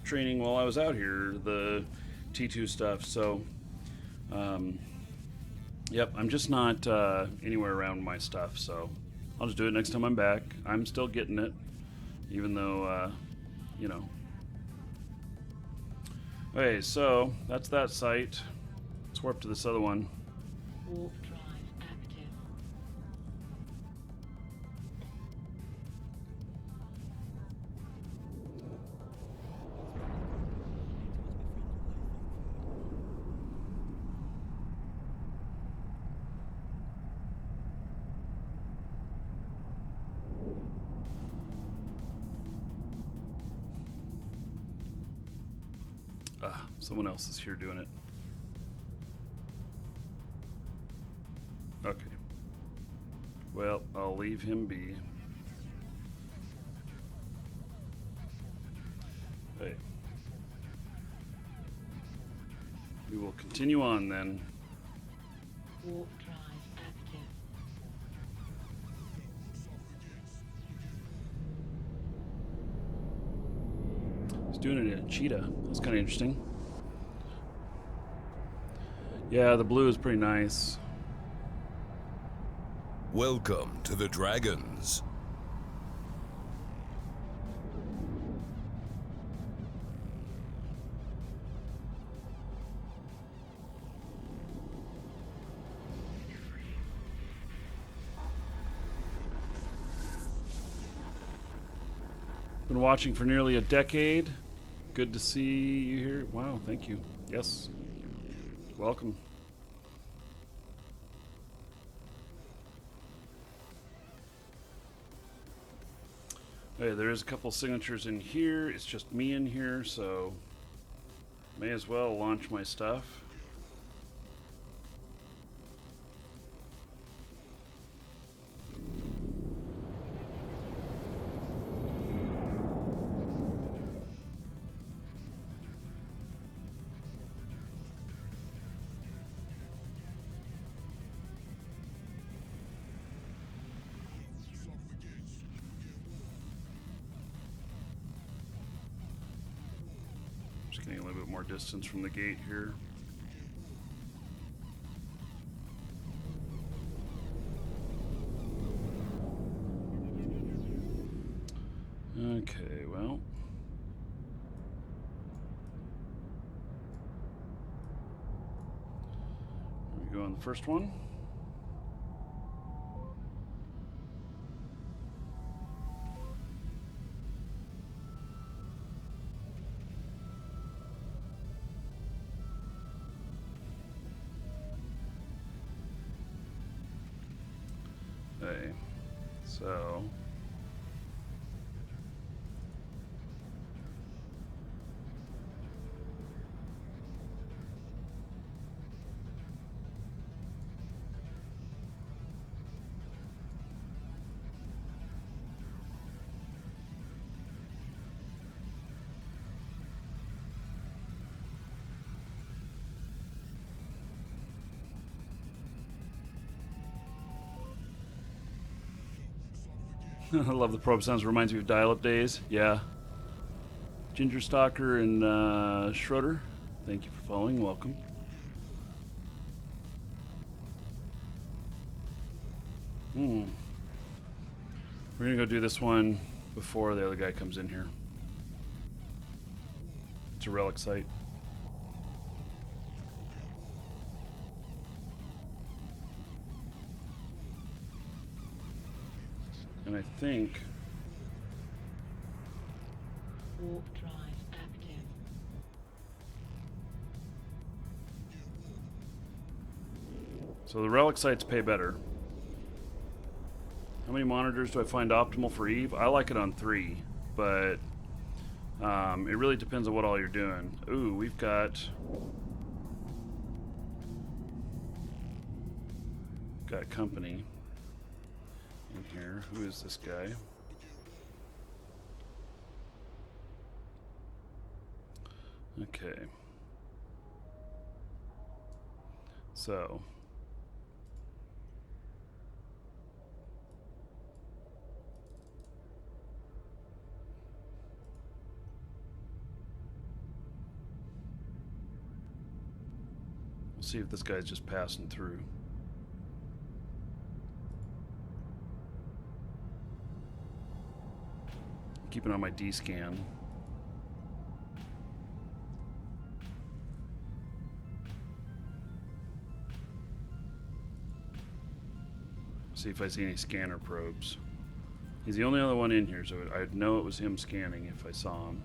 A: training while I was out here, the T2 stuff, so yep, I'm just not anywhere around my stuff, so I'll just do it next time I'm back. I'm still getting it, even though, you know. Okay, so that's that site. Let's warp to this other one.
C: Warp drive active.
A: Someone else is here doing it. Okay. Well, I'll leave him be. Hey. We will continue on then.
C: Warp drive active.
A: He's doing it in a cheetah. That's kind of interesting. Yeah, the blue is pretty nice.
B: Welcome to the Dragons.
A: Been watching for nearly a decade. Good to see you here. Wow, thank you. Yes. Welcome. Okay, there is a couple signatures in here. It's just me in here, so may as well launch my stuff. Just getting a little bit more distance from the gate here. Okay, well. Here we go on the first one. Okay, so I love the probe sounds. Reminds me of dial-up days. Yeah. Ginger Stalker and Schroeder, thank you for following. Welcome. We're gonna go do this one before the other guy comes in here. It's a relic site. And I think
C: Warp drive active.
A: so. The relic sites pay better. How many monitors do I find optimal for Eve? I like it on 3, but it really depends on what all you're doing. Ooh, we've got company in here. Who is this guy? Okay. So. We'll see if this guy's just passing through. Keeping on my D scan. See if I see any scanner probes. He's the only other one in here, so I'd know it was him scanning if I saw him.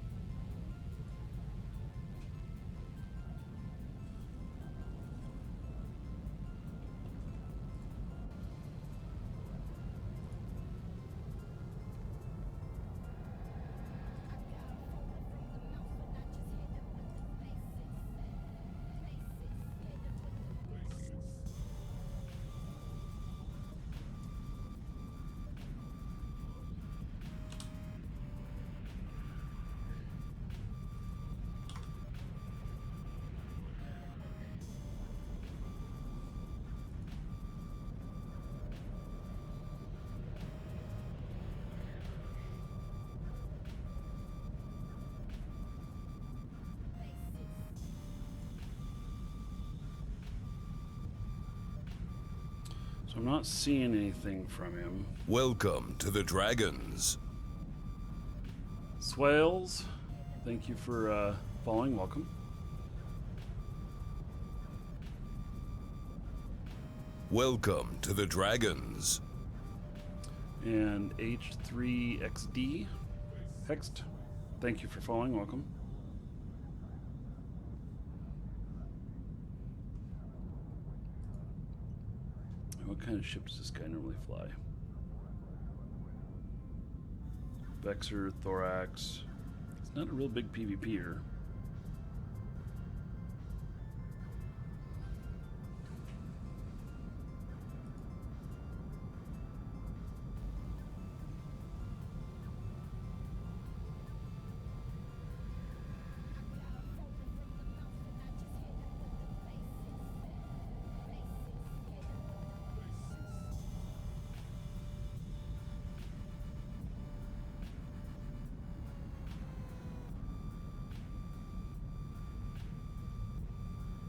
A: I'm not seeing anything from him.
B: Welcome to the Dragons.
A: Swales, thank you for following. Welcome.
B: Welcome to the Dragons.
A: And H3XD, Hext, thank you for following. Welcome. What kind of ship does this guy normally fly? Vexer, Thorax. It's not a real big PvPer.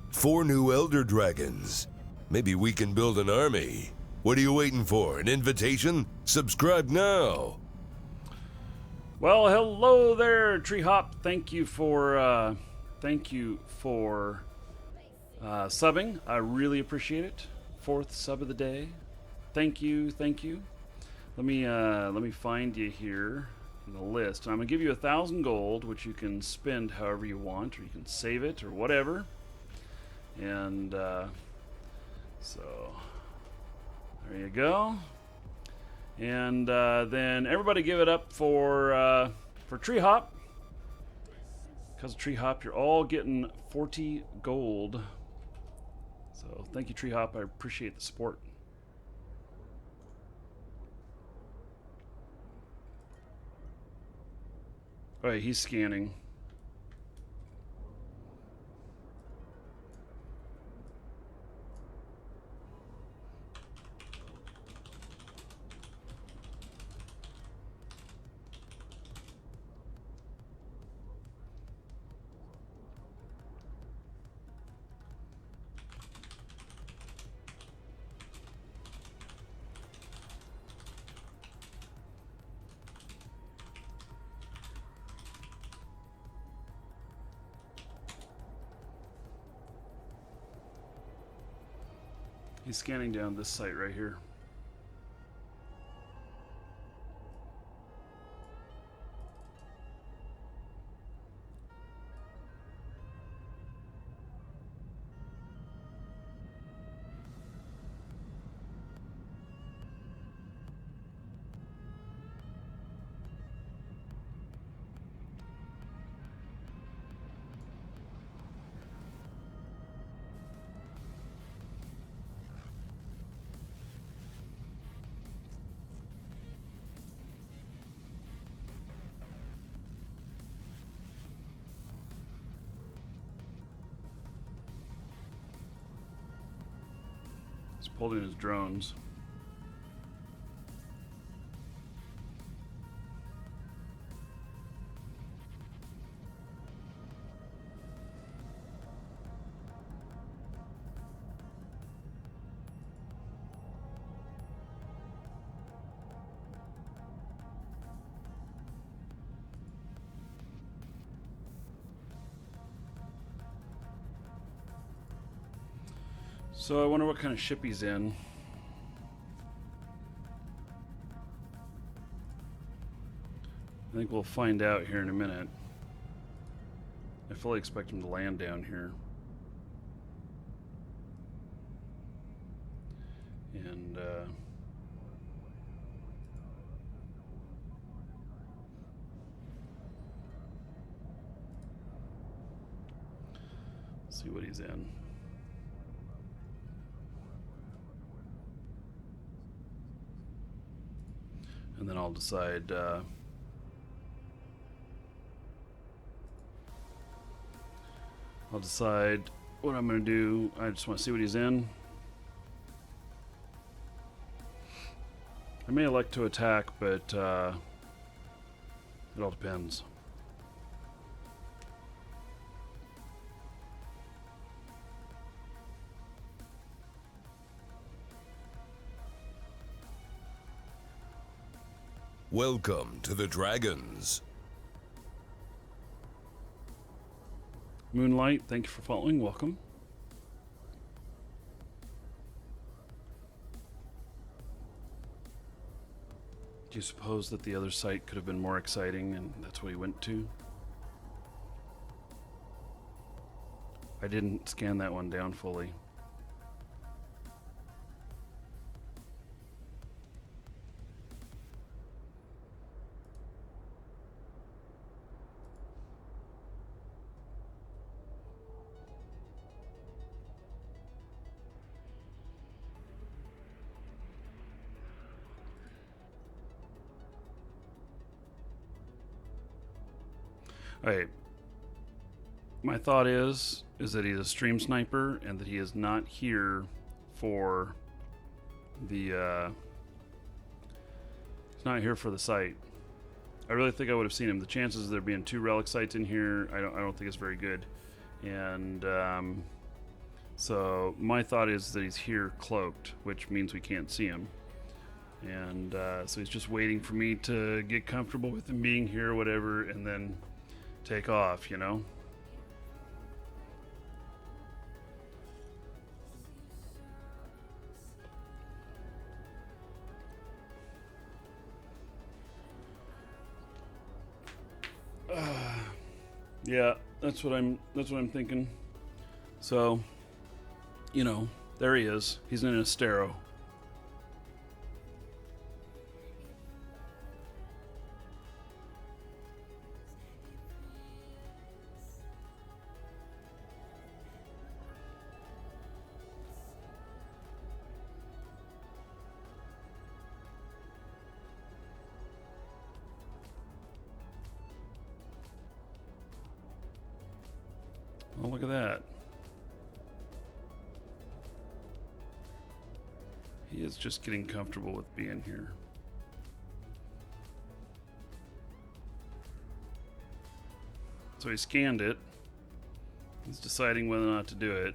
B: Four new Elder Dragons. Maybe we can build an army. What are you waiting for? An invitation? Subscribe now.
A: Well, hello there, Treehop. Thank you for subbing. I really appreciate it. 4th sub of the day. Thank you, thank you. Let me find you here in the list. I'm gonna give you 1,000 gold, which you can spend however you want, or you can save it, or whatever. And so there you go. And then everybody give it up for Treehop. Because of Treehop, you're all getting 40 gold. So thank you, Treehop. I appreciate the support. Oh, yeah, he's scanning. He's scanning down this site right here. He's pulled in his drones. So I wonder what kind of ship he's in. I think we'll find out here in a minute. I fully expect him to land down here. And see what he's in. And then I'll decide what I'm going to do. I just want to see what he's in. I may elect to attack, but it all depends.
B: Welcome to the Dragons.
A: Moonlight, thank you for following. Welcome. Do you suppose that the other site could have been more exciting and that's what he went to? I didn't scan that one down fully. Alright. My thought is that he's a stream sniper and that he is not here for the he's not here for the site. I really think I would have seen him. The chances of there being 2 relic sites in here, I don't think it's very good. And so my thought is that he's here cloaked, which means we can't see him. And so he's just waiting for me to get comfortable with him being here or whatever, and then take off, you know? Yeah, that's what I'm thinking. So, you know, there he is. He's in an Astero. Oh, look at that. He is just getting comfortable with being here. So he scanned it. He's deciding whether or not to do it.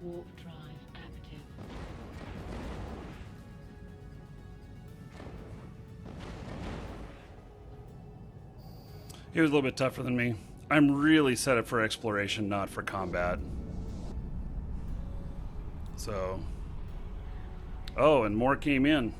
C: Warp drive active.
A: He was a little bit tougher than me. I'm really set up for exploration, not for combat. So. Oh, and more came in.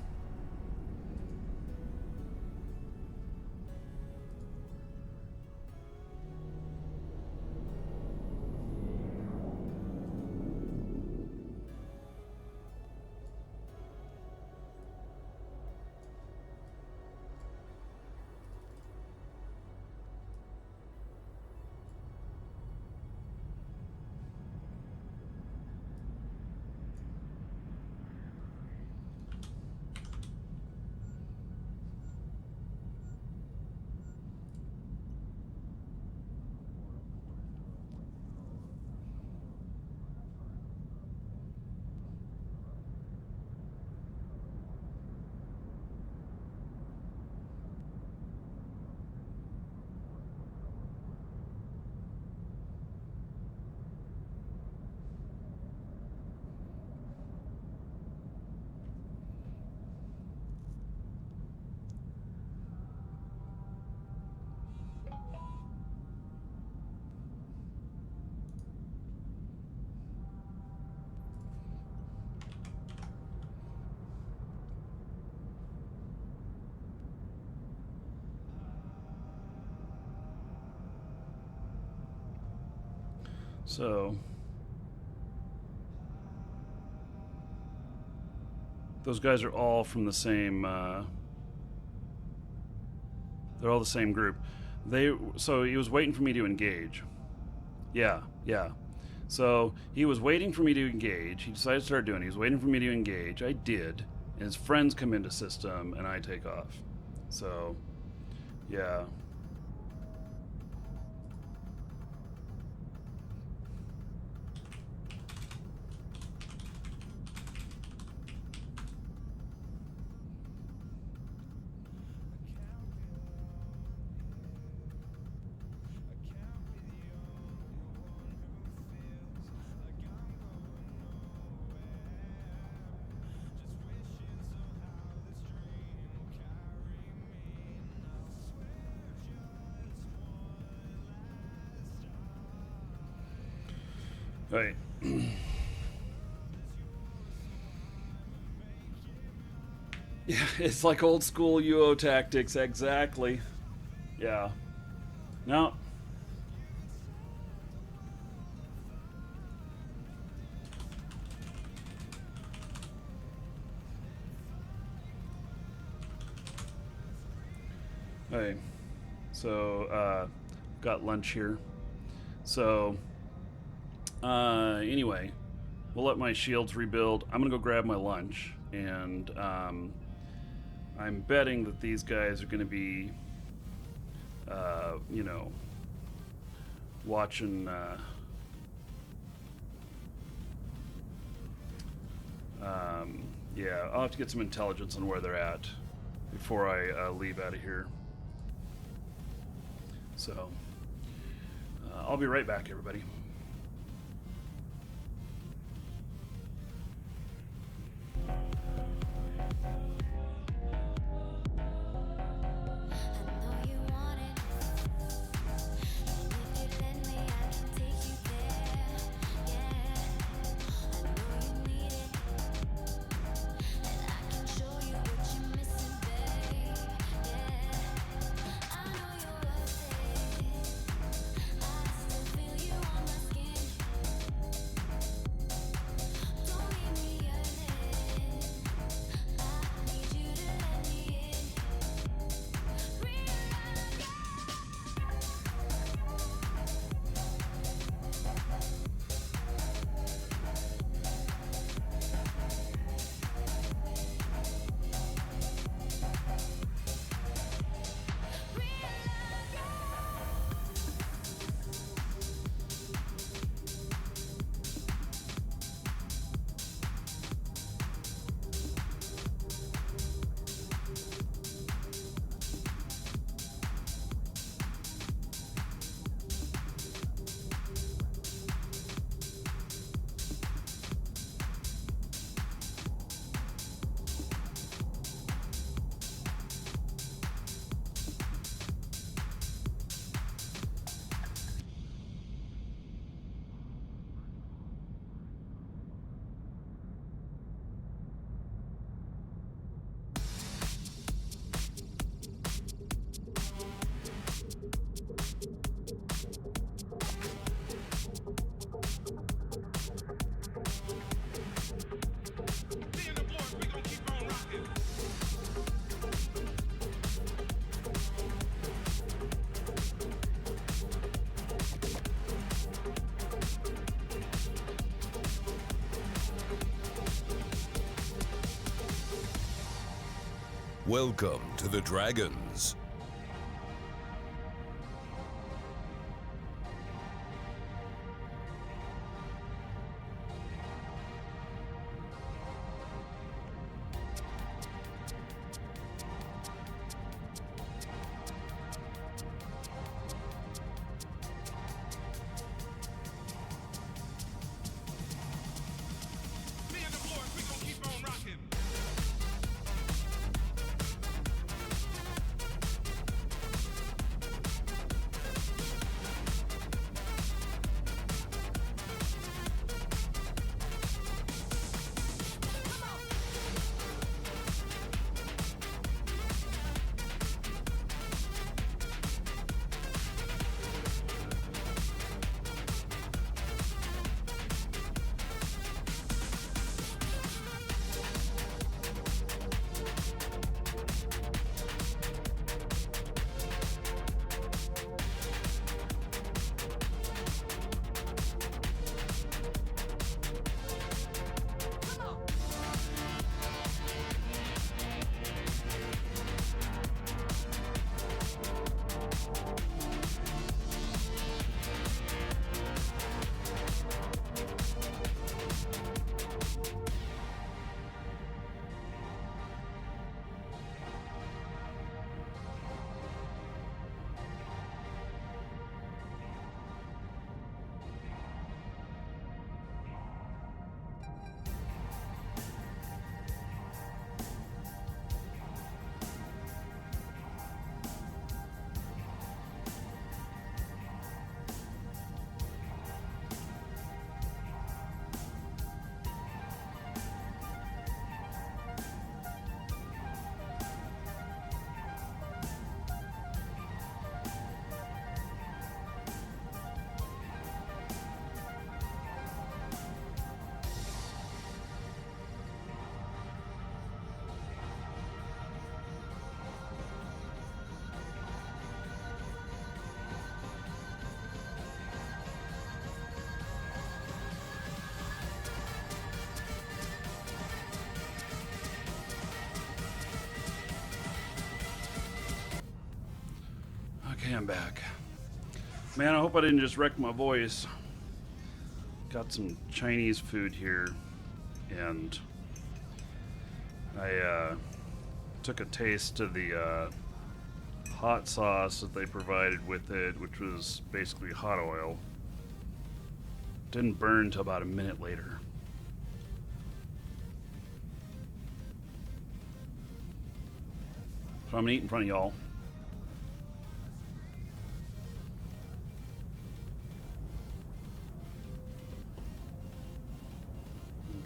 A: So. Those guys are all from the same, they're all the same group. So he was waiting for me to engage. Yeah. So he was waiting for me to engage. He decided to start doing it. He was waiting for me to engage. I did. And his friends come into system and I take off. So, yeah. Right. Yeah, it's like old school UO tactics, exactly. Yeah. No. Hey. So, got lunch here. So, anyway, we'll let my shields rebuild. I'm gonna go grab my lunch, and I'm betting that these guys are gonna be, you know, watching. Yeah, I'll have to get some intelligence on where they're at before I leave out of here. So, I'll be right back, everybody.
E: I know you're worth it. I still feel you on my
B: Welcome to the Dragons.
A: Okay, I'm back. Man, I hope I didn't just wreck my voice. Got some Chinese food here, and I took a taste of the hot sauce that they provided with it, which was basically hot oil. Didn't burn until about a minute later. So I'm gonna eat in front of y'all.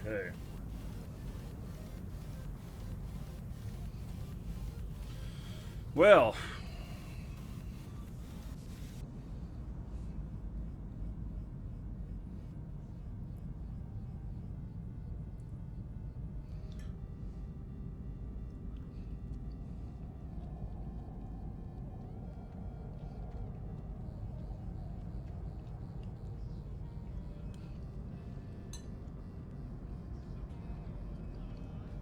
A: Okay. Well,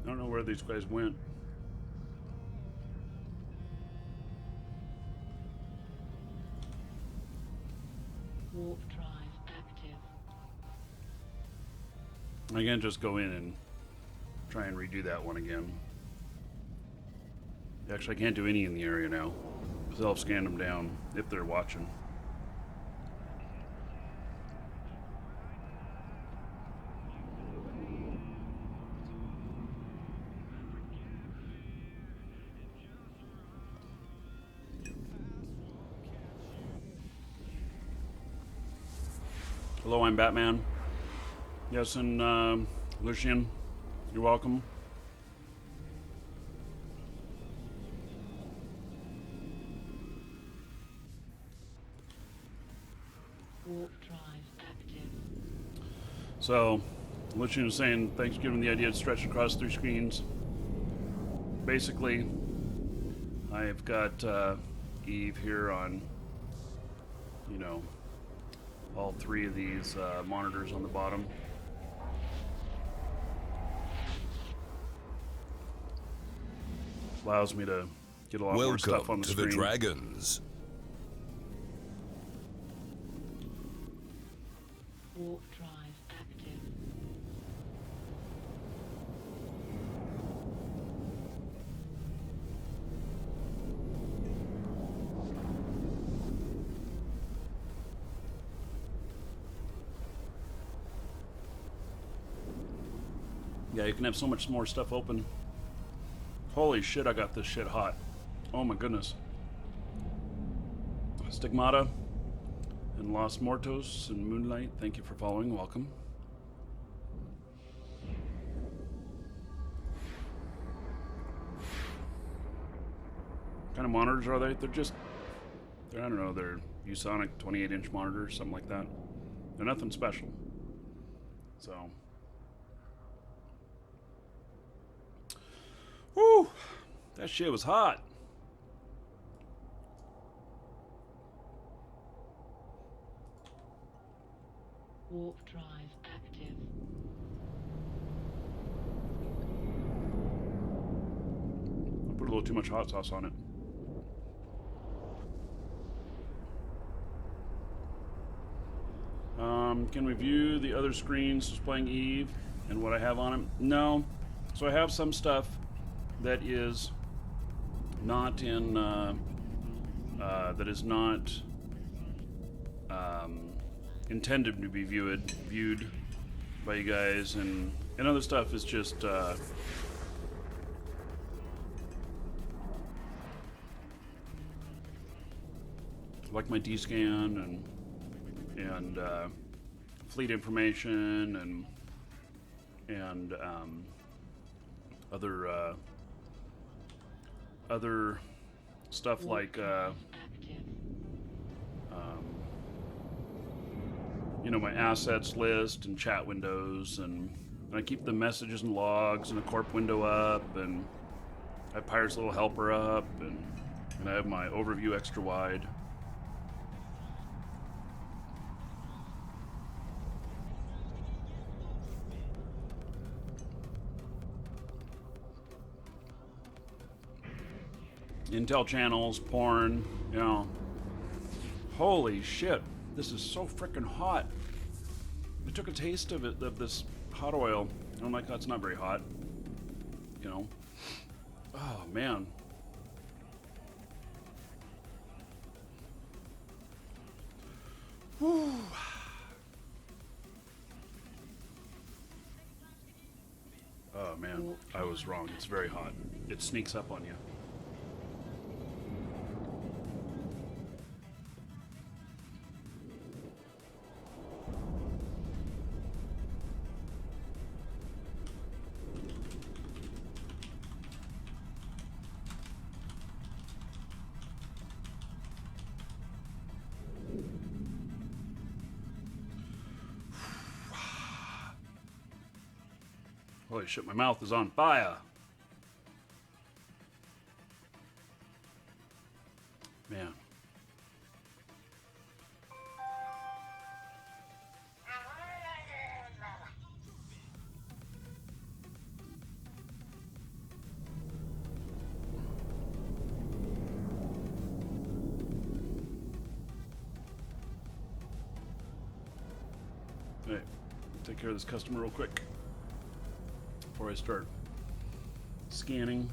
A: I don't know where these guys went.
C: Warp drive active.
A: I can't just go in and try and redo that one again. Actually, I can't do any in the area now, because I'll scan them down if they're watching. Hello, I'm Batman. Yes, and Lucian, you're welcome.
C: Warp drive active.
A: So, Lucian was saying, thanks for giving the idea to stretch across 3 screens. Basically, I've got Eve here on, you know, all 3 of these monitors on the bottom. allows me to get a lot more stuff on
B: Welcome
A: the
B: to
A: screen.
B: the Dragons.
C: Warp drive active.
A: Yeah, you can have so much more stuff open. Holy shit, I got this shit hot. Oh my goodness. Stigmata and Los Mortos and Moonlight, thank you for following. Welcome. What kind of monitors are they? I don't know, they're ViewSonic 28-inch monitors, something like that. They're nothing special. So. Whew! That shit was hot.
C: Warp drive active.
A: I put a little too much hot sauce on it. Can we view the other screens displaying Eve and what I have on them? No. So I have some stuff that is not in, that is not intended to be viewed by you guys, and other stuff is just like my D-scan and fleet information and other stuff like you know, my assets list and chat windows, and I keep the messages and logs and the corp window up, and I have Pirate's Little Helper up, and I have my overview extra wide. Intel channels, porn, you know. Holy shit, this is so freaking hot. I took a taste of it, of this hot oil, and I'm like, that's not very hot, you know. Oh man. Whew. Oh man, I was wrong. It's very hot. It sneaks up on you. Holy shit, my mouth is on fire. Man. Hey, take care of this customer real quick before I start scanning.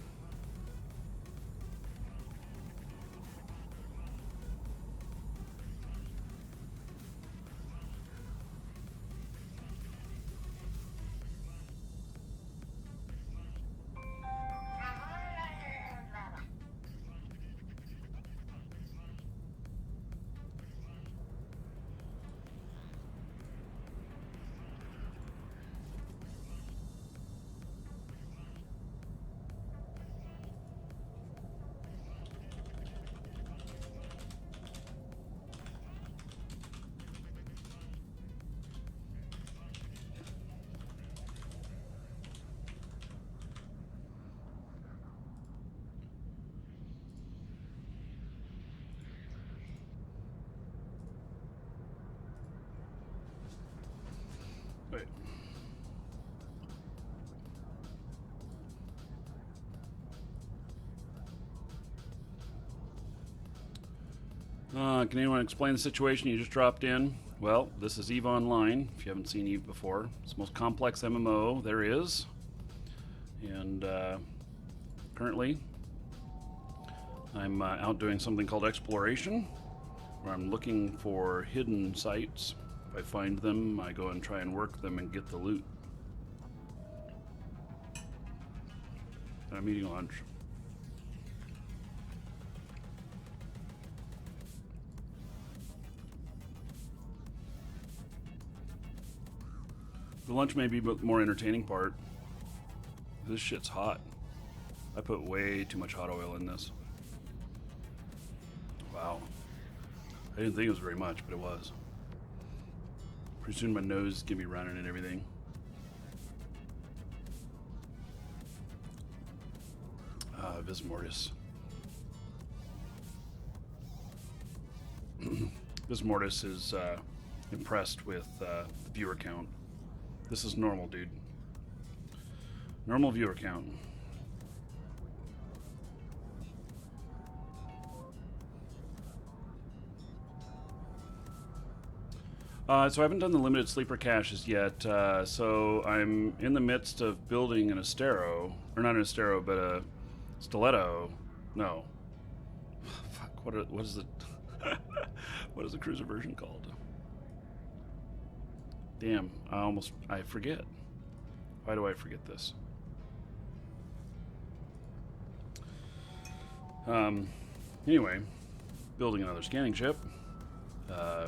A: Can anyone explain the situation you just dropped in? Well, this is EVE Online, if you haven't seen EVE before. It's the most complex MMO there is. And currently, I'm out doing something called exploration, where I'm looking for hidden sites. If I find them, I go and try and work them and get the loot. I'm eating lunch. The lunch may be the more entertaining part. This shit's hot. I put way too much hot oil in this. Wow. I didn't think it was very much, but it was. Pretty soon my nose is gonna be running and everything. Vis Mortis. Vis Mortis is impressed with the viewer count. This is normal, dude. Normal viewer count. So I haven't done the limited sleeper caches yet. So I'm in the midst of building an Astero, or not an Astero, but a Stiletto. No. Fuck. What is it? What is the cruiser version called? Damn, I forget. Why do I forget this? Anyway, building another scanning ship,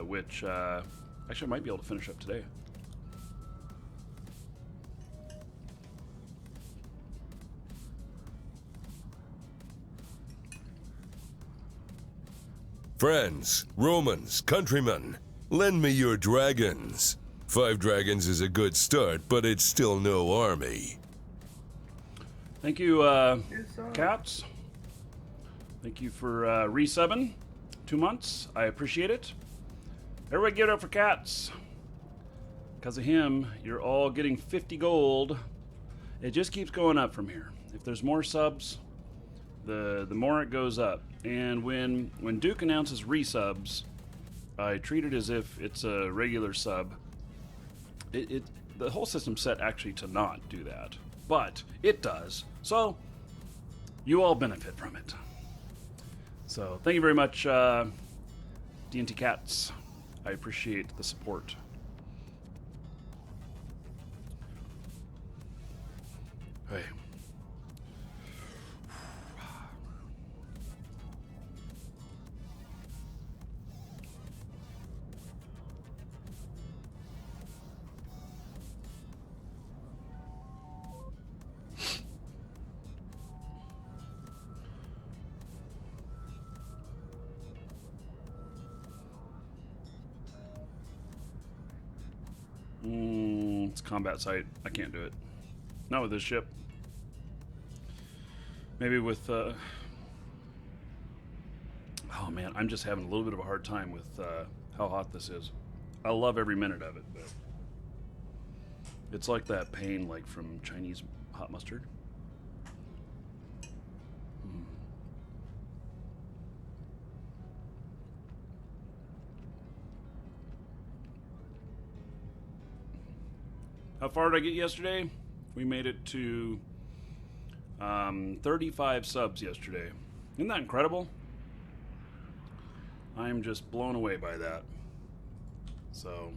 A: which actually I might be able to finish up today.
B: Friends, Romans, countrymen, lend me your dragons. 5 dragons is a good start, but it's still no army.
A: Thank you, Cats. Thank you for resubbing. 2 months. I appreciate it. Everybody give it up for Cats. Because of him, you're all getting 50 gold. It just keeps going up from here. If there's more subs, the more it goes up. And when Duke announces resubs, I treat it as if it's a regular sub. The whole system's set actually to not do that, but it does. So you all benefit from it. So thank you very much, D&T Cats. I appreciate the support. Hey. It's a combat site. I can't do it. Not with this ship. Maybe with... oh man, I'm just having a little bit of a hard time with how hot this is. I love every minute of it, but... it's like that pain like from Chinese hot mustard. How far did I get yesterday? We made it to 35 subs yesterday. Isn't that incredible? I'm just blown away by that. So,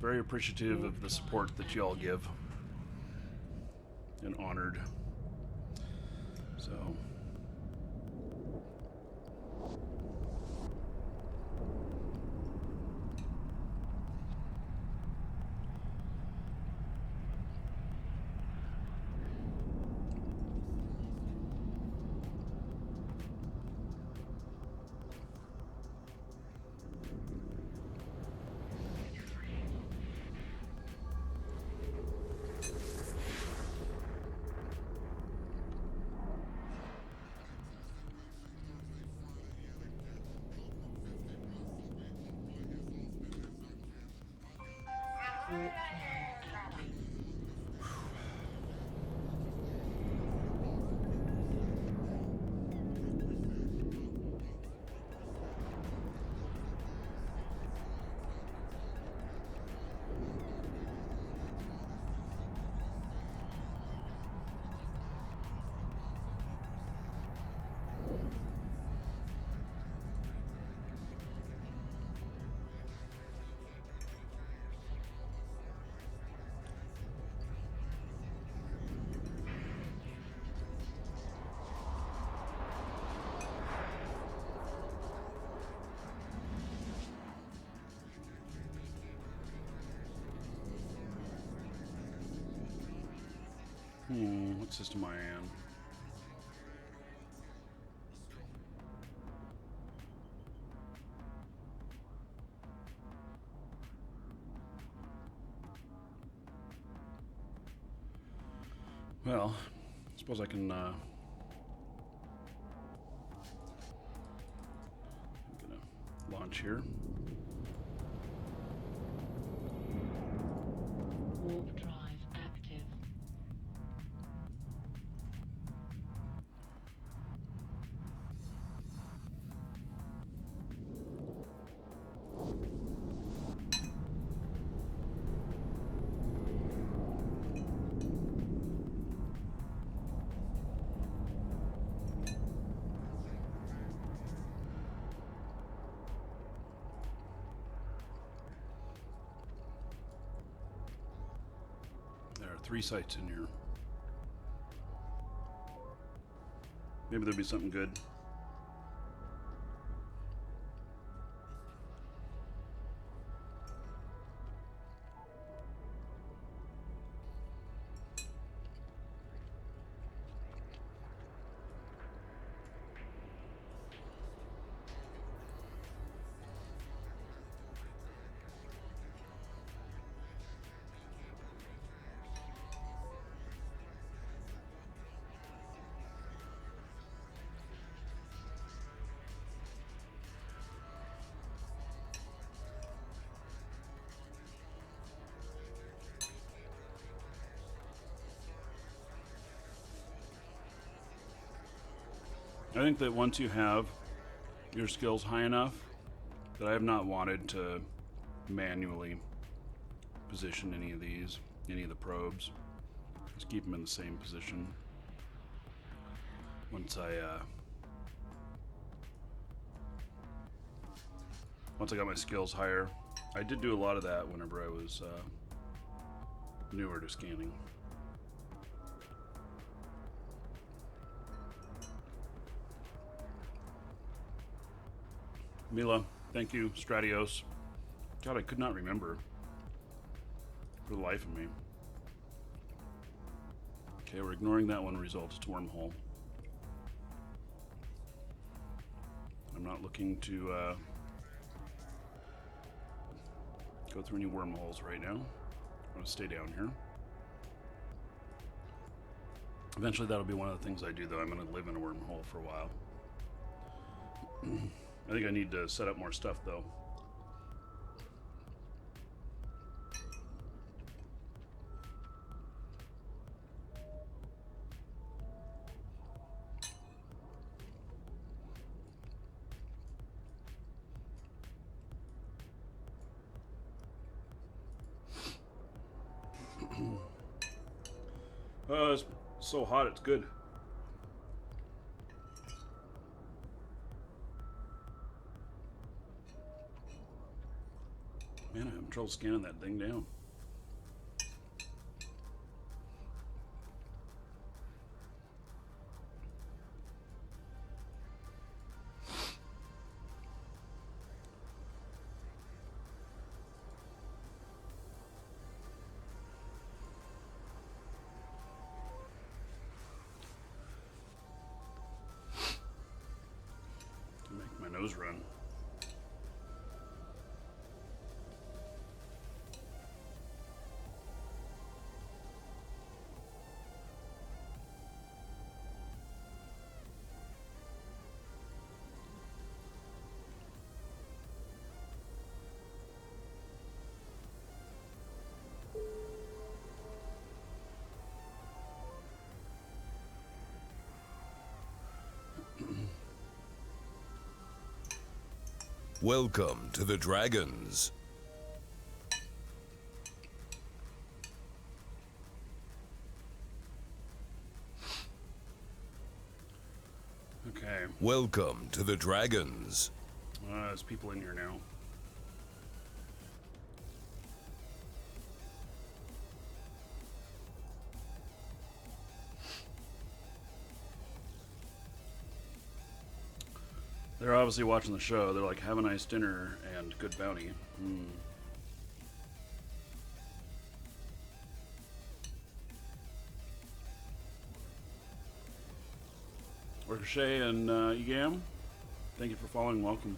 A: very appreciative of the support that you all give. And honored. So... What system am I in? Well, I suppose I can, I'm gonna launch here.
C: Warp drive active.
A: There are 3 sites in here. Maybe there'll be something good. I think that once you have your skills high enough, that I have not wanted to manually position any of these, any of the probes. Just keep them in the same position. Once I got my skills higher, I did do a lot of that whenever I was newer to scanning. Mila, thank you. Stratios. God, I could not remember for the life of me. Okay, we're ignoring that one result. It's wormhole. I'm not looking to go through any wormholes right now. I'm going to stay down here. Eventually that'll be one of the things I do, though. I'm going to live in a wormhole for a while. I think I need to set up more stuff, though. It's so hot, it's good. Man, I have trouble scanning that thing down. Make my nose run.
B: Welcome to the Dragons.
A: Okay.
B: Welcome to the Dragons.
A: There's people in here now. They're obviously watching the show. They're like, have a nice dinner and good bounty. Ricochet and Egam, thank you for following. Welcome.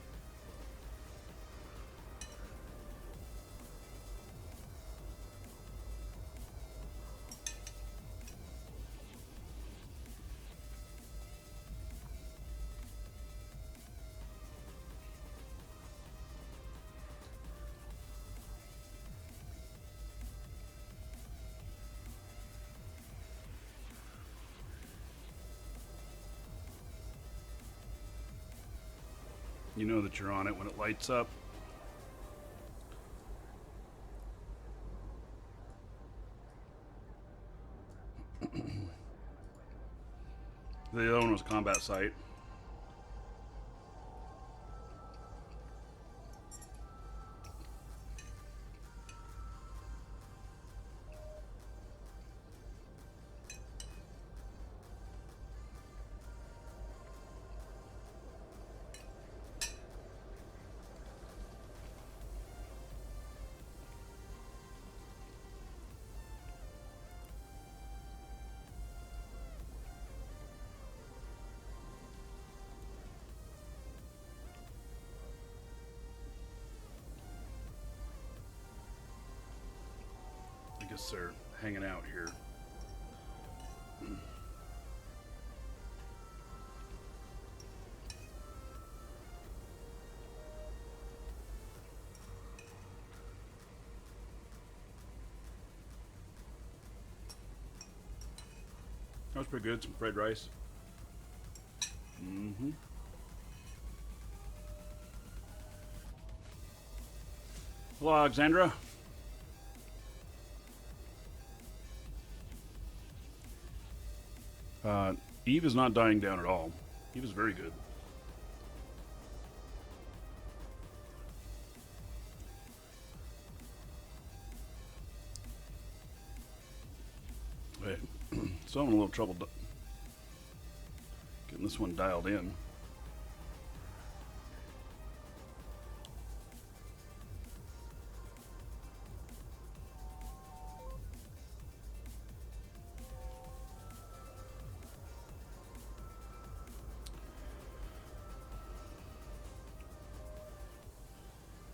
A: You know that you're on it when it lights up. The other one was combat site. I guess they're hanging out here. That was pretty good. Some fried rice. Mm-hmm. Hello, Alexandra. Eve is not dying down at all. Eve is very good. Hey, so I'm in a little trouble getting this one dialed in.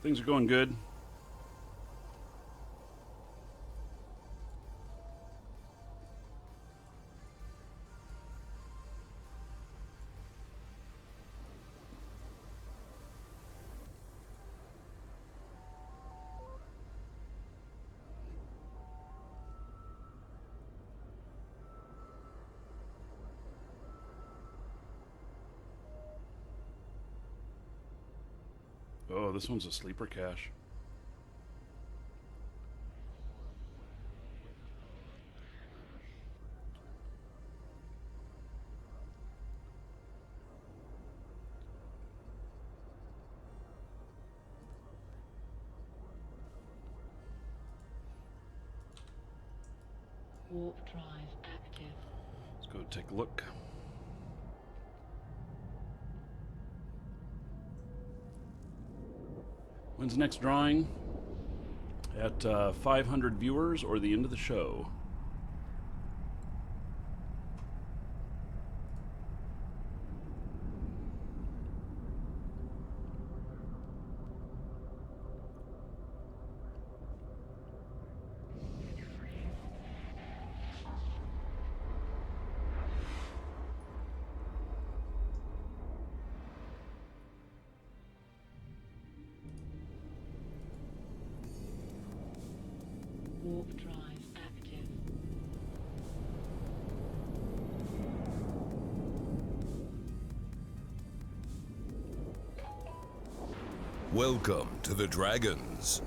A: Things are going good. Oh, this one's a sleeper cache.
C: Warp drive active.
A: Let's go take a look. When's the next drawing? At 500 viewers or the end of the show?
C: Warp drive active.
B: Welcome to the Dragons.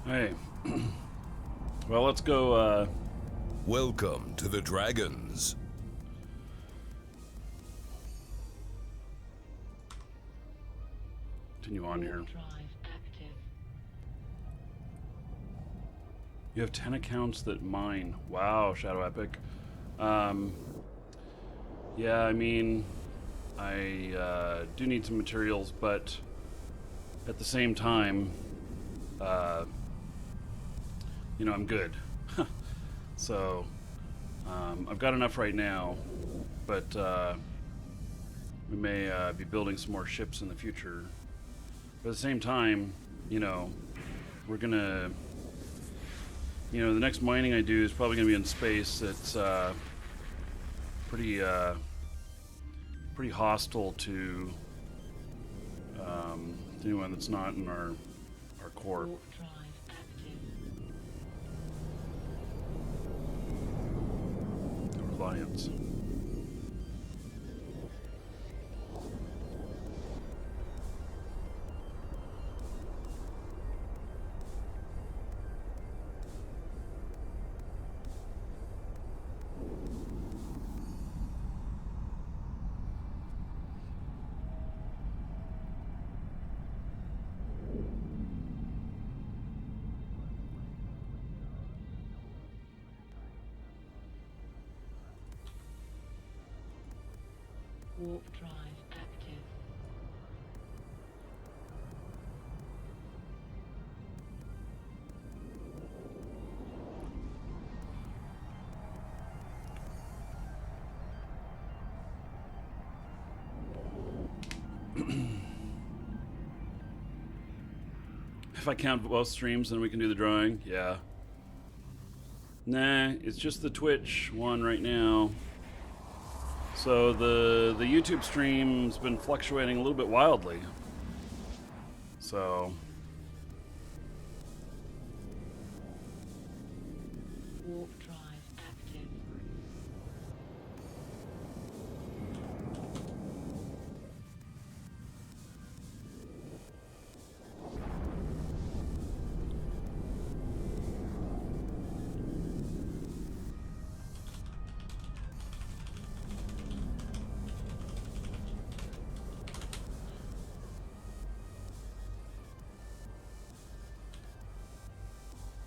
A: Hey. Well, let's go,
B: Welcome to the Dragons.
A: continue on here.
C: Warp drive active.
A: You have 10 accounts that mine. Wow, Shadow Epic. Yeah, I mean, I do need some materials, but at the same time, you know, I'm good. So I've got enough right now, but we may be building some more ships in the future. But at the same time, you know, we're gonna, you know, the next mining I do is probably gonna be in space. It's pretty pretty hostile to anyone that's not in our corp
C: Warp drive active.
A: alliance.
C: Warp drive active.
A: If I count both streams, then we can do the drawing. Yeah. Nah, it's just the Twitch one right now. So the YouTube stream's been fluctuating a little bit wildly. So
C: Warp drive active.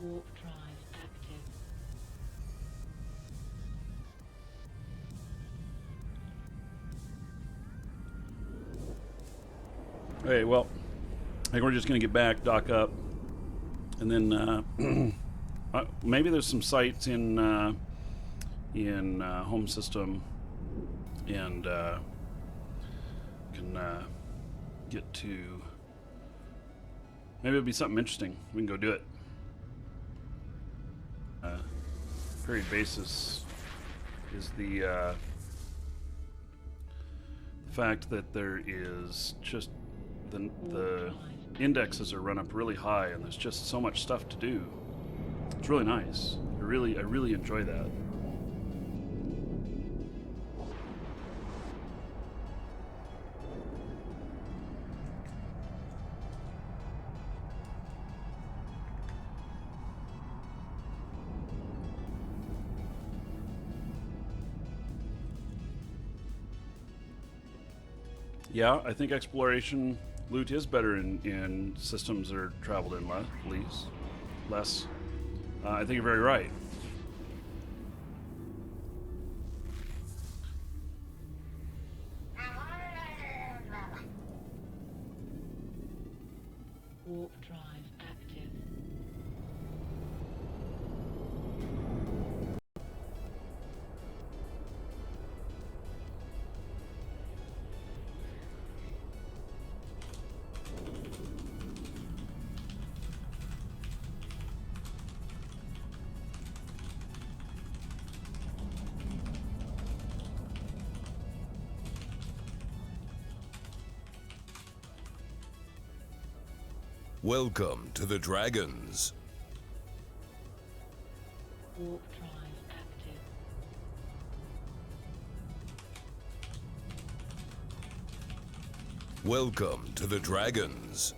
C: Warp drive active.
A: okay, well, I think we're just gonna get back, dock up, and then maybe there's some sites in home system, and can get to. Maybe it'll be something interesting. We can go do it. Period basis is the fact that there is just the indexes are run up really high, and there's just so much stuff to do. It's really nice. I really enjoy that. Yeah, I think exploration loot is better in systems that are traveled in less. I think you're very right.
C: Warp drive active.
B: Welcome to the Dragons.
C: Warp drive active.
B: Welcome to the Dragons.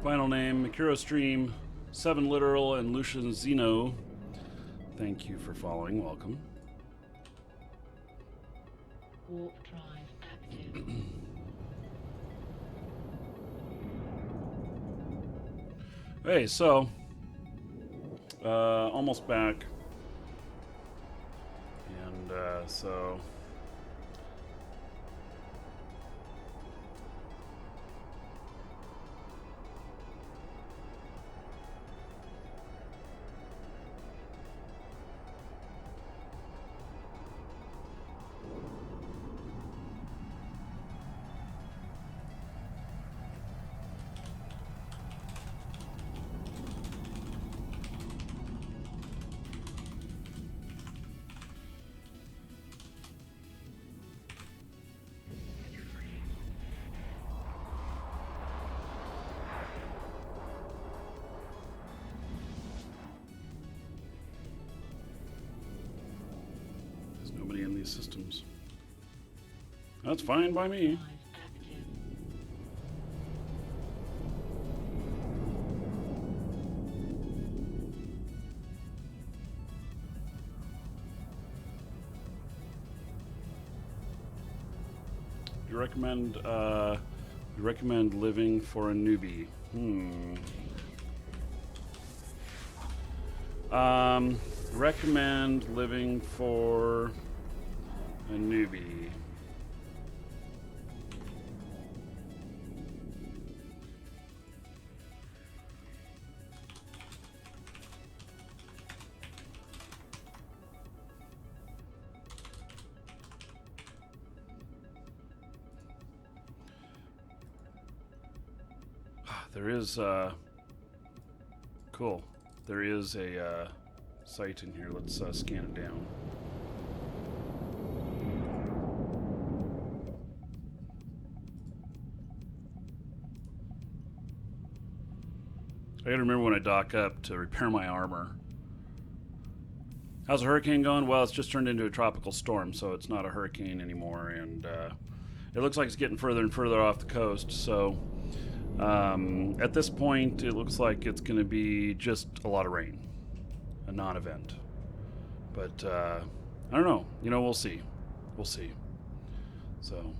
A: Final name, Mikuro Stream. 7 Literal and Lucian Zeno, thank you for following. Welcome.
C: Warp drive active.
A: Hey, so almost back, and so there's nobody in these systems. That's fine by me.
C: Drive active.
A: You recommend living for a newbie? Recommend living for a newbie. There is, cool. There is a site in here. Let's scan it down. I gotta remember when I dock up to repair my armor. How's the hurricane going? Well, it's just turned into a tropical storm, so it's not a hurricane anymore, and it looks like it's getting further and further off the coast, so at this point, it looks like it's going to be just a lot of rain, a non-event. But I don't know. You know, we'll see. We'll see. So.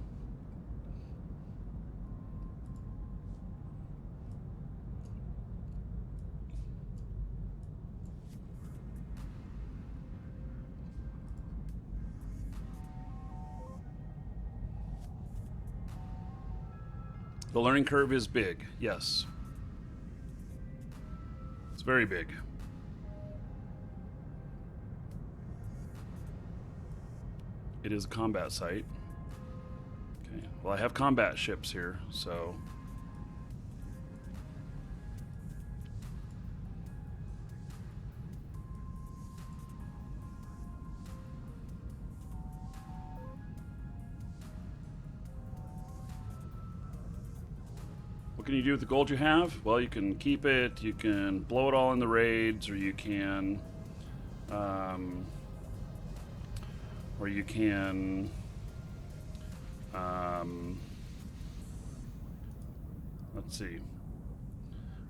A: The learning curve is big, yes. It's very big. It is a combat site. Okay, well, I have combat ships here, so. What can you do with the gold you have? Well, you can keep it, you can blow it all in the raids, or you can, let's see,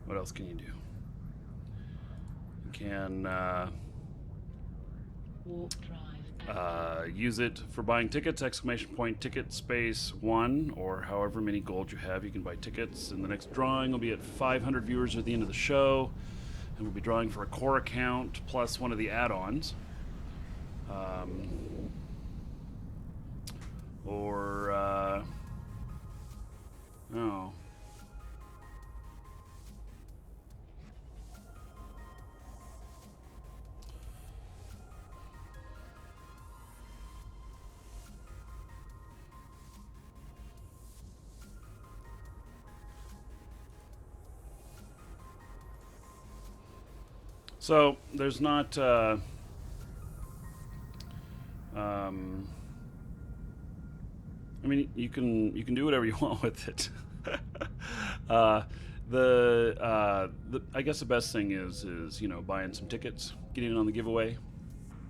A: what else can you do? You can,
C: Warp drive active.
A: use it for buying tickets, exclamation point ticket space 1, or however many gold you have, you can buy tickets. And the next drawing will be at 500 viewers at the end of the show, and we'll be drawing for a core account plus one of the add-ons. No. So there's not. I mean, you can do whatever you want with it. I guess the best thing is buying some tickets, getting in on the giveaway,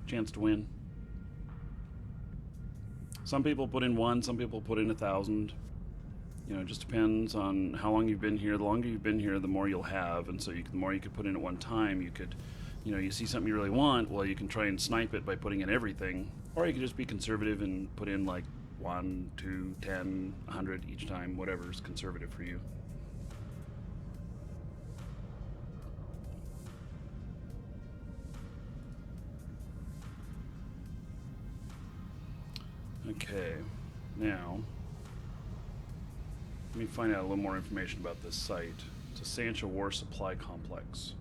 A: chance to win. Some people put in 1, some people put in 1,000. You know, it just depends on how long you've been here. The longer you've been here, the more you'll have, and so the more you could put in at one time. You could, you know, you see something you really want, well, you can try and snipe it by putting in everything, or you could just be conservative and put in like 1, 2, 10, 100 each time, whatever's conservative for you. Okay, now let me find out a little more information about this site. It's a Sancha War Supply Complex.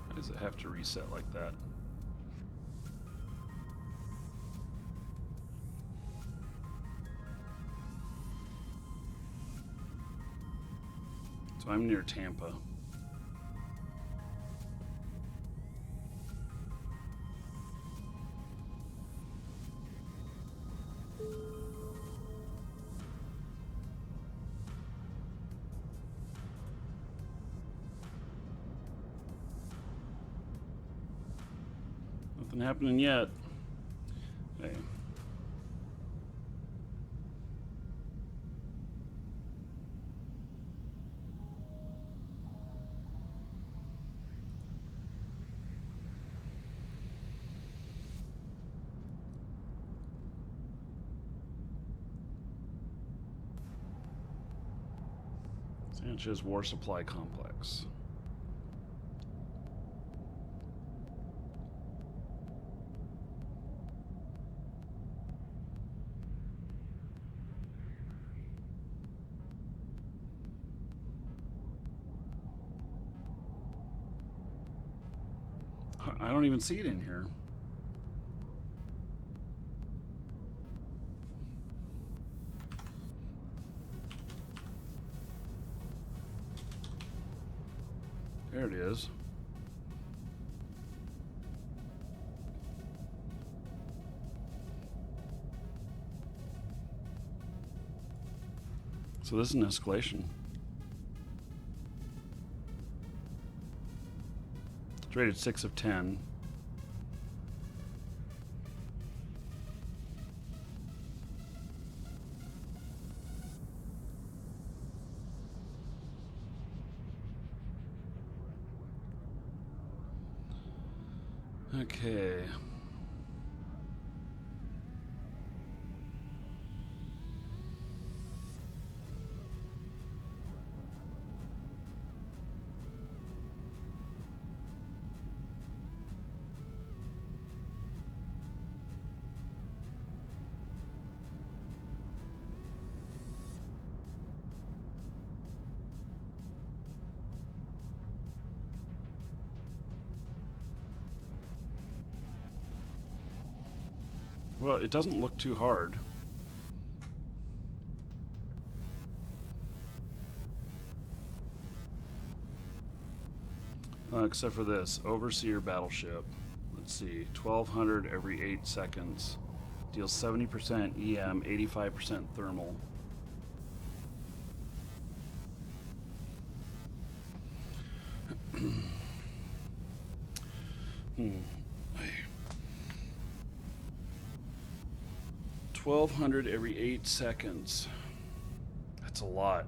A: Why does it have to reset like that? So I'm near Tampa. Nothing happening yet. Hey. Sanchez War Supply Complex. I don't even see it in here. There it is. So this is an escalation. It's rated 6 of 10. Okay. Well, it doesn't look too hard. Except for this, Overseer Battleship. Let's see, 1200 every 8 seconds. Deals 70% EM, 85% thermal. Hmm. 1200 every 8 seconds. That's a lot.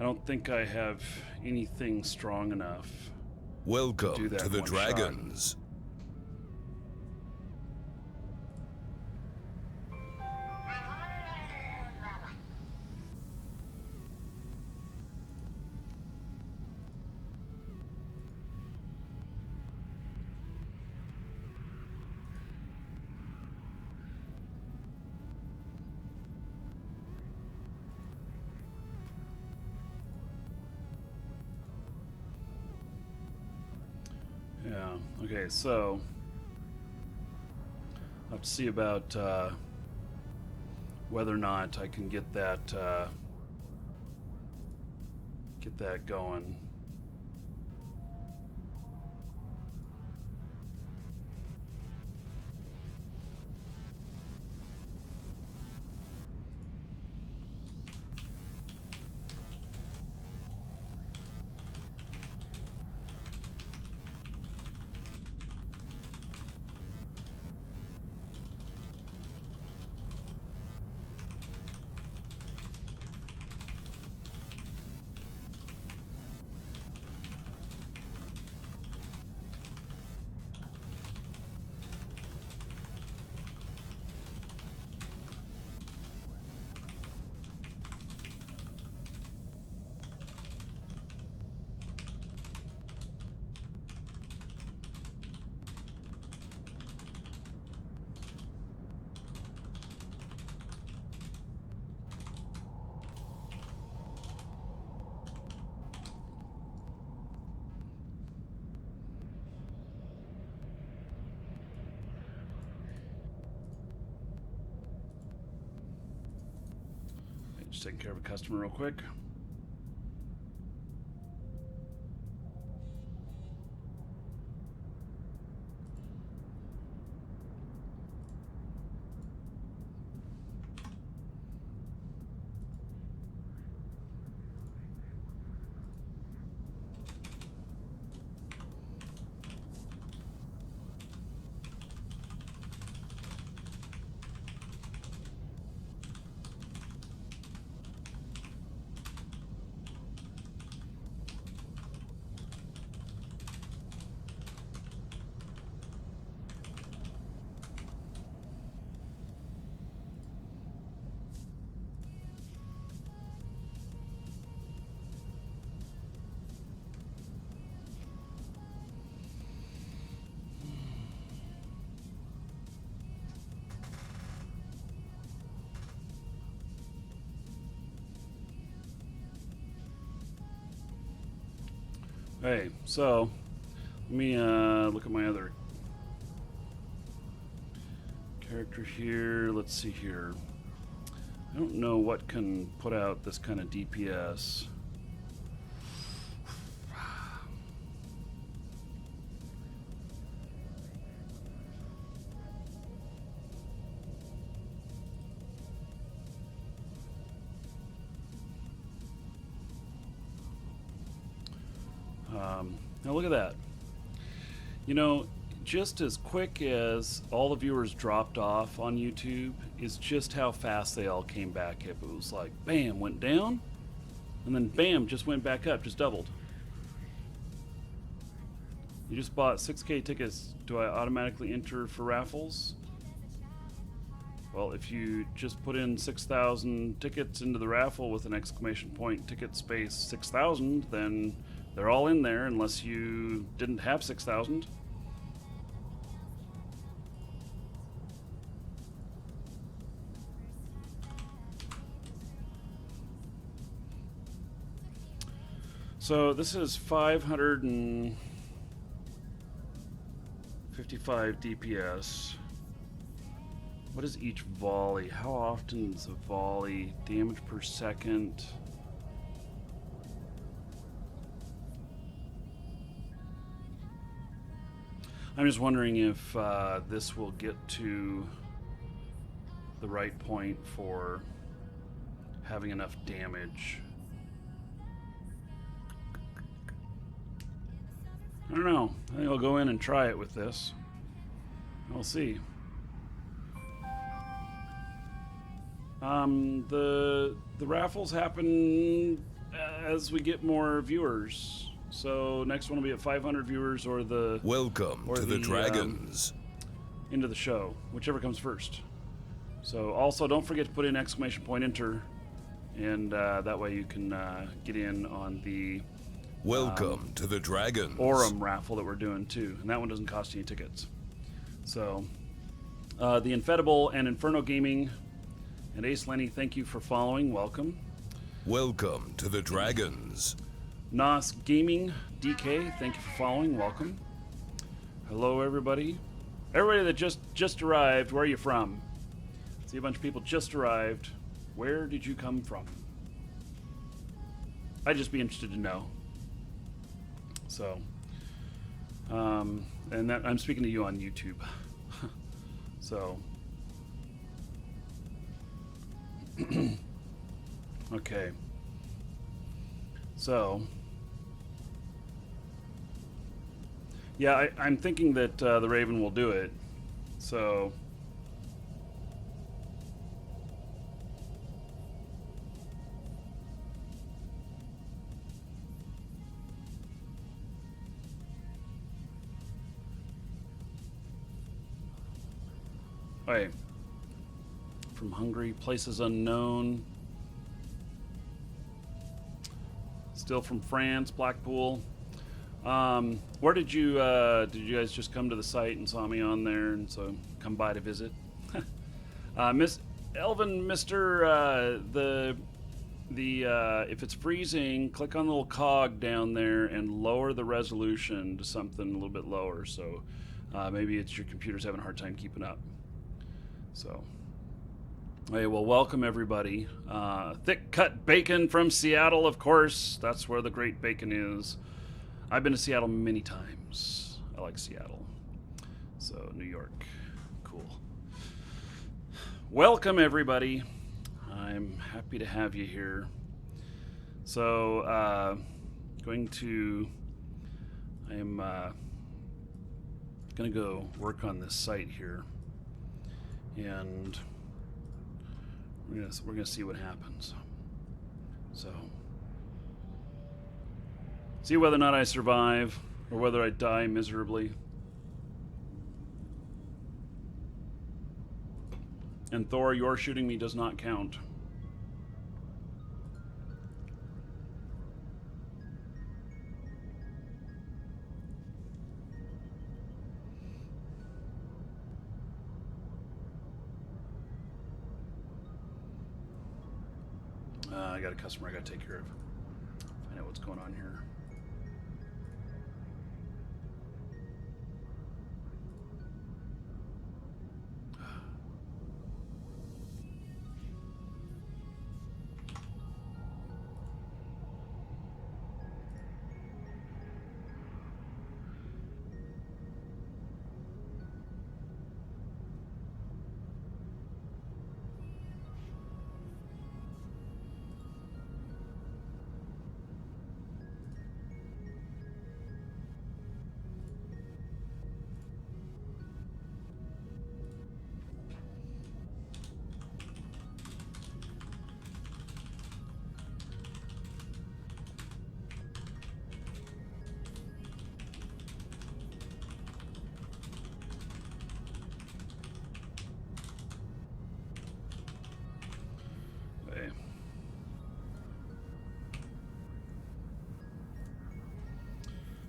A: I don't think I have anything strong enough.
B: Welcome
A: that
B: to the
A: one
B: Dragons.
A: Yeah, okay, so I'll have to see about whether or not I can get that get that going. Just taking care of a customer real quick. Hey, so let me look at my other character here. Let's see here. I don't know what can put out this kind of DPS. Now look at that. You know, just as quick as all the viewers dropped off on YouTube is just how fast they all came back. It was like, bam, went down, and then bam, just went back up, just doubled. You just bought 6K tickets. Do I automatically enter for raffles? Well, if you just put in 6,000 tickets into the raffle with an exclamation point ticket space 6,000, then they're all in there unless you didn't have 6,000. So this is 555 DPS. What is each volley? How often is a volley? Damage per second. I'm just wondering if this will get to the right point for having enough damage. I don't know. I think I'll go in and try it with this. We'll see. The raffles happen as we get more viewers. So next one will be at 500 viewers or the
B: Welcome to the Dragons.
A: Into the show, whichever comes first. So also don't forget to put in exclamation point enter, and that way you can get in on the
B: Welcome to the Dragons.
A: Aurum raffle that we're doing too, and that one doesn't cost any tickets. So the Infedible and Inferno Gaming and Ace Lenny, thank you for following. Welcome.
B: Welcome to the Dragons.
A: Nos Gaming DK, thank you for following. Welcome. Hello, everybody. Everybody that just arrived, where are you from? See a bunch of people just arrived. Where did you come from? I'd just be interested to know. So, and that I'm speaking to you on YouTube. So, okay. So, yeah, I'm thinking that the Raven will do it. So, okay. From Hungary, places unknown. Still from France, Blackpool. Where did you guys just come to the site and saw me on there, and so come by to visit? Miss Elvin, Mister, if it's freezing, click on the little cog down there and lower the resolution to something a little bit lower. So maybe it's your computer's having a hard time keeping up. So, hey, well, welcome everybody. Thick cut bacon from Seattle, of course. That's where the great bacon is. I've been to Seattle many times. I like Seattle. So, New York. Cool. Welcome, everybody. I'm happy to have you here. So, I'm going to go work on this site here. And we're gonna see what happens. So, see whether or not I survive, or whether I die miserably. And Thor, your shooting me does not count. I got a customer I got to take care of. Find out what's going on here.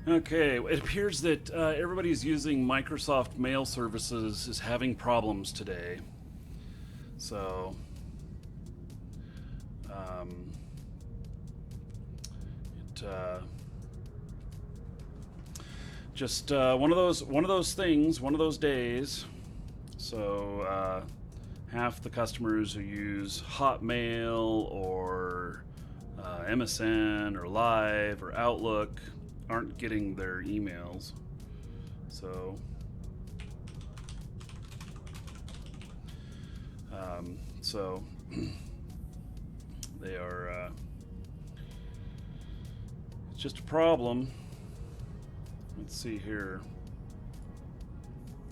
A: Okay, it appears that everybody who's using Microsoft Mail services is having problems today. So, just one of those things, one of those days. So, half the customers who use Hotmail or MSN or Live or Outlook aren't getting their emails. So they are it's just a problem. Let's see here.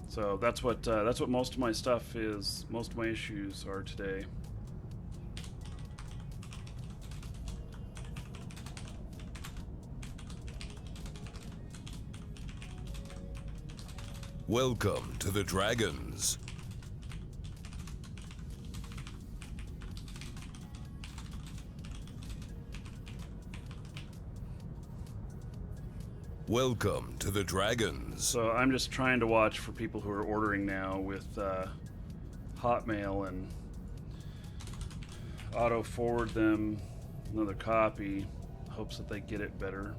A: So that's what most of my stuff is. Most of my issues are today.
B: Welcome to the Dragons. Welcome to the Dragons.
A: So I'm just trying to watch for people who are ordering now with Hotmail and auto forward them another copy, hopes that they get it better.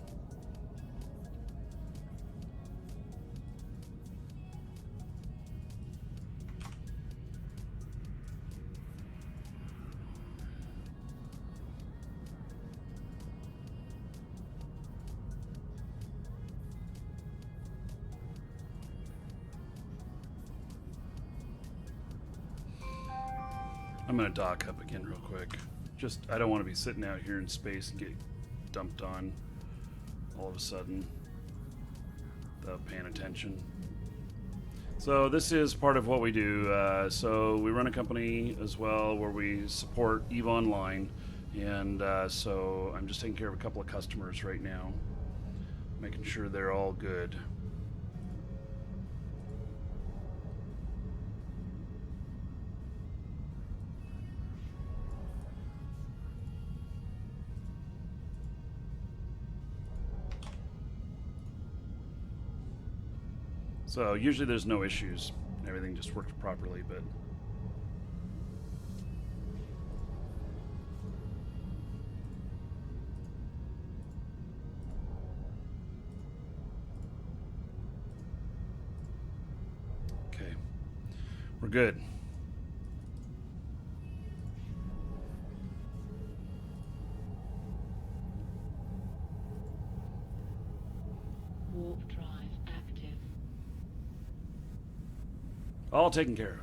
A: I'm gonna dock up again real quick. Just, I don't want to be sitting out here in space and get dumped on all of a sudden without paying attention. So this is part of what we do. So we run a company as well where we support EVE Online, and so I'm just taking care of a couple of customers right now, making sure they're all good. So usually there's no issues. Everything just works properly, but okay. We're good.
C: Warp drive active.
A: All taken care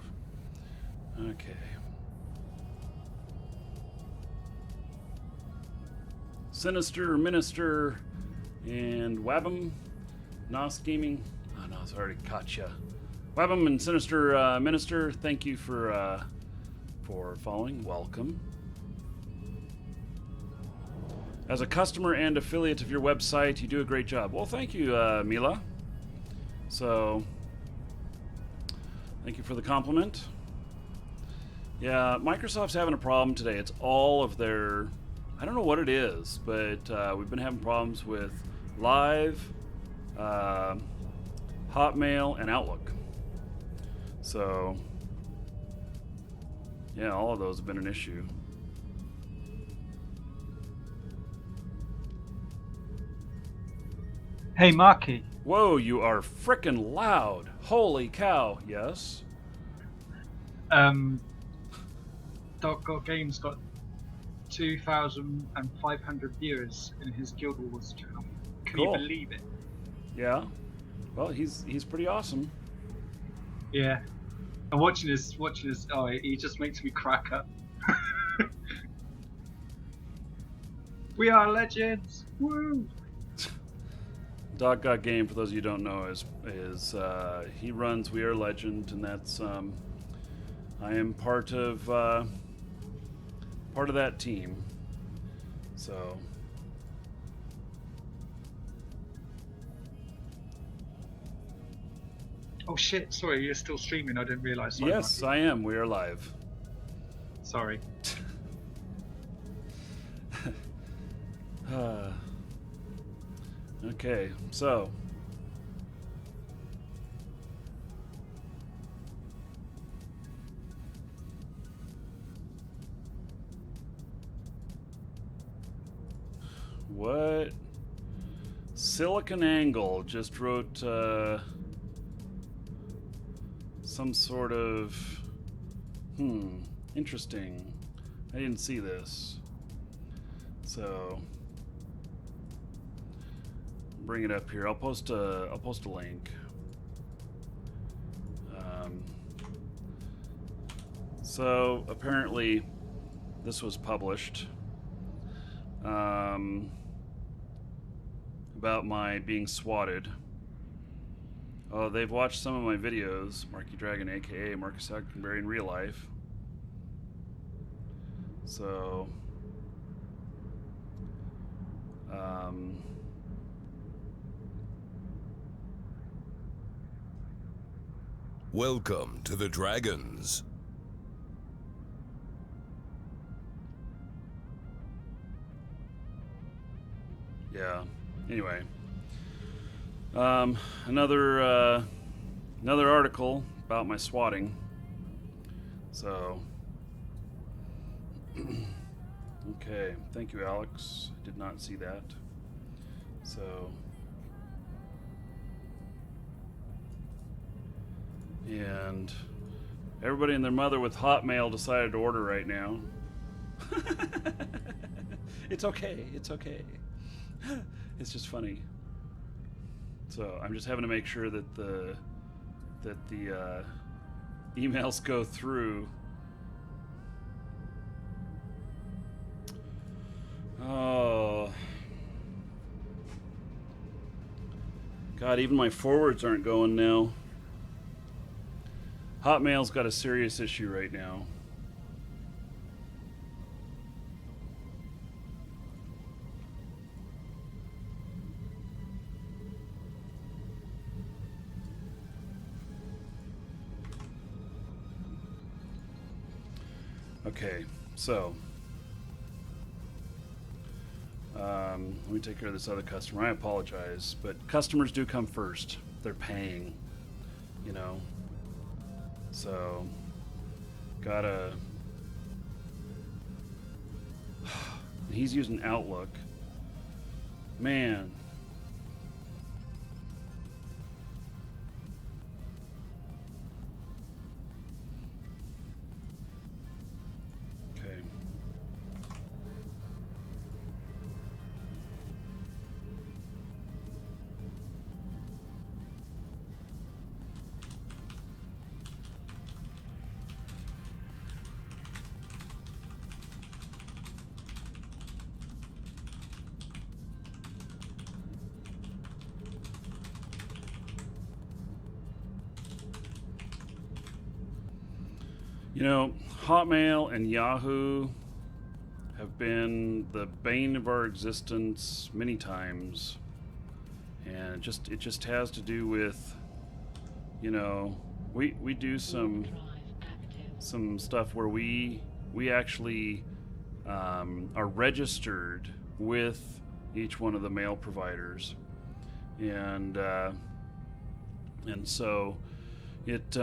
A: of. Okay. Sinister, Minister, and Wabam. Nos Gaming. Oh no, it's already caught ya. Wabam and Sinister Minister, thank you for following. Welcome. As a customer and affiliate of your website, you do a great job. Well, thank you, Mila. So, thank you for the compliment. Yeah, Microsoft's having a problem today. It's all of their... I don't know what it is, but we've been having problems with Live, Hotmail, and Outlook. So, yeah, all of those have been an issue.
F: Hey, Marky.
A: Whoa, you are frickin' loud. Holy cow. Yes?
F: Dog Got Games got 2,500 viewers in his Guild Wars channel. Can
A: Cool.
F: you believe it?
A: Yeah. Well, he's pretty awesome.
F: Yeah. And watching his, oh, he just makes me crack up. We are legends! Woo!
A: Dog Got Game, for those of you who don't know, is he runs We Are Legend, and that's I am part of that team. So
F: Oh shit, sorry, you're still streaming, I didn't realise. Sorry,
A: yes,
F: Marky.
A: I am. We are live.
F: Sorry.
A: Okay, so what? Silicon Angle just wrote some sort of interesting. I didn't see this. So bring it up here. I'll post a link. So apparently this was published about my being swatted. Oh, they've watched some of my videos. Marky Dragon, aka Marcus Hackenberry in real life. So
B: Welcome to the Dragons.
A: yeah. Anyway, another article about my swatting. So, okay. Thank you, Alex. Did not see that. So, and everybody and their mother with Hotmail decided to order right now. It's okay. It's okay. It's just funny. So I'm just having to make sure that the emails go through. Oh. God, even my forwards aren't going now. Hotmail's got a serious issue right now. Okay, so let me take care of this other customer. I apologize, but customers do come first. They're paying, you know. So, gotta. He's using Outlook. Man. Okay. You know, Hotmail and Yahoo have been the bane of our existence many times, and it just has to do with, you know, we do some stuff where we actually are registered with each one of the mail providers, and so it.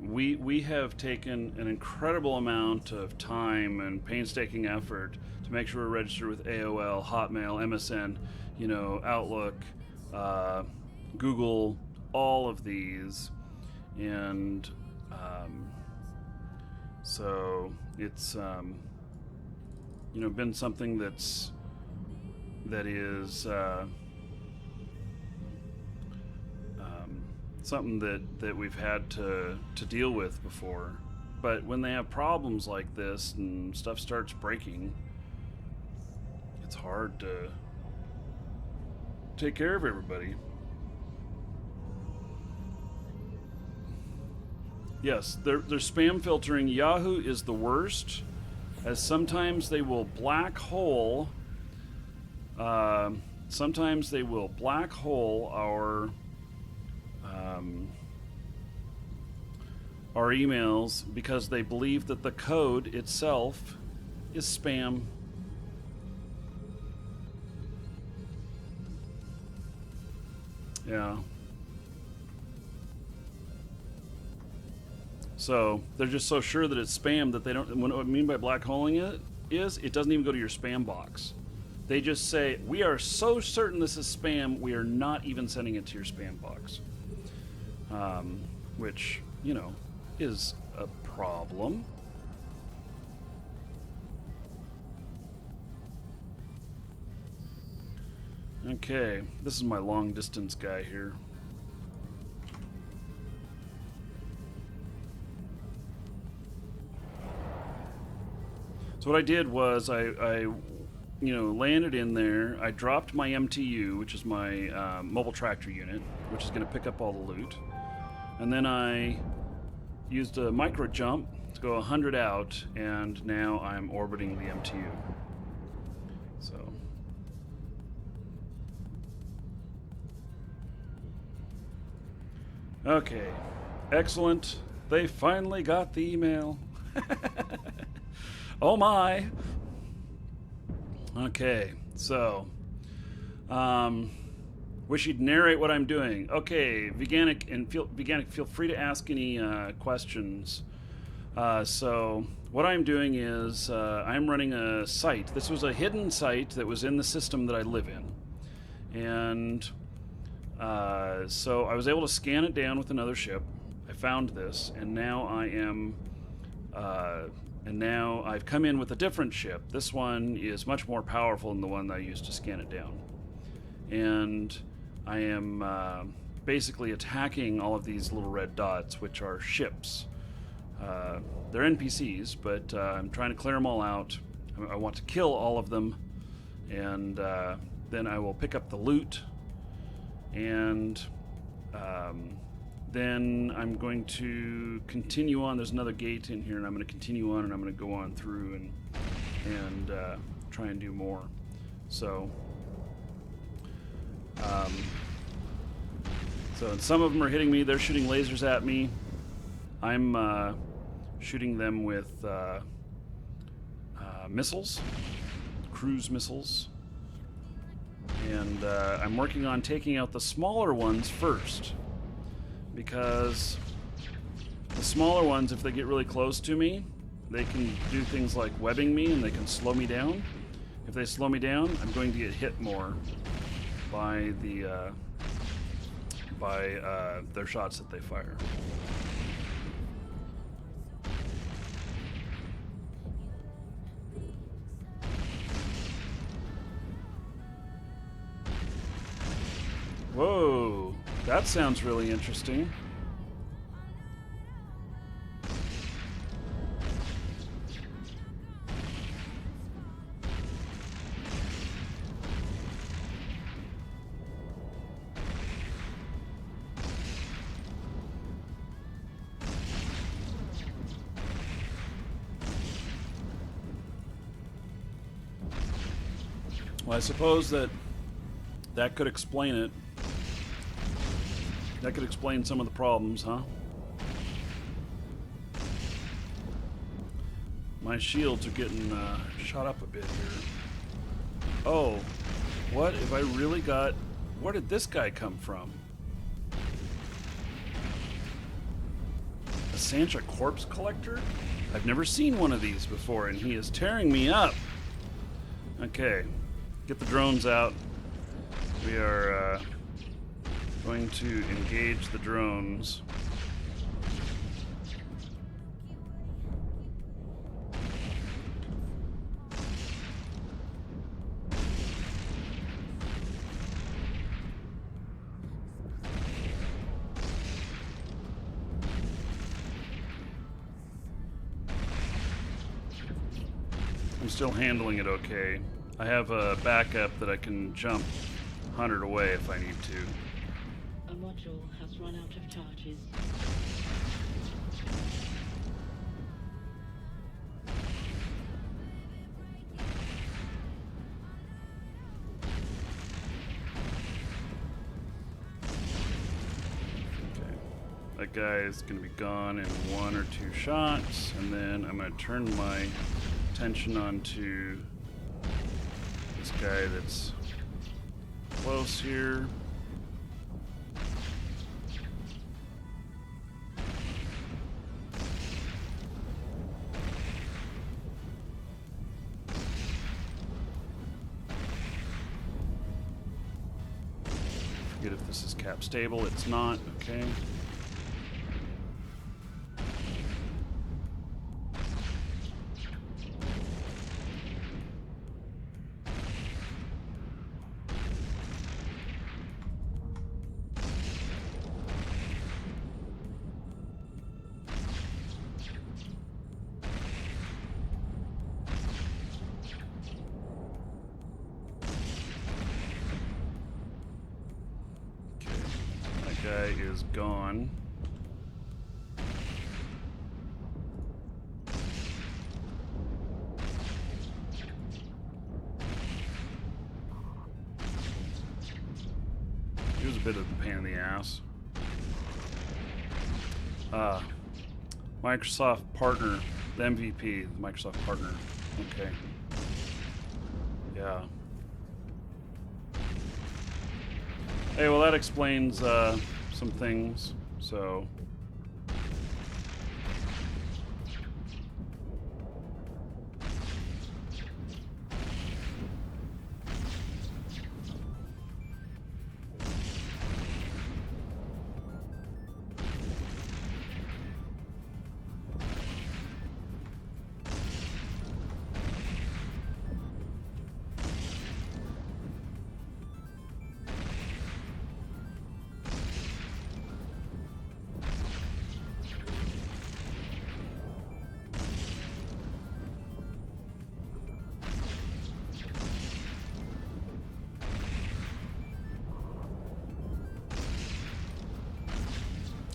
A: We have taken an incredible amount of time and painstaking effort to make sure we're registered with AOL, Hotmail, MSN, you know, Outlook, Google, all of these, and so it's you know, been something that is something that we've had to deal with before. But when they have problems like this and stuff starts breaking, it's hard to take care of everybody. Yes, they're spam filtering. Yahoo is the worst, as sometimes they will black hole our emails because they believe that the code itself is spam. Yeah. So they're just so sure that it's spam that they don't. What I mean by black holing it is it doesn't even go to your spam box. They just say, we are so certain this is spam, we are not even sending it to your spam box. Which, you know, is a problem. Okay, this is my long distance guy here. So what I did was I you know, landed in there. I dropped my MTU, which is my mobile tractor unit, which is going to pick up all the loot. And then I used a micro jump to go 100 out, and now I'm orbiting the MTU. So. Okay. Excellent. They finally got the email. Oh my. Okay, so, wish you'd narrate what I'm doing. Okay, Veganic, feel free to ask any questions. So, what I'm doing is I'm running a site. This was a hidden site that was in the system that I live in, and so I was able to scan it down with another ship. I found this, and now I am. And now I've come in with a different ship. This one is much more powerful than the one that I used to scan it down. And I am basically attacking all of these little red dots, which are ships. They're NPCs, but I'm trying to clear them all out I want to kill all of them, and then I will pick up the loot, and then I'm going to continue on. There's another gate in here, and I'm going to continue on, and I'm going to go on through and try and do more. So, and some of them are hitting me. They're shooting lasers at me. I'm shooting them with missiles, cruise missiles. And I'm working on taking out the smaller ones first, because the smaller ones, if they get really close to me, they can do things like webbing me, and they can slow me down. If they slow me down, I'm going to get hit more by their shots that they fire. Whoa, that sounds really interesting. Well, I suppose that could explain it. That could explain some of the problems, huh? My shields are getting shot up a bit here. Oh, what if I really got... Where did this guy come from? A Sancha corpse collector? I've never seen one of these before, and he is tearing me up. Okay, get the drones out. We are going to engage the drones. I'm still handling it okay. I have a backup that I can jump 100 away if I need to.
C: A module has run out of charges.
A: Okay. That guy is going to be gone in 1 or 2 shots, and then I'm going to turn my attention onto this guy that's close here. Forget if this is cap stable. It's not. Okay. Guy is gone. He was a bit of a pain in the ass. Microsoft partner, the MVP, the Microsoft partner. Okay. Yeah. Hey, well, that explains some things, so...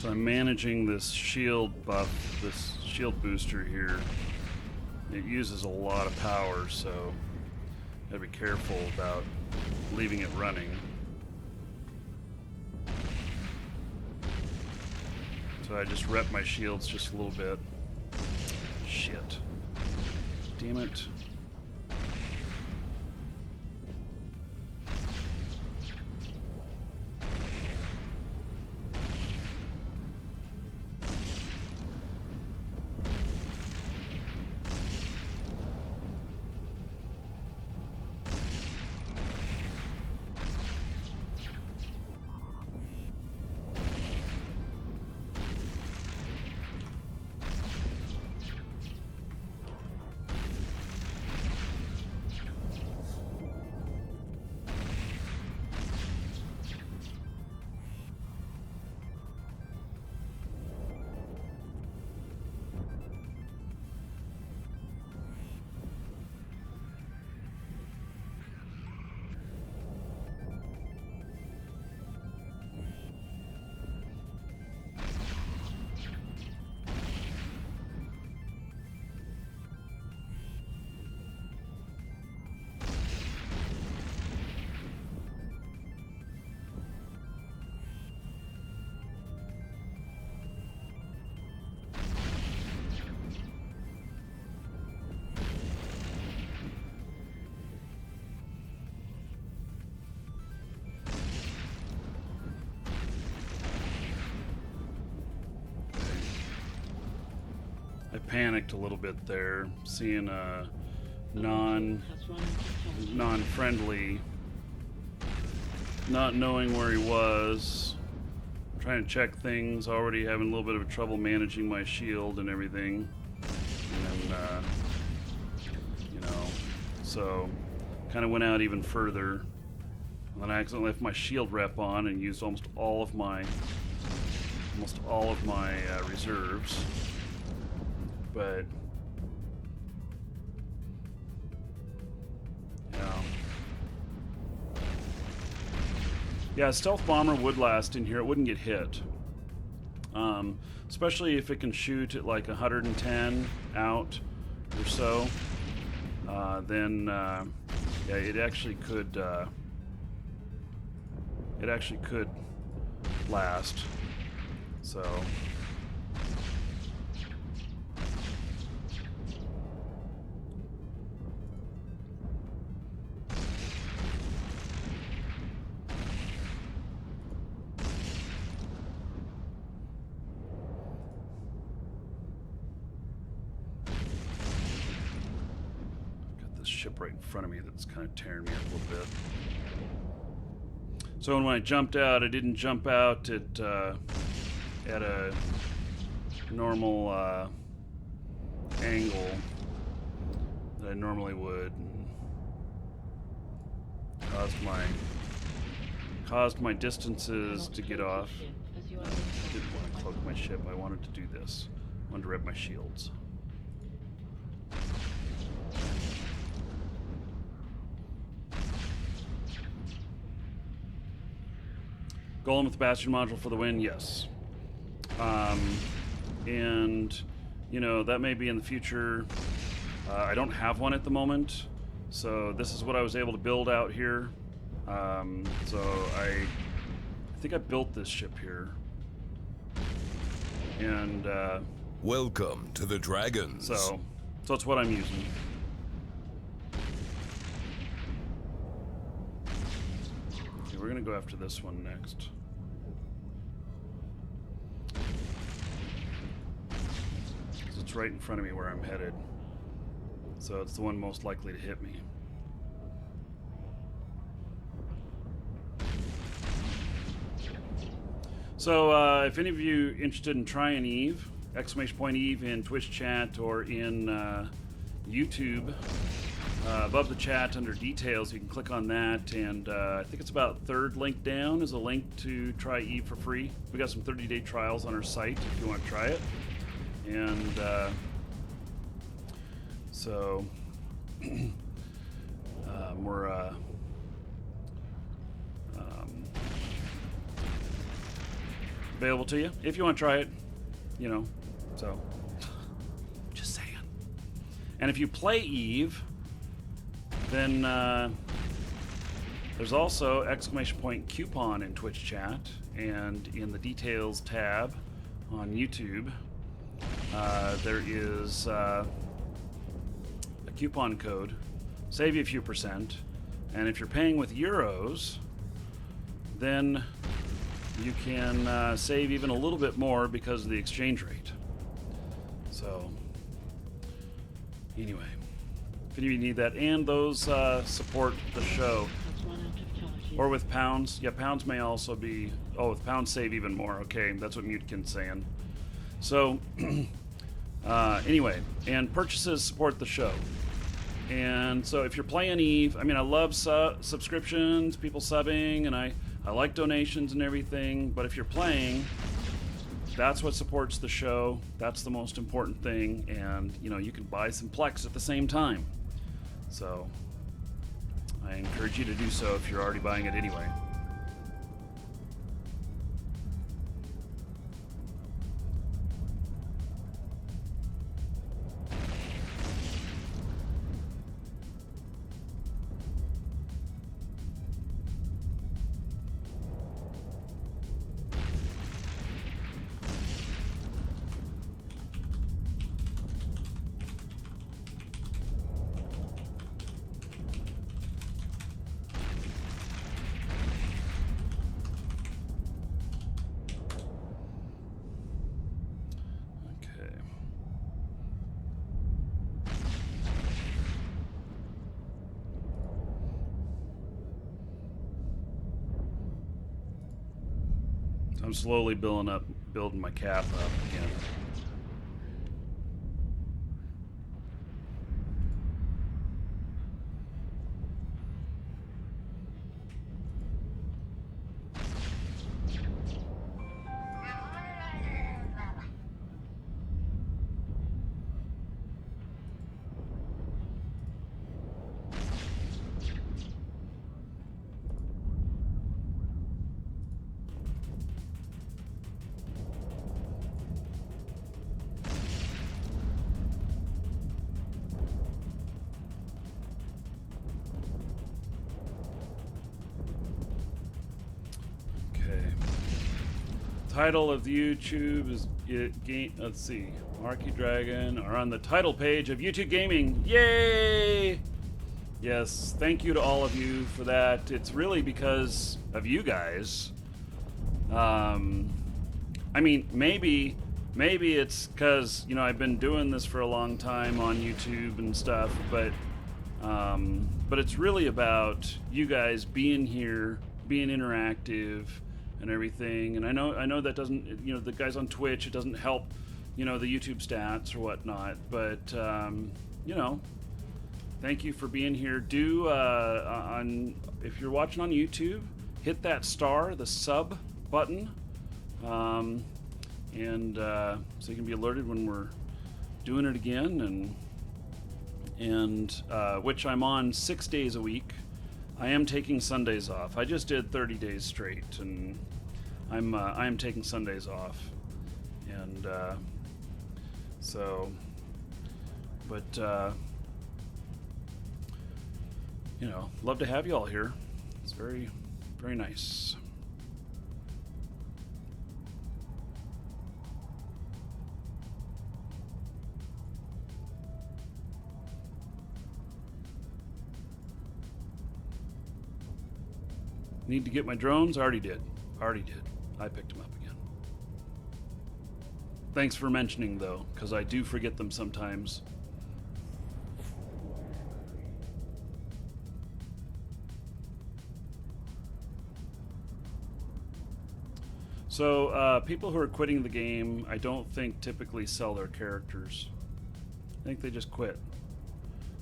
A: So I'm managing this shield buff, this shield booster here. It uses a lot of power, so gotta be careful about leaving it running. So I just rep my shields just a little bit. Shit. Damn it. I panicked a little bit there, seeing a
C: Has run into trouble.
A: non-friendly, not knowing where he was, trying to check things, already having a little bit of trouble managing my shield and everything, and then, you know, so kind of went out even further, and then I accidentally left my shield rep on and used almost all of my reserves. But yeah, stealth bomber would last in here. It wouldn't get hit, especially if it can shoot at like 110 out or so. Then yeah, it actually could. It actually could last. So. Ship right in front of me that's kind of tearing me up a little bit. So when I jumped out, I didn't jump out at a normal angle that I normally would, and caused my distances to get off.
C: As you
A: I
C: are
A: didn't want to cloak my ship. I wanted to do this. I wanted to rep my shields. Golem with the Bastion module for the win, yes. And, you know, that may be in the future. I don't have one at the moment, so this is what I was able to build out here. So I think I built this ship here. And,
B: Welcome to the Dragons.
A: so that's what I'm using. Okay, we're gonna go after this one next. It's right in front of me where I'm headed. So it's the one most likely to hit me. So if any of you interested in trying Eve, !Eve in Twitch chat or in YouTube, above the chat under details, you can click on that, and I think it's about third link down is a link to try Eve for free. We got some 30-day trials on our site if you want to try it. And so available to you if you want to try it. You know, so just saying. And if you play Eve, then there's also !coupon in Twitch chat, and in the details tab on YouTube, there is a coupon code, save you a few percent, and if you're paying with euros, then you can save even a little bit more because of the exchange rate. So, anyway, if any of you need that, and those support the show.
C: Has run out of charges.
A: Or with pounds. Yeah, pounds may also be... Oh, with pounds save even more. Okay, that's what Mutekin's saying. So, anyway, and purchases support the show. And so if you're playing Eve, I mean, I love subscriptions, people subbing, and I like donations and everything, but if you're playing, that's what supports the show. That's the most important thing, and, you know, you can buy some Plex at the same time. So, I encourage you to do so if you're already buying it anyway. I'm slowly building my cap up again. Title of the YouTube is let's see, Marquee Dragon are on the title page of YouTube Gaming. Yay! Yes, thank you to all of you for that. It's really because of you guys. I mean, maybe it's because, you know, I've been doing this for a long time on YouTube and stuff, but it's really about you guys being here, being interactive, and everything. And I know that doesn't, you know, the guys on Twitch, it doesn't help, you know, the YouTube stats or whatnot, but you know, thank you for being here. Do if you're watching on YouTube, hit that star, the sub button, and so you can be alerted when we're doing it again, and which I'm on 6 days a week. I am taking Sundays off. I just did 30 days straight, and I am taking Sundays off, and so, but you know, love to have you all here. It's very, very nice. Need to get my drones? Already did. I picked them up again. Thanks for mentioning, though, because I do forget them sometimes. So, people who are quitting the game, I don't think typically sell their characters. I think they just quit.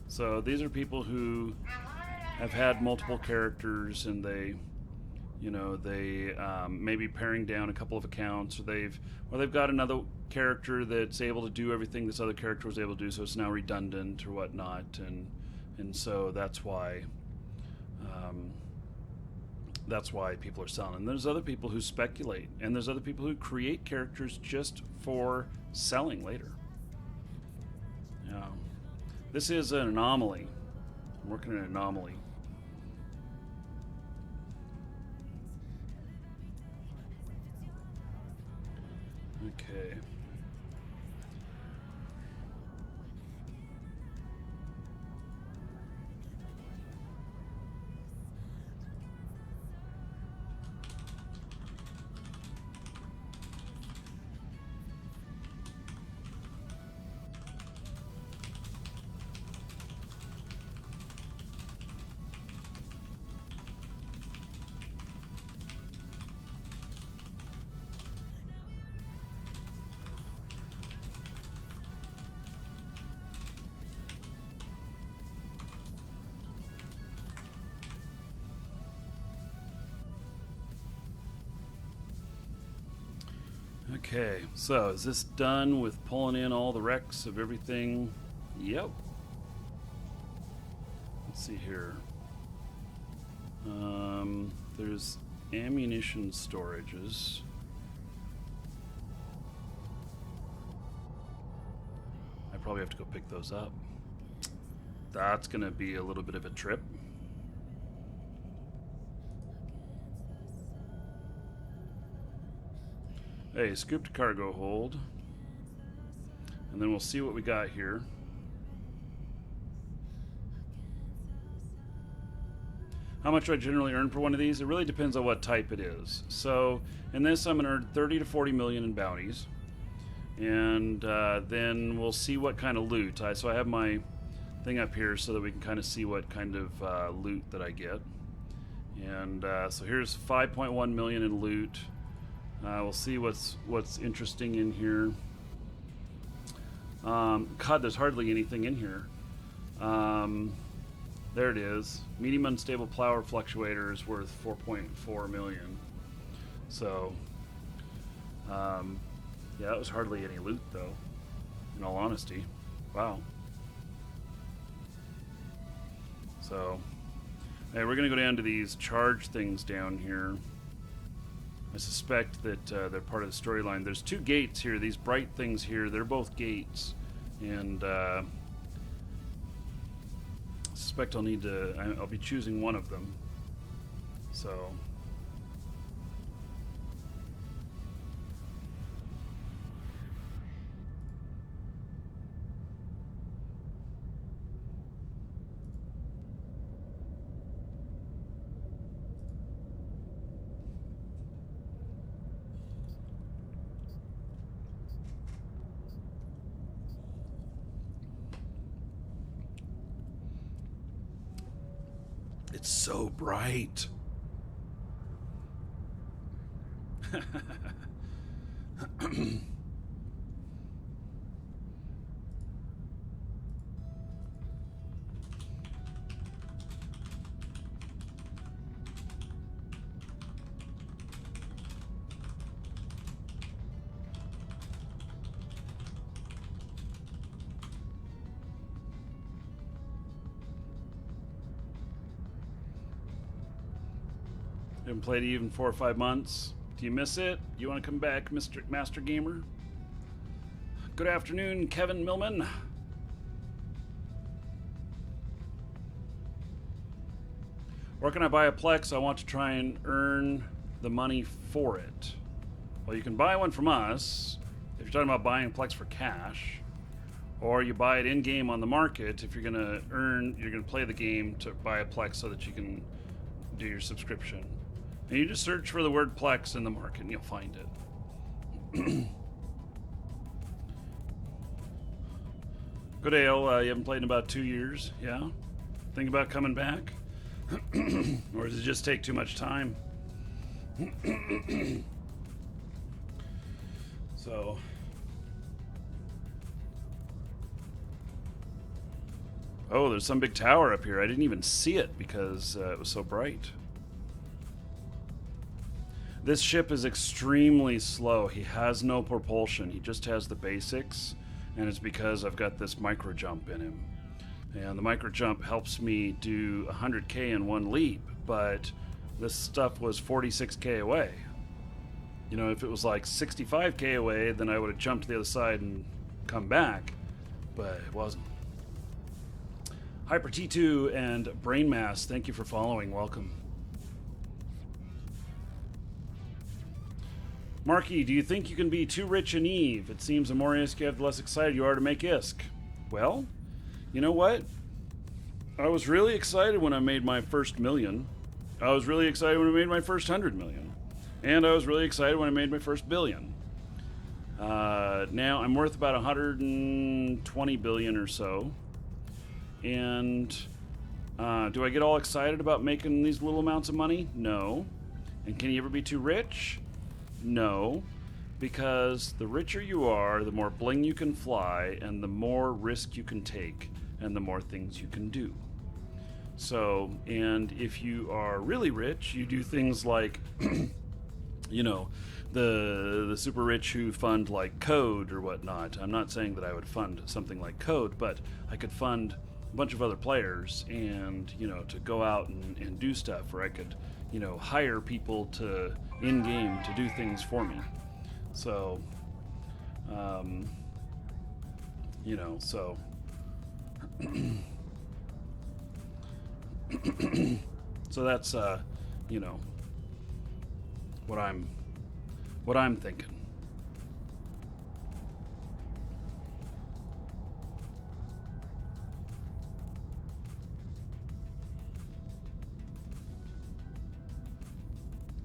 A: So, these are people who have had multiple characters, and they, you know, they maybe paring down a couple of accounts, or they've got another character that's able to do everything this other character was able to do, so it's now redundant or whatnot, and so that's why that's why people are selling. And there's other people who speculate, and there's other people who create characters just for selling later. Yeah. This is an anomaly. I'm working an anomaly. Okay. Okay, so is this done with pulling in all the recs of everything? Yep. Let's see here. There's ammunition storages. I probably have to go pick those up. That's gonna be a little bit of a trip. Hey, scooped cargo hold. And then we'll see what we got here. How much do I generally earn for one of these? It really depends on what type it is. So in this, I'm gonna earn 30 to 40 million in bounties. And then we'll see what kind of loot. So I have my thing up here so that we can kind of see what kind of loot that I get. And so here's 5.1 million in loot. We'll see what's interesting in here. God, there's hardly anything in here. There it is. Medium unstable power fluctuator is worth 4.4 million. So, yeah, that was hardly any loot, though, in all honesty. Wow. So, hey, we're going to go down to these charge things down here. I suspect that they're part of the storyline. There's two gates here. These bright things here, they're both gates. And I suspect I'll need to... I'll be choosing one of them. So... It's so bright. Haven't played it even 4 or 5 months. Do you miss it? Do you want to come back, Mr. Master Gamer? Good afternoon, Kevin Millman. Where can I buy a Plex? I want to try and earn the money for it. Well, you can buy one from us if you're talking about buying a Plex for cash, or you buy it in-game on the market if you're going to play the game to buy a Plex so that you can do your subscription. And you just search for the word Plex in the market and you'll find it. Good ale, you haven't played in about 2 years, yeah? Think about coming back? Or does it just take too much time? So... Oh, there's some big tower up here. I didn't even see it because it was so bright. This ship is extremely slow. He has no propulsion. He just has the basics, and it's because I've got this micro jump in him. And the micro jump helps me do 100K in one leap, but this stuff was 46k away. You know, if it was like 65k away, then I would have jumped to the other side and come back, but it wasn't. Hyper T2 and Brain Mass, thank you for following. Welcome. Marky, do you think you can be too rich in Eve? It seems the more ISK you have, the less excited you are to make ISK. Well, you know what? I was really excited when I made my first million. I was really excited when I made my first 100 million. And I was really excited when I made my first billion. Now I'm worth about 120 billion or so. And do I get all excited about making these little amounts of money? No. And can you ever be too rich? No. Because the richer you are, the more bling you can fly, and the more risk you can take, and the more things you can do. So, and if you are really rich, you do things like, you know, the super rich who fund like code or whatnot. I'm not saying that I would fund something like code, but I could fund a bunch of other players and, you know, to go out and do stuff, or I could, you know, hire people to in-game to do things for me. So, you know, so so that's you know, what I'm thinking.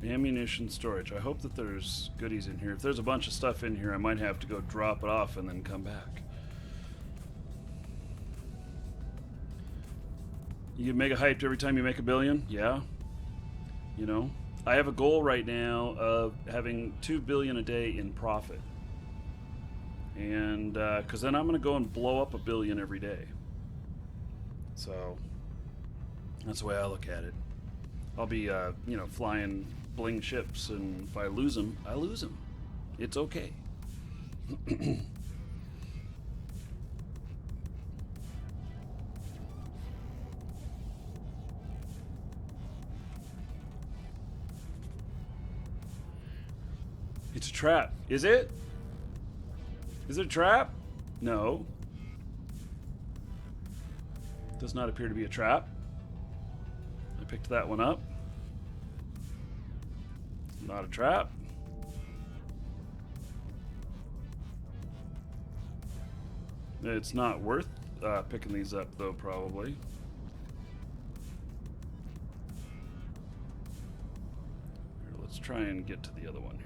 A: Ammunition storage. I hope that there's goodies in here. If there's a bunch of stuff in here, I might have to go drop it off and then come back. You get mega hyped every time you make a billion? Yeah. You know, I have a goal right now of having 2 billion a day in profit. And, because then I'm going to go and blow up 1 billion every day. So, that's the way I look at it. I'll be, you know, flying bling ships, and if I lose them, I lose them. It's okay. It's a trap. Is it? Is it a trap? No. Does not appear to be a trap. I picked that one up. Not a trap. It's not worth picking these up, though, probably. Here, let's try and get to the other one here.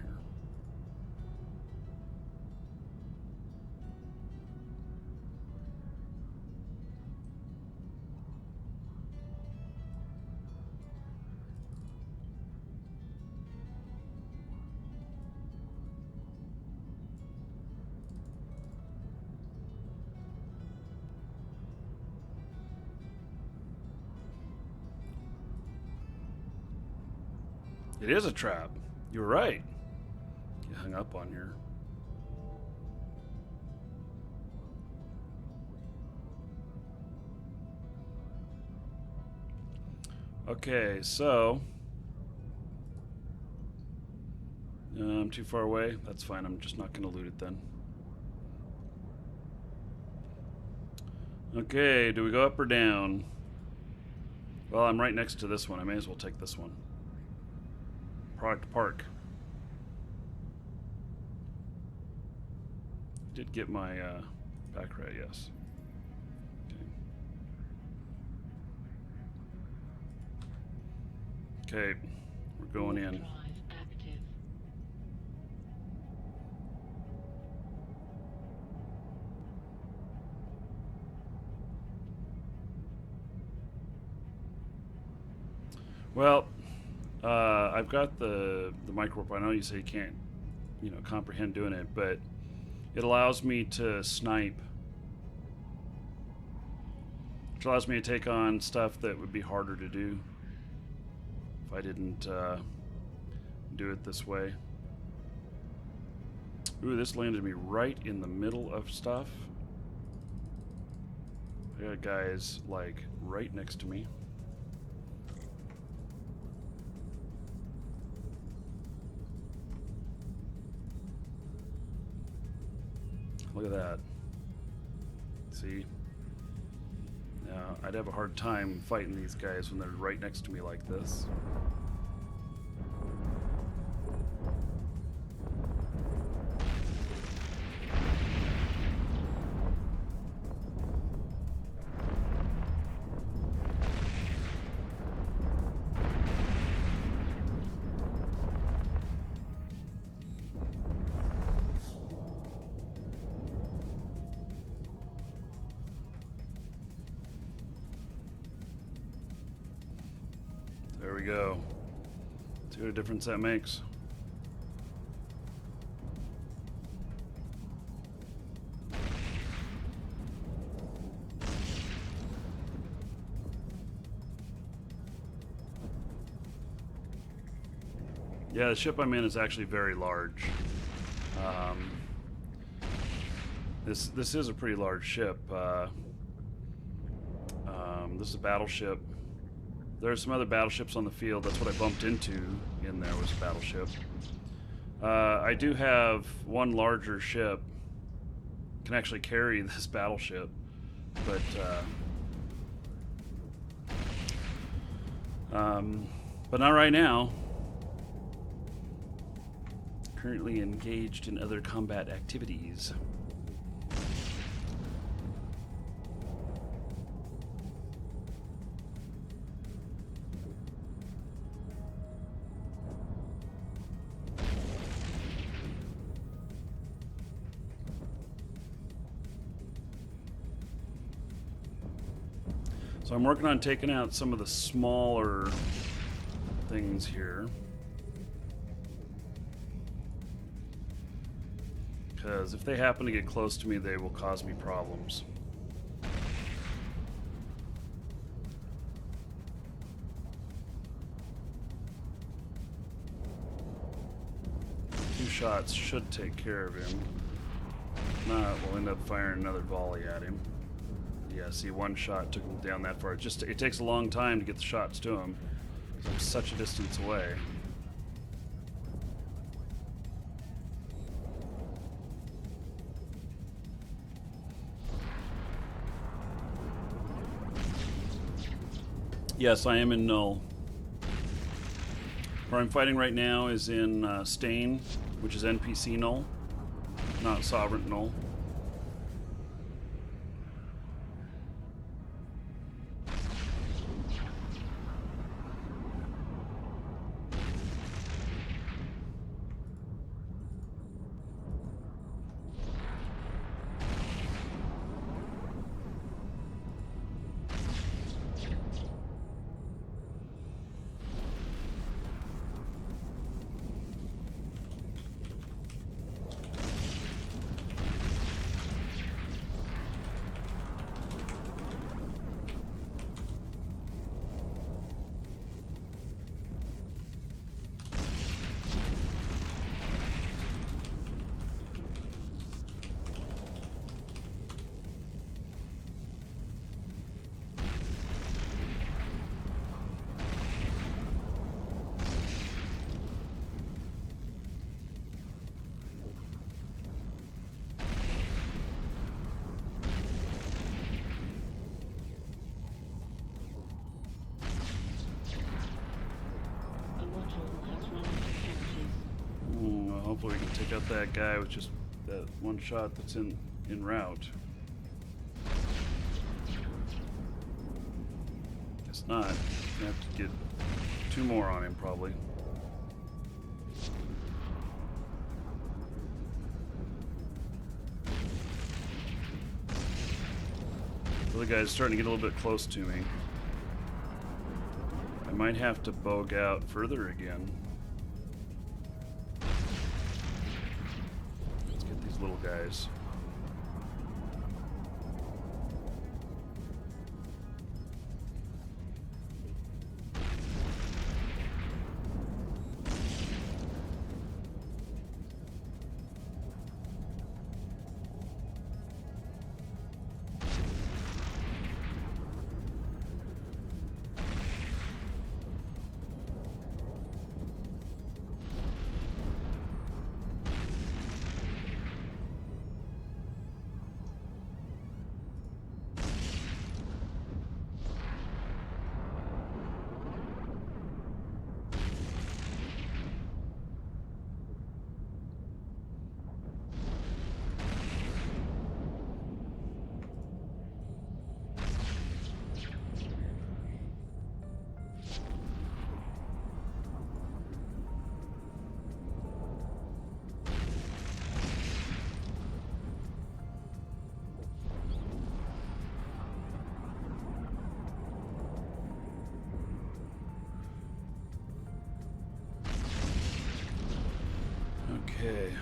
A: It is a trap. You were right. You hung up on here. Okay, so I'm too far away. That's fine. I'm just not going to loot it then. Okay, do we go up or down? Well, I'm right next to this one. I may as well take this one. Product Park. Did get my back ray, yes. Okay, we're going in.
C: Drive active.
A: Well, I've got the micro. I know you say you can't, you know, comprehend doing it, but it allows me to snipe, which allows me to take on stuff that would be harder to do if I didn't do it this way. Ooh, this landed me right in the middle of stuff. I got guys like right next to me. Look at that. See? Now, I'd have a hard time fighting these guys when they're right next to me like this. There we go. See what a difference that makes. Yeah, the ship I'm in is actually very large. This is a pretty large ship. This is a battleship. There's some other battleships on the field. That's what I bumped into in there, was a battleship. I do have one larger ship. Can actually carry this battleship, but not right now. Currently engaged in other combat activities. So I'm working on taking out some of the smaller things here. Because if they happen to get close to me, they will cause me problems. Two shots should take care of him. If not, we'll end up firing another volley at him. Yeah, see, one shot took him down that far. It takes a long time to get the shots to him, because I'm such a distance away. Yes, I am in Null. Where I'm fighting right now is in Stain, which is NPC Null, not Sovereign Null. Hopefully we can take out that guy with just that one shot that's in route. Guess not. Gonna have to get two more on him probably. The other guy's starting to get a little bit close to me. I might have to bog out further again. Let's get these little guys. Okay.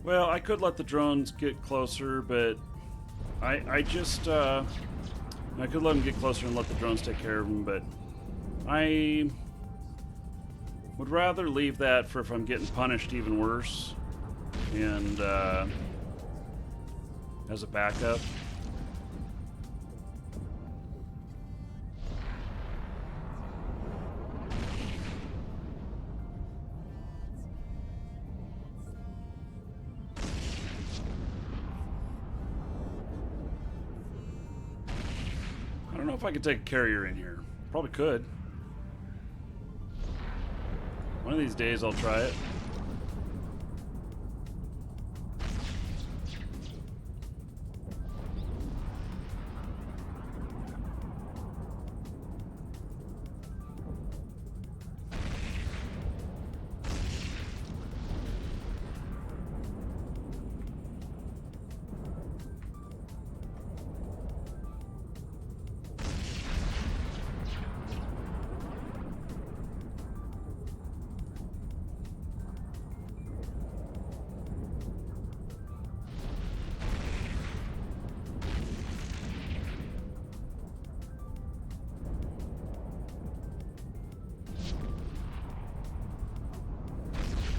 A: Well, I could let the drones get closer, but I just I could let them get closer and let the drones take care of them, but I would rather leave that for if I'm getting punished even worse, and as a backup. I don't know if I could take a carrier in here. Probably could. One of these days I'll try it.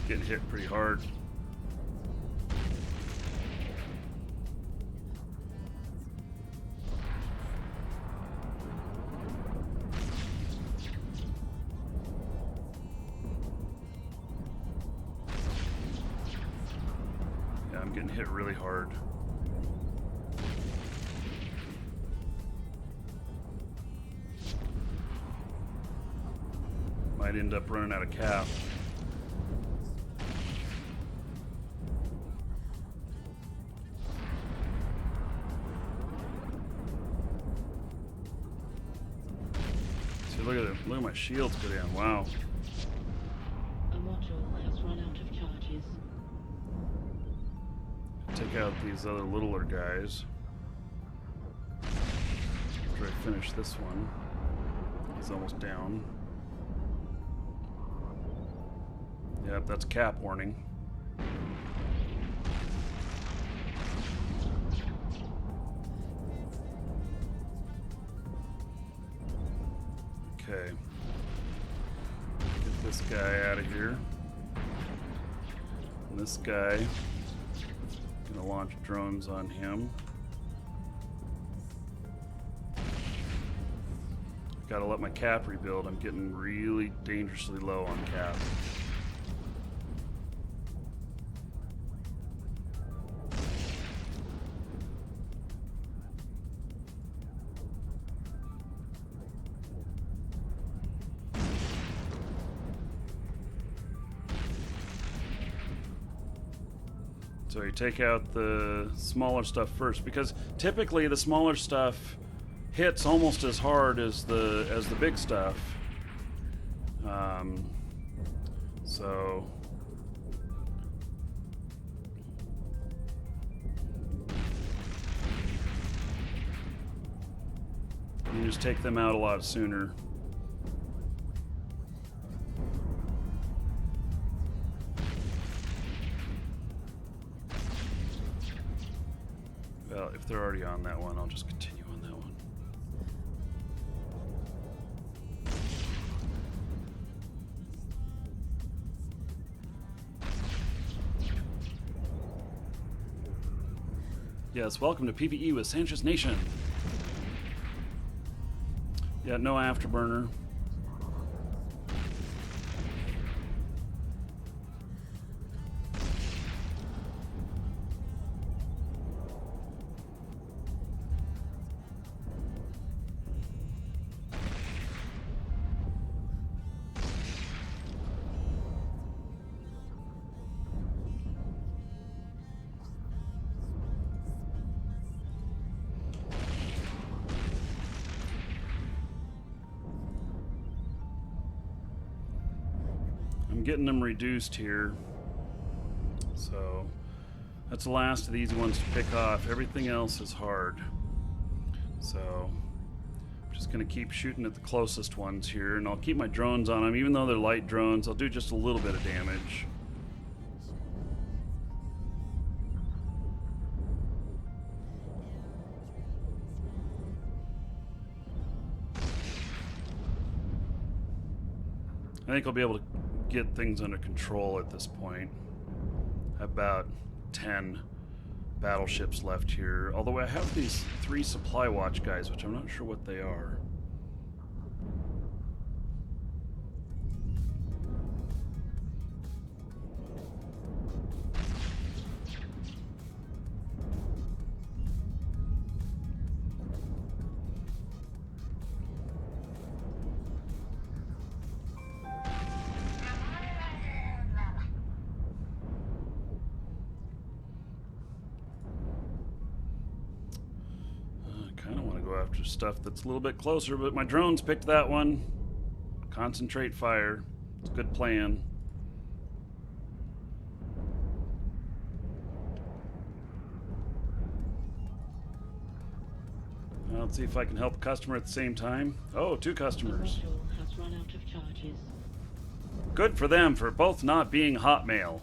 A: Getting hit pretty hard. Yeah, I'm getting hit really hard. Might end up running out of cap. Look at my shields go down. Wow.
C: A module has run out of charges.
A: Take out these other littler guys. After I finish this one. He's almost down. Yep, that's cap warning. Okay. Get this guy out of here. And this guy, gonna launch drones on him. Gotta let my cap rebuild. I'm getting really dangerously low on cap. So you take out the smaller stuff first, because typically the smaller stuff hits almost as hard as the big stuff. So you just take them out a lot sooner. Well, if they're already on that one, I'll just continue on that one. Yes, welcome to PvE with Sanchez Nation. Yeah, no afterburner. I'm getting them reduced here. So that's the last of the easy ones to pick off. Everything else is hard. So I'm just Just gonna keep shooting at the closest ones here, and I'll keep my drones on them. Even though they're light drones, I'll do just a little bit of damage. I think I'll be able to get things under control at this point. About 10 battleships left here. Although I have these 3 supply watch guys, which I'm not sure what they are. After stuff that's a little bit closer, but my drones picked that one. Concentrate fire. It's a good plan. Let's see if I can help a customer at the same time. Oh, 2
C: The
A: customers.
C: module has run out of charges.
A: Good for them for both not being Hotmail.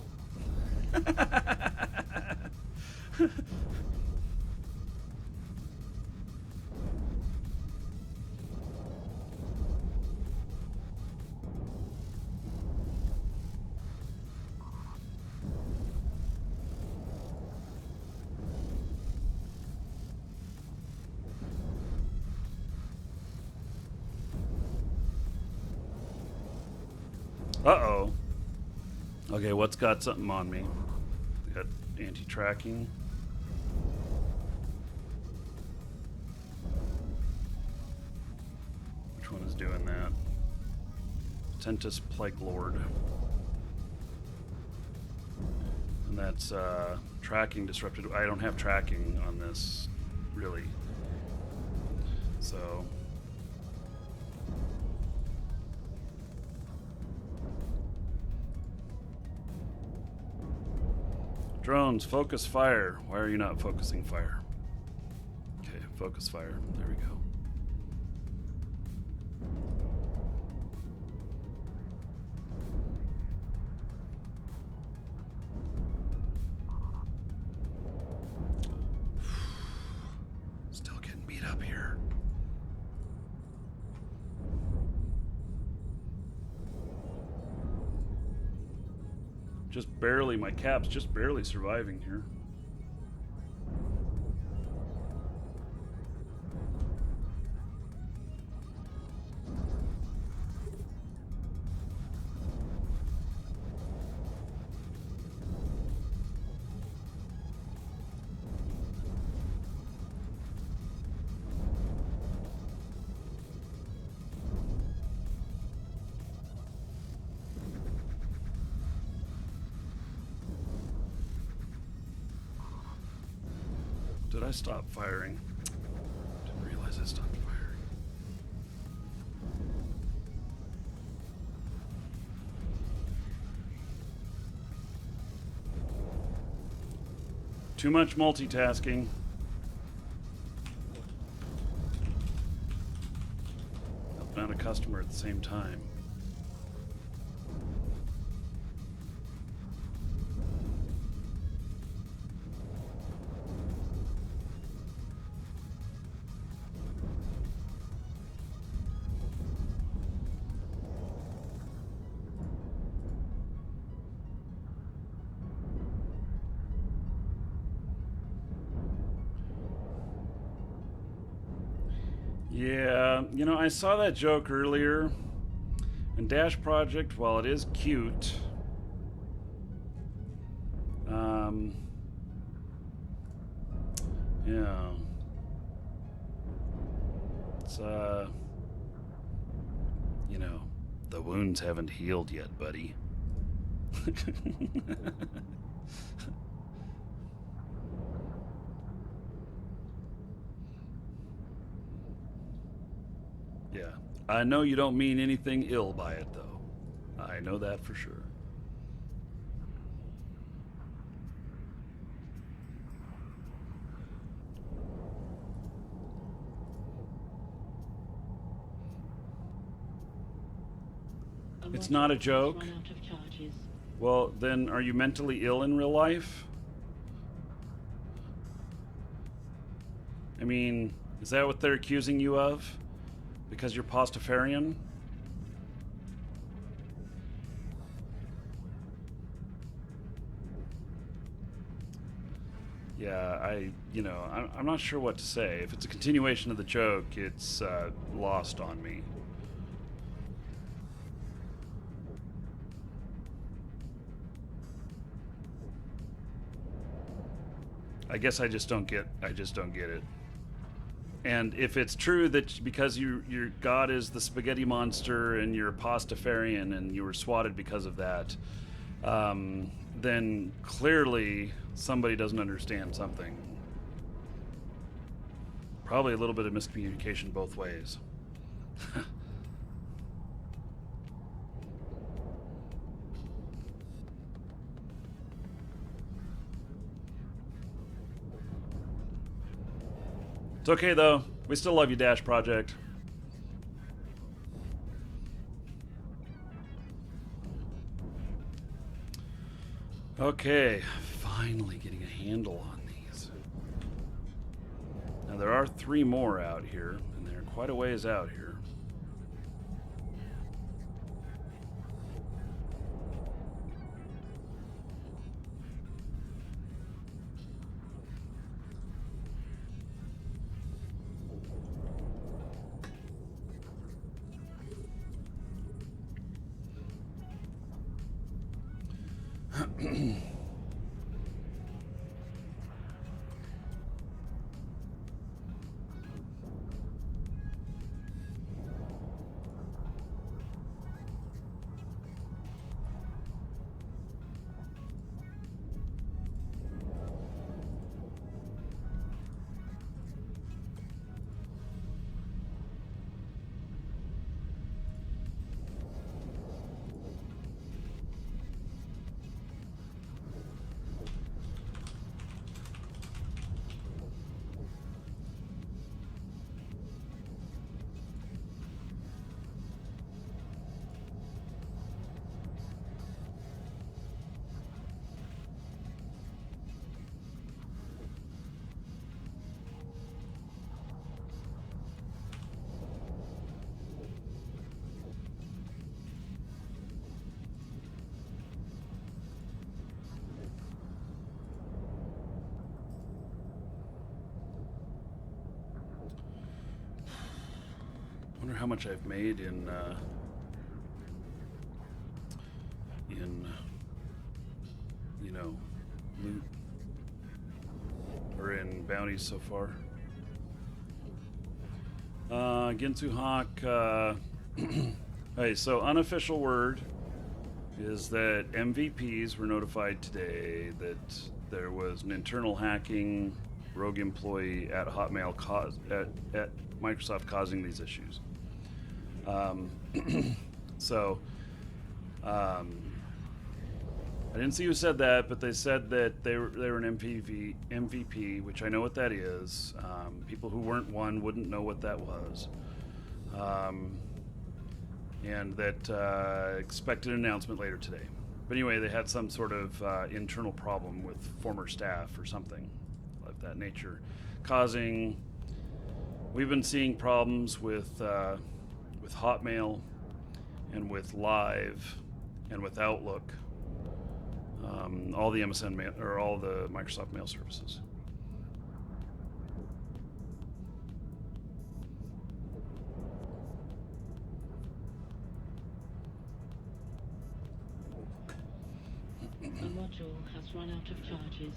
A: Uh-oh. Okay, what's got something on me? Got anti-tracking. Which one is doing that? Tentus Plague Lord. And that's tracking disrupted. I don't have tracking on this, really. So... Drones, focus fire. Why are you not focusing fire? Okay, focus fire. There we go. Still getting beat up here. Just barely, my cap's just barely surviving here. Did I stop firing? Didn't realize I stopped firing. Too much multitasking. Helping out a customer at the same time. Yeah, you know, I saw that joke earlier. And Dash Project, while it is cute, yeah, it's you know, the wounds haven't healed yet, buddy. Yeah, I know you don't mean anything ill by it, though. I know that for sure. It's not a
C: module has
A: joke?
C: run out of charges.
A: Well, then are you mentally ill in real life? I mean, is that what they're accusing you of? Because you're Postafarian? Yeah, I'm not sure what to say. If it's a continuation of the joke, it's lost on me. I guess I just don't get it. And if it's true that because your god is the spaghetti monster and you're a Postafarian and you were swatted because of that, then clearly somebody doesn't understand something. Probably a little bit of miscommunication both ways. It's okay though. We still love you, Dash Project. Okay, finally getting a handle on these. Now there are 3 more out here, and they're quite a ways out here. Wonder how much I've made in loot or in bounties so far. Ginsu Hawk. Hey, so unofficial word is that MVPs were notified today that there was an internal hacking rogue employee at Hotmail at Microsoft causing these issues. I didn't see who said that, but they said that they were an MVP, which I know what that is. People who weren't one wouldn't know what that was. And that expected an announcement later today. But anyway, they had some sort of internal problem with former staff or something of that nature, causing. We've been seeing problems with Hotmail and with Live and with Outlook, all the MSN mail or all the Microsoft mail services.
C: The module has run out of charges.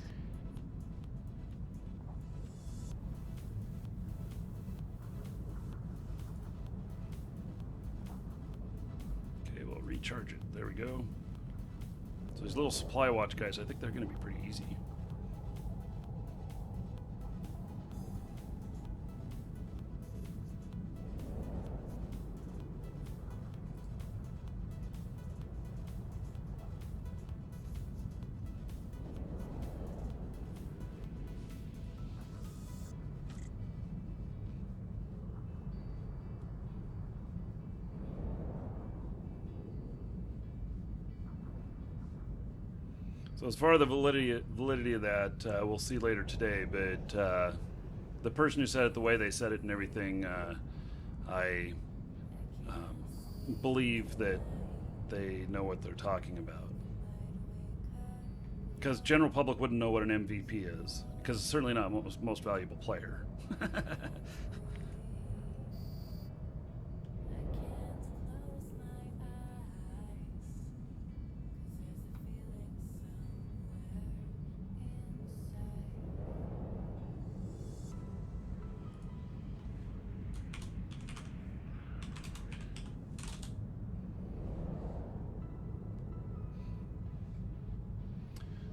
A: Okay, we'll recharge it. There we go. So these little supply watch guys, I think they're going to be pretty easy. So as far as the validity of that, we'll see later today. But the person who said it, the way they said it, and everything, I believe that they know what they're talking about. Because general public wouldn't know what an MVP is, because it's certainly not most valuable player.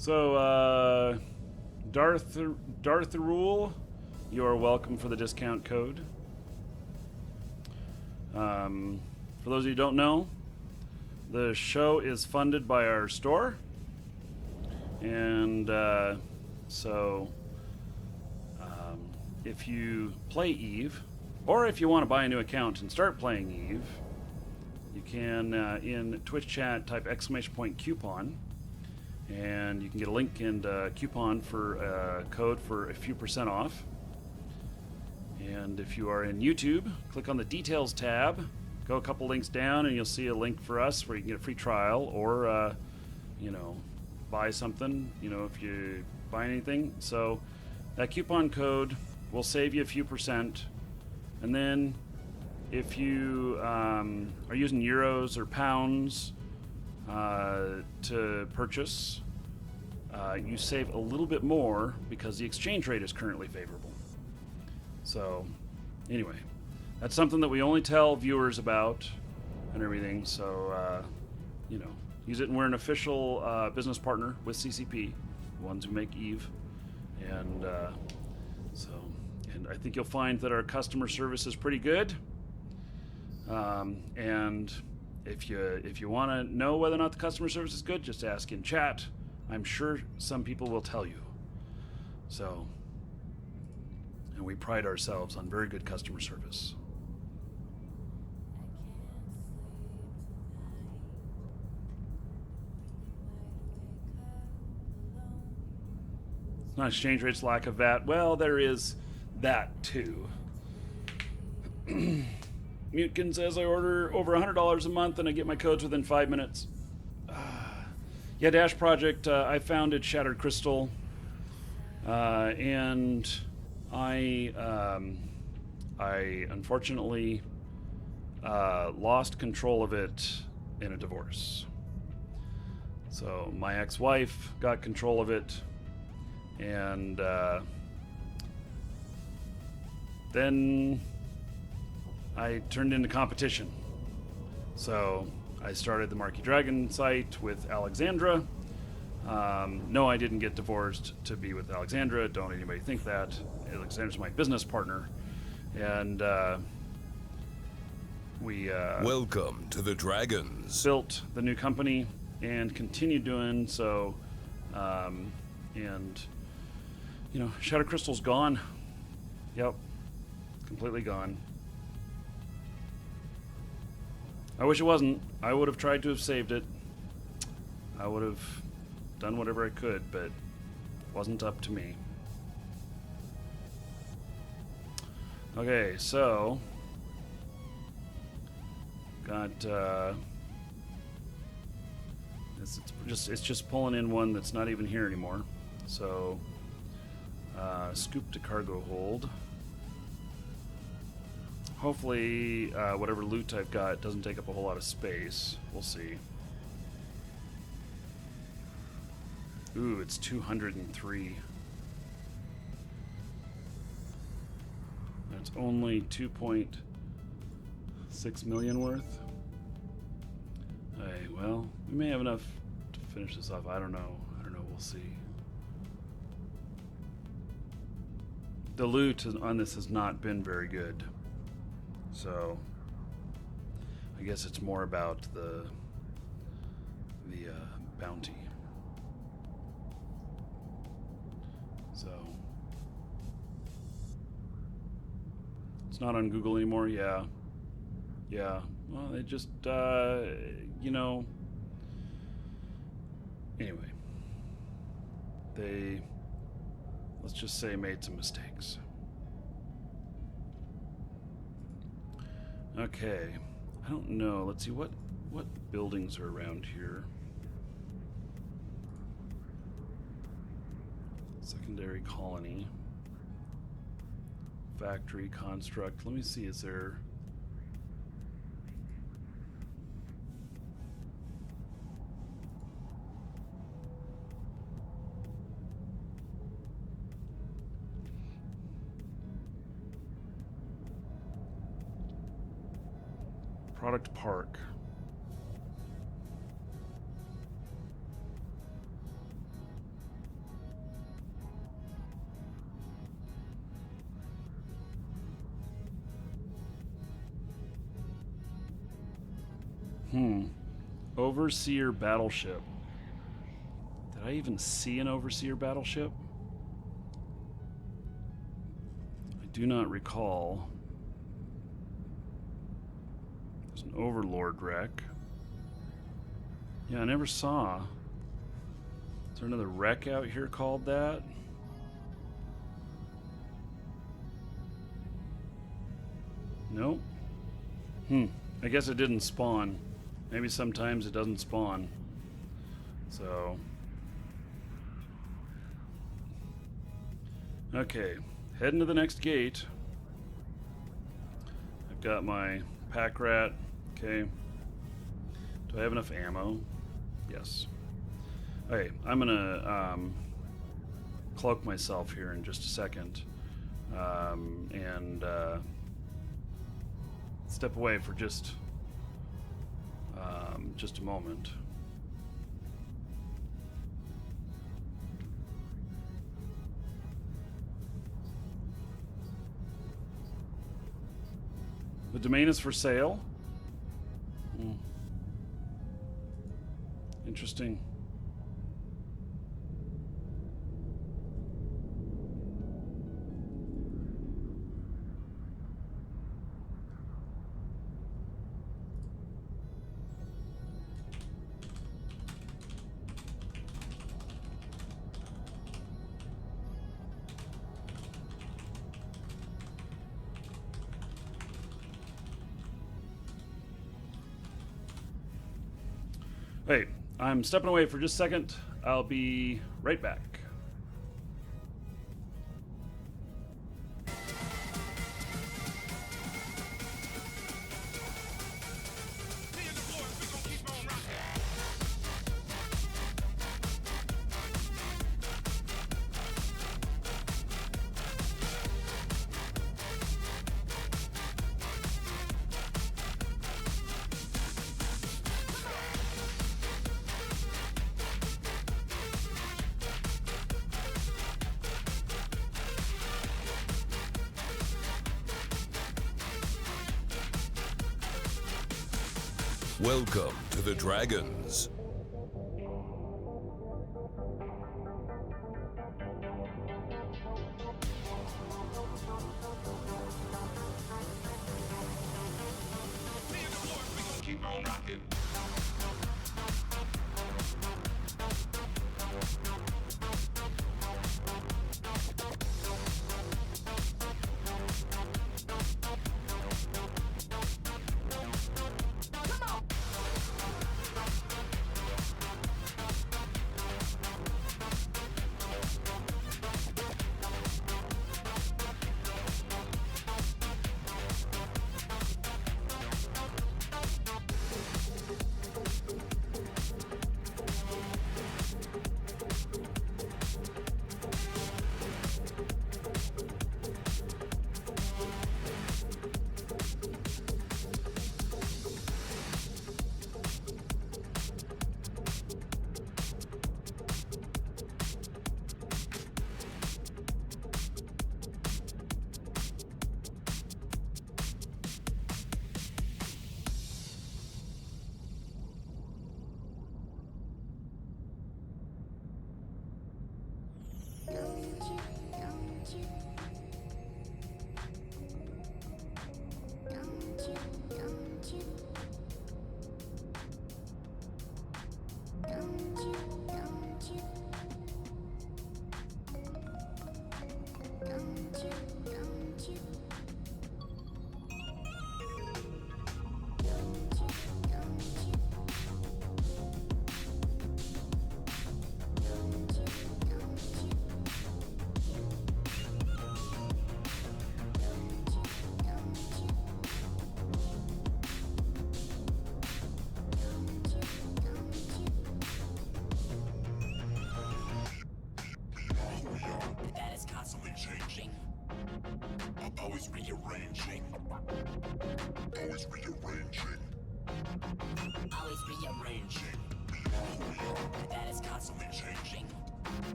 A: So, Darth Rule, you are welcome for the discount code. For those of you who don't know, the show is funded by our store. And if you play Eve, or if you want to buy a new account and start playing Eve, you can, in Twitch chat, type !coupon. And you can get a link and a coupon for a code for a few % off. And if you are in YouTube, click on the details tab, go a couple links down, and you'll see a link for us where you can get a free trial or, buy something, if you buy anything. So that coupon code will save you a few %. And then if you are using euros or pounds, to purchase, you save a little bit more because the exchange rate is currently favorable. So, anyway, that's something that we only tell viewers about and everything. So, use it. And we're an official business partner with CCP, the ones who make Eve, and and I think you'll find that our customer service is pretty good. And if you want to know whether or not the customer service is good, just ask in chat. I'm sure some people will tell you. So, and we pride ourselves on very good customer service. It's not exchange rates, lack of VAT. Well, there is that too. Mutkin says I order over $100 a month and I get my codes within 5 minutes. Yeah, Dash Project, I founded Shattered Crystal, and I unfortunately lost control of it in a divorce. So my ex-wife got control of it, and then I turned into competition. So I started the Marquee Dragon site with Alexandra. No, I didn't get divorced to be with Alexandra. Don't anybody think that. Alexandra's my business partner. And we
B: Welcome to the Dragons.
A: built the new company and continued doing so. Shadow Crystal's gone. Yep. Completely gone. I wish it wasn't. I would have tried to have saved it. I would have done whatever I could, but it wasn't up to me. Okay, so got it's just pulling in one that's not even here anymore. So scoop to cargo hold. Hopefully, whatever loot I've got doesn't take up a whole lot of space. We'll see. Ooh, it's 203. That's only 2.6 million worth. Hey, well, we may have enough to finish this off. I don't know. We'll see. The loot on this has not been very good. So, I guess it's more about the bounty. So, it's not on Google anymore. Yeah. Well, they just, Anyway, they, let's just say, made some mistakes. Okay, I don't know. Let's see what buildings are around here. Secondary colony, factory, construct. Let me see. Is there? Product park. Overseer battleship. Did I even see an overseer battleship? I do not recall. There's an overlord wreck. Yeah, I never saw. Is there another wreck out here called that? Nope. I guess it didn't spawn. Maybe sometimes it doesn't spawn. So. Okay, heading to the next gate. I've got my pack rat. Okay. Do I have enough ammo? Yes. Okay, I'm gonna cloak myself here in just a second. And step away for just a moment. The domain is for sale. Interesting. Hey, I'm stepping away for just a second. I'll be right back.
B: Welcome to the Dragons.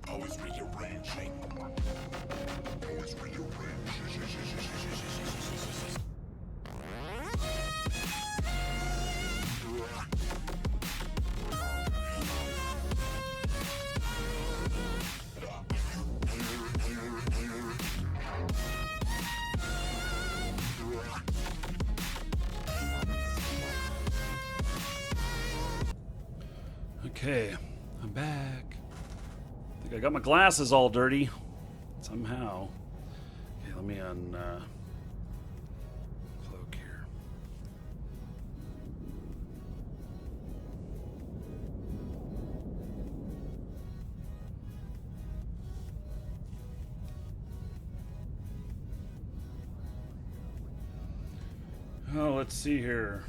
B: Always rearranging. Always rearranging.
A: Okay, I'm back. I think I got my glasses all dirty somehow. Okay, let me cloak here. Oh, let's see here.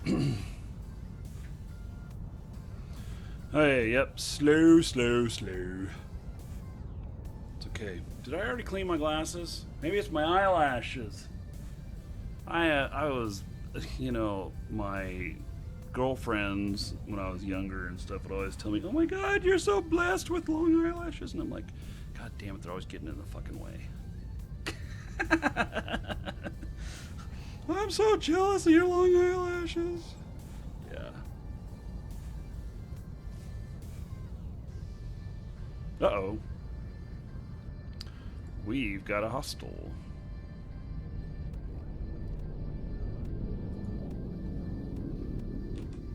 A: Okay. Hey, yep, slow. It's okay. Did I already clean my glasses? Maybe it's my eyelashes. I was, you know, my girlfriends when I was younger and stuff would always tell me, "Oh my God, you're so blessed with long eyelashes," and I'm like, "God damn it, they're always getting in the fucking way." I'm so jealous of your long eyelashes. Yeah. Uh-oh. We've got a hostile.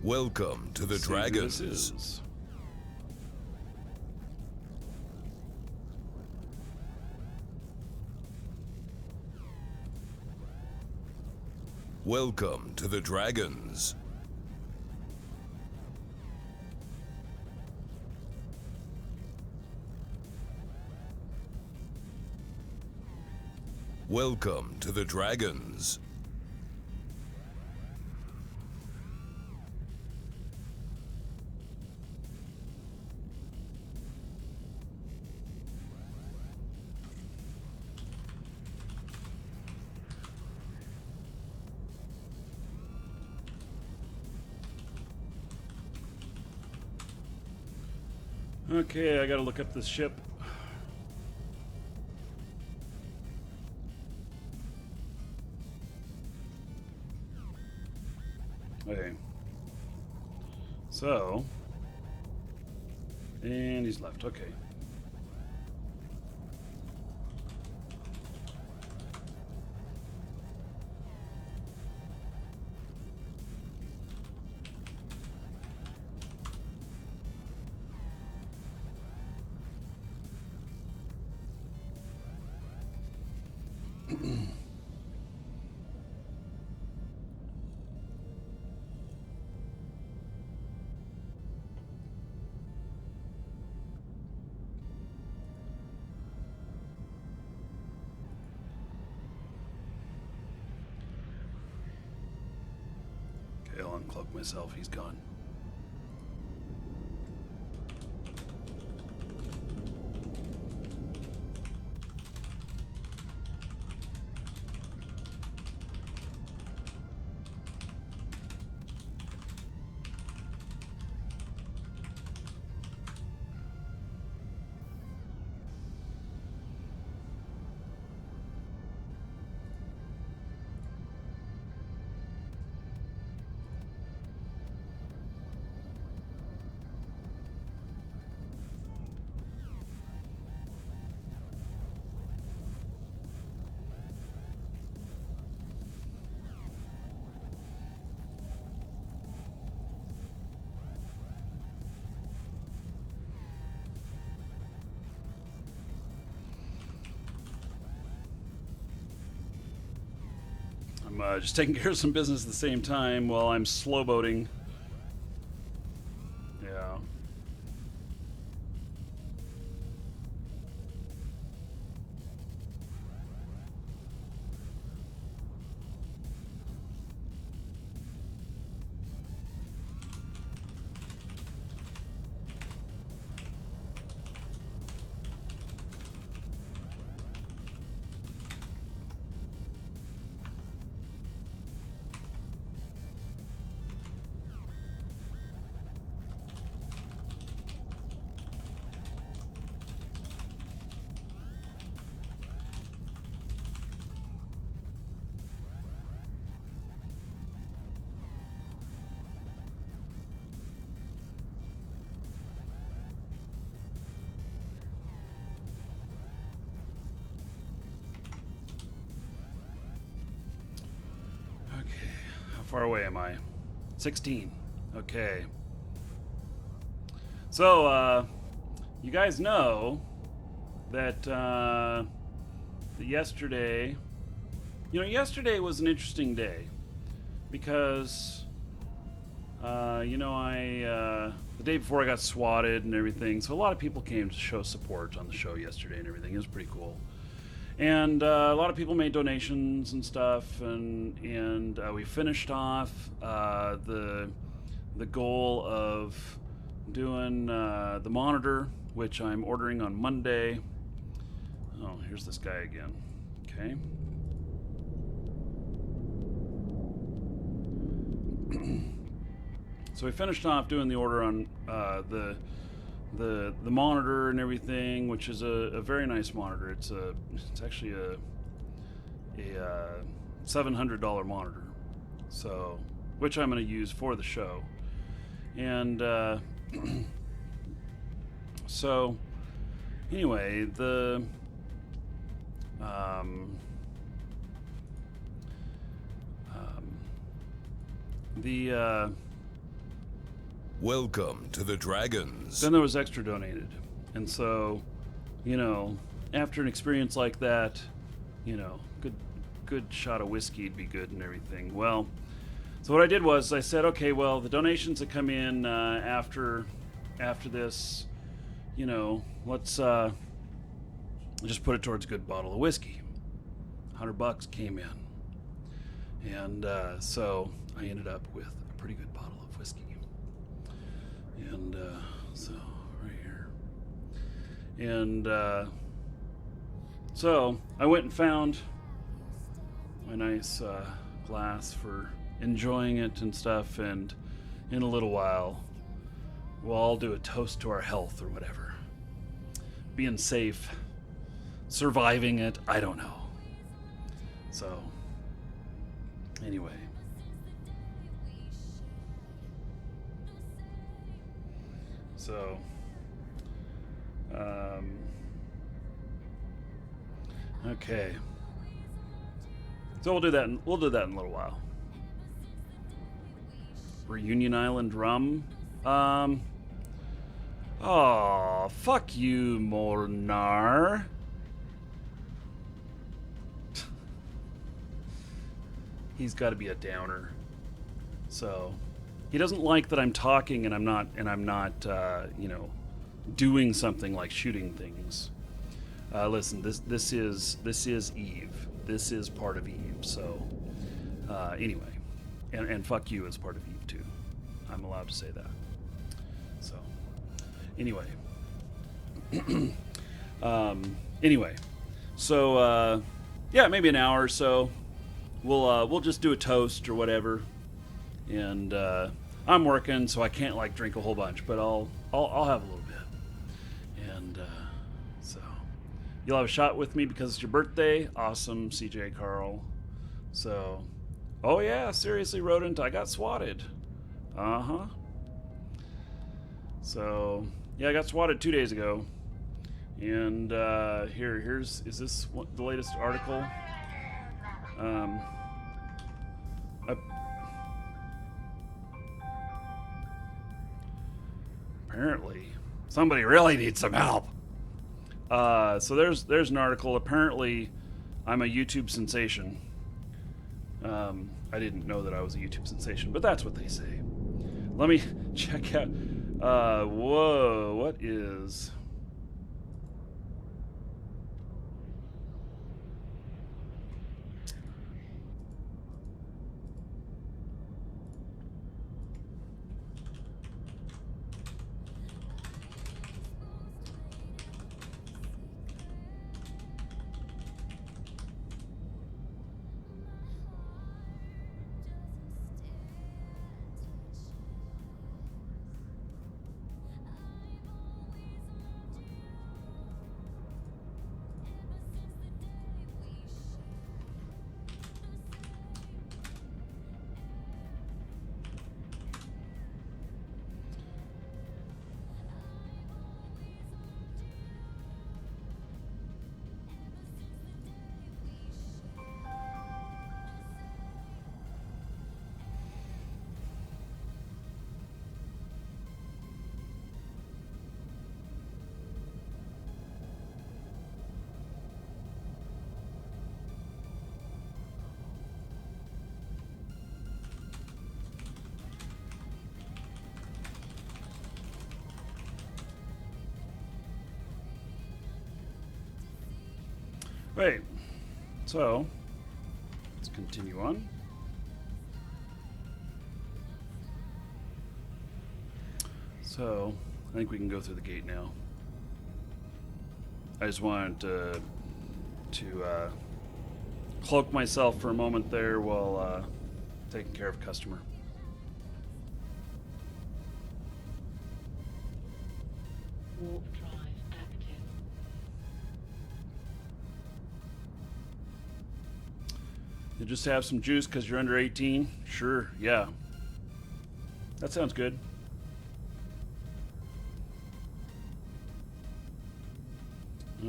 B: Welcome to the
A: See who this
B: Dragons.
A: is.
B: Welcome to the Dragons. Welcome to the Dragons.
A: Okay, I gotta look up this ship. Okay. So. And he's left. Okay. Okay, I'll uncloak myself. He's gone. just taking care of some business at the same time while I'm slow boating. Yeah. How far away am I? 16. Okay. So, you guys know that yesterday was an interesting day because, the day before I got swatted and everything, so a lot of people came to show support on the show yesterday and everything. It was pretty cool. And a lot of people made donations and stuff, and we finished off the goal of doing the monitor, which I'm ordering on Monday. Oh, here's this guy again. Okay. So we finished off doing the order on the monitor and everything, which is a very nice monitor. It's actually a $700 monitor, so which I'm going to use for the show. And so anyway,
B: Welcome to the Dragons.
A: then there was extra donated, and so, after an experience like that, good shot of whiskey would be good and everything. Well, so what I did was I said, okay, well, the donations that come in after this, let's just put it towards a good bottle of whiskey. $100 came in, and so I ended up with a pretty good bottle of whiskey. And so right here, and so I went and found my nice glass for enjoying it and stuff, and in a little while we'll all do a toast to our health or whatever, being safe, surviving it, I don't know. So anyway, so okay, so we'll do that in a little while. Reunion Island rum. Oh, fuck you, Mornar. He's got to be a downer. So he doesn't like that I'm talking and I'm not doing something like shooting things. Listen, this is Eve. This is part of Eve. So anyway, and fuck you is part of Eve too. I'm allowed to say that. So anyway, so yeah, maybe an hour or so. We'll just do a toast or whatever, and I'm working, so I can't like drink a whole bunch, but I'll have a little bit, and so you'll have a shot with me because it's your birthday. Awesome, CJ Carl. So, oh yeah, seriously, Rodent, I got swatted. So yeah, I got swatted 2 days ago, and is this the latest article? Apparently, somebody really needs some help. So there's an article. Apparently, I'm a YouTube sensation. I didn't know that I was a YouTube sensation, but that's what they say. Let me check out. Whoa, what is? Right. So let's continue on. So I think we can go through the gate now. I just wanted to cloak myself for a moment there while taking care of a customer.
C: Warp drive active.
A: You just have some juice because you're under 18? Sure, yeah. That sounds good.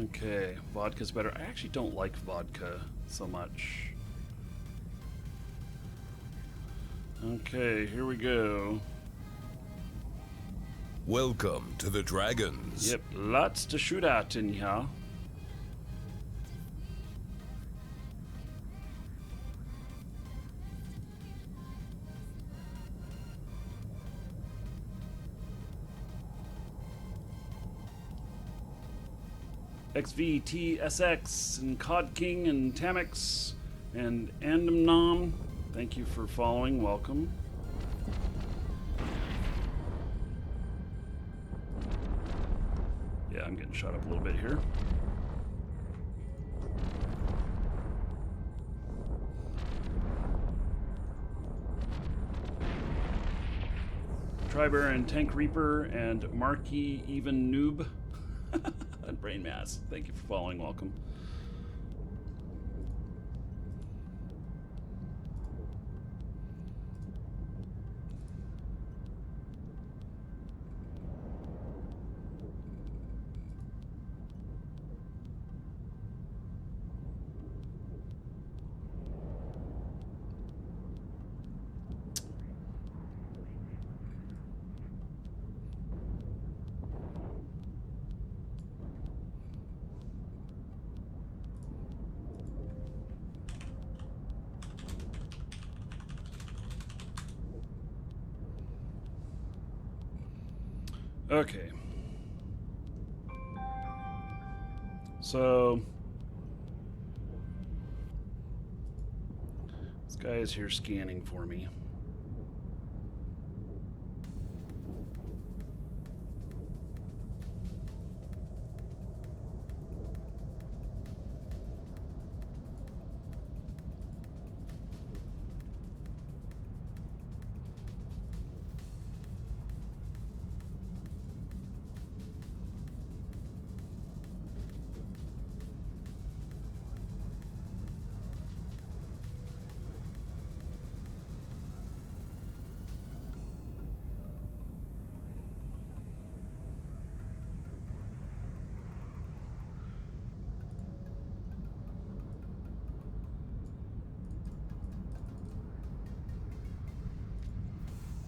A: Okay, vodka's better. I actually don't like vodka so much. Okay, here we go.
B: Welcome to the Dragons.
A: Yep, lots to shoot at in here. XVTSX and Cod King and Tamix and Andamnom. Thank you for following. Welcome. Yeah, I'm getting shot up a little bit here. Triber and Tank Reaper and Marquee Even Noob. And Brain Mass. Thank you for following. Welcome. Okay. So this guy is here scanning for me.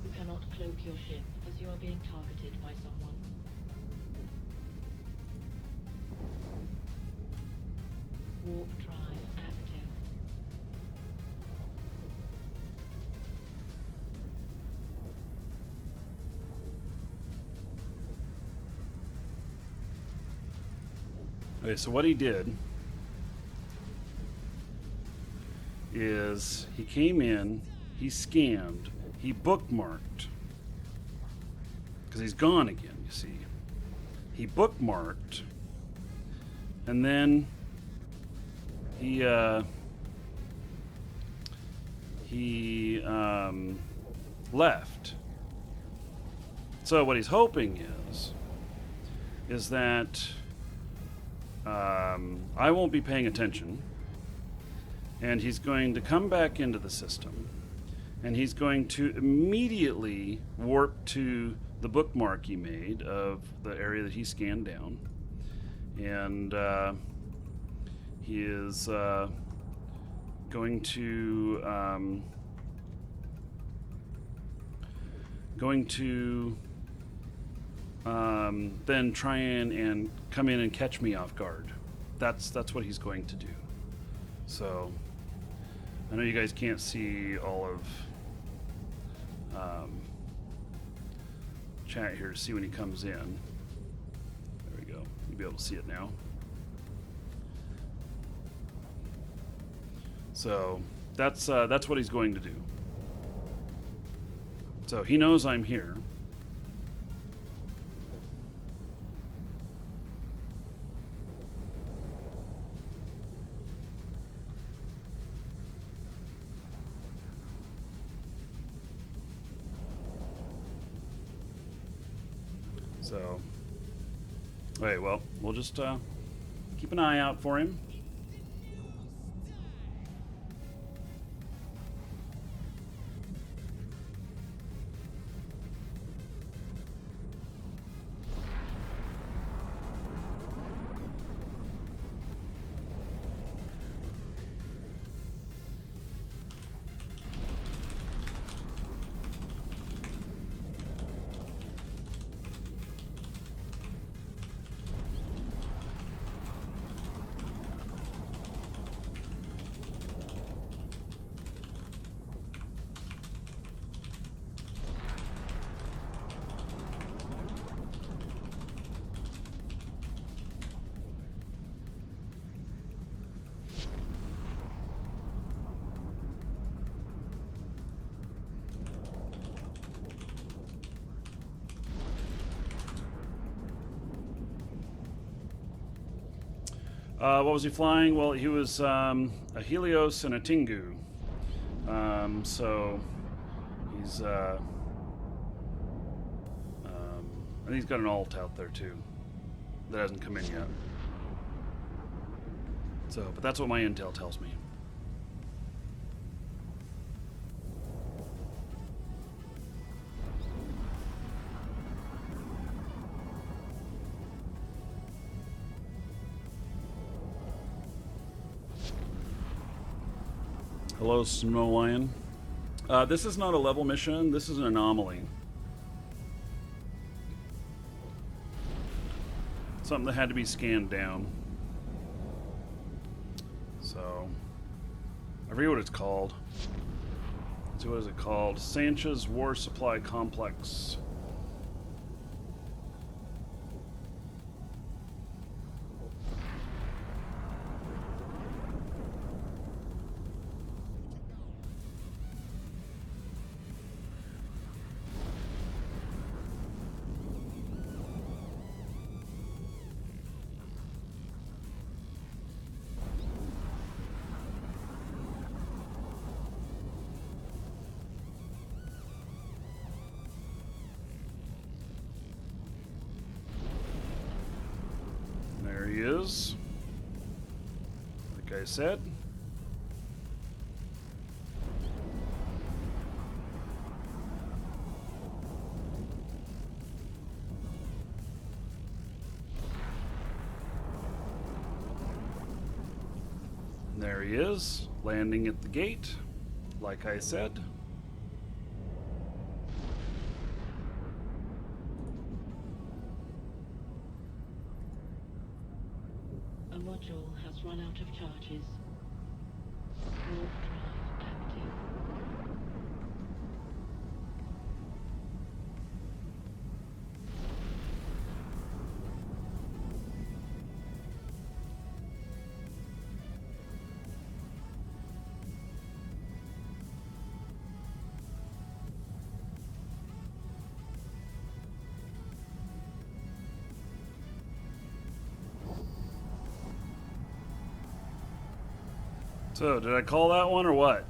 C: You cannot cloak your ship as you are being targeted by someone. Warp drive active.
A: Okay, so what he did is he came in, he scanned, he bookmarked, because he's gone again, you see. He bookmarked, and then he left. So what he's hoping is that I won't be paying attention, and he's going to come back into the system, and he's going to immediately warp to the bookmark he made of the area that he scanned down, and he is going to then try and come in and catch me off guard. That's what he's going to do. So I know you guys can't see all of chat here to see when he comes in. There we go. You'll be able to see it now. So that's what he's going to do. So he knows I'm here. So, okay, well, we'll just keep an eye out for him. What was he flying? Well, he was a Helios and a Tengu. So he's and he's got an alt out there too that hasn't come in yet. So, but that's what my intel tells me. Hello, Snow Lion. This is not a level mission. This is an anomaly. Something that had to be scanned down. So, I forget what it's called. So what is it called? Sanchez War Supply Complex. There he is. Like I said. There he is, landing at the gate, like I said.
C: A module has run out of charges. Warp drive active.
A: So, did I call that one or what?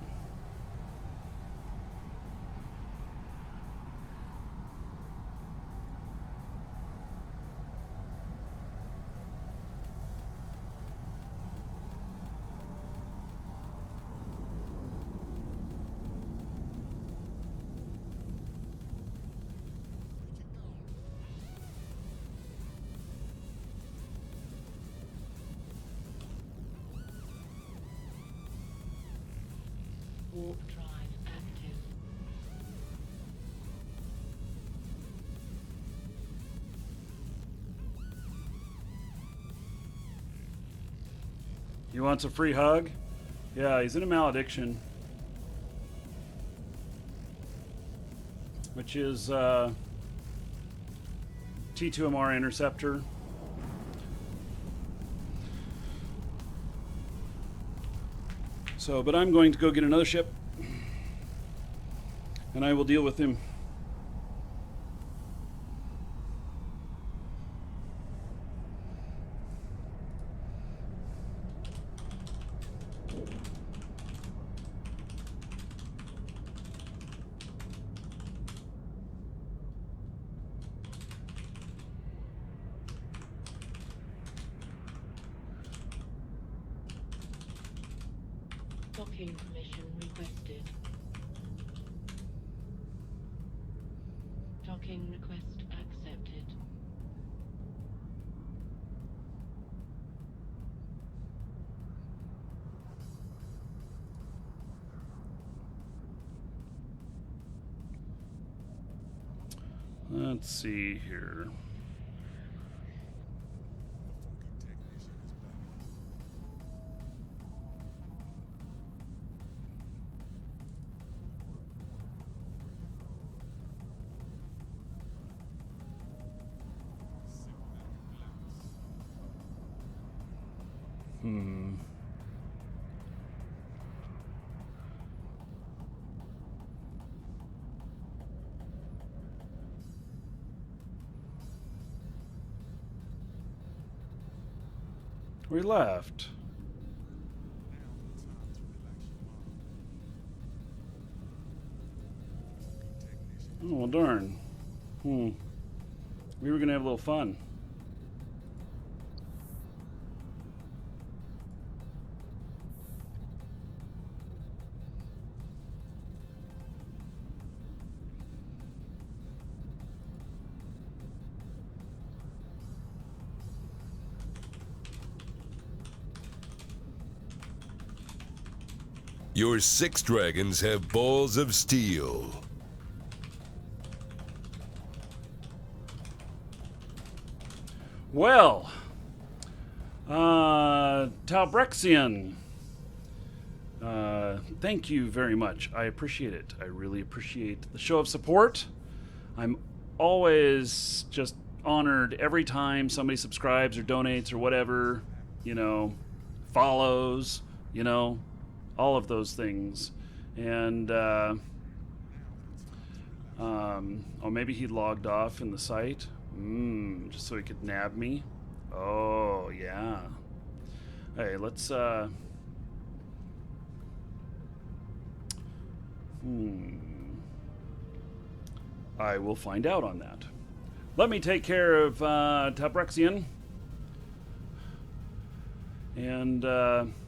C: Warp drive active.
A: He wants a free hug? Yeah, he's in a malediction. Which is T2MR interceptor. So, but I'm going to go get another ship. And I will deal with him.
C: Docking permission requested. Docking request accepted.
A: Let's see here. We left. Oh, well, darn. We were going to have a little fun.
B: Your 6 dragons have balls of steel.
A: Well, Talbrexian, thank you very much. I appreciate it. I really appreciate the show of support. I'm always just honored every time somebody subscribes or donates or whatever, you know, follows, you know, all of those things. And, oh, maybe he logged off in the site. Just so he could nab me. Oh, yeah. Hey, let's, I will find out on that. Let me take care of, Talbrexian. And,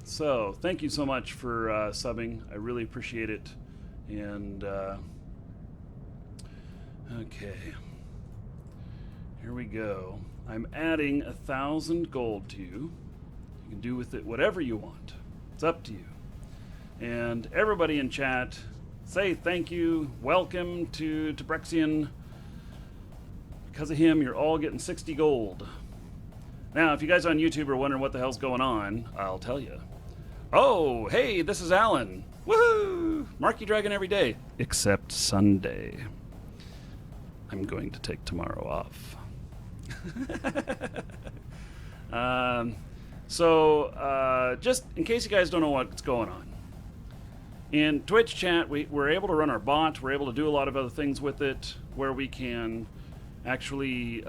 A: so, thank you so much for, subbing. I really appreciate it. And, okay. Here we go. I'm adding 1,000 gold to you. You can do with it whatever you want. It's up to you. And everybody in chat, say thank you. Welcome to Brexian. Because of him, you're all getting 60 gold. Now, if you guys on YouTube are wondering what the hell's going on, I'll tell you. Oh, hey, this is Alan. Woohoo! Marky Dragon every day, except Sunday. I'm going to take tomorrow off. Just in case you guys don't know what's going on, in Twitch chat we're able to run our bot. We're able to do a lot of other things with it, where we can actually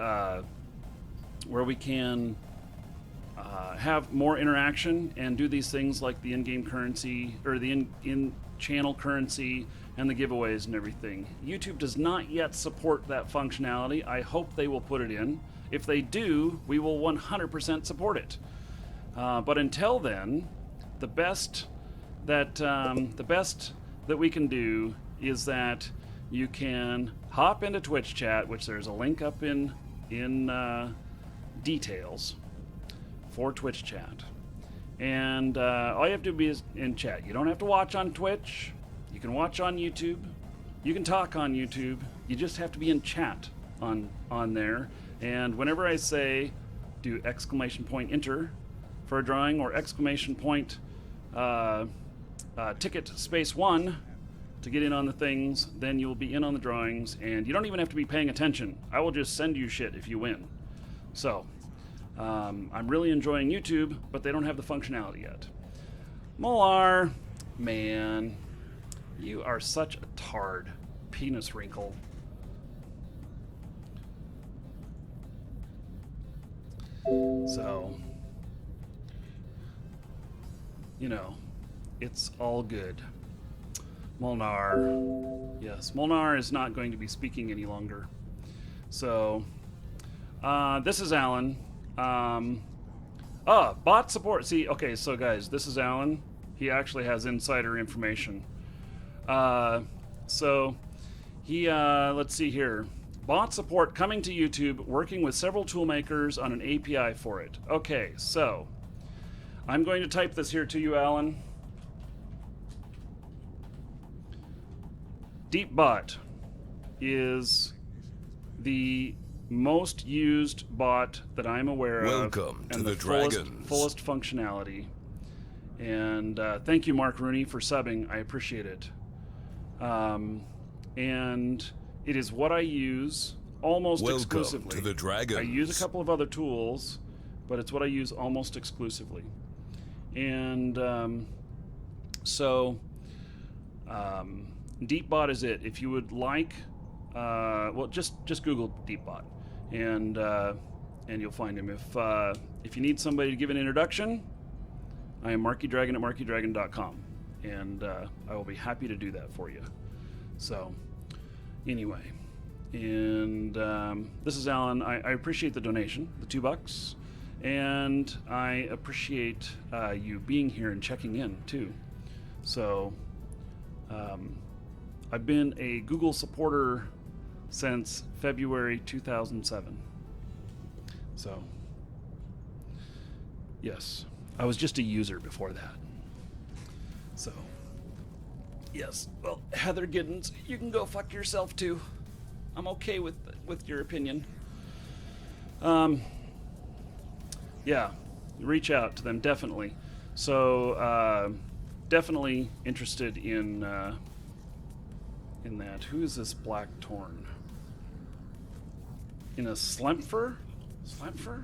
A: have more interaction and do these things like the in-game currency or the in-channel currency and the giveaways and everything. YouTube does not yet support that functionality. I hope they will put it in. If they do, we will 100% support it. But until then, the best that we can do is that you can hop into Twitch chat, which there's a link up in details for Twitch chat, and all you have to do is in chat. You don't have to watch on Twitch. You can watch on YouTube. You can talk on YouTube. You just have to be in chat on there. And whenever I say do !enter for a drawing or ! Ticket space 1 to get in on the things, then you'll be in on the drawings, and you don't even have to be paying attention. I will just send you shit if you win. So, I'm really enjoying YouTube, but they don't have the functionality yet. Molar, man, you are such a tard. Penis wrinkle. So, you know, it's all good. Molnar. Yes, Molnar is not going to be speaking any longer. So, this is Alan. Bot support. See, okay, so guys, this is Alan. He actually has insider information. So, he, let's see here. Bot support coming to YouTube, working with several toolmakers on an API for it. Okay, so, I'm going to type this here to you, Alan. DeepBot is the most used bot that I'm aware of.
B: Welcome to
A: and
B: the Dragons.
A: Fullest functionality. And thank you, Mark Rooney, for subbing. I appreciate it. And it is what I use almost exclusively.
B: Welcome to the Dragons.
A: I use a couple of other tools, but it's what I use almost exclusively. And DeepBot is it. If you would like, well, just Google DeepBot, and you'll find him. If you need somebody to give an introduction, I am Marky Dragon at markydragon.com, and I will be happy to do that for you. So, anyway, and this is Alan. I appreciate the donation, the $2, and I appreciate you being here and checking in too. So. I've been a Google supporter since February 2007. So, yes, I was just a user before that. So, yes, well, Heather Giddens, you can go fuck yourself too. I'm okay with your opinion. Yeah, reach out to them, definitely. So, definitely interested in that. Who is this Black Torn? In a Slempfer? Slempfer?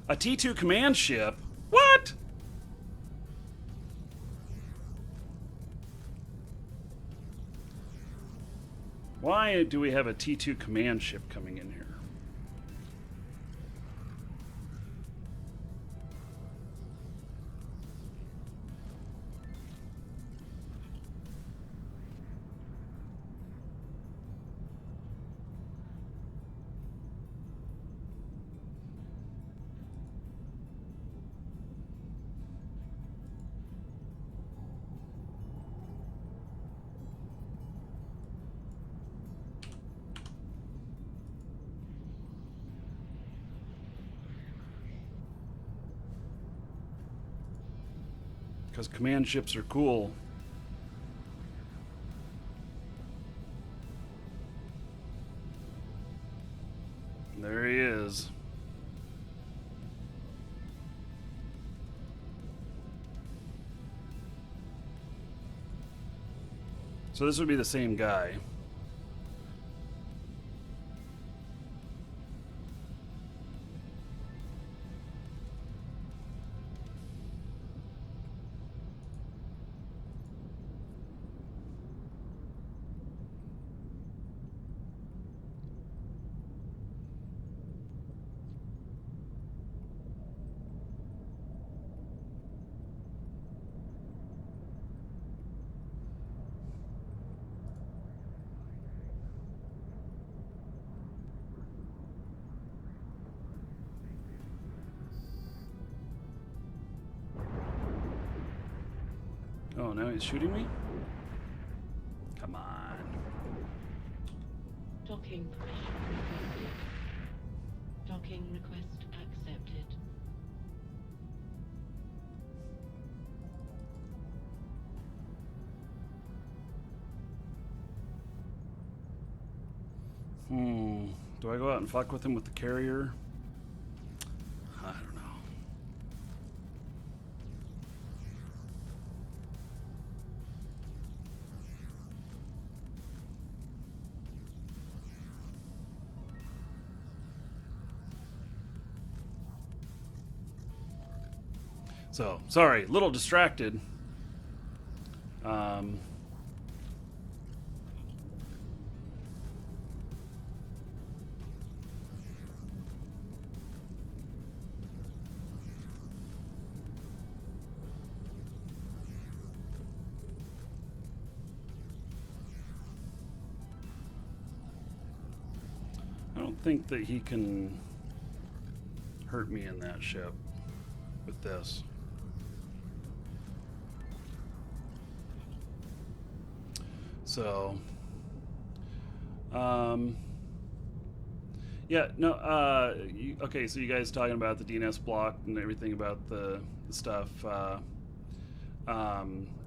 A: A T2 command ship? What? Why do we have a T2 command ship coming in here? Because command ships are cool. There he is. So this would be the same guy. now he's shooting me? Come on.
C: Docking permission requested. Docking request accepted.
A: Do I go out and fuck with him with the carrier? I don't know. So, sorry, a little distracted. I don't think that he can hurt me in that ship with this. So, yeah, no, okay, so you guys talking about the DNS block and everything about the stuff,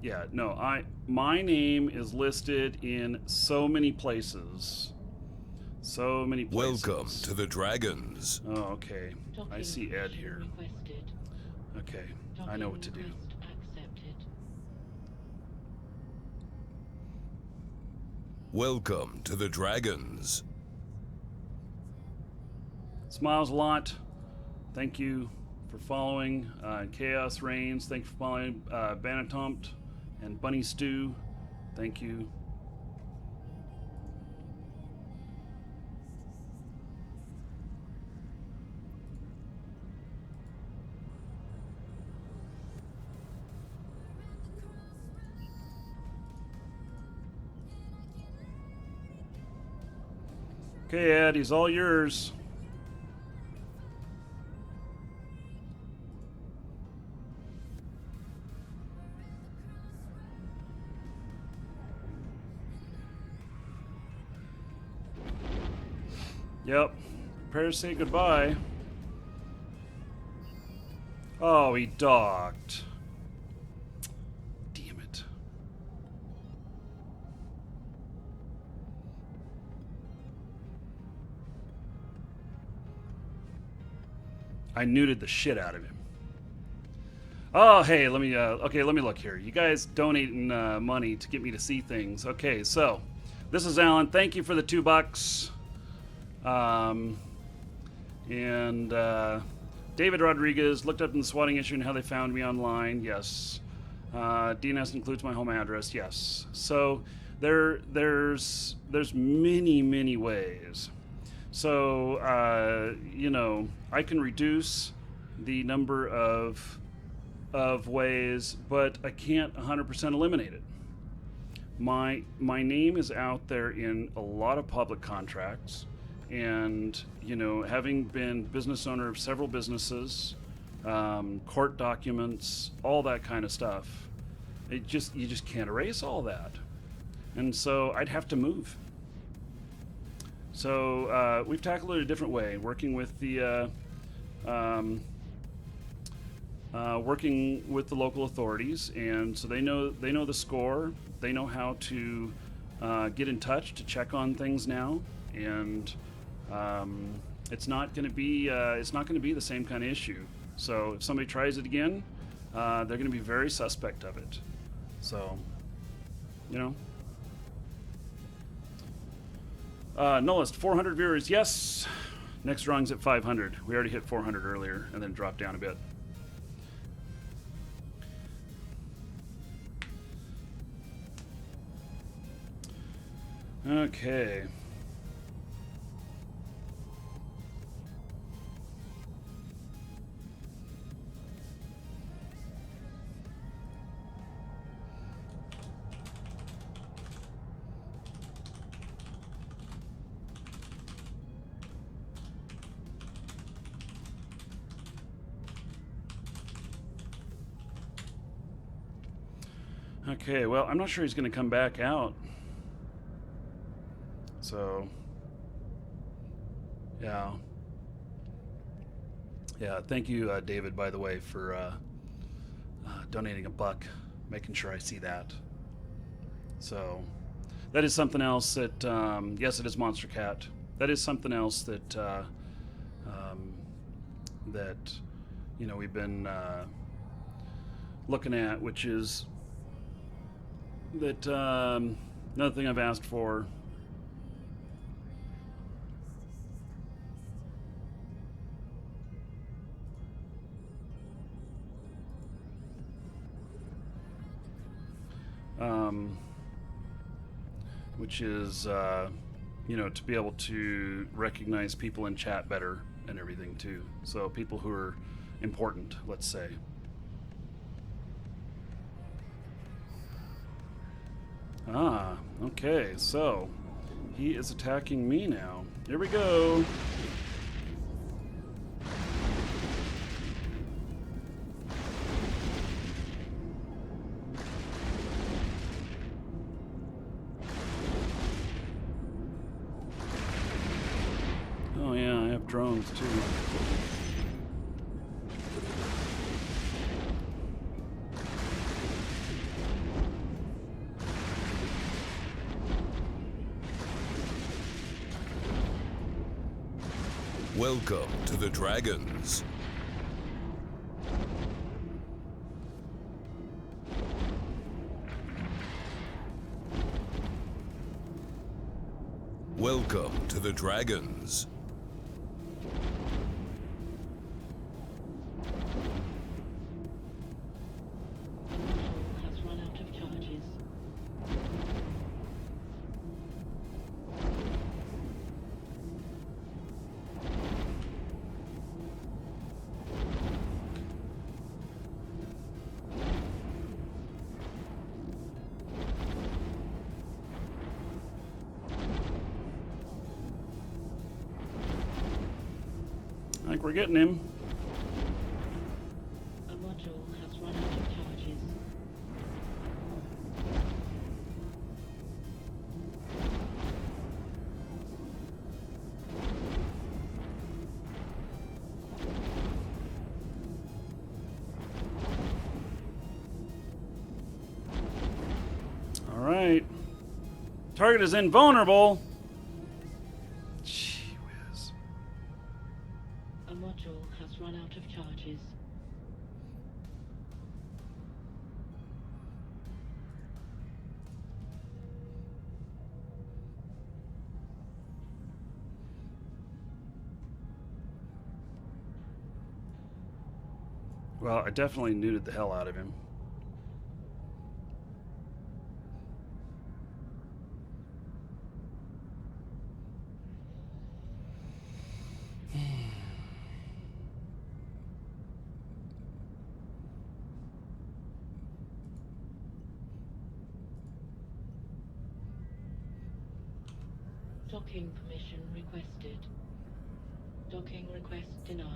A: yeah, no, my name is listed in so many places. So many places.
B: Welcome to the Dragons.
A: Oh, okay. I see Ed here.
C: Requested.
A: Okay, I know what to do.
C: Request accepted.
B: Welcome to the Dragons.
A: Smiles a lot. Thank you for following. Chaos Reigns, thank you for following. Banatompt and Bunny Stew, thank you. Okay, Ed, he's all yours. Yep. Prepare to say goodbye. Oh, he docked. Damn it. I neutered the shit out of him. Oh, hey, let me look here. You guys donating money to get me to see things. Okay, so this is Alan. Thank you for the $2. David Rodriguez looked up in the swatting issue and how they found me online. Yes. DNS includes my home address. Yes. So there's many ways. So I can reduce the number of ways, but I can't 100% eliminate it. My name is out there in a lot of public contracts. And, having been business owner of several businesses, court documents, all that kind of stuff, you just can't erase all that. And so I'd have to move. So we've tackled it a different way, working with the local authorities, and so they know the score. They know how to get in touch to check on things now, and it's not going to be the same kind of issue. So if somebody tries it again, they're going to be very suspect of it. So, Nullist, 400 viewers, yes. Next drawing's at 500. We already hit 400 earlier and then dropped down a bit. Okay. Okay, well, I'm not sure he's going to come back out. So, yeah. Yeah, thank you, David, by the way, for donating $1, making sure I see that. So, that is something else that, yes, it is Monster Cat. That is something else that, that, you know, we've been looking at, which is that another thing I've asked for. Which is, you know, to be able to recognize people in chat better and everything too. So people who are important, let's say. Ah, okay, so he is attacking me now. Here we go. Oh yeah, I have drones too.
B: Welcome to the Dragons. Welcome to the Dragons.
C: Has run out of charges.
A: I think we're getting him.
C: A module has run out of charges.
A: All right. Target is invulnerable. Gee whiz.
C: A module has run out of charges.
A: Well, I definitely neutered the hell out of him.
C: Docking permission requested. Docking request denied.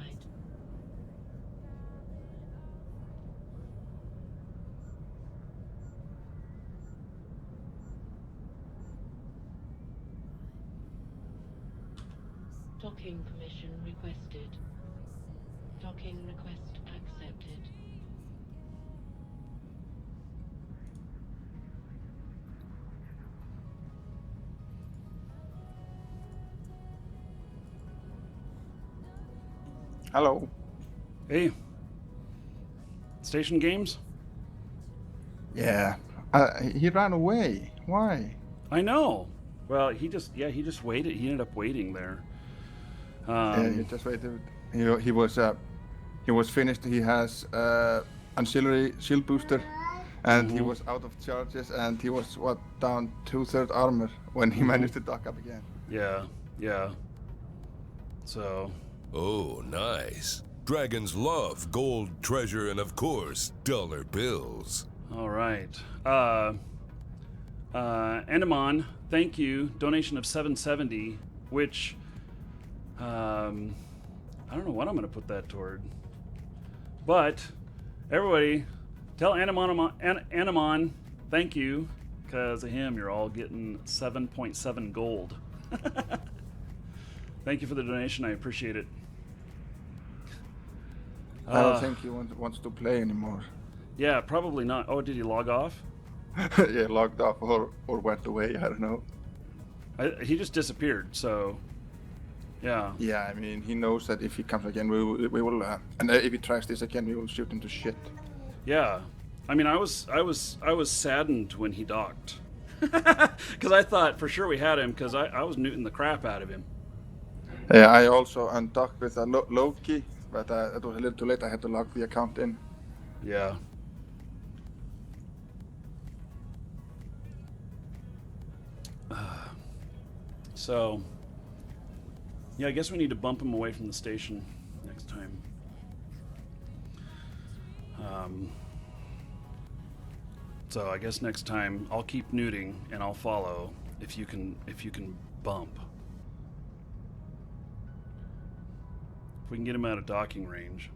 C: Docking permission requested. Docking request accepted.
G: Hello.
A: Hey. Station games?
G: Yeah. He ran away. Why?
A: I know. Well, he just waited. He ended up waiting there.
G: Yeah, he just waited. He was finished. He has ancillary shield booster, and he was out of charges, and he was down 2/3 armor when he managed to dock up again.
A: Yeah. So.
B: Oh, nice. Dragons love gold, treasure, and of course, dollar bills.
A: All right. Endemon, thank you. Donation of 770, which I don't know what I'm going to put that toward. But everybody, tell Endemon thank you. Because of him, you're all getting 7.7 gold. Thank you for the donation. I appreciate it.
G: I don't think he wants to play anymore.
A: Yeah, probably not. Oh, did he log off?
G: Yeah, logged off or went away. I don't know.
A: He just disappeared. So, yeah.
G: Yeah, I mean, he knows that if he comes again, we will and if he tries this again, we will shoot him to shit.
A: Yeah. I mean, I was saddened when he docked. Because I thought for sure we had him because I was newting the crap out of him.
G: Yeah, I also undocked with a Loki, but it was a little too late. I had to log the account in.
A: Yeah. So, yeah, I guess we need to bump him away from the station next time. So I guess next time I'll keep nuding and I'll follow if you can bump. If we can get him out of docking range.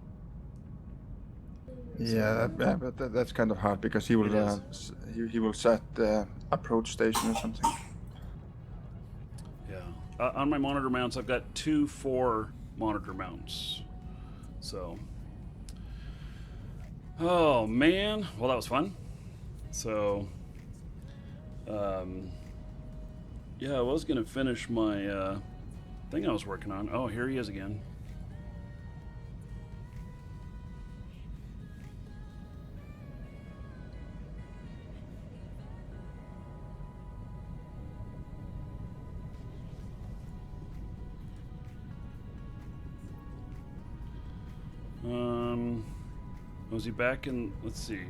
G: Yeah, but that's kind of hard because he will he will set approach station or something.
A: Yeah. On my monitor mounts, I've got 2 4 monitor mounts. So. Oh man, well that was fun. So, yeah, I was gonna finish my thing I was working on. Oh, here he is again. Was he back in? Let's see.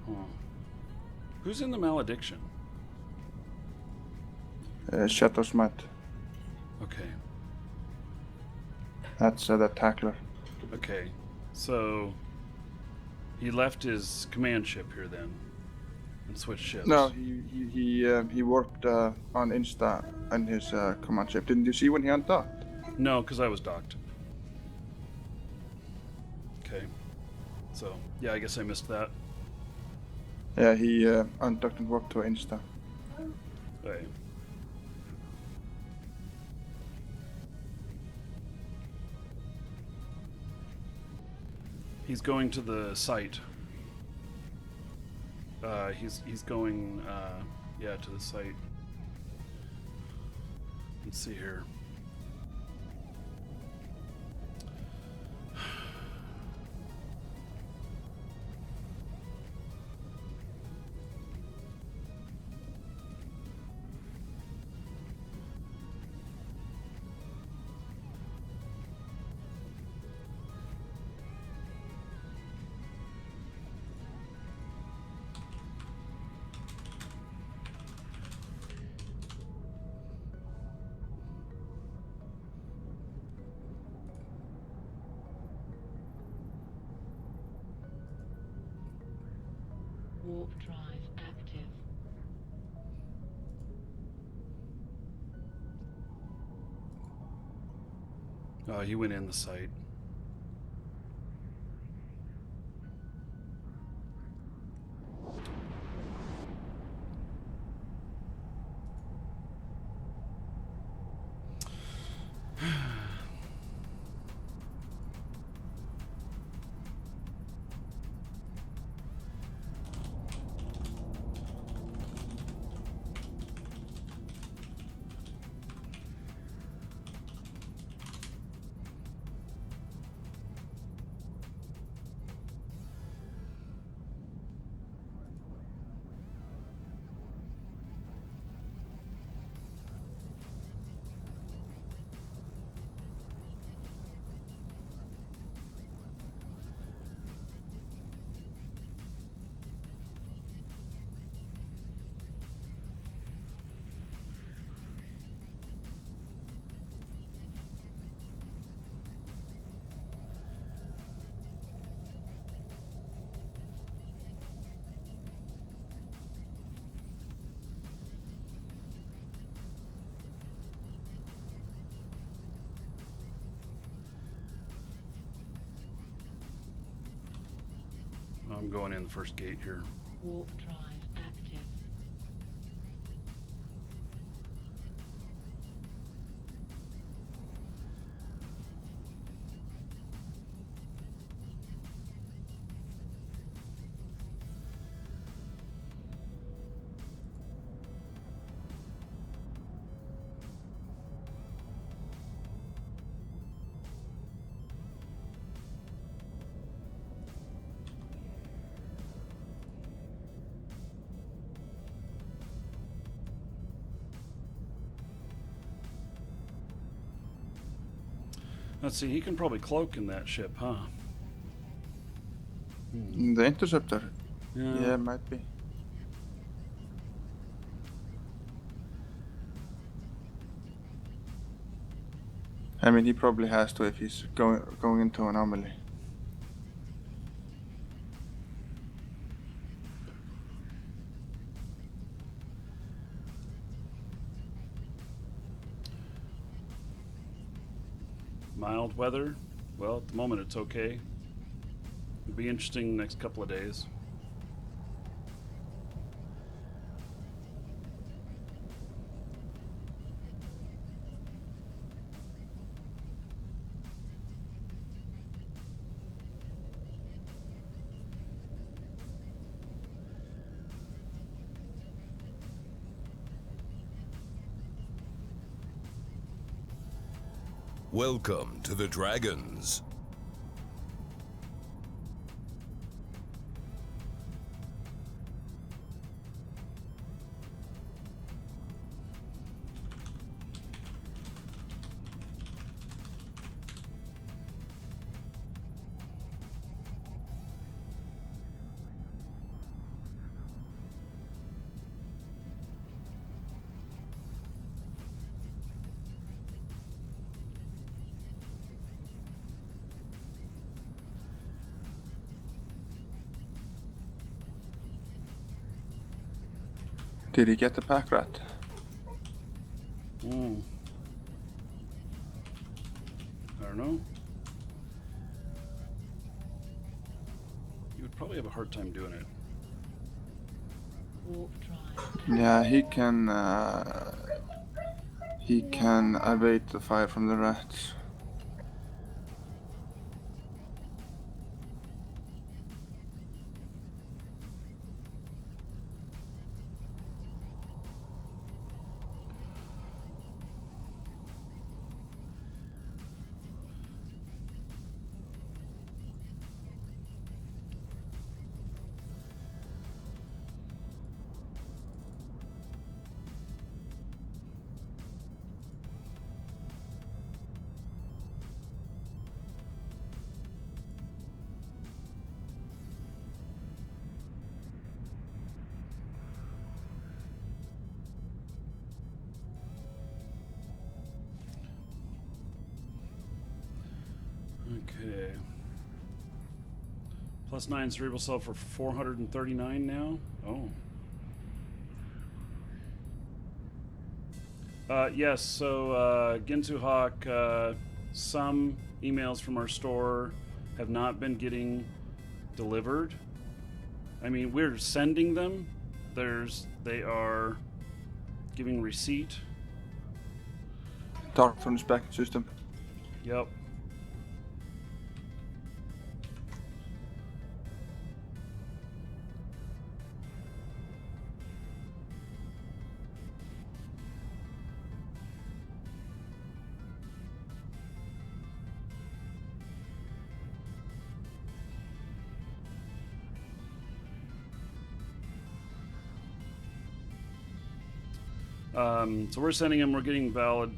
A: Huh. Who's in the malediction?
G: Shadow's Mat.
A: Okay.
G: That's the tackler.
A: Okay. So he left his command ship here then, and switched ships.
G: No, he warped on Insta on his command ship. Didn't you see when he undocked?
A: No, because I was docked. Okay. So yeah, I guess I missed that.
G: Yeah, he undocked and warped to Insta.
A: Okay. He's going to the site. He's going yeah, to the site. Let's see here.
C: Warp drive active.
A: Oh, he went in the site. I'm going in the first gate here.
C: Warp drive active.
A: Let's see, he can probably cloak in that ship, huh?
G: The interceptor. Yeah, might be. I mean, he probably has to if he's going into anomaly.
A: Mild weather. Well, at the moment it's okay. It'll be interesting the next couple of days.
B: Welcome to the Dragons.
G: Did he get the pack rat?
A: I don't know. You would probably have a hard time doing it.
C: Warp drive.
G: Yeah, he can evade the fire from the rats.
A: Okay. +9 cerebral cell for 439 now? Oh. Yes, so Ginsu Hawk, some emails from our store have not been getting delivered. I mean, we're sending them. They are giving receipt.
G: Dark from the spec system.
A: Yep. So we're sending them, we're getting valid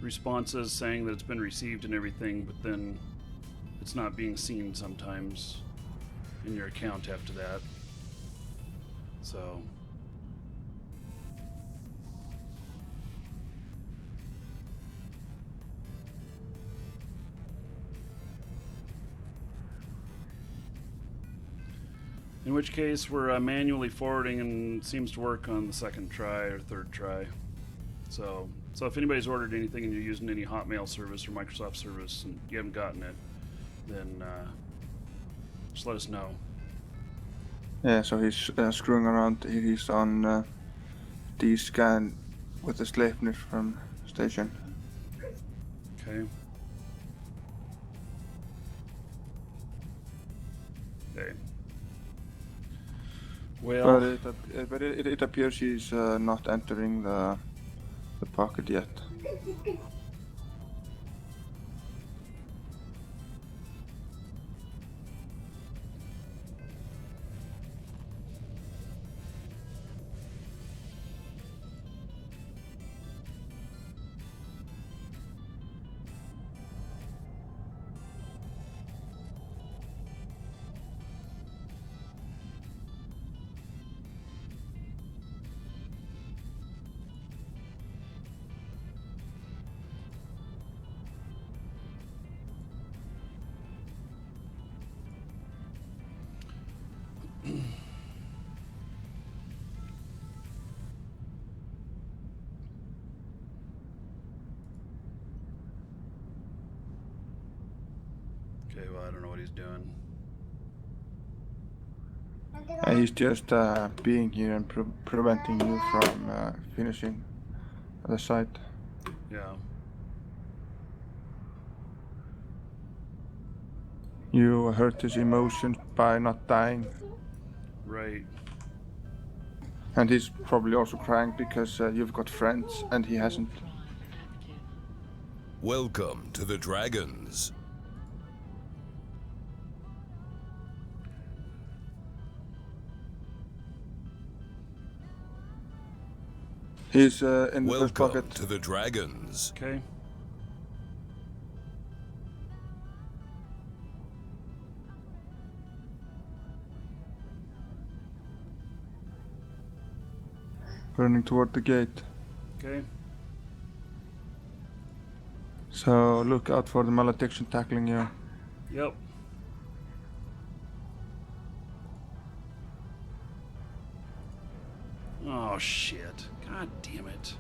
A: responses saying that it's been received and everything, but then it's not being seen sometimes in your account after that. So. In which case, we're manually forwarding, and it seems to work on the second try or third try. So if anybody's ordered anything and you're using any Hotmail service or Microsoft service and you haven't gotten it, then Just let us know.
G: Yeah, so he's screwing around. He's on D-scan with the Sleipnir from station.
A: Okay. Okay. Well,
G: But it appears he's not entering the pocket yet.
A: okay, well, I don't know what he's doing.
G: He's just being here and preventing you from finishing the site.
A: Yeah.
G: You hurt his emotions by not dying.
A: Right.
G: And he's probably also crying because you've got friends and he hasn't.
C: Drive active.
B: Welcome to the Dragons.
G: He's in the first
B: Welcome
G: pocket.
B: to the Dragons.
A: Okay.
G: Running toward the gate.
A: Okay.
G: So look out for the malediction tackling you.
A: Yep. Oh, shit. God damn it.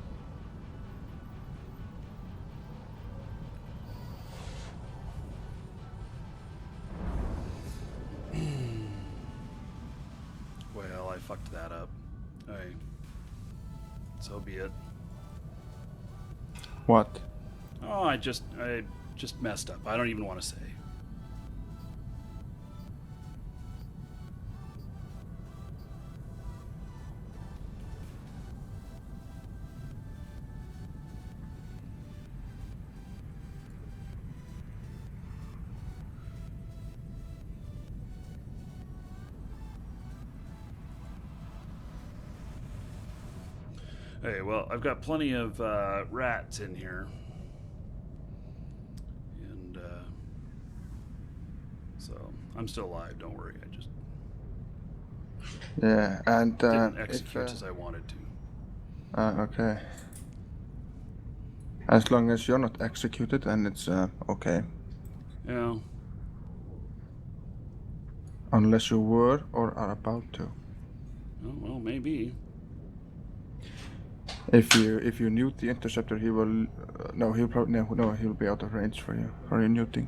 A: Well, I fucked that up. Alright. So be it.
G: What?
A: Oh, I just messed up. I don't even want to say. Hey, well, I've got plenty of rats in here. And, so, I'm still alive, don't worry. I just
G: Yeah, and
A: didn't execute as I wanted to.
G: okay. As long as you're not executed, then it's okay.
A: Yeah.
G: Unless you were or are about to.
A: Oh, well, maybe.
G: If you nuke the interceptor, he will. No, he'll probably no. He'll be out of range for you for your nuking.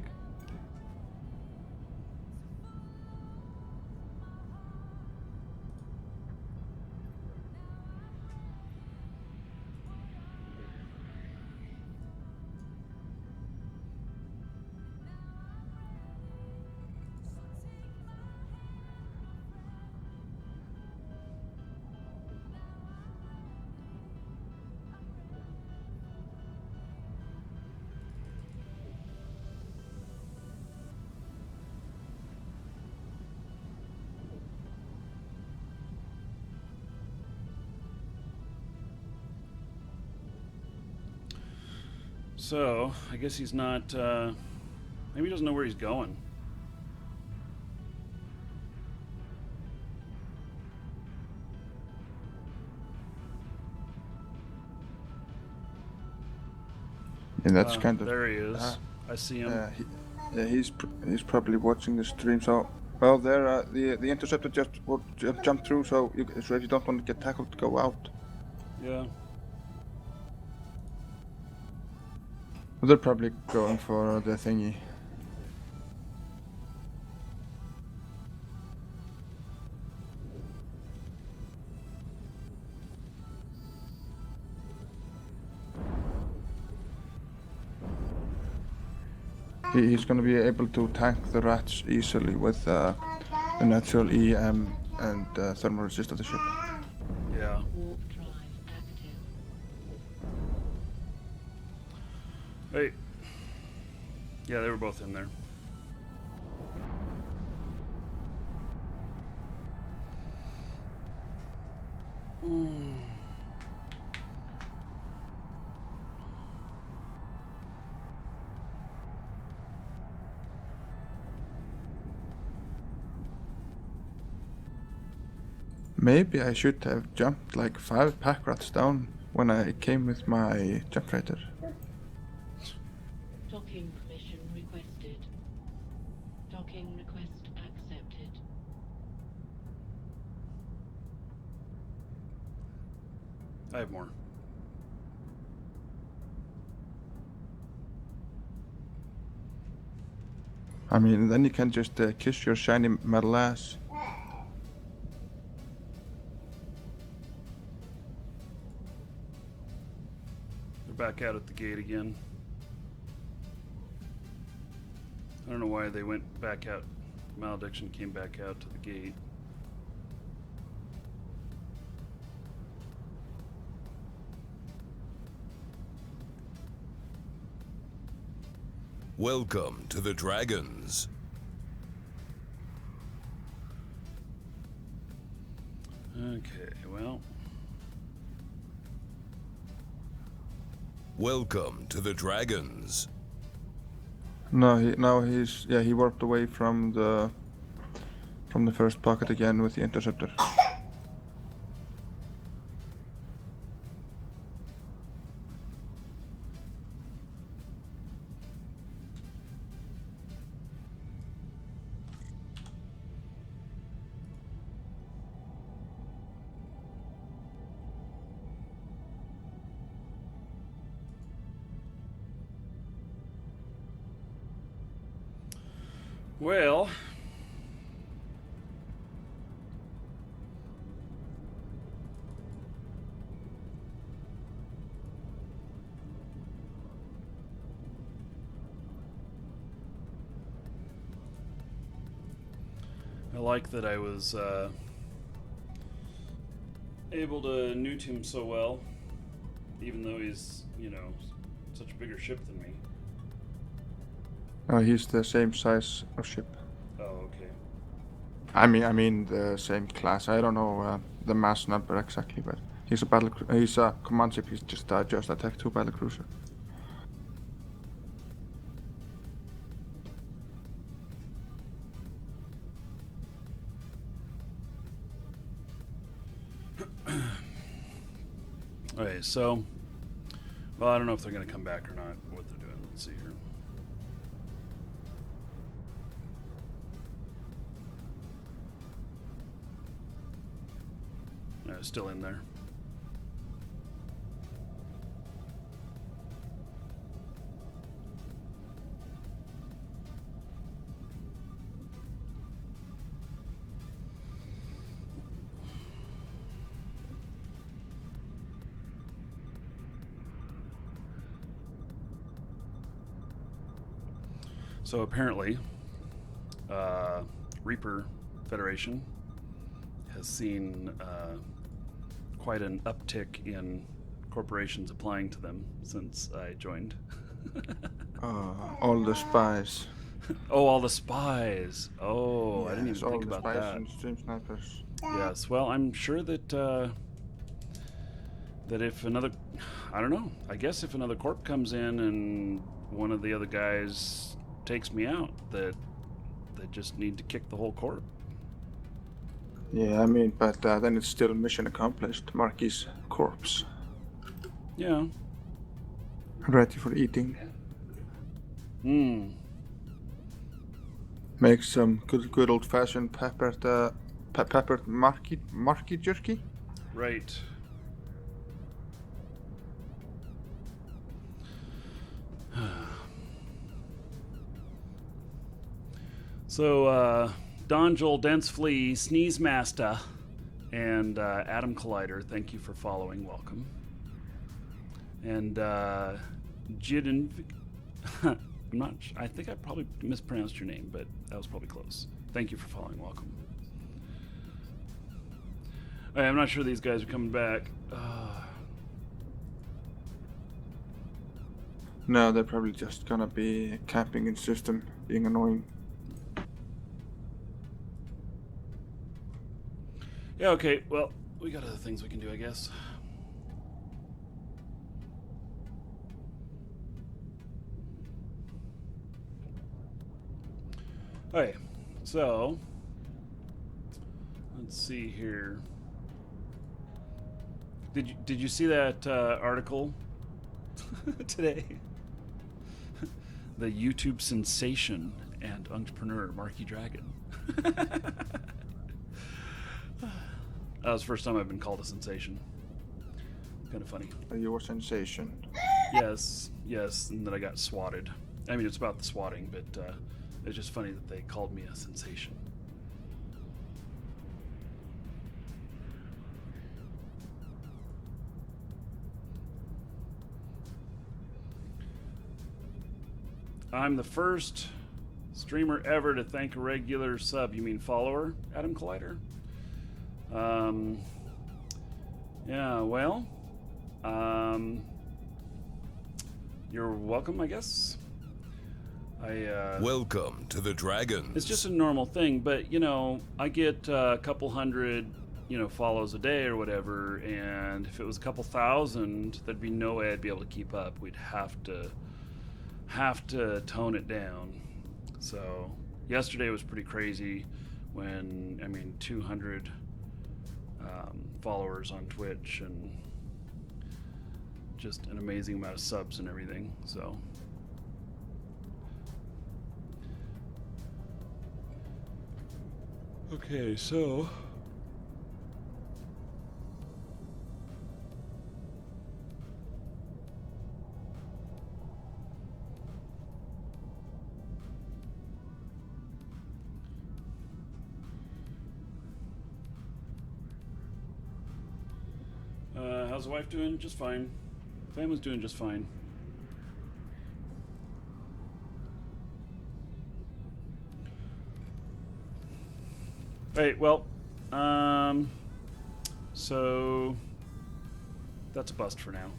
A: So, I guess he's not, maybe he doesn't know where he's going.
G: And that's kind of.
A: There he is. I see him.
G: He's probably watching the stream. So well, there the interceptor just jumped through. So if you don't want to get tackled, go out.
A: Yeah.
G: They're probably going for the thingy. He's going to be able to tank the rats easily with the natural EM and thermal resist of the ship.
A: Yeah.
C: Warp drive active.
A: Hey. Yeah, they were both in there.
G: Maybe I should have jumped like 5 pack rats down when I came with my jump freighter.
C: Docking permission requested. Docking request accepted.
A: I have more.
G: I mean, then you can just kiss your shiny metal ass.
A: They're back out at the gate again. I don't know why they went back out. Malediction came back out to the gate.
B: Welcome to the Dragons.
A: Okay, well.
B: Welcome to the Dragons.
G: No, he warped away from the first pocket again with the interceptor.
A: Well, I like that I was able to newt him so well, even though he's, you know, such a bigger ship than me.
G: He's the same size of ship.
A: Oh, okay.
G: I mean the same class. I don't know the mass number exactly, but he's a command ship. He's just a Tech 2 battlecruiser.
A: Okay, so, well, I don't know if they're going to come back or not, what they're doing. Let's see here. No, still in there. So apparently, Reaper Federation has seen quite an uptick in corporations applying to them since I joined.
G: All the spies.
A: Oh, all the spies. Oh, I didn't
G: Yes,
A: even
G: all
A: think
G: the
A: about
G: spies
A: that.
G: and stream snipers.
A: Yes, well, I'm sure that that if another, I don't know, I guess if another corp comes in and one of the other guys takes me out, that they just need to kick the whole corp.
G: Yeah, I mean, but then it's still mission accomplished. Marky's corpse.
A: Yeah.
G: Ready for eating.
A: Hmm.
G: Make some good old-fashioned peppered marky jerky.
A: Right. So, Donjel, Dense Flea, Sneeze Master, and Atom Collider, thank you for following. Welcome. And Jidin I'm not. I think I probably mispronounced your name, but that was probably close. Thank you for following. Welcome. All right, I'm not sure these guys are coming back.
G: No, they're probably just gonna be camping in system, being annoying.
A: Yeah. Okay. Well, we got other things we can do, I guess. Okay, so let's see here. Did you see that article today? The YouTube sensation and entrepreneur Marky Dragon. That was the first time I've been called a sensation. Kind of funny.
G: Your sensation.
A: Yes, and then I got swatted. I mean, it's about the swatting, but it's just funny that they called me a sensation. I'm the first streamer ever to thank a regular sub. You mean follower, Adam Collider? Yeah, well, you're welcome, I guess.
B: Welcome to the Dragons.
A: It's just a normal thing, but you know, I get a couple hundred, follows a day or whatever, and if it was a couple thousand, there'd be no way I'd be able to keep up. We'd have to tone it down. So yesterday was pretty crazy when 200 followers on Twitch and just an amazing amount of subs and everything. So okay, so how's the wife doing? Just fine. Family's doing just fine. Right, well, so that's a bust for now.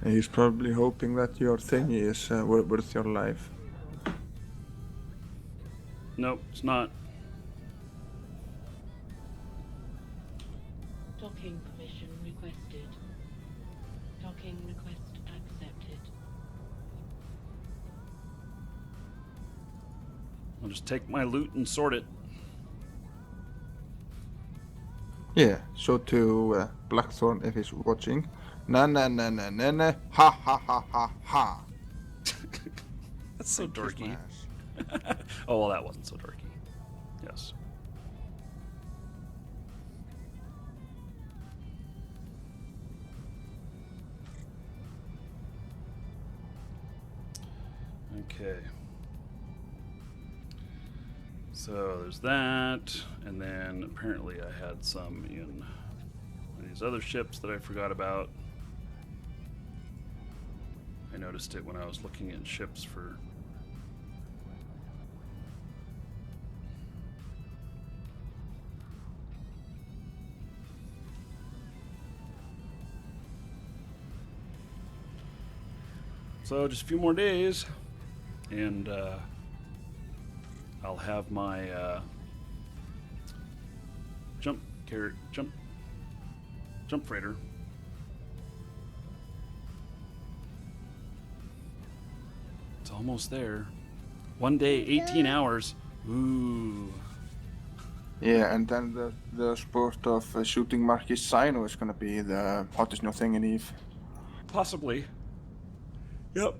G: He's probably hoping that your thingy is worth your life.
A: Nope, it's not.
C: Docking permission requested. Docking request accepted.
A: I'll just take my loot and sort it.
G: Yeah, so to Blackthorn if he's watching. Na na na na na na ha ha ha ha ha.
A: That's so dorky. Oh, well, that wasn't so dorky. Yes. Okay. So there's that, and then apparently I had some in these other ships that I forgot about. I noticed it when I was looking at ships for so just a few more days, and I'll have my jump freighter. It's almost there. One day, 18 hours. Ooh.
G: Yeah, and then the sport of shooting Marquis Sino is gonna be the hottest new thing in EVE.
A: Possibly. Yep.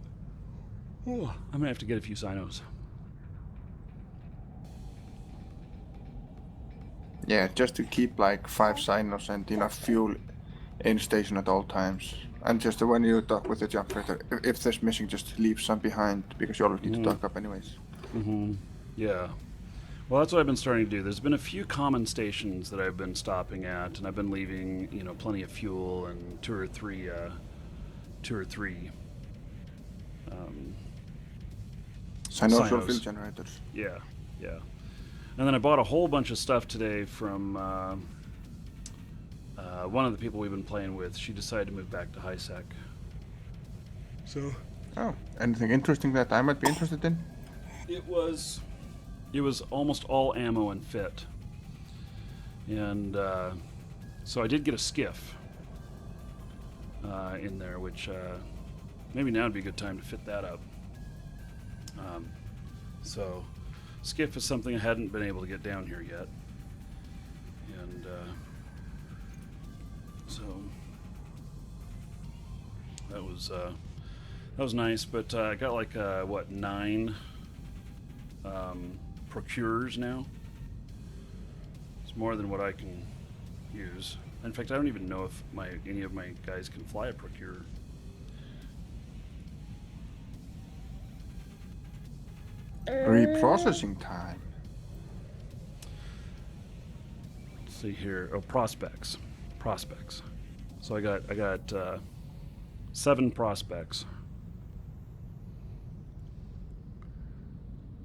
A: Ooh, I'm gonna have to get a few Sinos.
G: Yeah, just to keep like 5 Sinos and enough fuel in station at all times. And just when you dock with the jump freighter, if there's missing, just leave some behind because you always need to dock up anyways.
A: Mm-hmm. Yeah. Well, that's what I've been starting to do. There's been a few common stations that I've been stopping at, and I've been leaving, plenty of fuel and two or three.
G: Sinusoidal
A: Sinos.
G: fuel generators.
A: Yeah. And then I bought a whole bunch of stuff today from one of the people we've been playing with. She decided to move back to HiSec. So.
G: Oh, anything interesting that I might be interested in?
A: It was almost all ammo and fit, and so I did get a skiff in there, which maybe now would be a good time to fit that up. So skiff is something I hadn't been able to get down here yet, and so that was nice. But I got like 9 procurers now. It's more than what I can use. In fact, I don't even know if any of my guys can fly a procurer.
G: Reprocessing time.
A: Let's see here. Oh, prospects. So I got 7 prospects.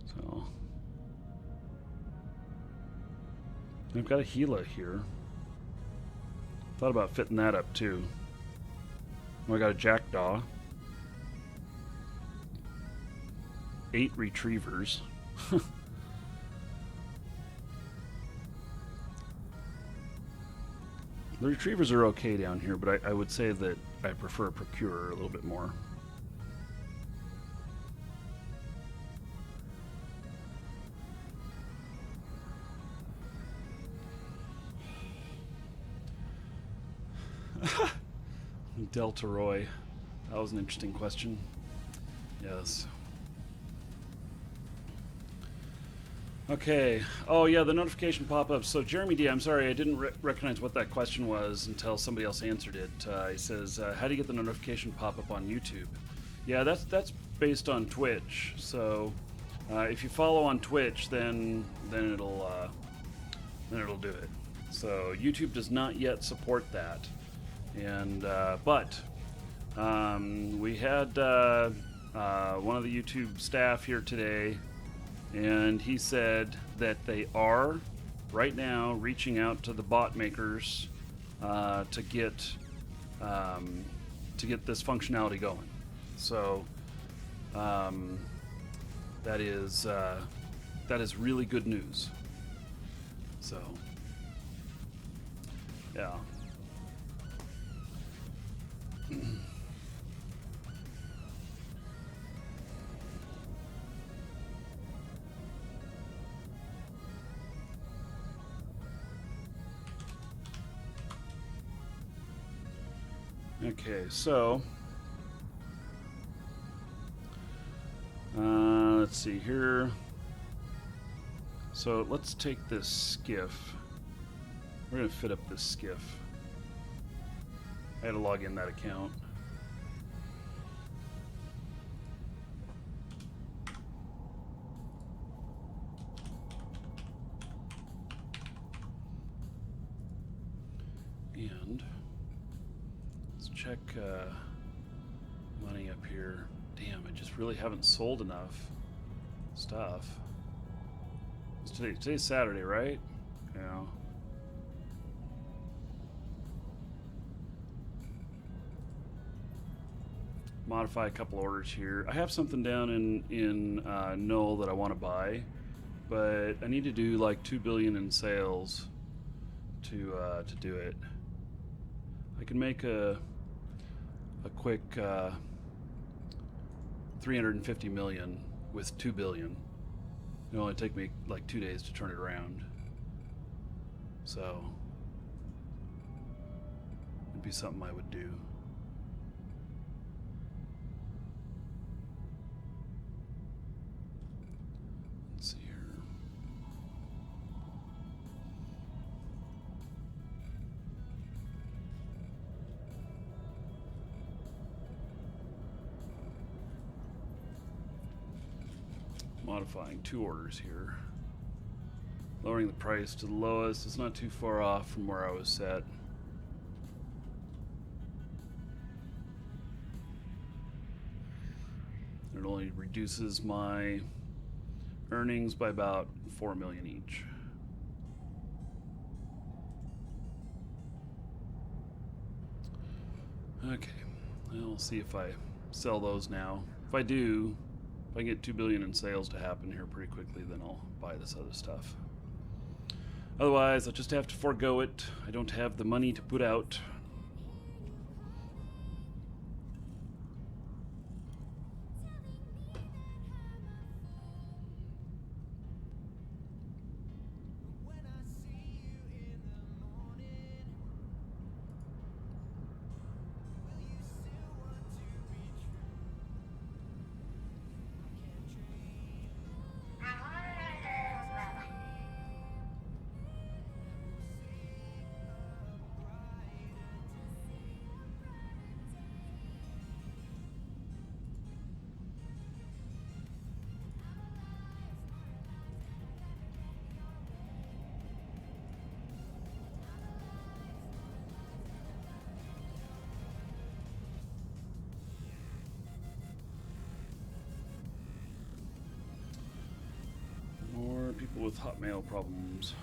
A: So I've got a Gila here. Thought about fitting that up too. I got a Jackdaw. 8 retrievers. The retrievers are okay down here, but I would say that I prefer a procurer a little bit more. Delta Roy. That was an interesting question. Yes. Okay. Oh, yeah, the notification pop-ups. So, Jeremy D., I'm sorry, I didn't recognize what that question was until somebody else answered it. He says, how do you get the notification pop-up on YouTube? Yeah, that's based on Twitch. So, if you follow on Twitch, then it'll do it. So, YouTube does not yet support that. And but we had one of the YouTube staff here today, and he said that they are right now reaching out to the bot makers to get this functionality going. So that is really good news. So yeah. Okay, so let's see here. So let's take this skiff. We're gonna fit up this skiff. I had to log in that account. And let's check money up here. Damn, I just really haven't sold enough stuff. Today's Saturday, right? Yeah. Modify a couple orders here. I have something down in Null that I want to buy, but I need to do like 2 billion in sales to do it. I can make a quick 350 million with 2 billion. It'll only take me like 2 days to turn it around. So it'd be something I would do. Let's see here. Modifying 2 orders here. Lowering the price to the lowest. It's not too far off from where I was set. It only reduces my earnings by about 4 million each. Okay, we'll see if I sell those now. If I do, if I get 2 billion in sales to happen here pretty quickly, then I'll buy this other stuff. Otherwise, I'll just have to forego it. I don't have the money to put out. More people with Hotmail problems.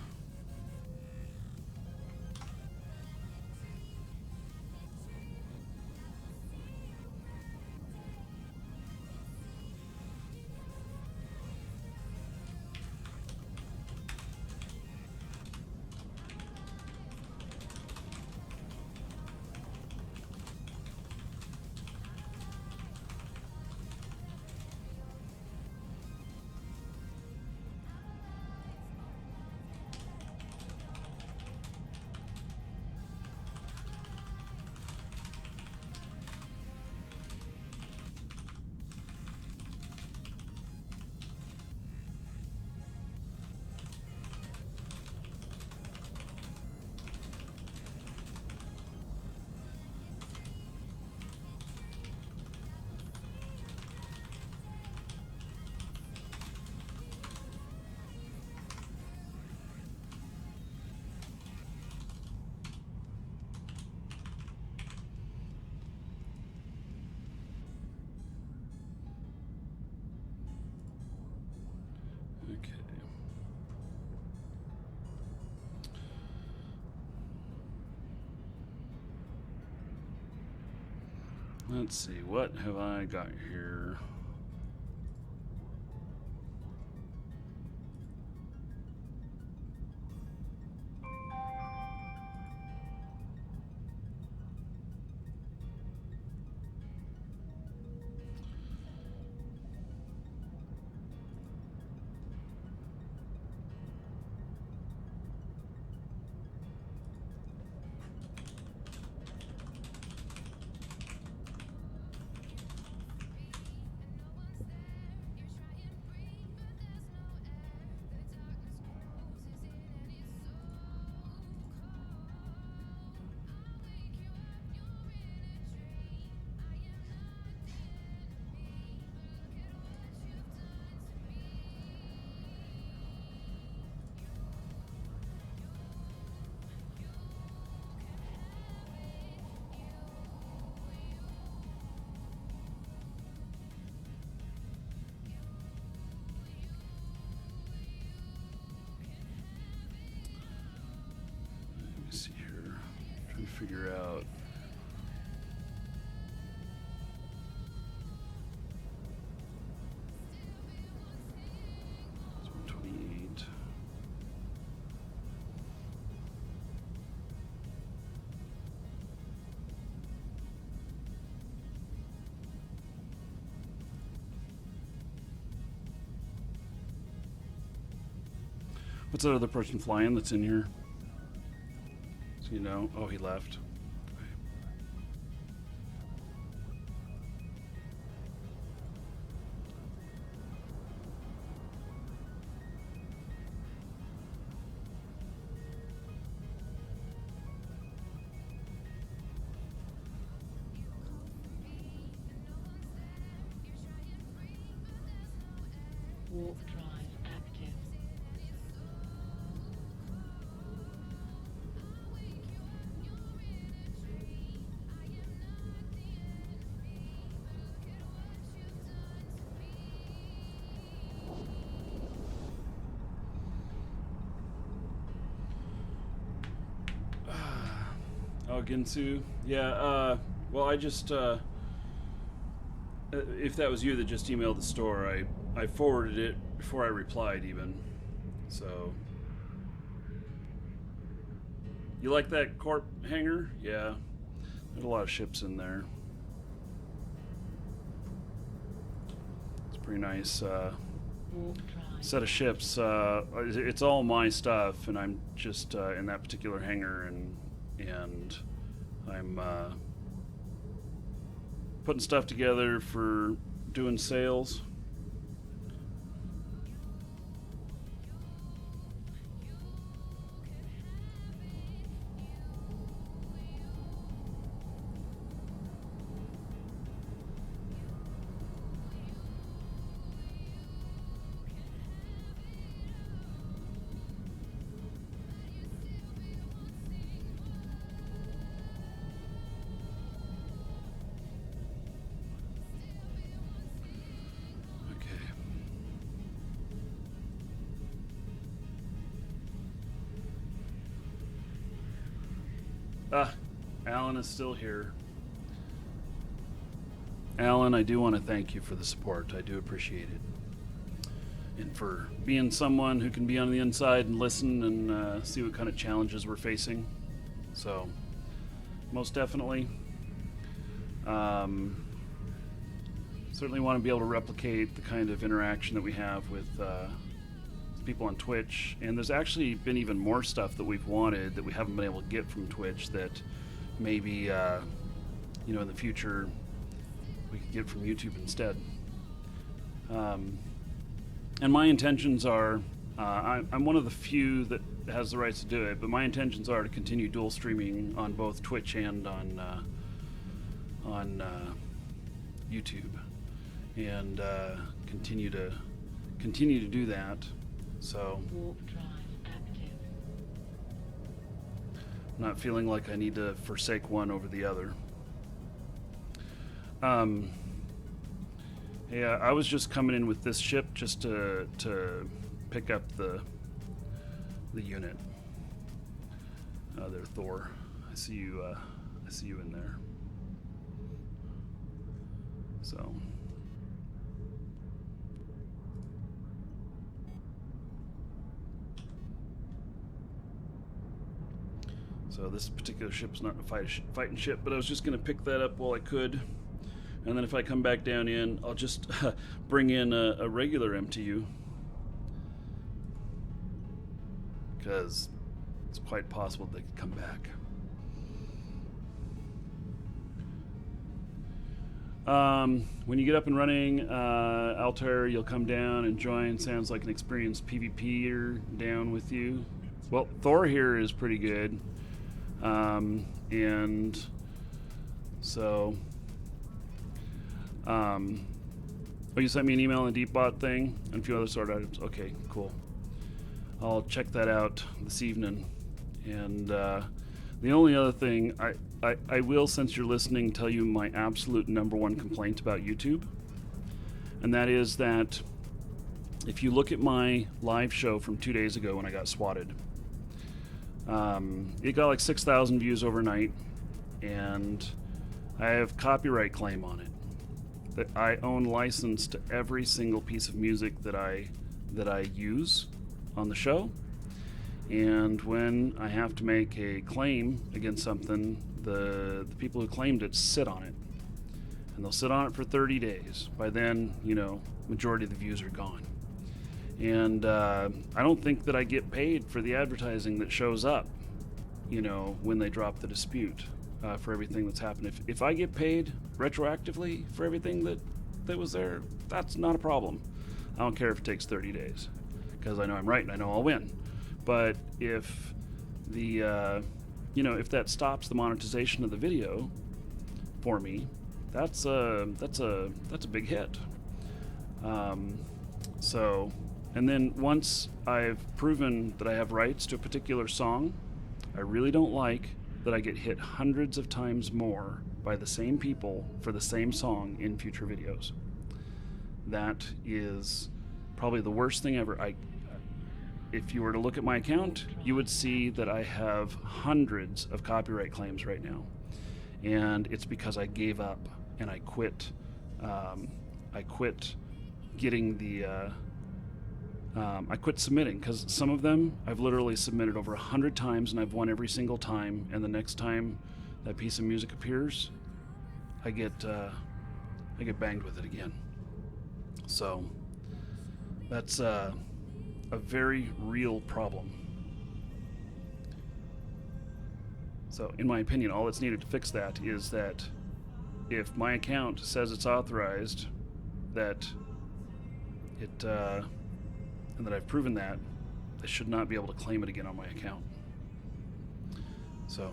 A: Okay. Let's see, what have I got here? Let me see here. Trying to figure out. It's 128. What's that other person flying that's in here? So you know, oh, he left.
C: Warp drive active.
A: Ginsu. Yeah, well, I just, if that was you that just emailed the store, I forwarded it before I replied even. So, you like that corp hangar? Yeah, there's a lot of ships in there. It's a pretty nice set of ships. It's all my stuff, and I'm just in that particular hangar, and I'm putting stuff together for doing sales. Alan is still here. Alan, I do want to thank you for the support. I do appreciate it. And for being someone who can be on the inside and listen and see what kind of challenges we're facing. So, most definitely. Certainly want to be able to replicate the kind of interaction that we have with people on Twitch. And there's actually been even more stuff that we've wanted that we haven't been able to get from Twitch that maybe, you know, in the future we could get from YouTube instead. And my intentions are, I'm one of the few that has the rights to do it, but my intentions are to continue dual streaming on both Twitch and on YouTube, and continue to do that. So
C: Warp drive active.
A: I'm not feeling like I need to forsake one over the other. Yeah, I was just coming in with this ship just to pick up the unit. There, Thor. I see you in there. So. So this particular ship's not a fighting ship, but I was just going to pick that up while I could. And then if I come back down in, I'll just bring in a regular MTU. Because it's quite possible they could come back. When you get up and running, Altair, you'll come down and join. Sounds like an experienced PvPer down with you. Well, Thor here is pretty good. And so, oh, you sent me an email on the Deepbot thing and a few other sort items. Okay, cool. I'll check that out this evening. And the only other thing I will, since you're listening, tell you my absolute #1 complaint about YouTube, and that is that if you look at my live show from 2 days ago when I got swatted, it got like 6,000 views overnight, and I have copyright claim on it. That I own license to every single piece of music that I use on the show, and when I have to make a claim against something, the people who claimed it sit on it, and they'll sit on it for 30 days. By then, you know, majority of the views are gone. And I don't think that I get paid for the advertising that shows up, you know, when they drop the dispute for everything that's happened. If I get paid retroactively for everything that was there, that's not a problem. I don't care if it takes 30 days, because I know I'm right and I know I'll win. But if the, you know, if that stops the monetization of the video for me, that's a big hit. So. And then once I've proven that I have rights to a particular song, I really don't like that I get hit hundreds of times more by the same people for the same song in future videos. That is probably the worst thing ever. if you were to look at my account, you would see that I have hundreds of copyright claims right now. And it's because I gave up and I quit. I quit getting the. I quit submitting because some of them I've literally submitted over 100 times and I've won every single time. And the next time that piece of music appears, I get banged with it again. So that's a very real problem. So in my opinion, all that's needed to fix that is that if my account says it's authorized, that it and that I've proven that, I should not be able to claim it again on my account. So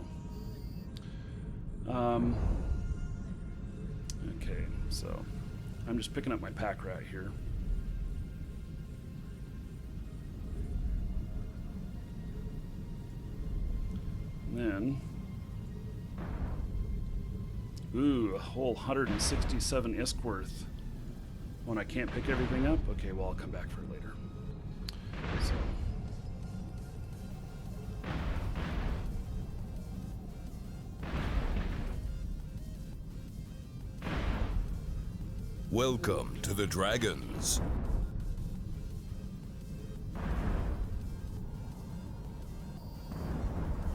A: okay, so I'm just picking up my pack rat here. And then, ooh, a whole 167 ISK worth. When I can't pick everything up, okay, well, I'll come back for it later. So.
B: Welcome to the Dragons.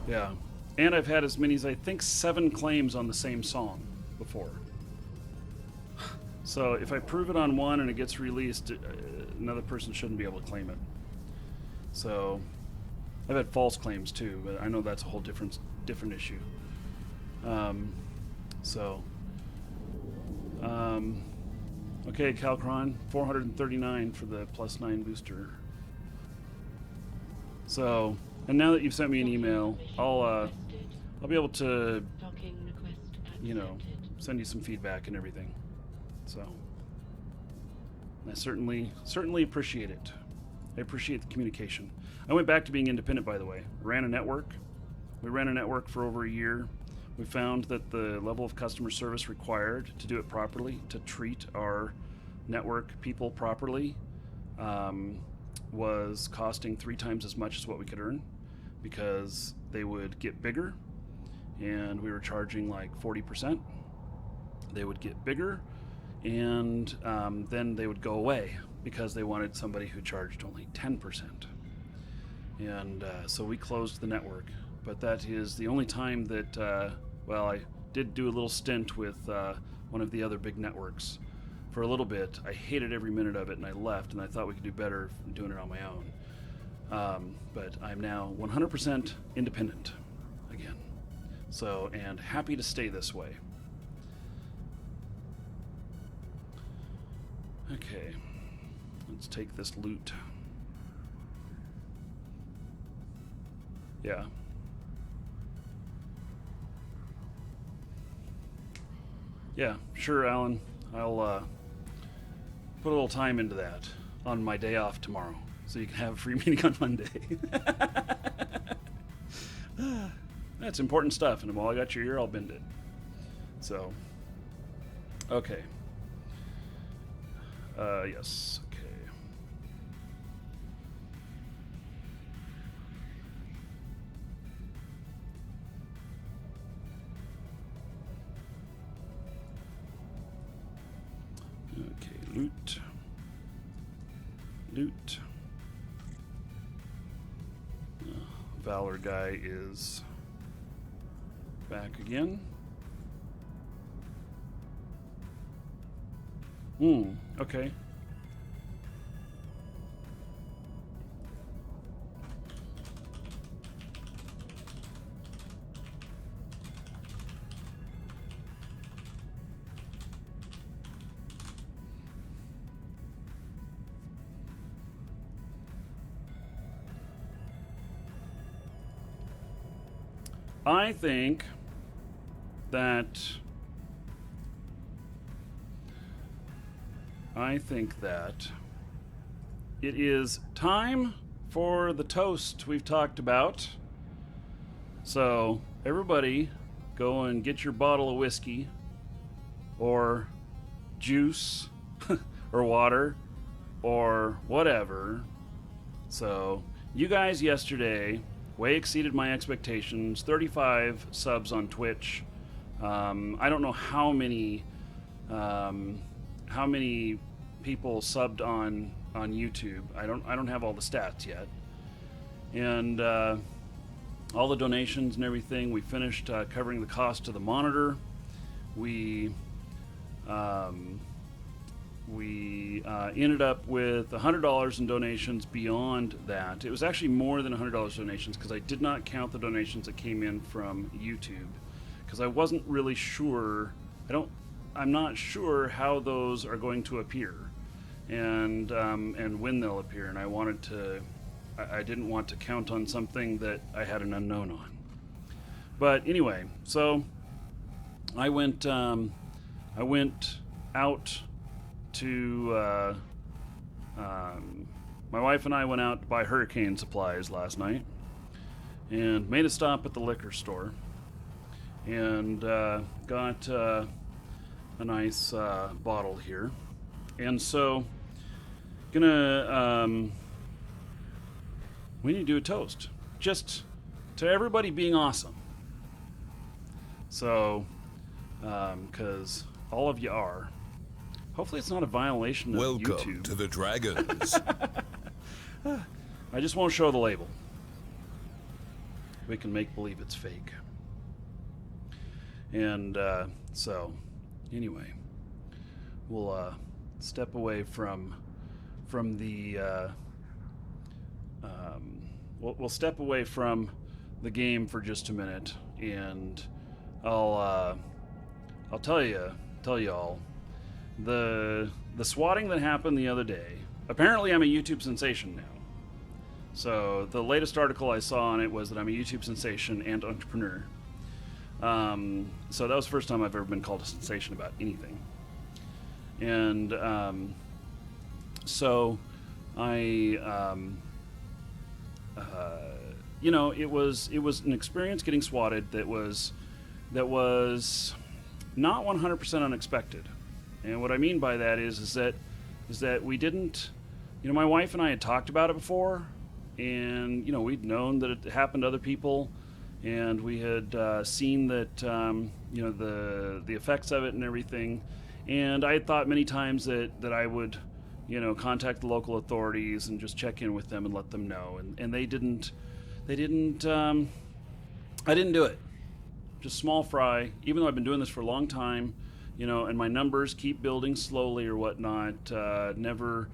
A: Yeah, and I've had as many as I think 7 claims on the same song before. So if I prove it on one and it gets released, another person shouldn't be able to claim it. So I've had false claims too, but I know that's a whole different issue. Okay, Calcron, 439 for the +9 booster. So, and now that you've sent me an email, I'll be able to,
C: Docking request
A: you know,
C: accepted.
A: send you some feedback and everything. So, I certainly appreciate it. I appreciate the communication. I went back to being independent, by the way. Ran a network. We ran a network for over a year. We found that the level of customer service required to do it properly, to treat our network people properly, was costing 3 times as much as what we could earn, because they would get bigger and we were charging like 40%. They would get bigger and then they would go away because they wanted somebody who charged only 10%. And so we closed the network. But that is the only time that, well, I did do a little stint with one of the other big networks for a little bit. I hated every minute of it and I left, and I thought we could do better doing it on my own. But I'm now 100% independent again. So, and happy to stay this way. Okay, let's take this loot. Yeah. Yeah, sure, Alan. I'll put a little time into that on my day off tomorrow, so you can have a free meeting on Monday. That's important stuff, and while I got your ear, I'll bend it. So, okay. Yes, okay. Okay, loot. Loot. Valor guy is back again. Okay. I think that it is time for the toast we've talked about. So everybody go and get your bottle of whiskey or juice or water or whatever. So you guys yesterday way exceeded my expectations. 35 subs on Twitch. I don't know how many people subbed on YouTube. I don't have all the stats yet. And all the donations and everything. We finished covering the cost of the monitor. We ended up with $100 in donations beyond that. It was actually more than $100 donations because I did not count the donations that came in from YouTube because I wasn't really sure. I'm not sure how those are going to appear and when they'll appear. And I didn't want to count on something that I had an unknown on. But anyway, so I went out to my wife and I went out to buy hurricane supplies last night and made a stop at the liquor store and got a nice bottle here. And so we need to do a toast just to everybody being awesome. So because all of you are. Hopefully it's not a violation of
B: Welcome
A: YouTube.
B: to the Dragons.
A: I just won't show the label. We can make believe it's fake. And so, anyway, we'll step away from the we'll step away from the game for just a minute, and I'll tell y'all. The swatting that happened the other day, apparently I'm a YouTube sensation now. So the latest article I saw on it was that I'm a YouTube sensation and entrepreneur. So that was the first time I've ever been called a sensation about anything. And so I, it was an experience getting swatted that was not 100% unexpected. And what I mean by that is that we didn't, my wife and I had talked about it before, and we'd known that it happened to other people, and we had seen that the effects of it and everything. And I had thought many times that I would contact the local authorities and just check in with them and let them know, and I didn't do it. Just small fry, even though I've been doing this for a long time, and my numbers keep building slowly or whatnot. Never,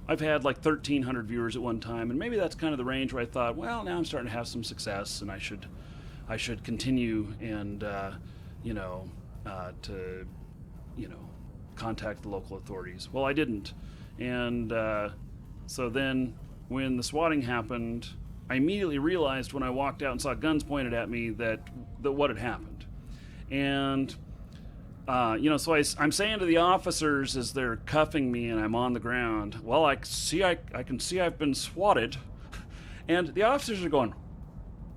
A: I've had like 1,300 viewers at one time, and maybe that's kind of the range where I thought, well, now I'm starting to have some success, and I should continue and, to contact the local authorities. Well, I didn't, and so then when the swatting happened, I immediately realized when I walked out and saw guns pointed at me that what had happened. And, so I'm saying to the officers as they're cuffing me and I'm on the ground, well, I can see I've been swatted. And the officers are going,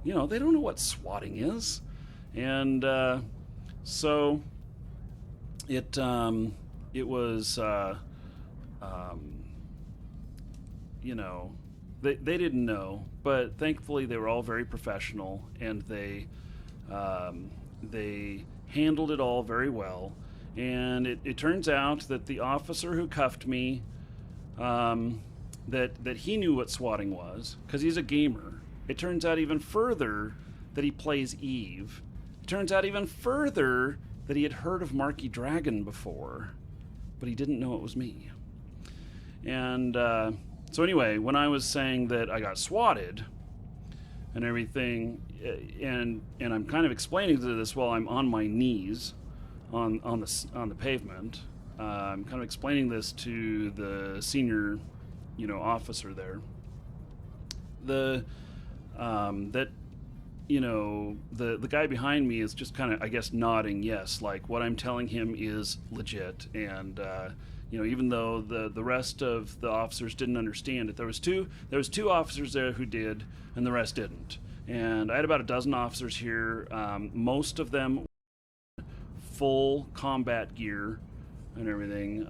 A: they don't know what swatting is. And so it was, they didn't know, but thankfully they were all very professional, and they handled it all very well. And it turns out that the officer who cuffed me, that he knew what swatting was because he's a gamer. It turns out even further that he plays Eve. It turns out even further that he had heard of Marky Dragon before, but he didn't know it was me. And so anyway, when I was saying that I got swatted and everything, and I'm kind of explaining this while I'm on my knees on the pavement. I'm kind of explaining this to the senior, officer there. The guy behind me is just kind of, I guess, nodding yes, like what I'm telling him is legit. And even though the rest of the officers didn't understand it, there was two officers there who did, and the rest didn't. And I had about a dozen officers here. Most of them full combat gear, and everything.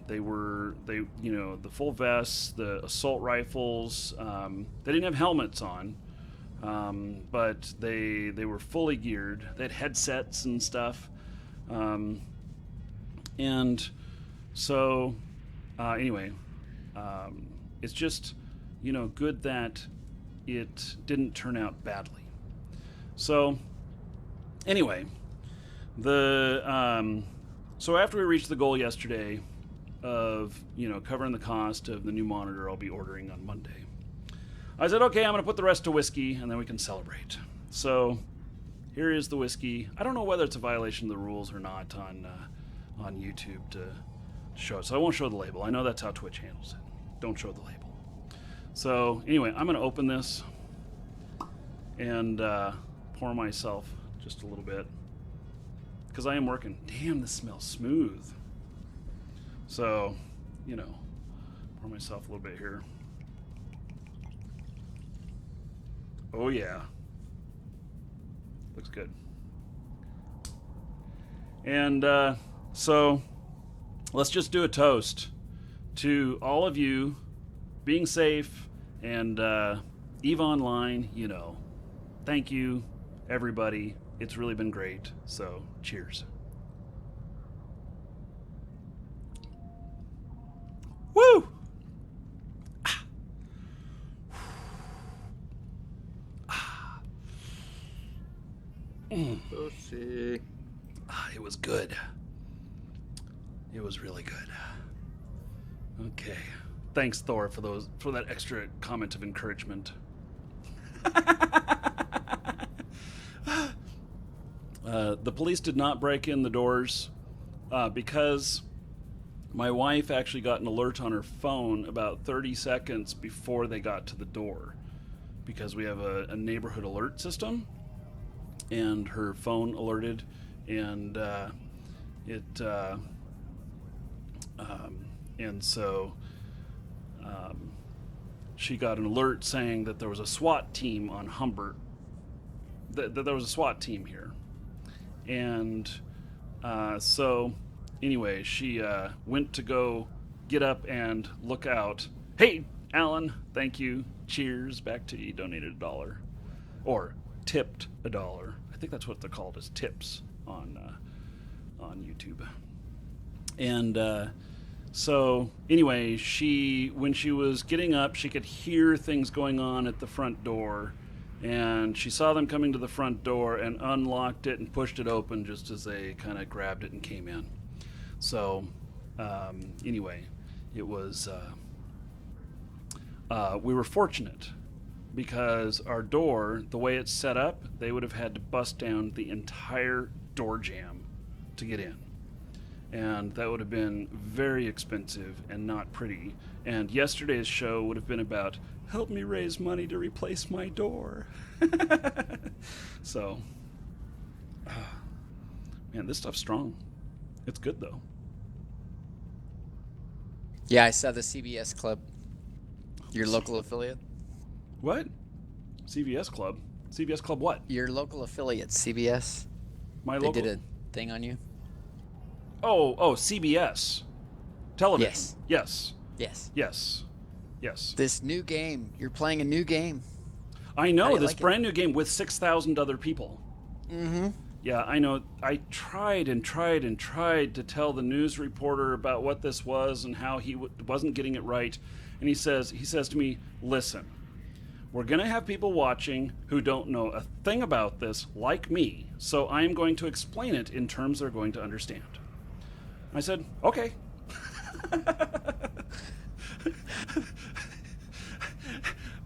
A: They the full vests, the assault rifles. They didn't have helmets on, but they were fully geared. They had headsets and stuff, and so anyway, it's just good that it didn't turn out badly. So anyway, so after we reached the goal yesterday of covering the cost of the new monitor I'll be ordering on Monday, I said, okay, I'm going to put the rest to whiskey and then we can celebrate. So here is the whiskey. I don't know whether it's a violation of the rules or not on YouTube to show it, so I won't show the label. I know that's how Twitch handles it. Don't show the label. So anyway, I'm going to open this and pour myself just a little bit, because I am working. Damn, this smells smooth. So, pour myself a little bit here. Oh yeah. Looks good. And so let's just do a toast to all of you being safe and EVE Online, thank you, everybody. It's really been great. So, cheers. Woo!
G: Pussy.
A: It was good. It was really good. Okay. Thanks, Thor, for that extra comment of encouragement. The police did not break in the doors because my wife actually got an alert on her phone about 30 seconds before they got to the door, because we have a neighborhood alert system, and her phone alerted, and so she got an alert saying that there was a SWAT team on Humbert, that there was a SWAT team here. And so anyway, she went to go get up and look out. Hey, Alan, thank you. Cheers. Back to you. Donated $1. Or tipped $1. I think that's what they're called, is tips on YouTube. And so anyway, when she was getting up, she could hear things going on at the front door, and she saw them coming to the front door and unlocked it and pushed it open just as they kind of grabbed it and came in. So anyway, it was we were fortunate, because our door, the way it's set up, they would have had to bust down the entire door jamb to get in. And that would have been very expensive and not pretty. And yesterday's show would have been about, help me raise money to replace my door. So, man, this stuff's strong. It's good, though.
H: Yeah, I saw the CBS Club. Your local affiliate?
A: What? CBS Club? CBS Club what?
H: Your local affiliate, CBS.
A: They
H: did a thing on you?
A: Oh, CBS. Television.
H: Yes.
A: Yes.
H: This new game. You're playing a new game.
A: I know, this
H: like
A: brand new game with 6,000 other people.
H: Mm-hmm.
A: Yeah, I know. I tried to tell the news reporter about what this was and how he wasn't getting it right. And he says to me, listen, we're going to have people watching who don't know a thing about this, like me, so I'm going to explain it in terms they're going to understand. I said, okay.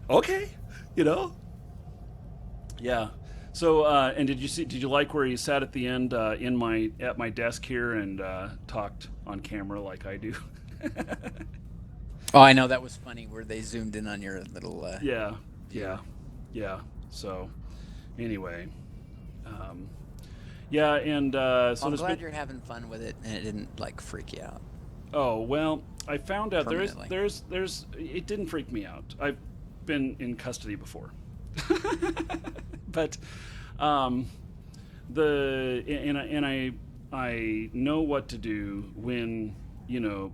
A: Okay, Yeah. So, and did you like where he sat at the end at my desk here and talked on camera like I do?
H: Oh, I know, that was funny where they zoomed in on your little.
A: Yeah. So, anyway, yeah, and so
H: I'm glad you're having fun with it and it didn't freak you out.
A: Oh well, I found out there's
H: Permanently.
A: it didn't freak me out. I've been in custody before, but I know what to do when,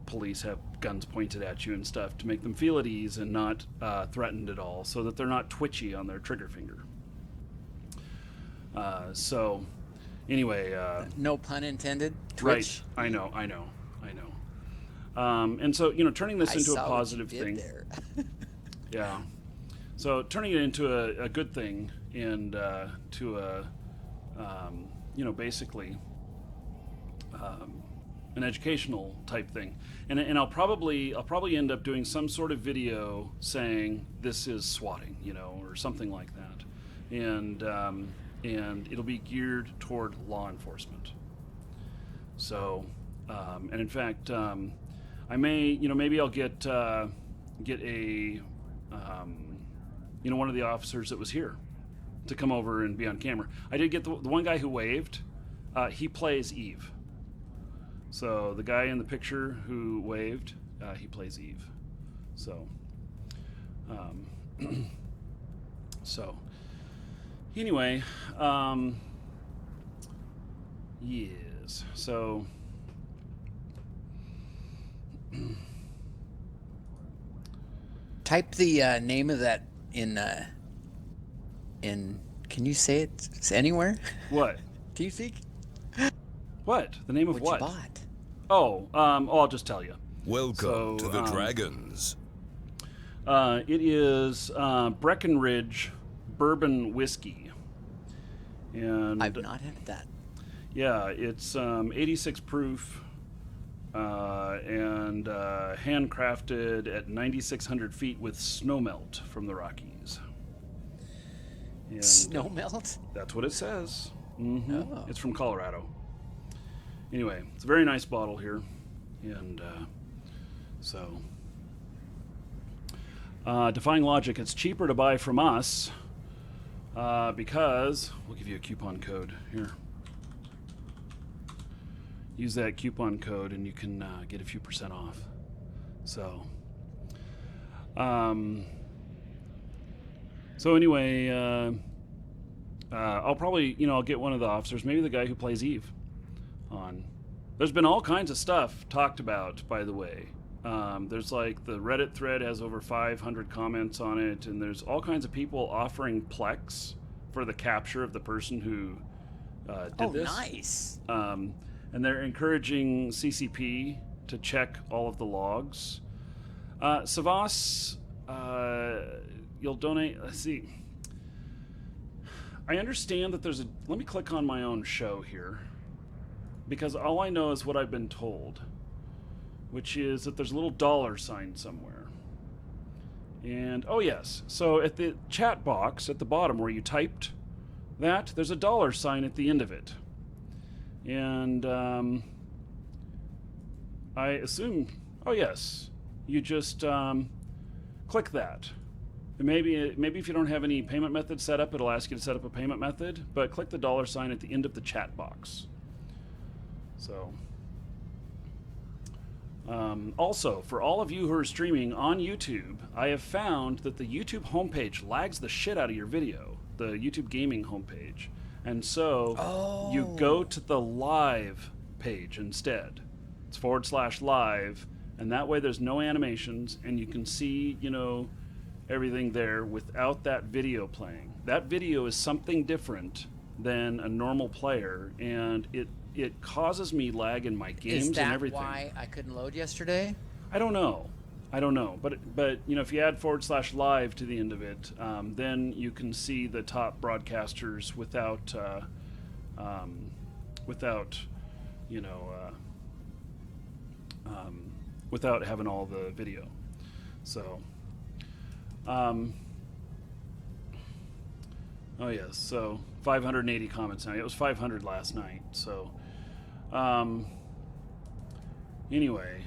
A: police have guns pointed at you and stuff, to make them feel at ease and not threatened at all, so that they're not twitchy on their trigger finger. So, anyway.
H: No pun intended. Twitch.
A: Right. I know. And so, turning this into a
H: saw what
A: positive
H: you did
A: thing.
H: there.
A: Yeah. So turning it into a good thing and to a, basically an educational type thing. And I'll probably end up doing some sort of video saying this is swatting, or something like that. And it'll be geared toward law enforcement. So, and in fact, I may, maybe I'll get a, one of the officers that was here to come over and be on camera. I did get the one guy who waved. He plays Eve. So the guy in the picture who waved, he plays Eve. So, so anyway, yes. So.
H: Type the name of that in. Can you say it anywhere?
A: What?
H: Do you think?
A: What? The name of
H: What
A: what?
H: you bought?
A: Oh, I'll just tell you.
B: Welcome to the Dragons.
A: It is Breckenridge Bourbon Whiskey. And
H: I've not had that.
A: Yeah, it's 86 proof and handcrafted at 9,600 feet with snow melt from the Rockies. And
H: Snow melt?
A: that's what it says. Mm-hmm.
H: Oh.
A: It's from Colorado. Anyway, it's a very nice bottle here. And so, defying logic, it's cheaper to buy from us because we'll give you a coupon code here. Use that coupon code and you can get a few % off. So, anyway, I'll probably, I'll get one of the officers, maybe the guy who plays Eve, on. There's been all kinds of stuff talked about, by the way. There's like the Reddit thread has over 500 comments on it, and there's all kinds of people offering Plex for the capture of the person who did this.
H: Oh, nice.
A: And they're encouraging CCP to check all of the logs. Savas, you'll donate. Let's see. I understand that there's a. Let me click on my own show here, because all I know is what I've been told, which is that there's a little $sign somewhere. And oh yes, so at the chat box at the bottom where you typed that, there's a $sign at the end of it. And I assume, oh yes, you just click that. And maybe if you don't have any payment method set up, it'll ask you to set up a payment method, but click the $sign at the end of the chat box. So, also, for all of you who are streaming on YouTube, I have found that the YouTube homepage lags the shit out of your video, the YouTube gaming homepage. And so you go to the live page instead. It's /live, and that way there's no animations, and you can see, everything there without that video playing. That video is something different than a normal player, and it causes me lag in my games and everything.
H: Is that why I couldn't load yesterday?
A: I don't know, but if you add /live to the end of it, then you can see the top broadcasters without without having all the video. So, oh yes, so 580 comments now. It was 500 last night. So, anyway.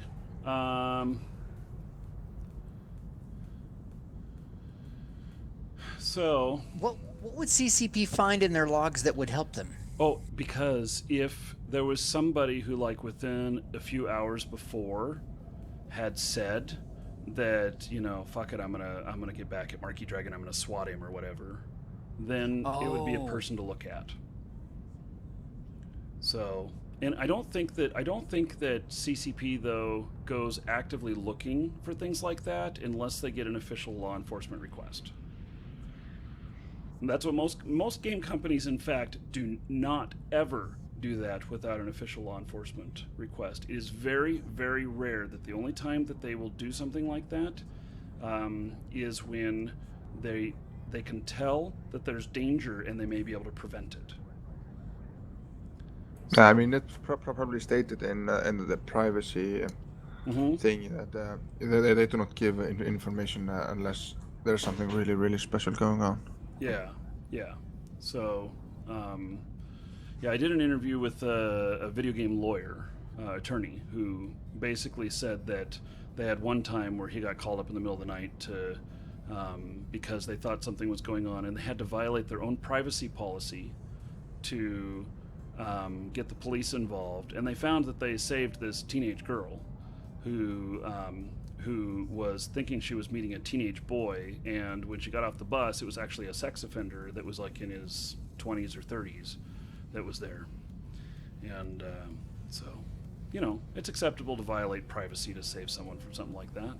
A: So,
H: what would CCP find in their logs that would help them?
A: Oh, because if there was somebody who, like, within a few hours before had said that, fuck it, I'm gonna get back at Marquis Dragon, I'm gonna swat him or whatever, then it would be a person to look at. So, And I don't think that CCP though goes actively looking for things like that unless they get an official law enforcement request. And that's what most game companies, in fact, do not ever do that without an official law enforcement request. It is very, very rare that the only time that they will do something like that is when they can tell that there's danger and they may be able to prevent it.
G: I mean, that's probably stated in the privacy thing that they do not give information unless there's something really, really special going on.
A: Yeah. So, I did an interview with a video game lawyer, attorney, who basically said that they had one time where he got called up in the middle of the night to because they thought something was going on, and they had to violate their own privacy policy to get the police involved, and they found that they saved this teenage girl who was thinking she was meeting a teenage boy, and when she got off the bus, it was actually a sex offender that was like in his 20s or 30s that was there. And so, it's acceptable to violate privacy to save someone from something like that,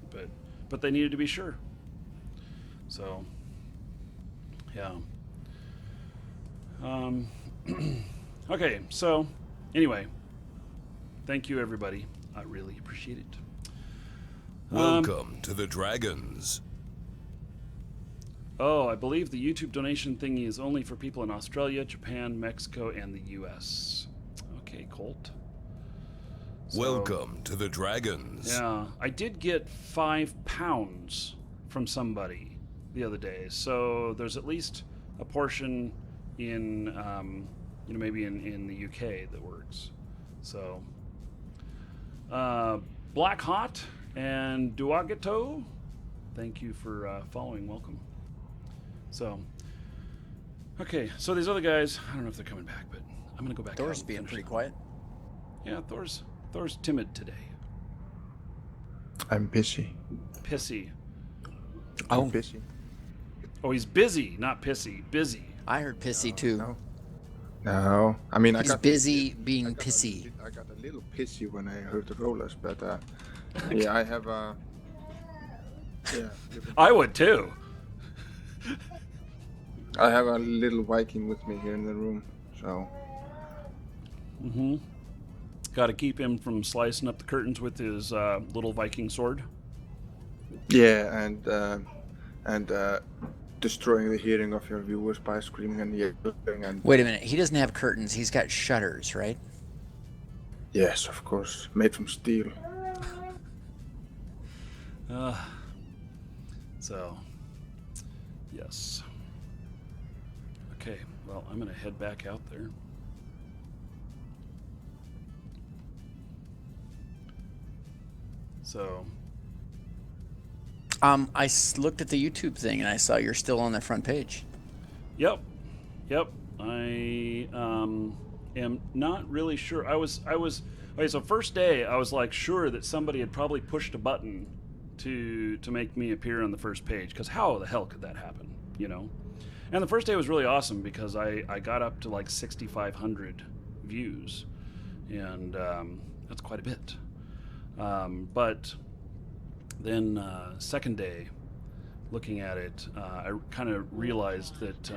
A: but they needed to be sure. So, yeah. Okay, so anyway, thank you everybody. I really appreciate it.
B: Welcome to the Dragons.
A: Oh, I believe the YouTube donation thingy is only for people in Australia, Japan, Mexico, and the US. Okay, Colt. So,
B: Welcome to the Dragons.
A: Yeah, I did get £5 from somebody the other day, so there's at least a portion in, maybe in the UK that works. So, Black Hot and Duagato, thank you for following. Welcome. So, okay, so these other guys, I don't know if they're coming back, but I'm gonna go back.
H: Thor's being pretty quiet.
A: Yeah, Thor's timid today.
G: I'm pissy.
A: Pissy.
G: I'm pissy.
A: Oh, he's busy, not pissy. Busy.
H: I heard pissy too.
G: No. I mean,
H: He's busy being pissy.
G: I got a little pissy when I heard the rollers, but yeah, I have a. Yeah.
A: I would too.
G: I have a little Viking with me here in the room, so.
A: Got to keep him from slicing up the curtains with his little Viking sword.
G: Yeah, and destroying the hearing of your viewers by screaming and yelling and.
H: Wait a minute, he doesn't have curtains. He's got shutters, right?
G: Yes, of course, made from steel.
A: So, yes. Okay, well, I'm going to head back out there. So,
H: I looked at the YouTube thing and I saw you're still on the front page.
A: Yep. I am not really sure. I was. Okay, so first day, I was like sure that somebody had probably pushed a button to make me appear on the first page, because how the hell could that happen, And the first day was really awesome because I got up to like 6,500 views, and that's quite a bit. But then second day, looking at it, I kind of realized that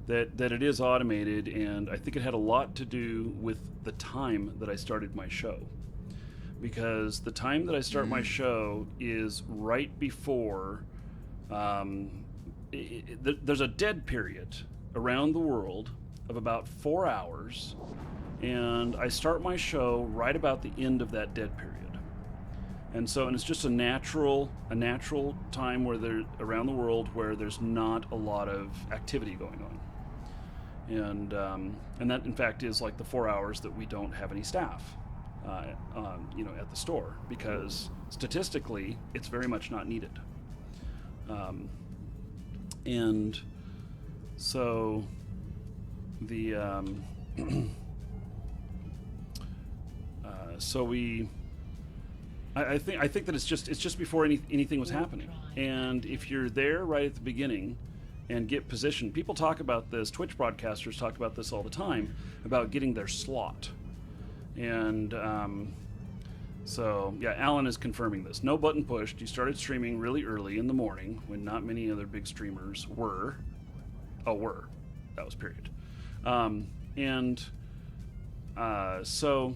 A: it is automated, and I think it had a lot to do with the time that I started my show. Because the time that I start my show is right before there's a dead period around the world of about 4 hours, and I start my show right about the end of that dead period. And it's just a natural time where around the world where there's not a lot of activity going on. And that in fact is like the 4 hours that we don't have any staff at the store, because statistically it's very much not needed. And so the I think that it's just before anything was happening. And if you're there right at the beginning and get positioned, people talk about this, Twitch broadcasters talk about this all the time, about getting their slot. And so, yeah, Alan is confirming this. No button pushed. You started streaming really early in the morning when not many other big streamers were. Oh, were. That was period. So,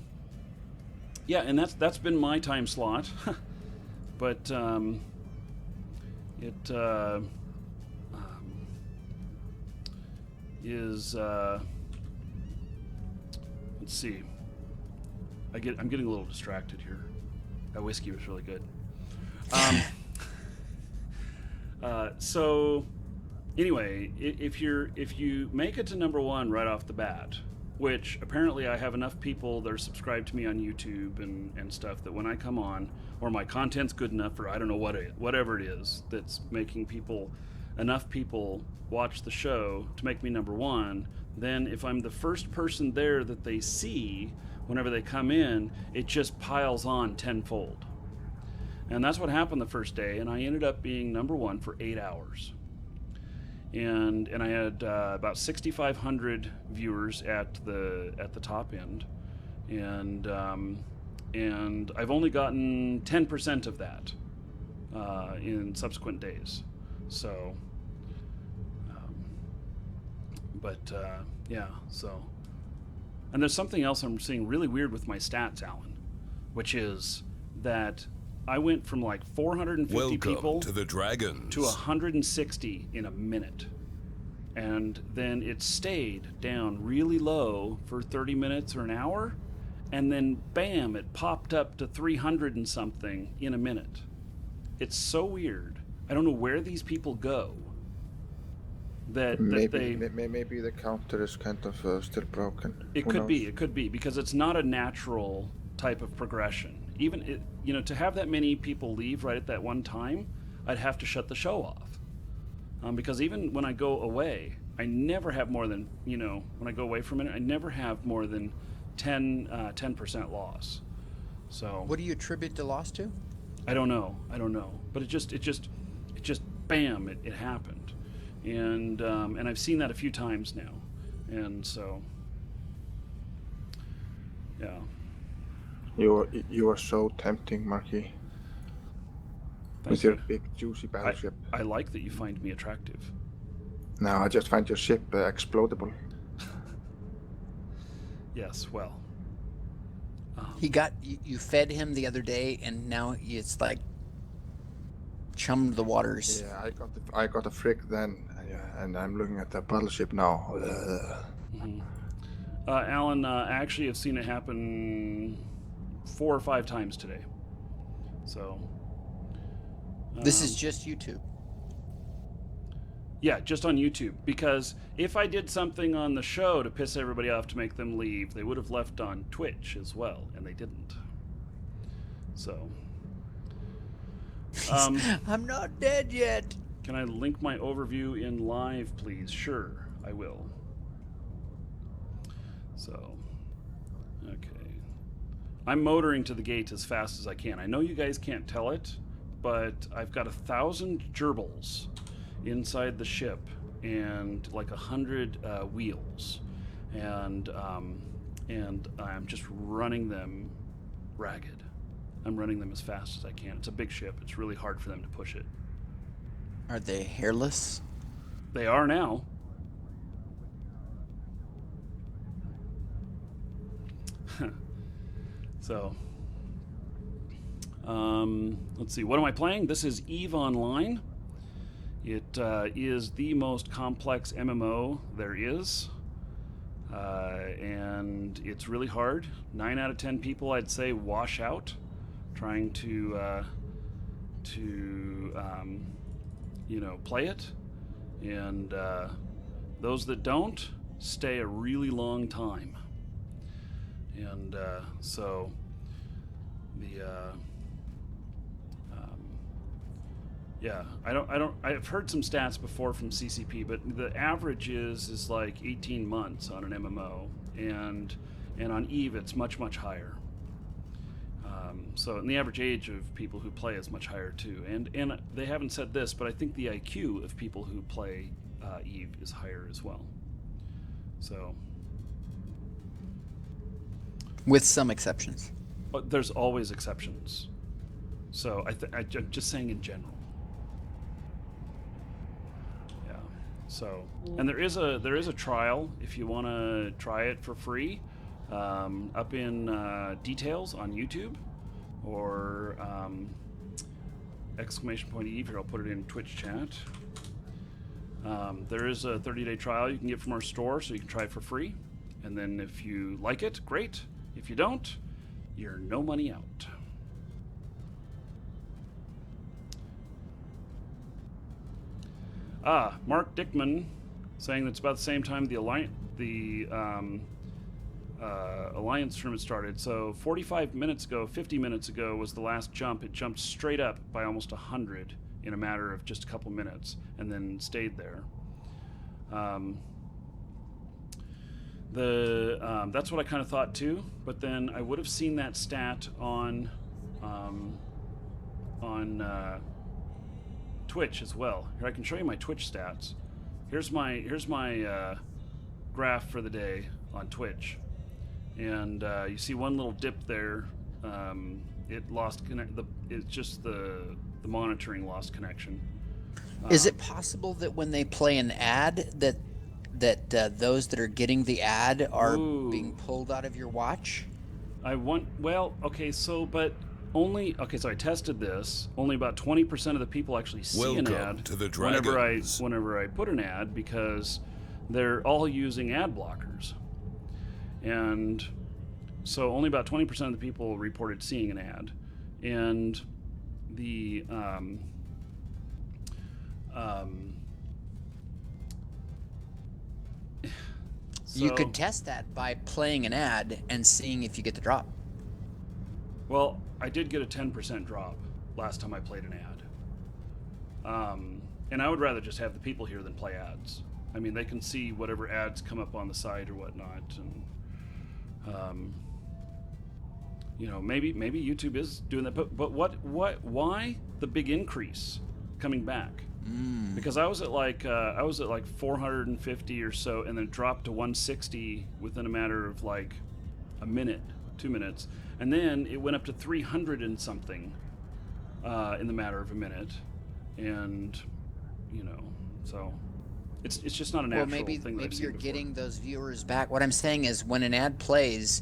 A: yeah, and that's been my time slot. But it is. Let's see. I'm getting a little distracted here. That whiskey was really good. So anyway, if you make it to number one right off the bat, which apparently I have enough people that are subscribed to me on YouTube and stuff that when I come on, or my content's good enough, or I don't know whatever it is that's making enough people watch the show to make me number one, then if I'm the first person there that they see whenever they come in, it just piles on tenfold. And that's what happened the first day, and I ended up being number one for 8 hours. And I had about 6,500 viewers at the top end, and I've only gotten 10% of that in subsequent days. So, yeah. So, and there's something else I'm seeing really weird with my stats, Alan, which is that I went from like 450 people
B: to the Dragons
A: to 160 in a minute. And then it stayed down really low for 30 minutes or an hour. And then bam, it popped up to 300 and something in a minute. It's so weird. I don't know where these people go.
G: Maybe the counter is kind of still broken.
A: It could be, because it's not a natural type of progression. Even to have that many people leave right at that one time, I'd have to shut the show off. Because even when I go away, I never have more than, when I go away for a minute, I never have more than 10% loss. So
H: What do you attribute the loss to?
A: I don't know. But it just bam, it happened. And I've seen that a few times now. And so, yeah.
G: You are so tempting, Marky. With your big juicy battleship.
A: I like that you find me attractive.
G: No, I just find your ship explodable.
A: Yes, well.
H: You fed him the other day, and now it's like chummed the waters.
G: Yeah, I got a frick then, and I'm looking at the battleship now.
A: Mm-hmm. Alan, I actually have seen it happen 4 or 5 times today. So.
H: This is just YouTube.
A: Yeah, just on YouTube. Because if I did something on the show to piss everybody off to make them leave, they would have left on Twitch as well, and they didn't. So.
H: I'm not dead yet.
A: Can I link my overview in live, please? Sure, I will. So. Okay. I'm motoring to the gate as fast as I can. I know you guys can't tell it, but I've got 1,000 gerbils inside the ship and like 100 wheels, and I'm just running them ragged. I'm running them as fast as I can. It's a big ship. It's really hard for them to push it.
H: Are they hairless?
A: They are now. So. Let's see, what am I playing? This is EVE Online. It is the most complex MMO there is, and it's really hard. 9 out of 10 people, I'd say, wash out trying to play it, and those that don't stay a really long time. And so the yeah, I've heard some stats before from CCP, but the average is like 18 months on an MMO, and on EVE it's much higher. And the average age of people who play is much higher too. And they haven't said this, but I think the IQ of people who play EVE is higher as well. So.
H: With some exceptions.
A: But there's always exceptions. So I'm just saying in general. Yeah. So, and there is a trial if you want to try it for free, up in details on YouTube, or !Eve here. I'll put it in Twitch chat. There is a 30-day trial you can get from our store, so you can try it for free. And then if you like it, great. If you don't, you're no money out. Mark Dickman saying that it's about the same time the Alliance tournament started. So 50 minutes ago was the last jump. It jumped straight up by almost 100 in a matter of just a couple minutes, and then stayed there. That's what I kind of thought too, but then I would have seen that stat on Twitch as well. Here, I can show you my Twitch stats. Here's my graph for the day on Twitch, and you see one little dip there. It lost it's just the monitoring lost connection.
H: Is it possible that when they play an ad that those that are getting the ad are being pulled out of your watch?
A: So I tested this. Only about 20% of the people actually see an ad
B: to the
A: whenever I put an ad, because they're all using ad blockers. And so only about 20% of the people reported seeing an ad. And the
H: you could test that by playing an ad and seeing if you get the drop.
A: Well, I did get a 10% drop last time I played an ad. And I would rather just have the people here than play ads. I mean, they can see whatever ads come up on the site or whatnot, and maybe YouTube is doing that. But why the big increase coming back? Because I was at like 450 or so, and then it dropped to 160 within a matter of like a minute, 2 minutes, and then it went up to 300 and something in the matter of a minute, and so it's just not a natural thing that I've
H: maybe
A: seen
H: you're
A: before.
H: getting those viewers back. What I'm saying is, when an ad plays,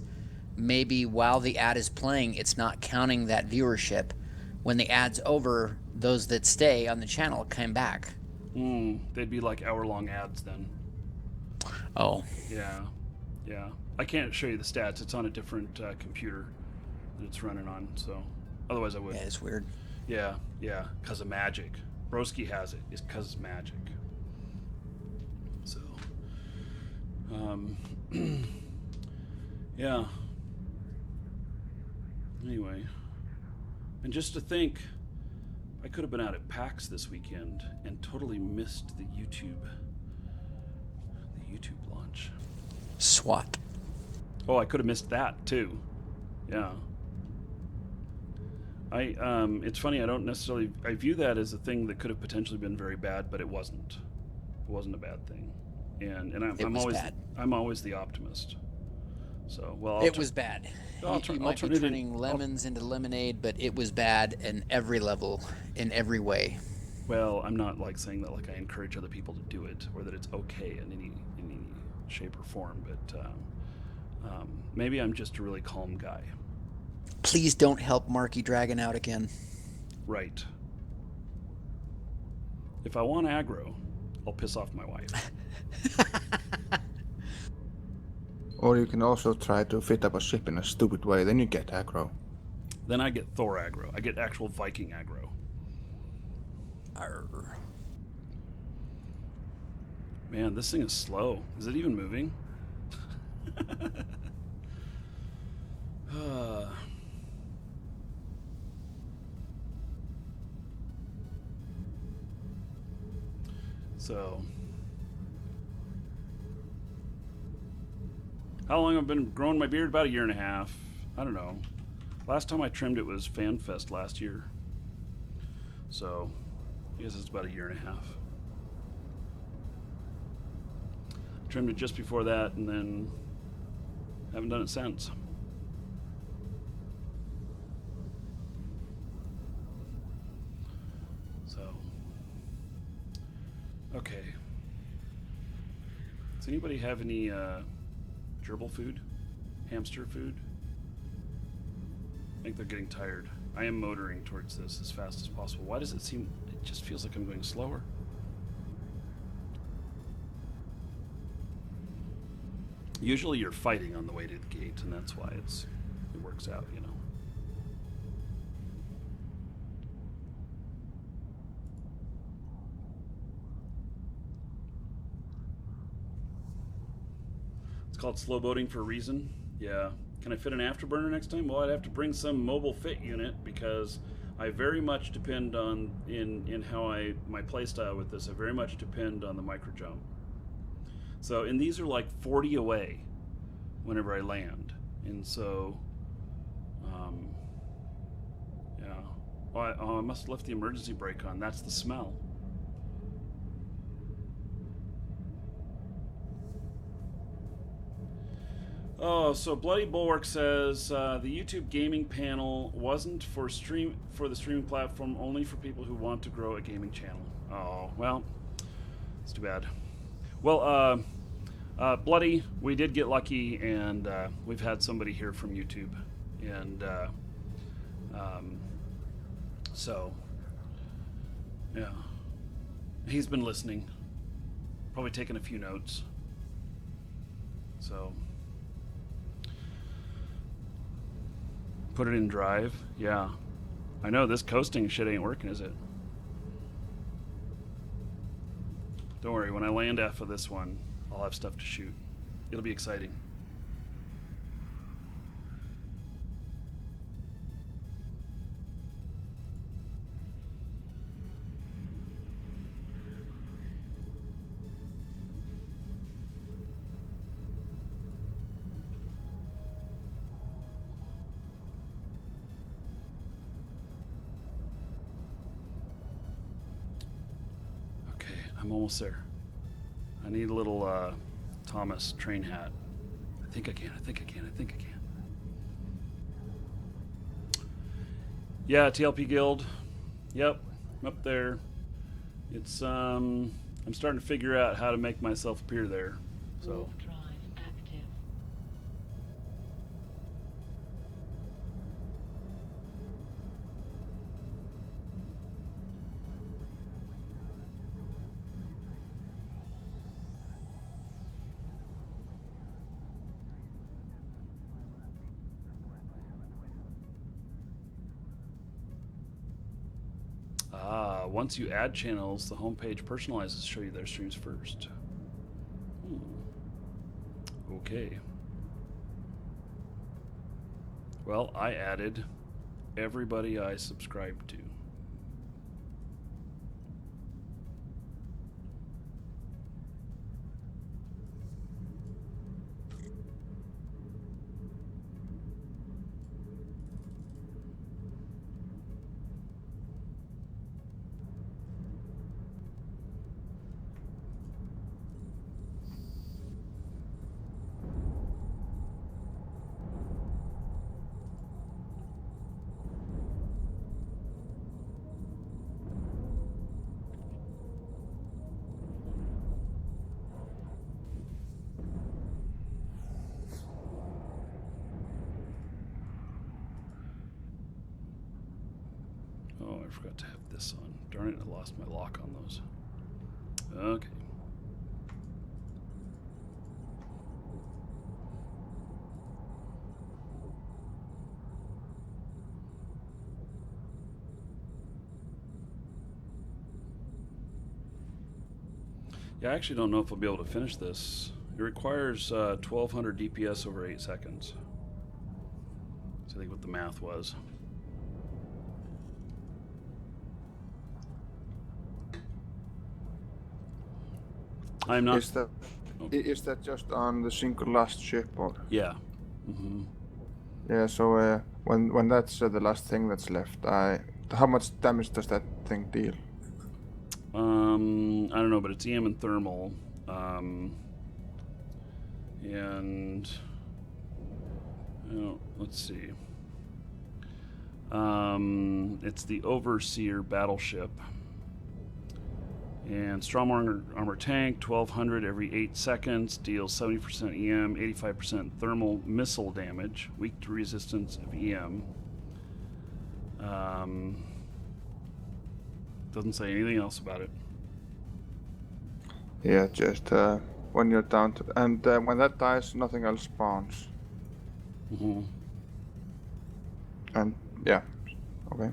H: maybe while the ad is playing, it's not counting that viewership. When the ad's over, those that stay on the channel come back.
A: They'd be like hour-long ads then.
H: Oh.
A: Yeah. I can't show you the stats. It's on a different computer that it's running on. So, otherwise I would.
H: Yeah, it's weird.
A: Yeah, because of magic. Broski has it. It's because of magic. So, yeah. Anyway, and just to think, I could have been out at PAX this weekend and totally missed the YouTube launch.
H: SWAT.
A: Oh, I could have missed that too. Yeah. It's funny, I view that as a thing that could have potentially been very bad, but it wasn't. It wasn't a bad thing. And I'm always the optimist. So,
H: it was bad. You might be turning lemons into lemonade, but it was bad in every level, in every way.
A: Well, I'm not like saying that like I encourage other people to do it, or that it's okay in any shape or form, but maybe I'm just a really calm guy.
H: Please don't help Marky Dragon out again.
A: Right. If I want aggro, I'll piss off my wife.
G: Or you can also try to fit up a ship in a stupid way, then you get aggro.
A: Then I get Thor aggro. I get actual Viking aggro.
H: Arr.
A: Man, this thing is slow. Is it even moving? So, how long have I been growing my beard? About a year and a half. I don't know. Last time I trimmed it was FanFest last year. So, I guess it's about a year and a half. Trimmed it just before that, and then haven't done it since. So, okay. Does anybody have any gerbil food? Hamster food? I think they're getting tired. I am motoring towards this as fast as possible. Why does it seem... It just feels like I'm going slower. Usually you're fighting on the way to the gate, and that's why it works out, you know. It's called slow boating for a reason. Yeah. Can I fit an afterburner next time? Well, I'd have to bring some mobile fit unit because I very much depend on in how my playstyle with this. I very much depend on the micro jump. So, and these are like 40 away whenever I land, and so yeah. Oh, I must have left the emergency brake on. That's the smell. Oh, so Bloody Bulwark says the YouTube gaming panel wasn't for the streaming platform, only for people who want to grow a gaming channel. Oh, well, it's too bad. Well, Bloody, we did get lucky, and we've had somebody here from YouTube, and so yeah, he's been listening, probably taking a few notes. So. Put it in drive. Yeah. I know this coasting shit ain't working, is it? Don't worry, when I land F of this one, I'll have stuff to shoot. It'll be exciting. I'm almost there. I need a little Thomas train hat. I think I can. Yeah, TLP Guild. Yep, I'm up there. It's I'm starting to figure out how to make myself appear there. So.
C: Warp drive active.
A: Once you add channels, the homepage personalizes to show you their streams first. Okay. Well, I added everybody I subscribed to. Oh, I forgot to have this on. Darn it, I lost my lock on those. Okay. Yeah, I actually don't know if I'll be able to finish this. It requires 1200 DPS over 8 seconds. So I think what the math was. I'm not.
G: Is that just on the single last ship or?
A: Yeah. Mm-hmm.
G: Yeah. So when that's the last thing that's left, how much damage does that thing deal?
A: I don't know, but it's EM and thermal. And let's see. It's the Overseer battleship. And strong armor tank, 1200 every 8 seconds, deals 70% EM, 85% thermal missile damage, weak to resistance of EM. Doesn't say anything else about it.
G: Yeah, just when you're down to, and when that dies, nothing else spawns.
A: Mm-hmm.
G: And yeah, okay.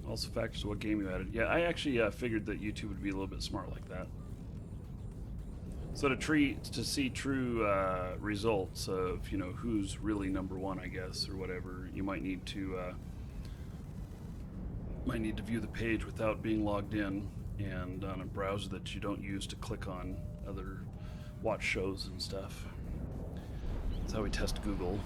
A: Also factors to what game you added. Yeah, I actually figured that YouTube would be a little bit smart like that. So to see true results of who's really number one, I guess, or whatever, you might need to view the page without being logged in and on a browser that you don't use to click on other watch shows and stuff. That's how we test Google.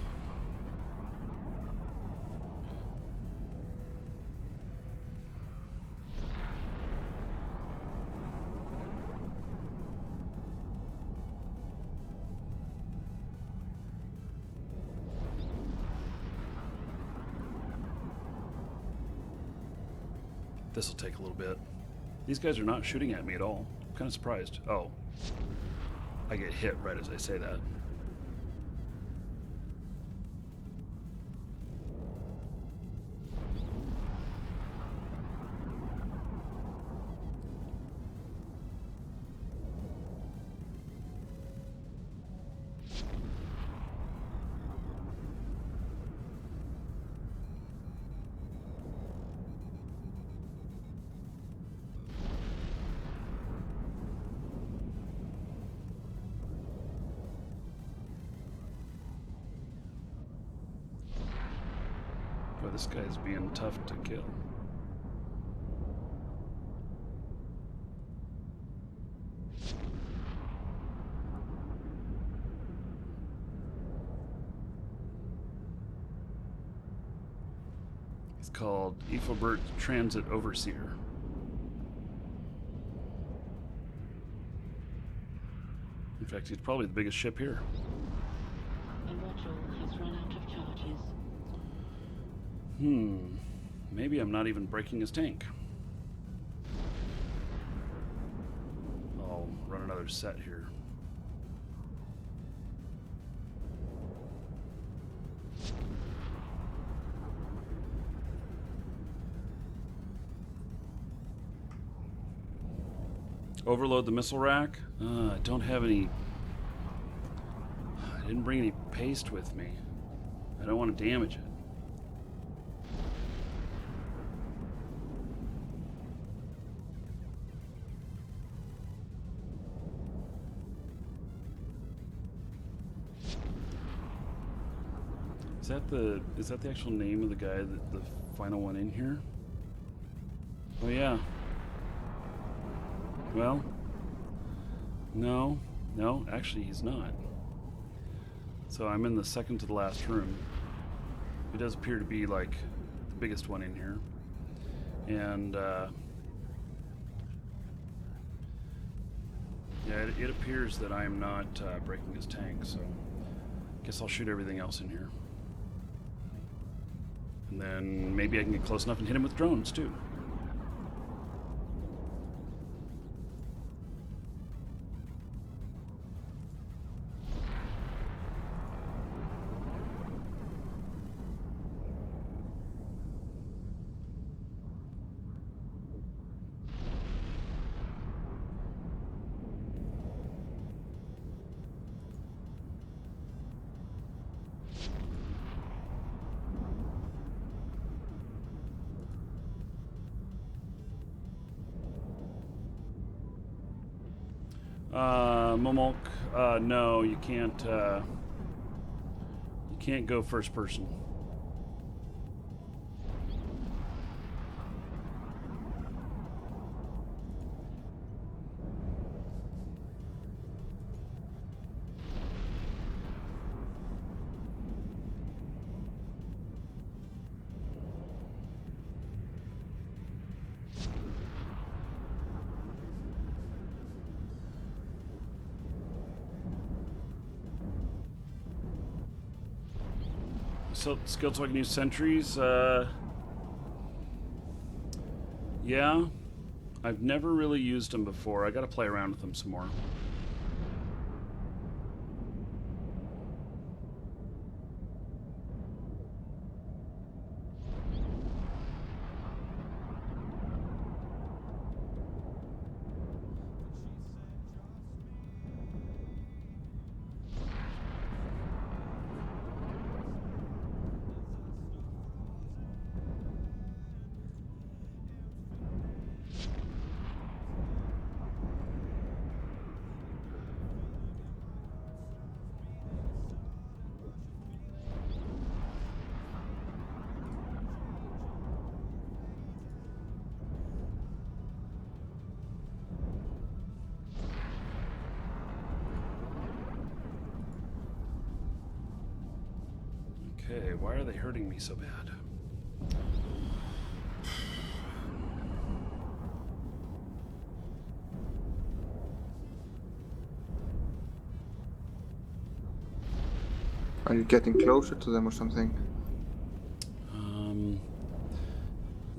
A: This will take a little bit. These guys are not shooting at me at all. I'm kind of surprised. Oh. I get hit right as I say that. Boy, this guy's being tough to kill. He's called Ethelbert Transit Overseer. In fact, he's probably the biggest ship here.
C: The module has run out of charges.
A: Maybe I'm not even breaking his tank. I'll run another set here. Overload the missile rack. I don't have any. I didn't bring any paste with me. I don't want to damage it. Is that the actual name of the guy, the final one in here? Oh yeah. Well, no, actually he's not. So I'm in the second to the last room. He does appear to be like the biggest one in here. And yeah, it appears that I'm not breaking his tank, so I guess I'll shoot everything else in here. And then maybe I can get close enough and hit him with drones too. Momok, no, you can't go first person. skilled so I can use sentries. Yeah. I've never really used them before. I gotta play around with them some more. Okay, why are they hurting me so bad?
G: Are you getting closer to them or something?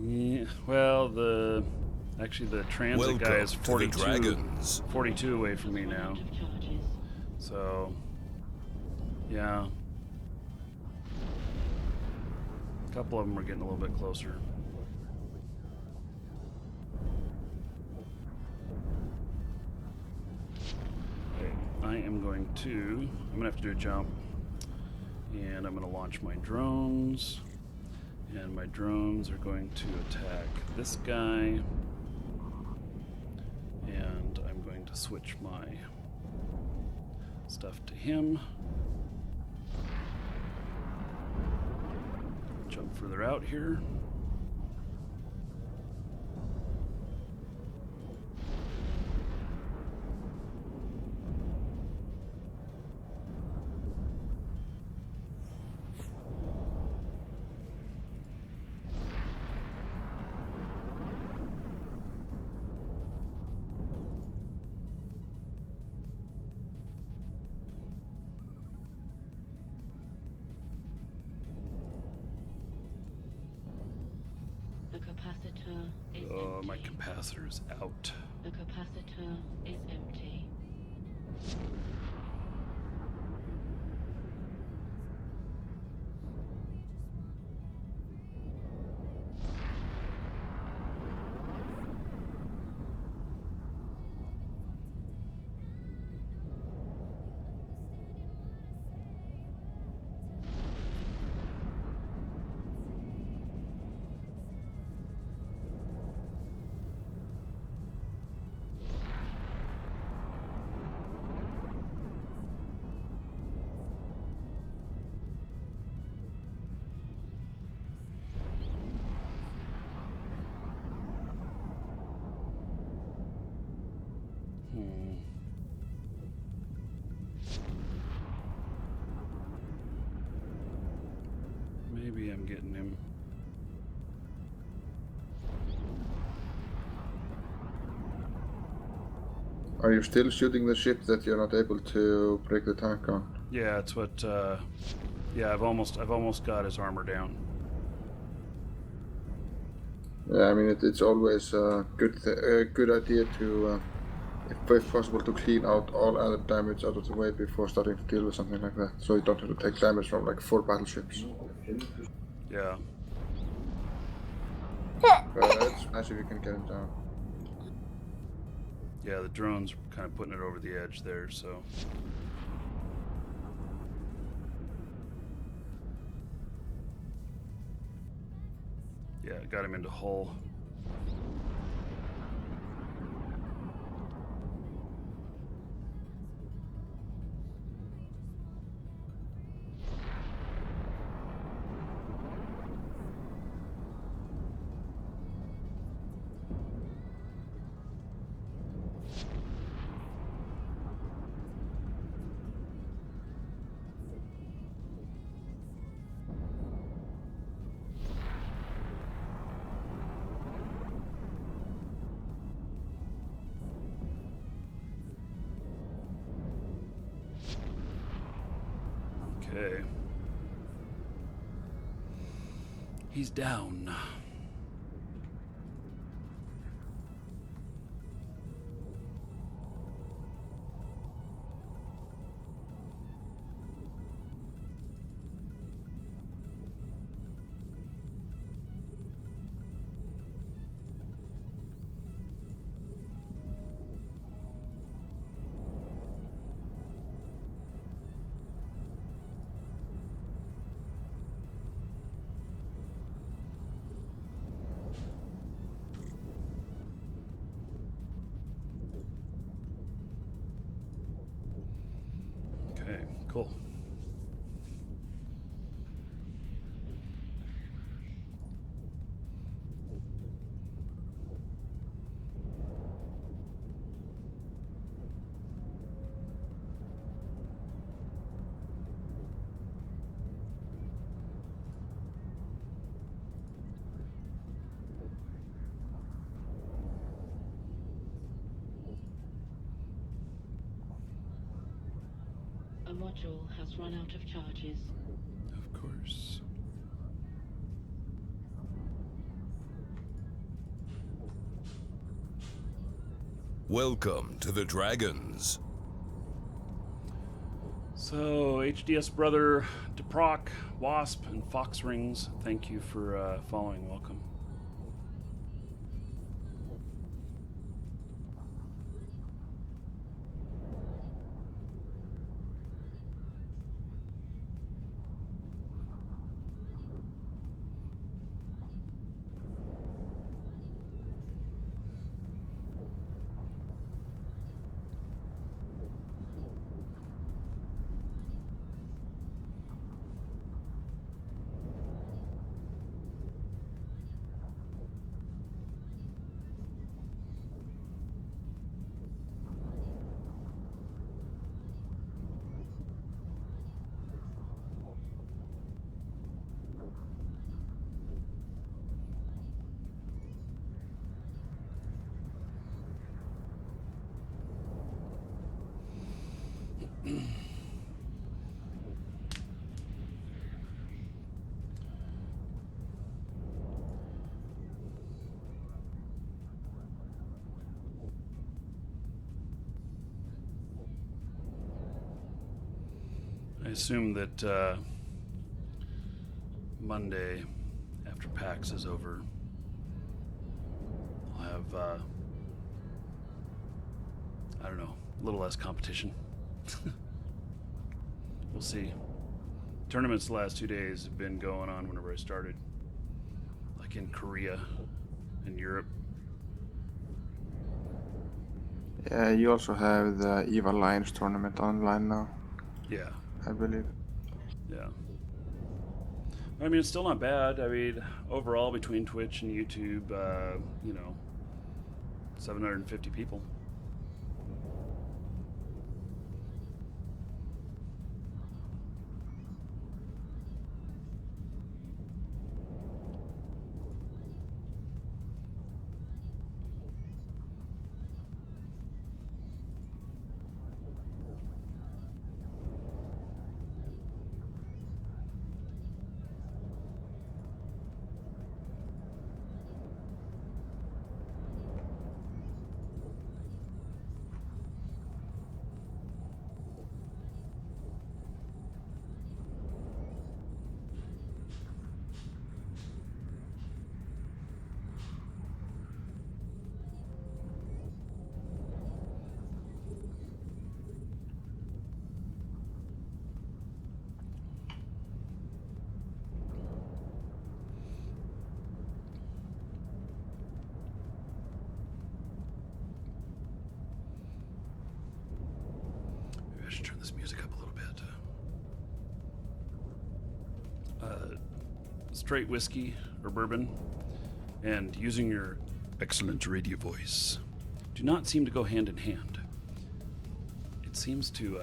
A: Yeah, well, actually the transit guy is
B: Welcome to the
A: 42,
B: Dragons.
A: 42 away from me
C: Run
A: now.
C: out of charges.
A: So, yeah. A couple of them are getting a little bit closer. Okay, I'm gonna have to do a jump. And I'm gonna launch my drones. And my drones are going to attack this guy. And I'm going to switch my stuff to him. Jump further out here.
C: The capacitor is
A: Oh,
C: empty.
A: my capacitor is out.
C: The capacitor is empty.
A: Maybe I'm getting him.
G: Are you still shooting the ship that you're not able to break the tank on?
A: Yeah, it's what. Yeah, I've almost got his armor down.
G: Yeah, I mean it's always a good idea to, if possible, to clean out all other damage out of the way before starting to deal with something like that, so you don't have to take damage from like 4 battleships.
A: Yeah.
G: But it's nice if you can get him down.
A: Yeah, the drone's kind of putting it over the edge there, so. Yeah, got him into hull. He's down. Okay, cool.
C: A module has run out of charges.
A: Of course.
B: Welcome to the Dragons.
A: So, HDS brother, Deproc, Wasp, and Fox Rings, thank you for following. Welcome. I assume that Monday, after PAX is over, I'll have, I don't know, a little less competition. We'll see. Tournaments the last 2 days have been going on whenever I started, like in Korea and Europe.
G: Yeah, you also have the EVA Lions tournament online now,
A: Yeah,
G: I believe.
A: yeah. I mean, it's still not bad. I mean, overall between Twitch and YouTube, 750 people. Maybe I should turn this music up a little bit. Straight whiskey or bourbon and using your excellent radio voice do not seem to go hand in hand. It seems to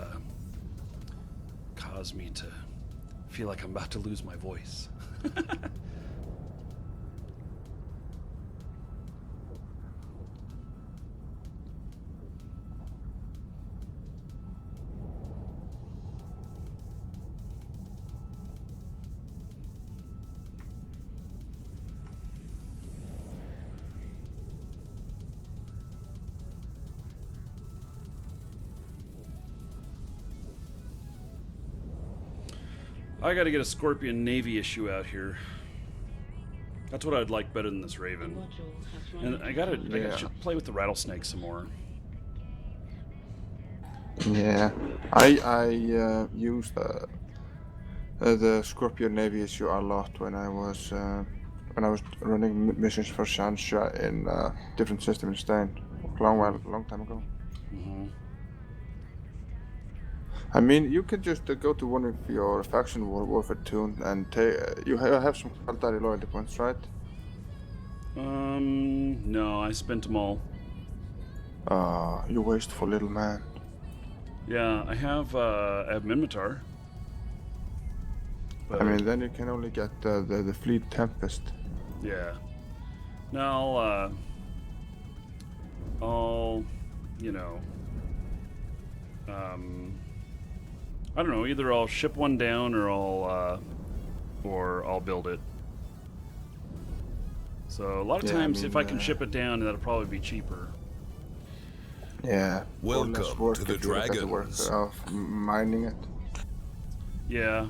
A: cause me to feel like I'm about to lose my voice. I gotta get a Scorpion Navy issue out here. That's what I'd like better than this Raven.
C: Module has run
A: And
C: out
A: I
C: of
A: gotta,
C: charges.
A: I should play with the rattlesnake some more.
G: Yeah, I used the Scorpion Navy issue a lot when I was running missions for Sancha in different system in Stein, long time ago.
A: Mm-hmm.
G: I mean, you could just go to one of your faction warfare tune and you have some Kaldari loyalty points, right?
A: No, I spent them all.
G: You wasteful little man.
A: Yeah, I have Minotaur.
G: I mean, then you can only get the Fleet Tempest.
A: Yeah. Now, I'll, you know, I don't know. Either I'll ship one down, or I'll build it. So a lot of times, if I can ship it down, that'll probably be cheaper.
G: Yeah.
B: Welcome
G: or less work
B: to the
G: if you look at the work
B: Dragons.
G: of mining it.
A: Yeah.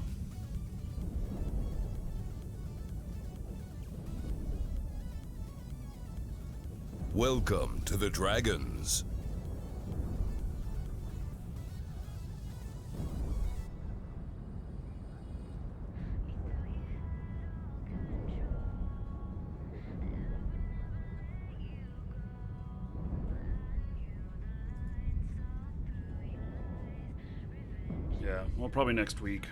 B: Welcome to the Dragons.
A: Yeah. Well, probably next week.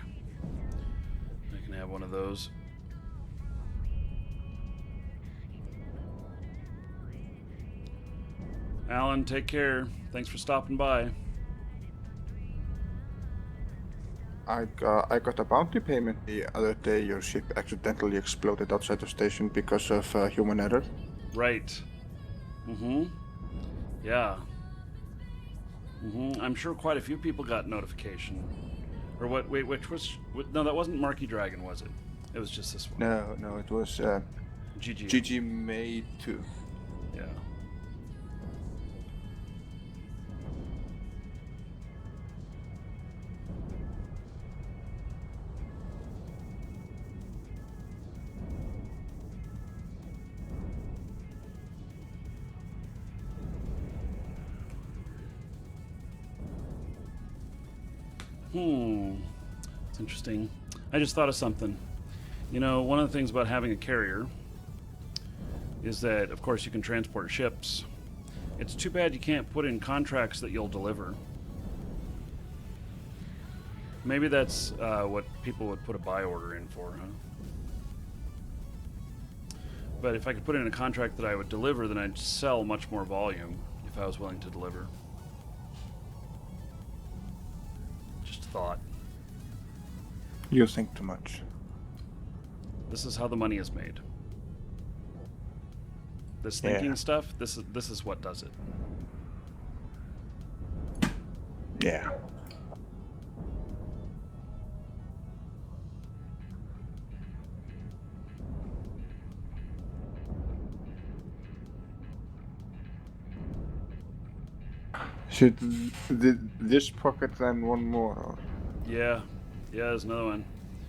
A: I can have one of those. Alan, take care. Thanks for stopping by.
G: I got a bounty payment the other day. Your ship accidentally exploded outside the station because of human error.
A: Right. Mm-hmm. Yeah. Mm-hmm. I'm sure quite a few people got notification. Or what? Wait, which was? No, that wasn't Marquee Dragon, was it? It was just this one.
G: No, it was
A: GG.
G: GG May 2.
A: Yeah. It's interesting. I just thought of something. You know, one of the things about having a carrier is that, of course, you can transport ships. It's too bad you can't put in contracts that you'll deliver. Maybe that's what people would put a buy order in for, huh? But if I could put in a contract that I would deliver, then I'd sell much more volume if I was willing to deliver. Just a thought.
G: You think too much.
A: This is how the money is made. This thinking stuff, this is what does it.
G: Yeah. Should this pocket then one more? Or?
A: Yeah, there's another one.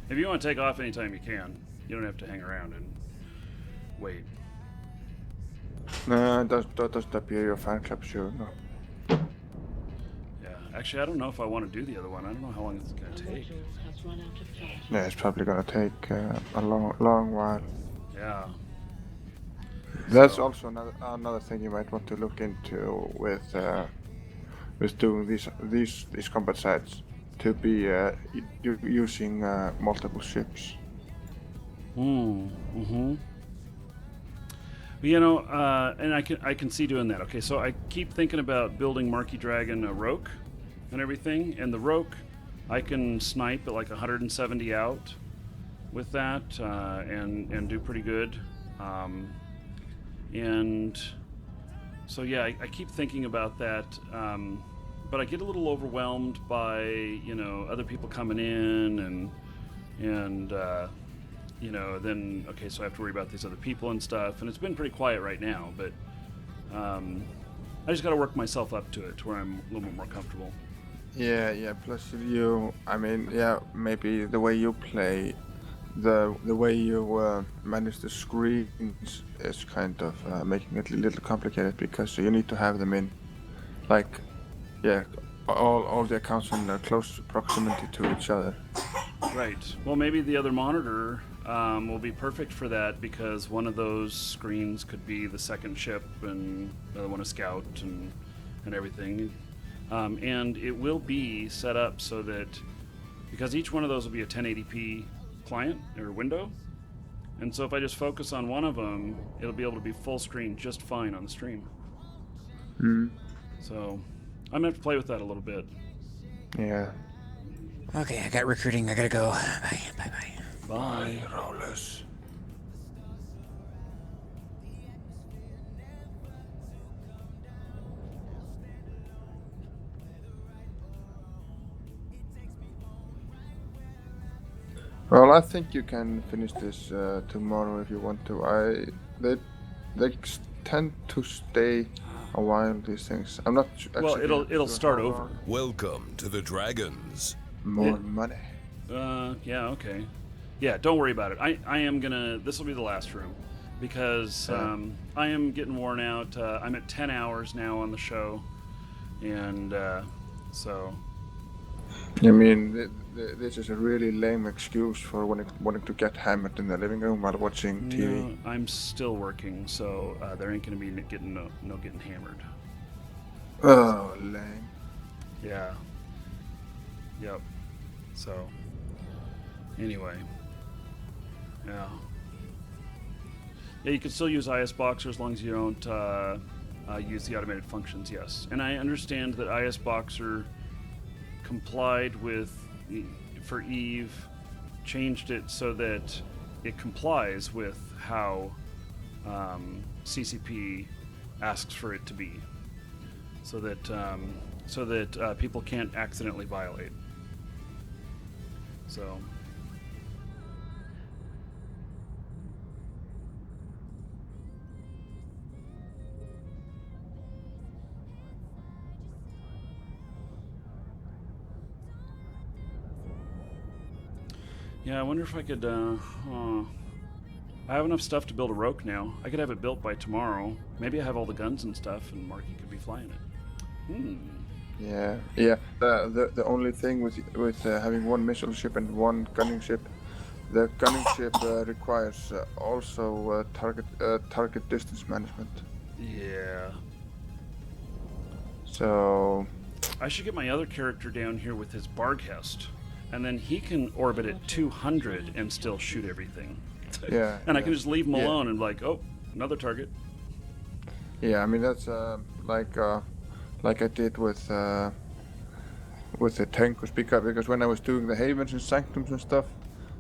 A: If you want to take off anytime you can. You don't have to hang around and wait.
G: No, that doesn't appear your fan club, sure. No.
A: Yeah, actually, I don't know if I want to do the other one. I don't know how long it's going
C: The
A: to take.
C: module has run out of charge.
G: Yeah, it's probably gonna take a long while.
A: Yeah.
G: That's also another thing you might want to look into with doing these combat sites, to be using multiple ships.
A: Mm-hmm. But, you know, and I can see doing that. Okay, so I keep thinking about building Marquee Dragon a Roke and everything, and the Roke I can snipe at like 170 out with that, and do pretty good. And so yeah, I keep thinking about that, but I get a little overwhelmed by, you know, other people coming in and you know, then okay, so I have to worry about these other people and stuff, and it's been pretty quiet right now, but I just got to work myself up to it to where I'm a little bit more comfortable.
G: Yeah. Plus, I mean, maybe the way you play, the way you manage the screens is kind of making it a little complicated because you need to have them in, like, all the accounts in close proximity to each other.
A: Right. Well, maybe the other monitor will be perfect for that because one of those screens could be the second ship and the other one a scout and everything. And it will be set up so that because each one of those will be a 1080p client or window. And so if I just focus on one of them, it'll be able to be full screen just fine on the stream. So I'm gonna have to play with that a little bit.
G: Yeah.
H: Okay, I got recruiting. I gotta go. Bye.
A: Bye.
G: Rollers. Well, I think you can finish this tomorrow if you want to. They tend to stay a while. These things. I'm not.
A: Well, it'll start
G: how
A: over.
G: long.
B: Welcome to the Dragons.
G: More money.
A: Yeah, okay. Yeah, don't worry about it. I am gonna. This will be the last room because I am getting worn out. I'm at 10 hours now on the show, and so.
G: I mean, this is a really lame excuse for wanting to get hammered in the living room while watching TV.
A: No, I'm still working, so there ain't gonna be getting hammered.
G: Oh, lame.
A: Yeah. Yep. So. Anyway. Yeah. Yeah, you can still use ISBoxer as long as you don't use the automated functions, yes. And I understand that ISBoxer complied with, for Eve, changed it so that it complies with how CCP asks for it to be, so that people can't accidentally violate. So. Yeah, I wonder if I could, I have enough stuff to build a Roke now. I could have it built by tomorrow. Maybe I have all the guns and stuff, and Marky could be flying it.
G: Yeah. The only thing with having one missile ship and one gunning ship, the gunning ship requires also target distance management.
A: Yeah.
G: So.
A: I should get my other character down here with his Barghest, and then he can orbit at 200 and still shoot everything.
G: Yeah.
A: And I can just leave him alone and like, oh, another target.
G: Yeah, I mean that's like I did with the tankers because when I was doing the havens and sanctums and stuff,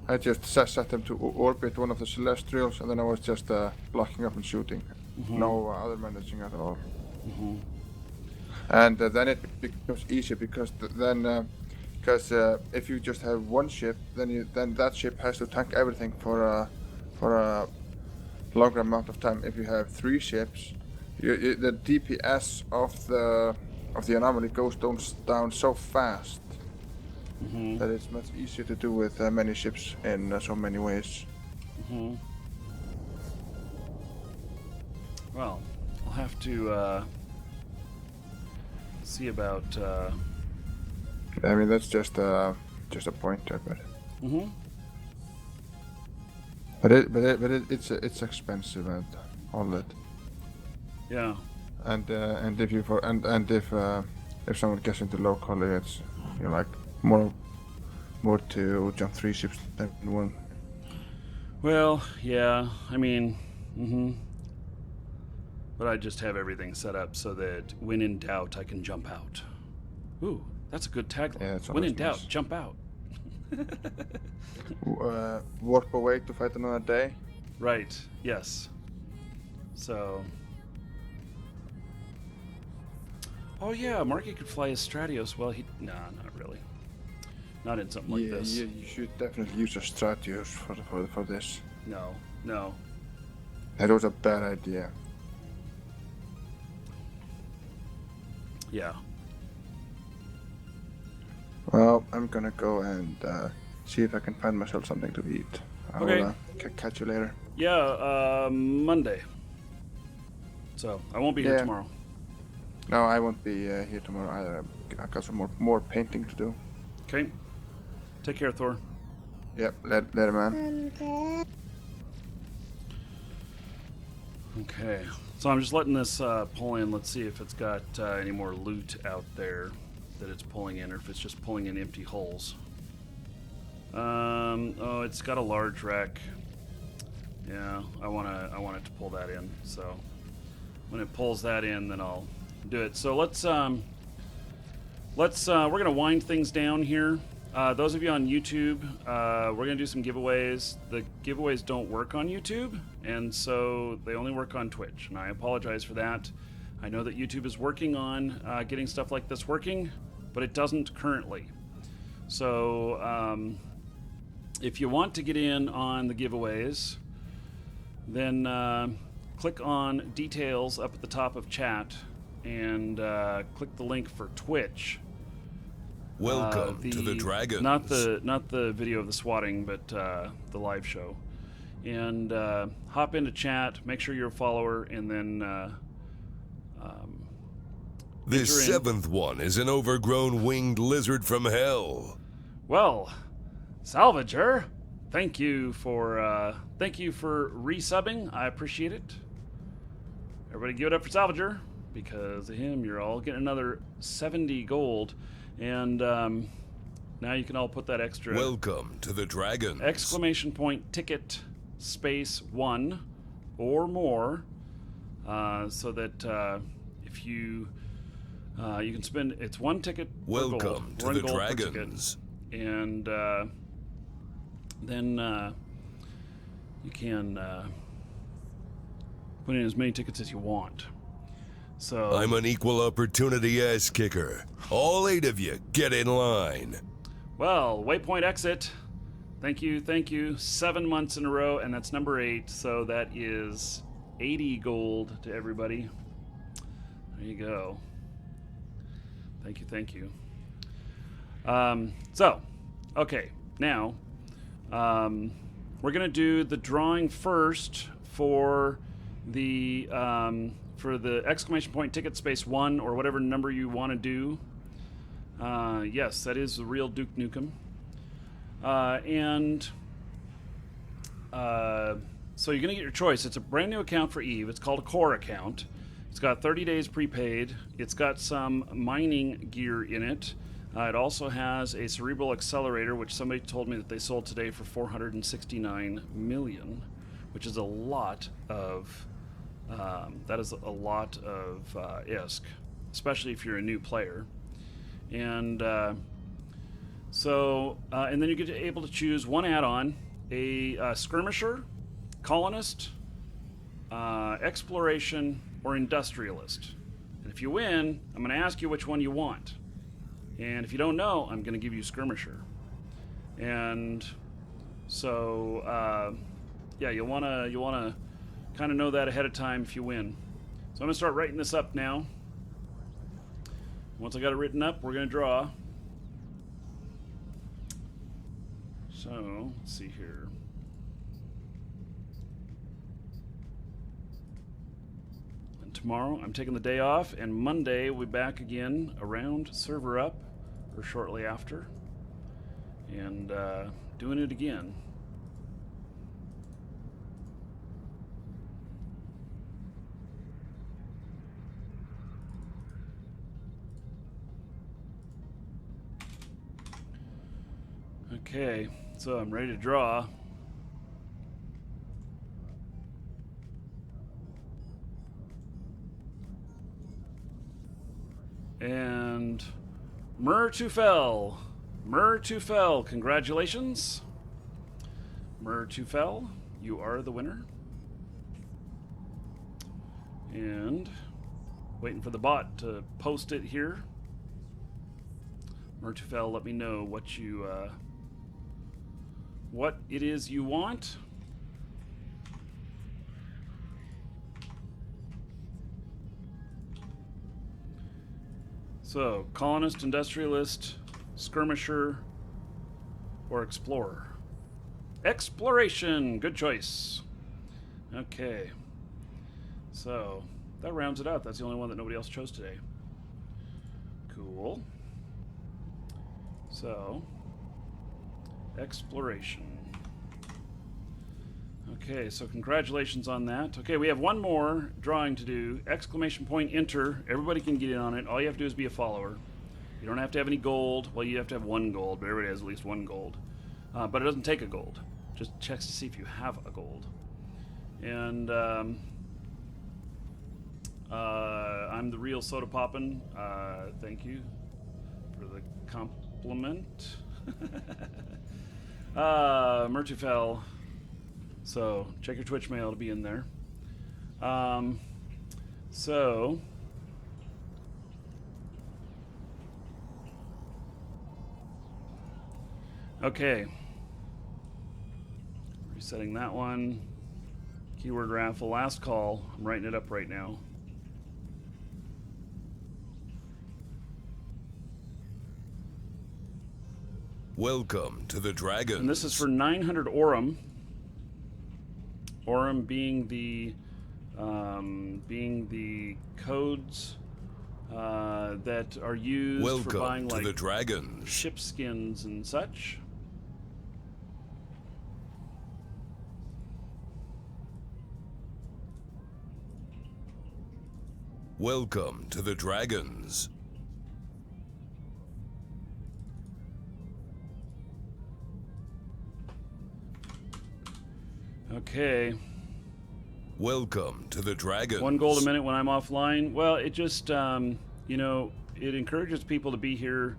G: I just set them to orbit one of the celestials, and then I was just blocking up and shooting. No other managing at all. And then it becomes easier because if you just have one ship, then that ship has to tank everything for a longer amount of time. If you have three ships, the DPS of the anomaly goes down so fast that it's much easier to do with many ships in so many ways.
A: Well, I'll have to see about.
G: I mean that's just a pointer, but it's expensive and all that.
A: Yeah.
G: And if someone gets into locally, it's like more to jump three ships than one.
A: Well, yeah. I mean, but I just have everything set up so that when in doubt, I can jump out. Ooh, that's a good tagline.
G: Yeah, it's
A: when in
G: always
A: doubt,
G: nice.
A: jump out.
G: Warp away to fight another day.
A: Right. Yes. So. Oh yeah, Marky could fly his Stratios. Well, nah, not really. Not in something like this.
G: Yeah, you should definitely use a Stratios for this.
A: No.
G: That was a bad idea.
A: Yeah.
G: Well, I'm gonna go and see if I can find myself something to eat. I'll
A: Okay.
G: catch you later.
A: Yeah, Monday. So I won't be here
G: Yeah.
A: tomorrow.
G: No, I won't be here tomorrow either. I got some more painting to do.
A: Okay. Take care, Thor.
G: Yep, later, man.
A: Okay. So I'm just letting this pull in. Let's see if it's got any more loot out there that it's pulling in, or if it's just pulling in empty holes. Oh, it's got a large rack. Yeah, I want it to pull that in. So when it pulls that in, then I'll do it. So let's we're gonna wind things down here. Those of you on YouTube, we're gonna do some giveaways. The giveaways don't work on YouTube, and so they only work on Twitch, and I apologize for that. I know that YouTube is working on getting stuff like this working, but it doesn't currently. So if you want to get in on the giveaways, then click on details up at the top of chat and click the link for Twitch.
B: Welcome to the Dragons.
A: Not the video of the swatting, but the live show. And hop into chat, make sure you're a follower, and then
B: This
A: enter in.
B: seventh one is an overgrown winged lizard from hell.
A: Well, Salvager, thank you for resubbing. I appreciate it. Everybody give it up for Salvager. Because of him, you're all getting another 70 gold. And now you can all put that extra
B: Welcome to the Dragons.
A: exclamation point ticket space 1 or more, so that if you can spend, it's 1 ticket per
B: Welcome
A: gold,
B: to
A: 1
B: the
A: gold per ticket.
B: Dragons.
A: And then you can put in as many tickets as you want. So
B: I'm an equal opportunity ass kicker. All 8 of you, get in line.
A: well, waypoint exit. Thank you. 7 months in a row, and that's number 8. So that is 80 gold to everybody. There you go. Thank you. So, okay, now we're gonna do the drawing first for the exclamation point ticket space 1 or whatever number you want to do. Yes, that is the real Duke Nukem. So you're gonna get your choice. It's a brand new account for Eve. It's called a core account. It's got 30 days prepaid. It's got some mining gear in it. It also has a cerebral accelerator, which somebody told me that they sold today for 469 million, which is a lot of. That is a lot of ISK, especially if you're a new player. And and then you get able to choose 1 add-on, a skirmisher, colonist, exploration, or industrialist. And if you win, I'm going to ask you which one you want. And if you don't know, I'm going to give you skirmisher. And so, yeah, you'll want to kind of know that ahead of time if you win. So I'm going to start writing this up now. Once I got it written up, we're going to draw. So, let's see here. And tomorrow, I'm taking the day off, and Monday, we'll be back again around server up, or shortly after, and doing it again. Okay, so I'm ready to draw. And Murtufel, congratulations. Murtufel, you are the winner. And waiting for the bot to post it here. Murtufel, let me know what you what it is you want. So, colonist, industrialist, skirmisher, or explorer? Exploration! Good choice. Okay. So, that rounds it out. That's the only one that nobody else chose today. Cool. So, exploration. Okay, so congratulations on that. Okay, we have one more drawing to do. Exclamation point enter. Everybody can get in on it. All you have to do is be a follower. You don't have to have any gold. Well, you have to have 1 gold, but everybody has at least 1 gold. But it doesn't take a gold. Just checks to see if you have a gold. And I'm the real Soda Poppin'. Thank you for the compliment. Mertufel. So check your Twitch mail to be in there. So okay. Resetting that one. Keyword raffle, last call. I'm writing it up right now.
B: Welcome to the Dragons.
A: And this is for 900 Aurum. Aurum being the codes that are used
B: Welcome
A: for buying
B: to
A: like
B: the Dragons.
A: ship skins and such.
B: Welcome to the Dragons.
A: Okay.
B: Welcome to the Dragons.
A: 1 gold a minute when I'm offline. Well, it just, you know, it encourages people to be here,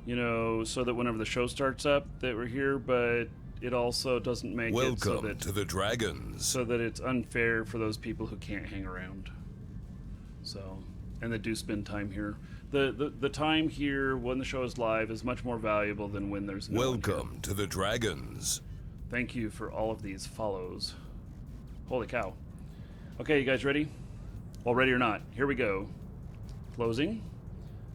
A: you know, so that whenever the show starts up, that we're here, but it also doesn't make
B: Welcome
A: it so that,
B: to the Dragons.
A: so that it's unfair for those people who can't hang around. So, and that do spend time here. The time here when the show is live is much more valuable than when there's no one here.
B: Welcome to the Dragons.
A: Thank you for all of these follows. Holy cow. Okay, you guys ready? Well, ready or not, here we go. Closing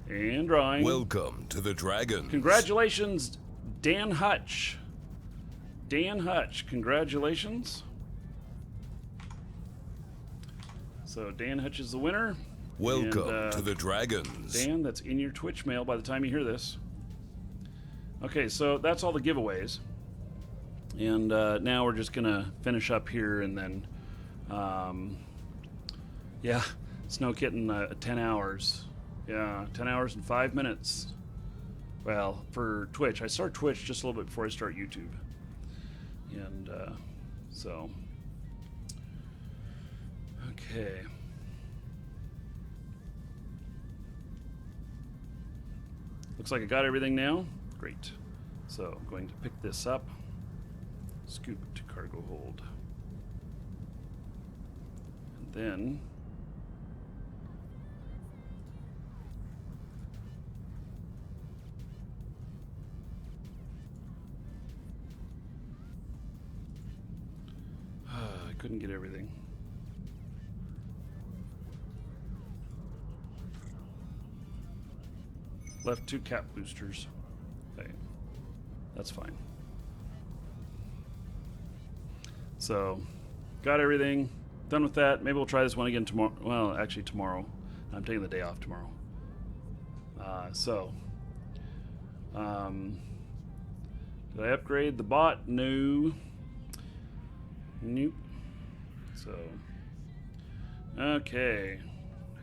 A: and drawing.
B: Welcome to the Dragons.
A: Congratulations, Dan Hutch. Dan Hutch, congratulations. So Dan Hutch is the winner.
B: Welcome
A: And,
B: to the Dragons.
A: Dan, that's in your Twitch mail by the time you hear this. Okay, so that's all the giveaways. And now we're just going to finish up here and then, yeah, Snow Kitten, 10 hours. Yeah, 10 hours and 5 minutes. Well, for Twitch. I start Twitch just a little bit before I start YouTube. And so, okay. Looks like I got everything now. Great. So I'm going to pick this up. Scoop to cargo hold. And then I couldn't get everything. Left 2 cap boosters. Okay. That's fine. So, got everything. Done with that. Maybe we'll try this one again tomorrow. Well, actually tomorrow. I'm taking the day off tomorrow. Did I upgrade the bot? No. Nope. So, okay.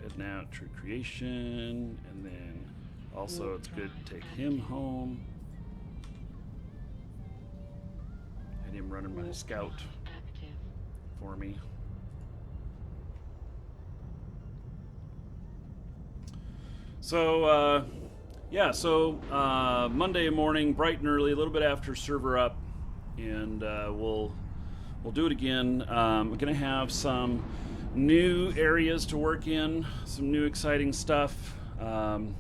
A: Heading out to creation, and then also it's good to take him home. Had him running my scout for me. So, yeah, so Monday morning, bright and early, a little bit after server up, and we'll do it again. We're going to have some new areas to work in, some new exciting stuff, and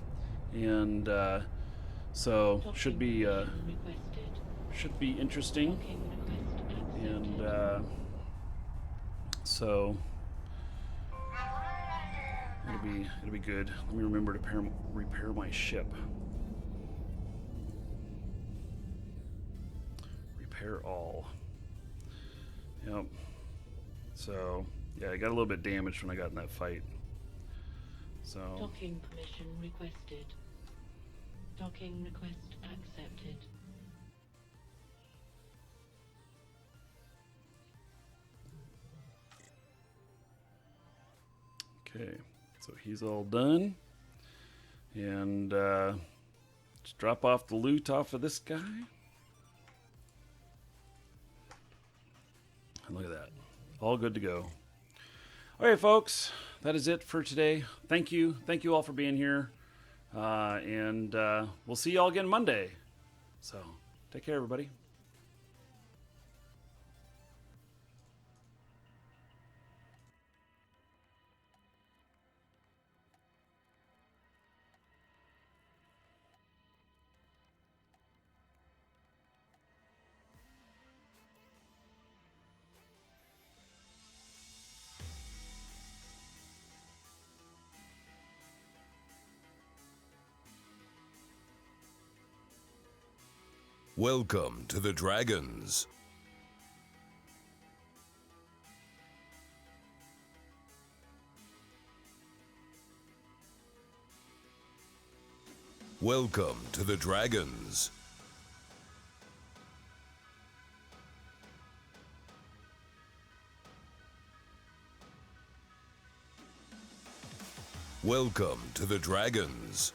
A: so should be interesting, and so it'll be good. Let me remember to repair my ship. Repair all. Yep. So, yeah, I got a little bit damaged when I got in that fight. So,
C: Docking permission requested. Docking request accepted.
A: okay. So he's all done. And just drop off the loot off of this guy. And look at that. All good to go. All right, folks. That is it for today. Thank you. Thank you all for being here. And we'll see you all again Monday. So take care, everybody.
B: Welcome to the Dragons. Welcome to the Dragons. Welcome to the Dragons.